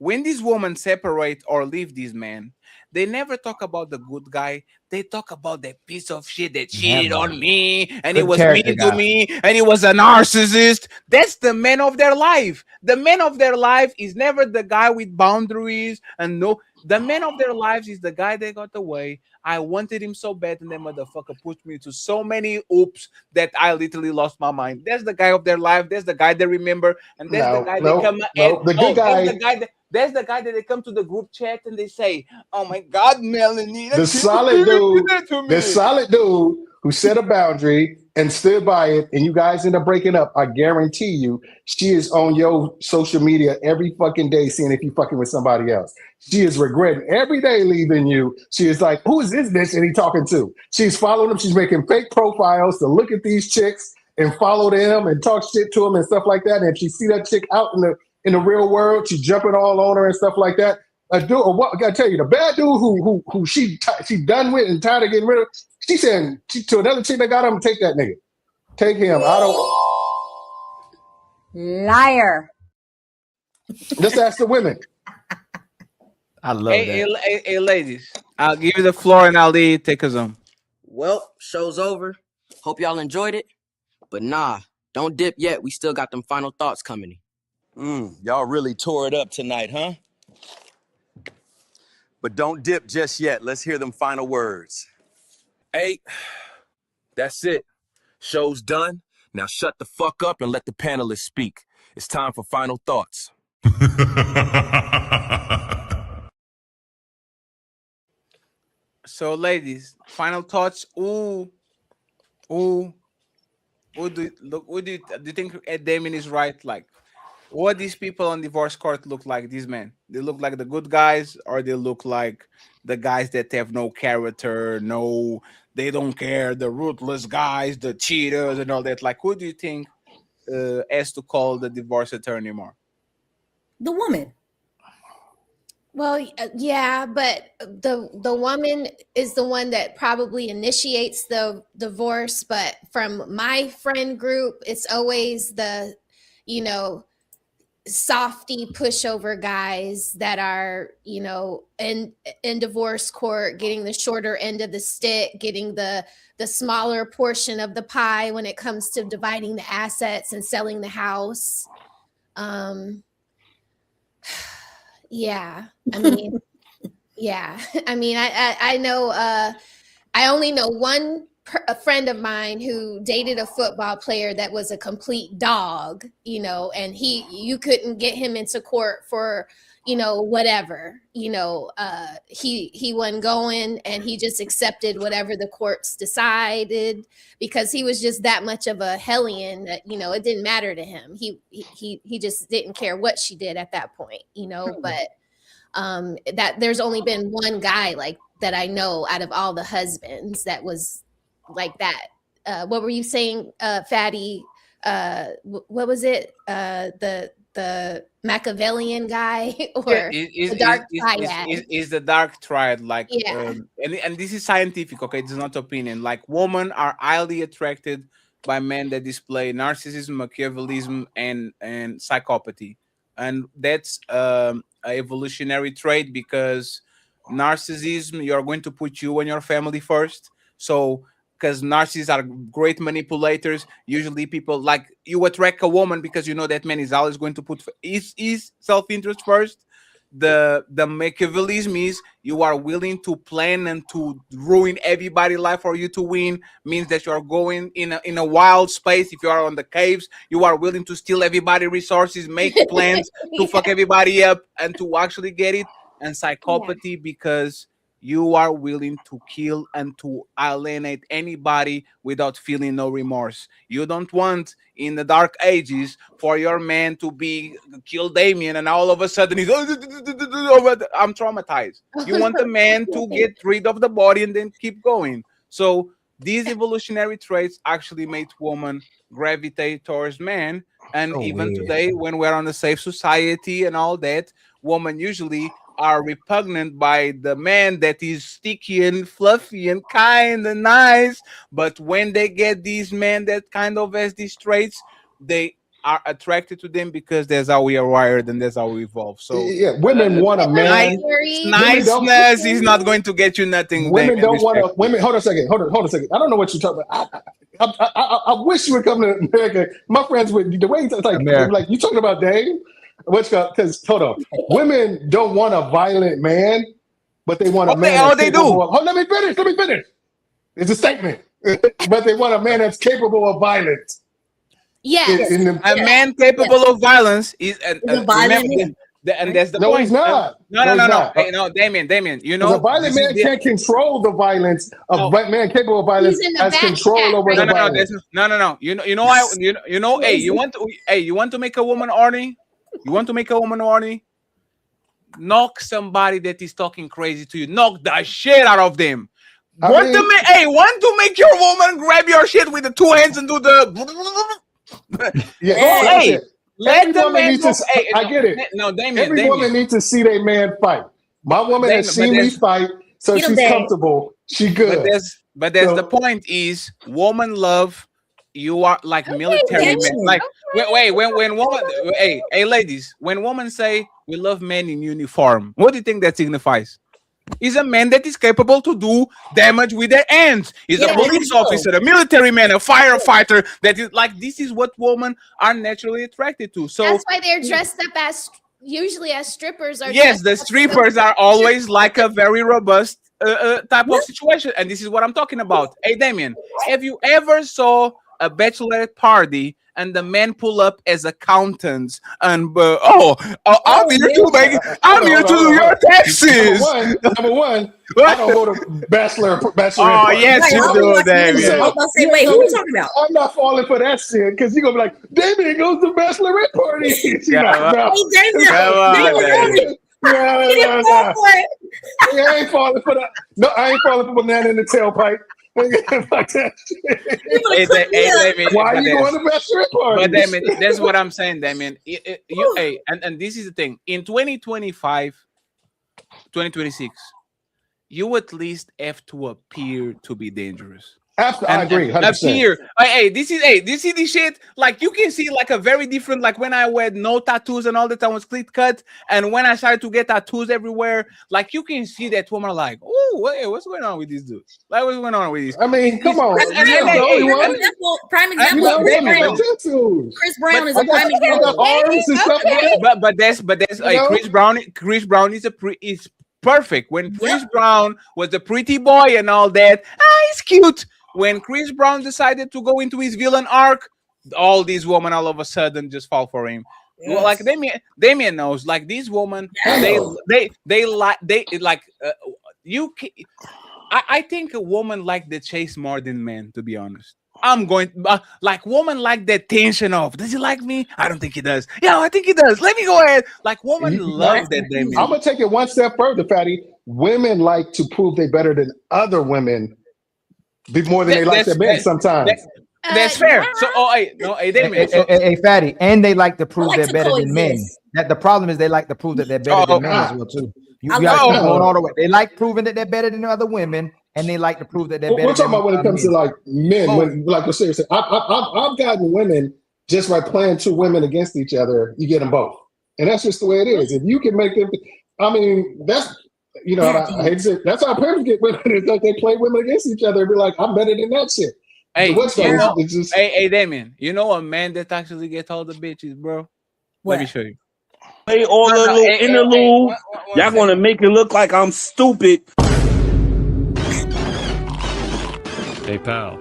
When these women separate or leave these men, they never talk about the good guy. They talk about that piece of shit that cheated on me and he was mean to me and he was a narcissist. That's the man of their life. The man of their life is never the guy with boundaries and the man of their lives is the guy that got away. I wanted him so bad and that motherfucker pushed me to so many oops that I literally lost my mind. That's the guy of their life. That's the guy they remember. And that's the guy they come the good guy. That's the guy that they come to the group chat and they say, "Oh my God, Melanie, the solid dude who set a boundary and stood by it, and you guys end up breaking up. I guarantee you, she is on your social media every fucking day, seeing if you fucking with somebody else. She is regretting every day leaving you. She is like, "Who is this bitch that he talking to?" She's following him. She's making fake profiles to look at these chicks and follow them and talk shit to them and stuff like that. And if she see that chick out in the real world, she's jumping all on her and stuff like that. I gotta tell you, the bad dude who she done with and tired of getting rid of, she saying to another chick that got him, take that nigga. Take him. I don't. Liar. Let's ask the women. I love that. Hey, ladies, I'll give you the floor and I'll take us home. Well, show's over. Hope y'all enjoyed it. But nah, don't dip yet. We still got them final thoughts coming. Y'all really tore it up tonight, huh? But don't dip just yet. Let's hear them final words. Hey, that's it. Show's done. Now shut the fuck up and let the panelists speak. It's time for final thoughts. So, ladies, final thoughts. Ooh, do you think Damien is right? Like, what these people on divorce court look like? These men, they look like the good guys, or they look like the guys that have no character, no, they don't care, the ruthless guys, the cheaters, and all that. Like, who do you think has to call the divorce attorney more? The woman. Well, yeah, but the woman is the one that probably initiates the divorce. But from my friend group, it's always the, you know, softy pushover guys that are, you know, in divorce court, getting the shorter end of the stick, getting the smaller portion of the pie when it comes to dividing the assets and selling the house. Yeah, I mean, yeah, I mean, I know, I only know a friend of mine who dated a football player that was a complete dog, you know, and you couldn't get him into court for, you know, whatever, you know, he wasn't going, and he just accepted whatever the courts decided because he was just that much of a hellion that, you know, it didn't matter to him. He just didn't care what she did at that point, you know, but that there's only been one guy like that I know out of all the husbands that was like that. What were you saying, Fatty? What was it? The Machiavellian guy or the dark triad? Is the dark triad, like, Yeah. and this is scientific, okay? It's not opinion. Like, women are highly attracted by men that display narcissism, Machiavellism, and psychopathy, and that's a evolutionary trait because narcissism, you're going to put you and your family first. So because narcissists are great manipulators. Usually, people like you attract a woman because you know that man is always going to put his self-interest first. The Machiavellism is you are willing to plan and to ruin everybody's life for you to win. Means that you are going in a wild space. If you are on the caves, you are willing to steal everybody's resources, make plans to fuck everybody up, and to actually get it. And psychopathy because you are willing to kill and to alienate anybody without feeling no remorse. You don't want in the dark ages for your man to be kill Damien and all of a sudden he's I'm traumatized. You want the man to get rid of the body and then keep going. So these evolutionary traits actually made women gravitate towards men. And even today, when we're on a safe society and all that, women usually are repugnant by the man that is sticky and fluffy and kind and nice. But when they get these men that kind of has these traits, they are attracted to them because that's how we are wired and that's how we evolve. So yeah, women want a man. Niceness is not going to get you nothing. Women don't want to. Women, hold on a second. Hold on a second. I don't know what you're talking about. I wish you would come to America. My friends would the way it's like you talking about Dave. Because hold on, women don't want a violent man, but they want a man. Oh, they do. Let me finish. It's a statement, but they want a man that's capable of violence. Yes. A man capable of violence is and that's the no, point. He's not. No. Hey, no, Damien. You know, a violent man can't control the violence. A man capable of violence has control over the violence. No. You know. Hey, you want to make a woman horny? You want to make a woman horny? Knock somebody that is talking crazy to you. Knock the shit out of them. Want to make your woman grab your shit with the two hands and do the yeah. Let the man go. I get it. No, Damien. Every woman needs to see their man fight. My woman has seen me fight, so she's comfortable. She good. But there's the point is woman love. You are like military men. Like wait, when woman, hey, ladies, when women say we love men in uniform, what do you think that signifies? Is a man that is capable to do damage with their hands. Is a police officer, a military man, a firefighter. That is like this is what women are naturally attracted to. So that's why they're dressed up as usually as strippers. Yes, the strippers are always like a very robust type of situation, and this is what I'm talking about. Hey, Damien, have you ever saw a bachelorette party and the men pull up as accountants and I'm here to make I'm here to do your taxes. Number one, I don't go to bachelor. Oh parties. yes, you do, Damien. I was about to say, wait, who we talking about? I'm not falling for that shit because you're gonna be like, Damien goes to bachelorette parties. Yeah, Hey, Damien, I ain't falling for that. No, I ain't falling for banana in the tailpipe. Fuck that shit. Why are you going to bachelorette parties? But Damien, that's what I'm saying, Damien. And this is the thing. In 2025, 2026, you at least have to appear to be dangerous. I agree. 100%. Appear. This is the shit. Like you can see like a very different, like when I had no tattoos and all the time was clean cut, and when I started to get tattoos everywhere, like you can see that woman like, oh, hey, what's going on with these dudes? Like what's going on with these? I mean, come on. Prime example. Chris Brown is a prime example. But that's Chris Brown is perfect. When Chris Brown was a pretty boy and all that, he's cute. When Chris Brown decided to go into his villain arc, all these women all of a sudden just fall for him. Yes. Well, like Damien knows, like these women, I think a woman like the chase more than men, to be honest. I'm going like woman like that tension of, does he like me? I don't think he does. Yeah, I think he does. Let me go ahead. Like woman love that, Damien. I'm gonna take it one step further, Fatty. Women like to prove they're better than other women more than they like their men sometimes. That's fair. So, Damien. Hey, Fatty, and they like to prove they're better than men. That the problem is they like to prove that they're better than men as well too. You got to keep going all the way. They like proving that they're better than other women, and they like to prove that they're better. We're talking about when it comes to like men. When, like we're seriously, I've gotten women just by playing two women against each other. You get them both, and that's just the way it is. If you can make them, I mean, that's. I hate to say that's how parents get women. Is that they play women against each other and be like, I'm better than that shit. Hey, Damien, you know a man that actually gets all the bitches, bro? Let me show you. Play all the little interlude. Y'all gonna make it look like I'm stupid. Hey, pal.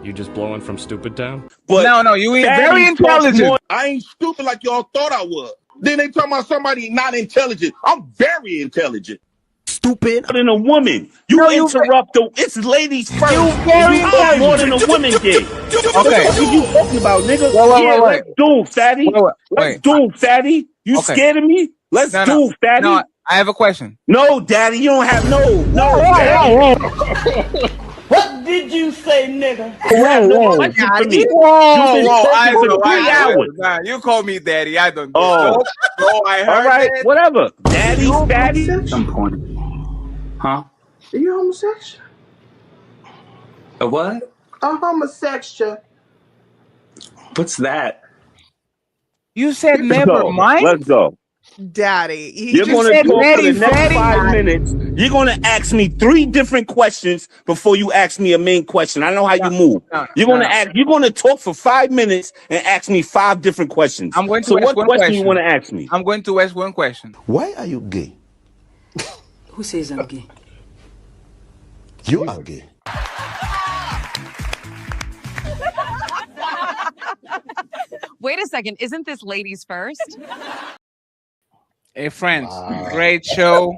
You just blowing from Stupid Town? But no, you ain't very intelligent. I ain't stupid like y'all thought I was. Then they talking about somebody not intelligent. I'm very intelligent. Stupid than a woman. You interrupt the. It's ladies first. You very intelligent. More than a woman did. Okay. What are you talking about, nigga? Wait. Let's do it, Fatty. Let's do it, Fatty. You scared of me? Let's do it, Fatty. No, I have a question. No, Daddy, you don't have no. What did you say, nigga? You call me daddy. I don't. Oh, I heard. All right, that. whatever. Daddy. Some point. Huh? Are you homosexual? A what? A homosexual. What's that? You said never mind. Let's go. Daddy, you're going to talk for the next 5 minutes. You're going to ask me 3 different questions before you ask me a main question. I know how you move. You're going to talk for 5 minutes and ask me 5 different questions. I'm going to so ask what one question question you want to ask me? I'm going to ask one question. Why are you gay? Who says I'm gay? You are gay. Wait a second. Isn't this ladies first? Hey, friends, great show.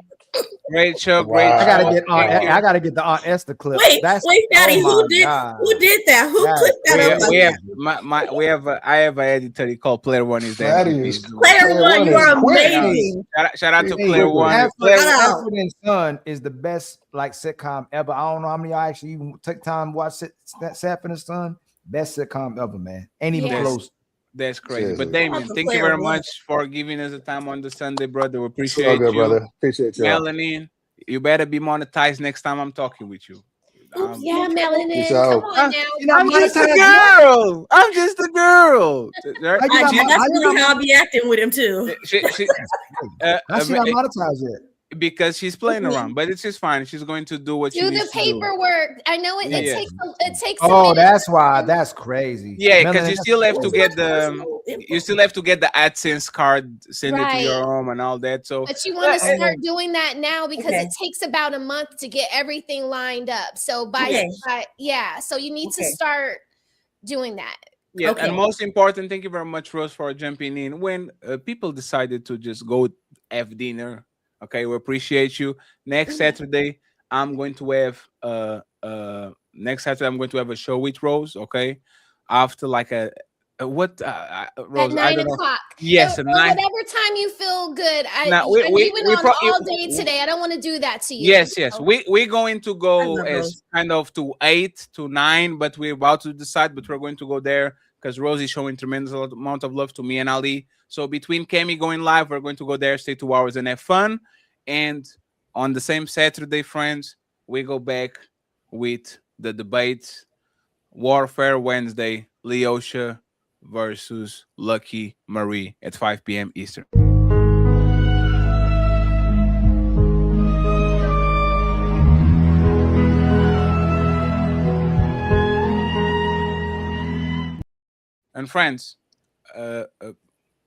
Great show. I gotta get the Aunt Esther clip. Wait, Daddy, who did that? Who clipped that up? I have an editor called Player One. Is that Player One? You are amazing. Shout out to Player One. Sanford and Son is the best like sitcom ever. I don't know how many of y'all actually even took time to watch Sanford and Son. Best sitcom ever, man. Ain't even close. That's crazy. But Damien, thank you very much for giving us the time on the Sunday, brother. We appreciate all good, you. brother. Appreciate you. Melanin, you better be monetized next time I'm talking with you. Yeah, Melanin. Come on now. I'm just a girl. I'm just a girl. That's really how I'll be acting with him too. I see not monetized yet. Because she's playing around, but it's just fine. She's going to do what she Do needs the to do. paperwork. I know it takes. It takes. Oh, that's why. That's crazy. Yeah, because you still have to get the AdSense card, send it to your home, and all that. So, but you want to start doing that now because it takes about a month to get everything lined up. So so you need to start doing that. Yeah, Okay. and most important, thank you very much, Rose, for jumping in. When people decided to just go have dinner, okay, we appreciate you. Next Saturday, I'm going to have next Saturday I'm going to have a show with Rose, okay? After like a what At Rose? I don't know. 9 o'clock. Yes, a Or nine. whatever time you feel good. Now You went we on all day today. I don't want to do that to you. yes, yes. We're going to go love as Rose. kind of to 8 to 9, but we're about to decide. But we're going to go there because Rose is showing tremendous amount of love to me and Ali. So between Kemi going live, we're going to go there, stay 2 hours and have fun. And on the same Saturday, friends, we go back with the debates. Warfare Wednesday, Leosha versus Lucky Marie at 5 p.m. Eastern. And friends,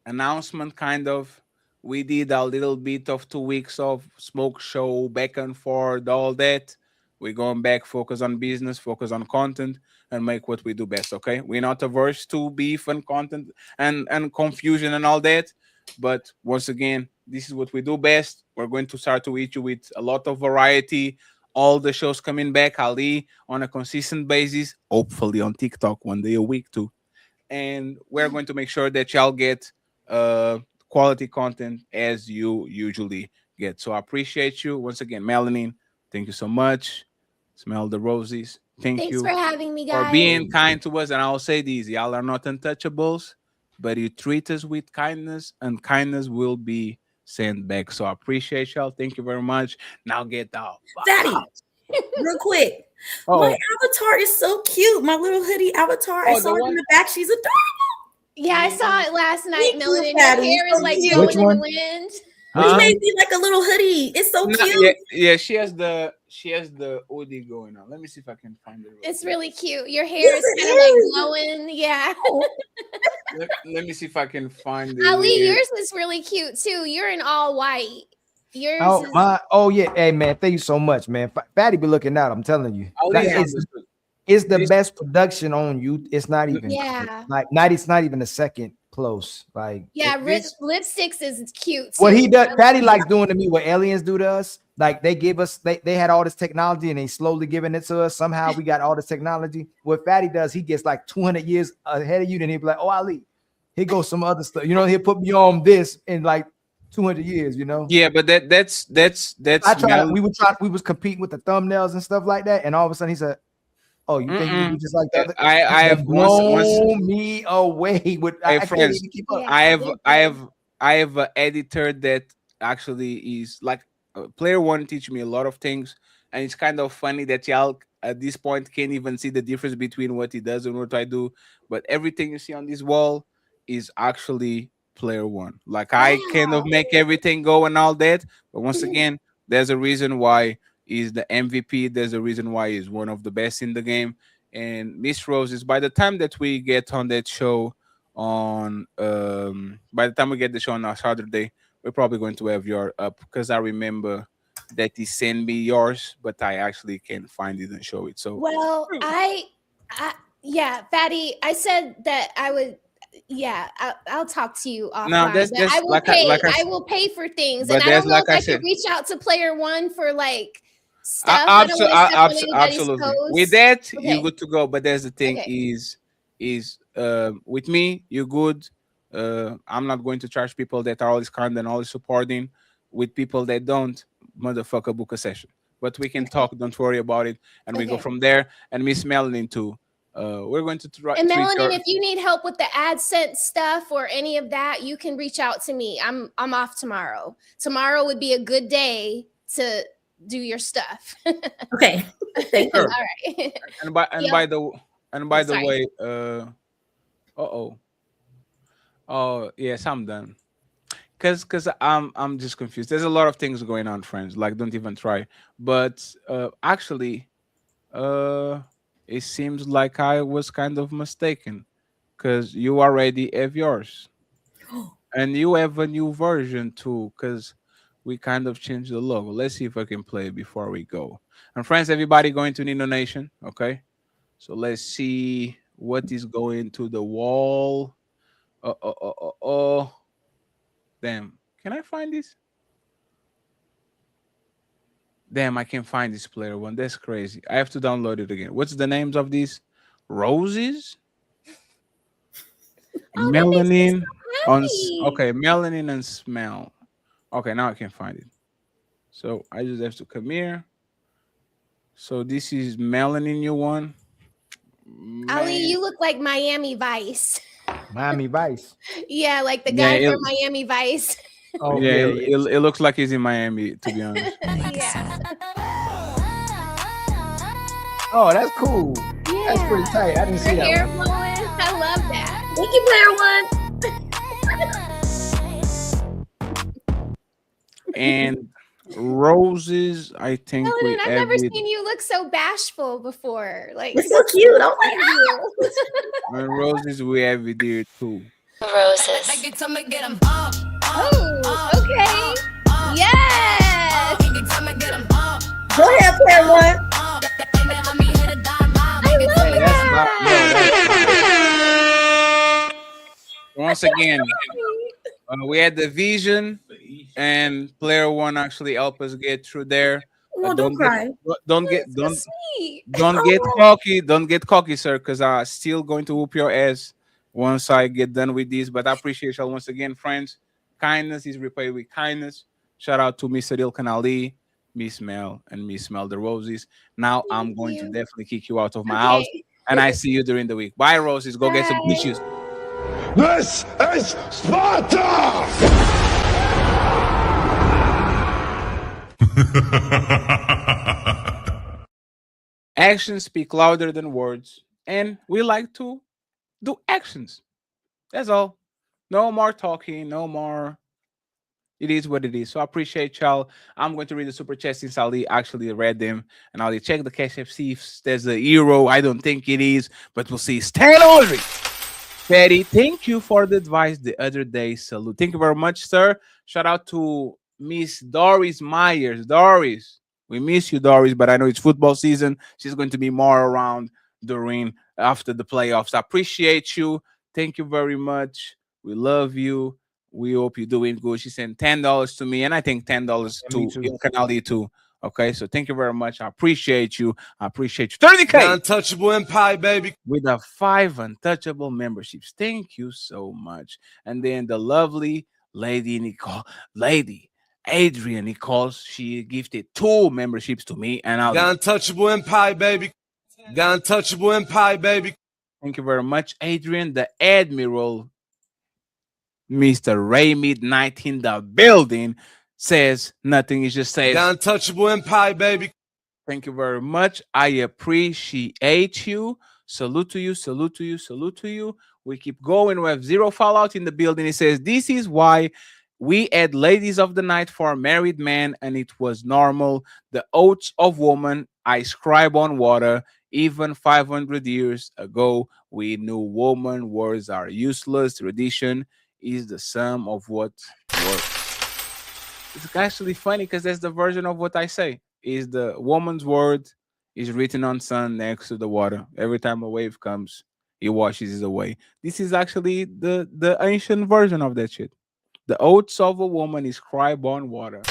announcement kind of. We did a little bit of 2 weeks of smoke show, back and forth, all that. We're going back, focus on business, focus on content, and make what we do best. Okay, we're not averse to beef and content and confusion and all that. But once again, this is what we do best. We're going to start to hit you with a lot of variety. All the shows coming back, Ali, on a consistent basis. Hopefully on TikTok 1 day a week too. And we're going to make sure that y'all get quality content as you usually get. So I appreciate you once again, Melanin. Thank you so much. Smell the roses. Thank Thanks you for having me, for guys. being kind to us. And I'll say these: y'all are not untouchables, but you treat us with kindness, and kindness will be sent back. So I appreciate y'all. Thank you very much. Now get out. Fatty, real quick. Oh. My avatar is so cute. My little hoodie avatar. I Oh, saw the it one- in the back. She's adorable. Yeah, I saw it last night, Thank you, Melanie. Your Fatty. hair is So like cute. blowing Which in the one? wind. You made me like a little hoodie. It's so No, cute. yeah, she has the hoodie going on. Let me see if I can find it. It's really cute. Your hair Yes, is it kind of like is. glowing. Yeah. Let me see if I can find it. Ali, yours is really cute too. You're in all white. Yours Oh is my! Oh yeah, hey man, thank you so much, man. Fatty be looking out. I'm telling you, Ali like, is it's the best production on you. It's not even Yeah. it's not even a second close. Like yeah. Lipsticks is cute too. what he does, I Patty like likes doing to me what aliens do to us. Like they give us, they had all this technology and they slowly giving it to us. Somehow we got all this technology. What Fatty does, he gets like 200 years ahead of you. Then he'll be like, "Oh, Ali, here goes some other stuff." You know, he'll put me on this in like 200 years. You know. Yeah, but that's I tried. We was competing with the thumbnails and stuff like that, and all of a sudden he said, "Oh, you think you can do just like the other?" I have blown me away with. Hey I can't friends, even keep up. I have an editor that actually is like player one teach me a lot of things, and it's kind of funny that y'all at this point can't even see the difference between what he does and what I do. But everything you see on this wall is actually player one. Like I kind of make everything go and all that. But once again, there's a reason why he's the MVP. There's a reason why he's one of the best in the game. And Miss Rose is by the time that we get on that show on by the time we get the show on our Saturday, we're probably going to have your up because I remember that he sent me yours, but I actually can't find it and show it. So Well, yeah, Fatty, I said that I would. Yeah, I'll talk to you offline. No, that's but I will like pay. like I will pay for things, but and I that's don't know like if I I said. can reach out to player one for like stuff. I don't want to step on anybody's Absolutely. toes. With that, you're Okay. good to go. But there's the thing Okay. is with me, you're good. I'm not going to charge people that are always kind and always supporting. With people that don't, motherfucker, book a session. But we can talk. Don't worry about it, and we go Okay. from there. And Miss Melanin too. We're going to try. And tweak her. Melanin, if you need help with the AdSense stuff or any of that, you can reach out to me. I'm off tomorrow. Tomorrow would be a good day to do your stuff. Okay. Thank you. All right. And by I'm the sorry. way, oh yes, I'm done. Cause I'm just confused. There's a lot of things going on, friends. Like don't even try. But actually, it seems like I was kind of mistaken, cause you already have yours, and you have a new version too. Cause we kind of changed the logo. Let's see if I can play it before we go. And friends, everybody going to Nino Nation, okay? So let's see. What is going to the wall? Oh. Damn. Can I find this? Damn, I can't find this player one. That's crazy. I have to download it again. What's the names of these? Roses? Oh, that makes me so Melanin on happy. okay, melanin and smell. Okay, now I can find it. So I just have to come here. So this is melanin you one. Ali, Man. you look like Miami Vice. Miami Vice. Yeah, like the Yeah, guy it, from Miami Vice. Oh yeah, yeah, it, yeah. it, it looks like he's in Miami, to be honest. Yeah. Oh, that's cool. That's pretty tight. I didn't see Her that hair one. blowing. I love that. Thank you, player one. And roses, I think we Melanin, I've have never it. seen you look so bashful before. Like It's so cute. Oh my thank you. And roses, we have it there too. Roses. Oh, okay. Yes. Go ahead, player one. I love Hey, that's my Once again, we had the vision, and player one actually helped us get through there. No, don't cry. Don't get So sweet. don't get cocky. Don't get cocky, sir, because I'm still going to whoop your ass once I get done with this. But I appreciate y'all once again, friends. Kindness is repaid with kindness. Shout out to Mr. Ilkan Ali, Miss Mel, and Miss Mel the Roses. Now I'm going to definitely kick you out of my house, and I see you during the week. Bye, Roses. Go get some tissues. This is Sparta! Actions speak louder than words, and we like to do actions. That's all. No more talking, no more. It is what it is. So I appreciate y'all. I'm going to read the super chat since Ali actually read them, and I'll check the cash app, see if there's a euro. I don't think it is, but we'll see. Stan Audrey. Patty, thank you for the advice the other day. Salute. Thank you very much, sir. Shout out to Miss Doris Myers. Doris, we miss you, Doris, but I know it's football season. She's going to be more around during after the playoffs. I appreciate you. Thank you very much. We love you. We hope you're doing good. She sent $10 to me, and I think $10 me to too. Il Canali too. Okay, so thank you very much. I appreciate you. I appreciate you. 30K. The untouchable empire, baby. With the 5 untouchable memberships. Thank you so much. And then the lovely lady Adrian Nicole, she gifted 2 memberships to me, and I'll The untouchable empire, baby. The untouchable empire, baby. thank you very much, Adrian. The Admiral, Mr. Ray Midnight in the building, says nothing. He just says The untouchable empire, baby. thank you very much. I appreciate you. Salute to you, salute to you, salute to you. We keep going. We have Zero Fallout in the building. It says, this is why we had ladies of the night for married men, and it was normal. The oaths of woman, I scribe on water. Even 500 years ago, we knew woman words are useless. Tradition is the sum of what works. It's actually funny because that's the version of what I say. Is the woman's word is written on sand next to the water. Every time a wave comes, it washes it away. This is actually the ancient version of that shit. The oaths of a woman is scribed on water.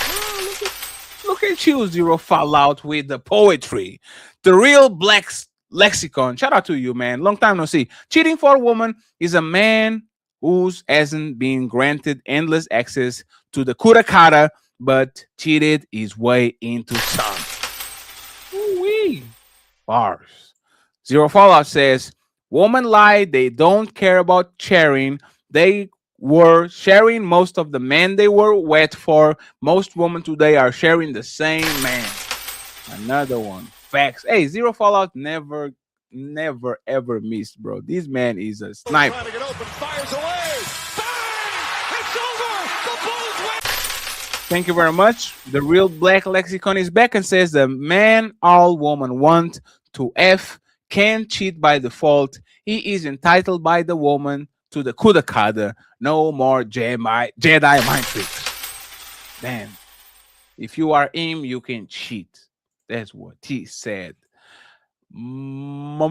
Look at you, Zero Fallout, with the poetry. The real black lexicon. Shout out to you, man. Long time no see. Cheating for a woman is a man who's hasn't been granted endless access to the kurakata, but cheated his way into some. Ooh-wee. Bars. Zero Fallout says, women lie. They don't care about sharing. They were sharing most of the men they were wet for. Most women today are sharing the same man. Another one. Facts. Hey, Zero Fallout never ever missed, bro. This man is a sniper. Thank you very much. The real black lexicon is back and says the man all woman want to F can cheat by default. He is entitled by the woman to the kudakada. No more Jedi mind tricks. Damn. If you are him, you can cheat. That's what he said. more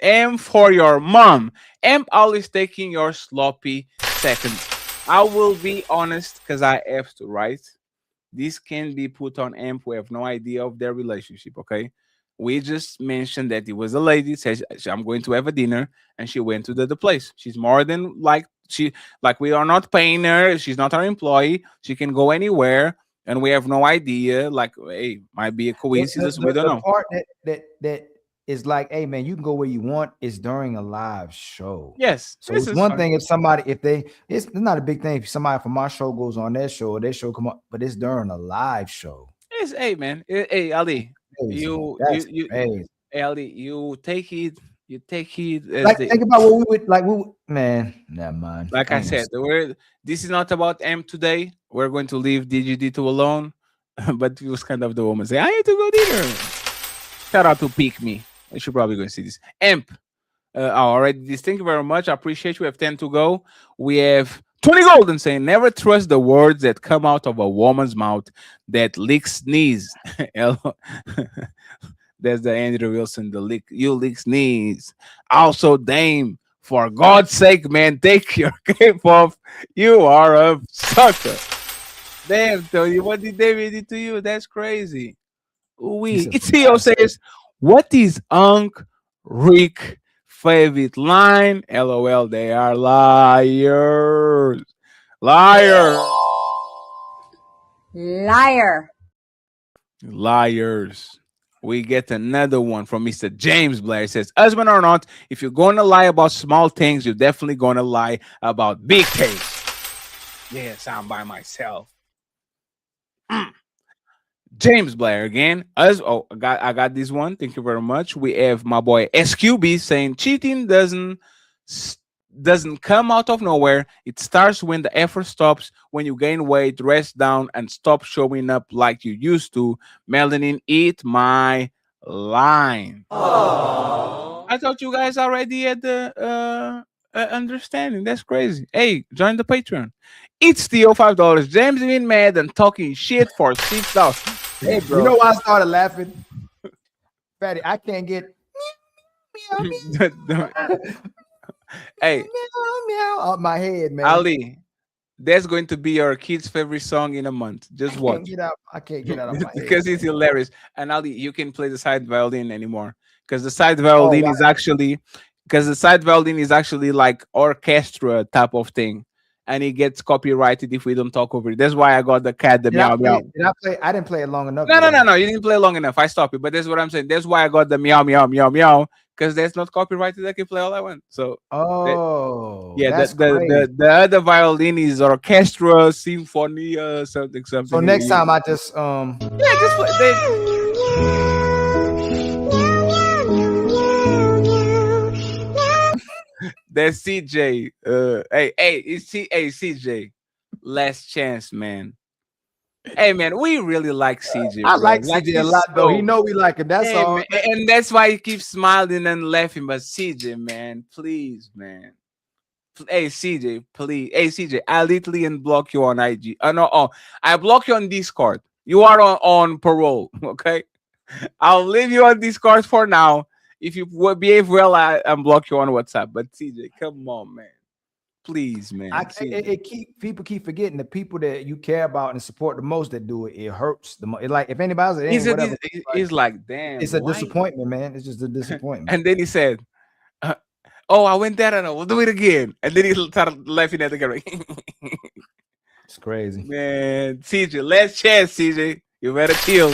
M for your mom. M always taking your sloppy seconds. I will be honest because I have to, right? This can be put on amp. We have no idea of their relationship. Okay, we just mentioned that it was a lady says I'm going to have a dinner, and she went to the place. She's more than like she like we are not paying her. She's not our employee. She can go anywhere, and we have no idea. Like, hey, might be a coincidence. We don't The know. part that is like, hey man, you can go where you want is during a live show. Yes, So this it's is one fine. thing if somebody, it's not a big thing if somebody from my show goes on their show come on, but it's during a live show. It's hey man, hey Ali, Crazy. you That's you you crazy. hey, Ali, you take it as Like the think about what we would like. Man, never mind. like I I ain't gonna said, say this is not about M today. We're going to leave DGD2 alone. But it was kind of the woman say, I need to go dinner. Shout out to Pick Me. I should probably go and see this. Amp. All right, this. Thank you very much. I appreciate you. We have 10 to go. We have 20 golden saying, never trust the words that come out of a woman's mouth that licks knees. That's the Andrew Wilson, the lick, you lick knees. Also, Dame, for God's sake, man, take your cape off. You are a sucker. Damn, Tony, what did David do to you? That's crazy. He's a It's Theo bastard. says, what is Unc Rick favorite line? LOL, they are liars. Liars. Liar. Liars. We get another one from Mr. James Blair. It says, husband or not, if you're going to lie about small things, you're definitely going to lie about big things. Yes, I'm by myself. James Blair again. I got this one. Thank you very much. We have my boy SQB saying cheating doesn't come out of nowhere. It starts when the effort stops, when you gain weight, rest down, and stop showing up like you used to. Melanin, eat my line. I thought you guys already had the understanding. That's crazy. Hey, join the Patreon. It's still $5. James being mad and talking shit for $6. Hey, bro. You know why I started laughing? Fatty, I can't get Hey, meow out my head, man. Ali, that's going to be your kid's favorite song in a month. Just watch. I can't get out of my head. Because it's hilarious. And Ali, you can play the side violin anymore. Because the side violin is actually like orchestra type of thing. And it gets copyrighted if we don't talk over it. That's why I got the cat, the meow meow. I didn't play it long enough. No. You didn't play long enough. I stopped it. But that's what I'm saying. That's why I got the meow meow meow meow. Because that's not copyrighted. I can play all I want. So that's great. the other violin is orchestra, symphonia, something. So next time I just just play. That's CJ. CJ. Last chance, man. Hey man, we really like CJ. I like bro. CJ a lot though. He know we like him. That's all. Man, and that's why he keeps smiling and laughing. But CJ, man, please, man. Hey CJ, please. Hey CJ, I literally unblock you on IG. I block you on Discord. You are on parole, okay? I'll leave you on Discord for now. If you behave well, I unblock you on WhatsApp. But CJ, come on, man. Please, man. People keep forgetting the people that you care about and support the most that do it. It hurts the most. Like if anybody else, whatever. He's like, damn. It's a disappointment, man. It's just a disappointment. And then he said, I went there and we'll do it again. And then he started laughing at the camera. It's crazy. Man, CJ, last chance, CJ. You better chill.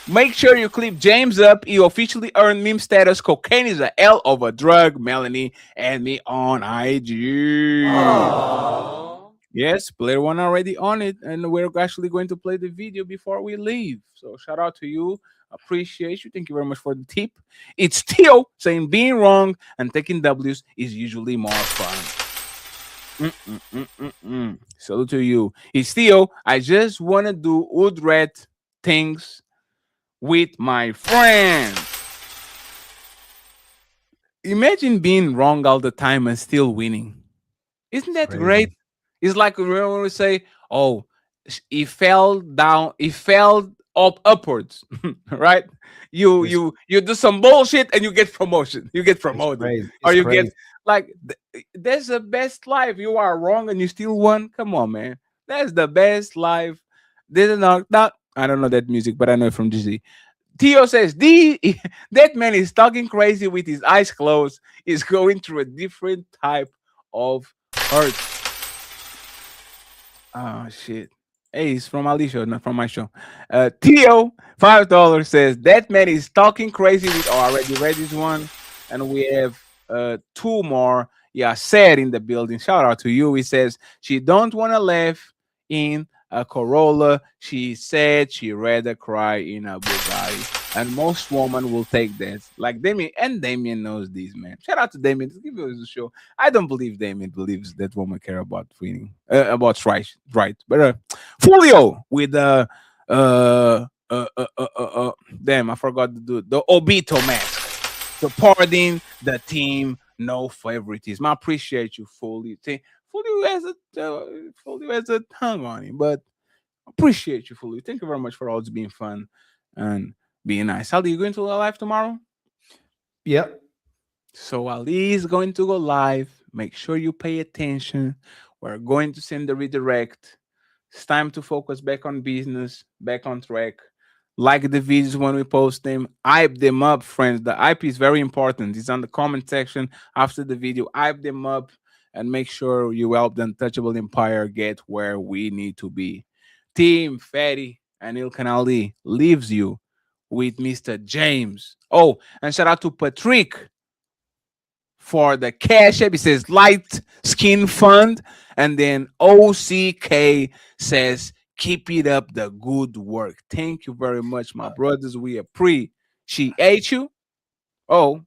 Make sure you clip James up. You officially earned meme status. Cocaine is a hell of a drug. Melanie and me on IG. Aww. Yes, player one already on it. And we're actually going to play the video before we leave. So shout out to you. Appreciate you. Thank you very much for the tip. It's Theo saying being wrong and taking W's is usually more fun. Salute to you. It's Theo. I just want to do wood red things with my friends. Imagine being wrong all the time and still winning. Isn't that great? It's like when we say, "Oh, he fell down. He fell upwards, right? You do some bullshit and you get promotion. You get promoted, or you get like that's the best life. You are wrong and you still won. Come on, man. That's the best life. This is not. I don't know that music, but I know it from GZ. Theo says that man is talking crazy with his eyes closed. Is going through a different type of hurt. Oh shit. Hey, it's from Alicia, not from my show. Theo, $5 says that man is talking crazy with already read this one. And we have 2 more. Yeah, said in the building. Shout out to you. He says she don't want to laugh in a Corolla. She said she rather cry in a Bugatti. And most women will take that. Like Damien, and Damien knows this, man. Shout out to Damien. Give us a show. I don't believe Damien believes that women care about winning, about right. But Fulio with damn, I forgot to do the Obito mask. Supporting the team, no favoritism. I appreciate you, Fulio. Fulio has a tongue on him, but appreciate you, Fulio. Thank you very much for always being fun and being nice. Ali, you going to go live tomorrow? Yep. So Ali is going to go live. Make sure you pay attention. We're going to send the redirect. It's time to focus back on business, back on track. Like the videos when we post them. Hype them up, friends. The hype is very important. It's on the comment section after the video. Hype them up and make sure you help the Untouchable Empire get where we need to be. Team Fatty and Ilkan Ali leaves you with Mr. James. Oh, and shout out to Patrick for the cash app. It says Light Skin Fund. And then OCK says, keep it up, the good work. Thank you very much, my brothers. We appreciate you. Oh.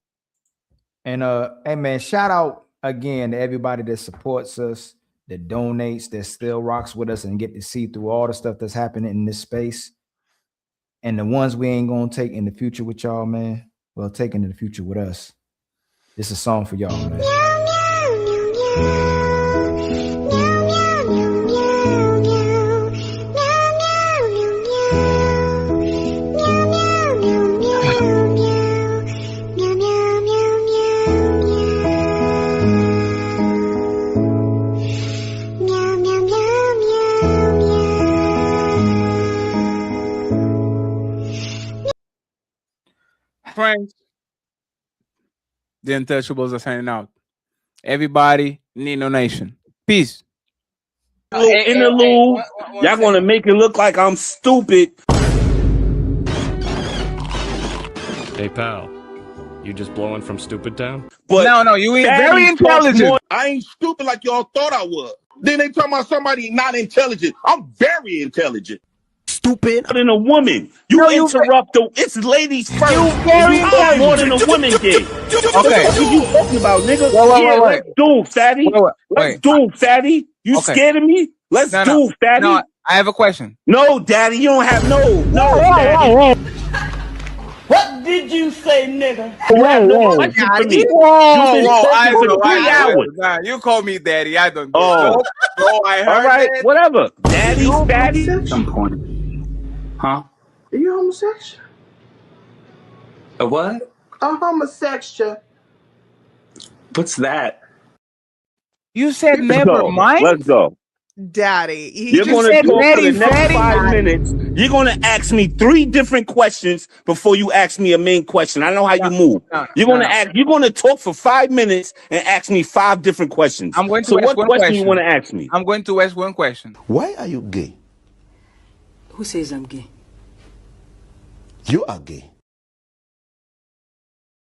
And hey man, shout out again to everybody that supports us, that donates, that still rocks with us and get to see through all the stuff that's happening in this space. And the ones we ain't gonna take in the future with y'all, man, well, take into the future with us. This is a song for y'all, man. Friends, the Untouchables are signing out. Everybody, Nino Nation. Peace. Interlude. Y'all gonna make it look like I'm stupid. Hey, pal. You just blowing from Stupid Town? But no, you ain't very intelligent. I ain't stupid like y'all thought I was. Then they talking about somebody not intelligent. I'm very intelligent. Stupid than a woman. You interrupt the. It's ladies first. You talk more than a woman did. Okay. What you talking about, nigga? Wait. Let's do, fatty. Let's do, fatty. You scared of me? Let's do, fatty. No, I have a question. No, daddy, you don't have no, daddy. What did you say, nigga? You have no question for me. You've been talking for 3 hours. Nah, you call me daddy. I don't. Oh, bro, I heard all right, that. whatever. Daddy, fatty. At some point. Huh? Are you homosexual? A what? A homosexual. What's that? You said never mind. Let's go. Daddy. You're going to talk for the next 5 minutes. You're going to ask me 3 different questions before you ask me a main question. I know how you move. You're going to talk for 5 minutes and ask me 5 different questions. I'm going to so ask what one question question you want to ask me? I'm going to ask one question. Why are you gay? Who says I'm gay? You are gay.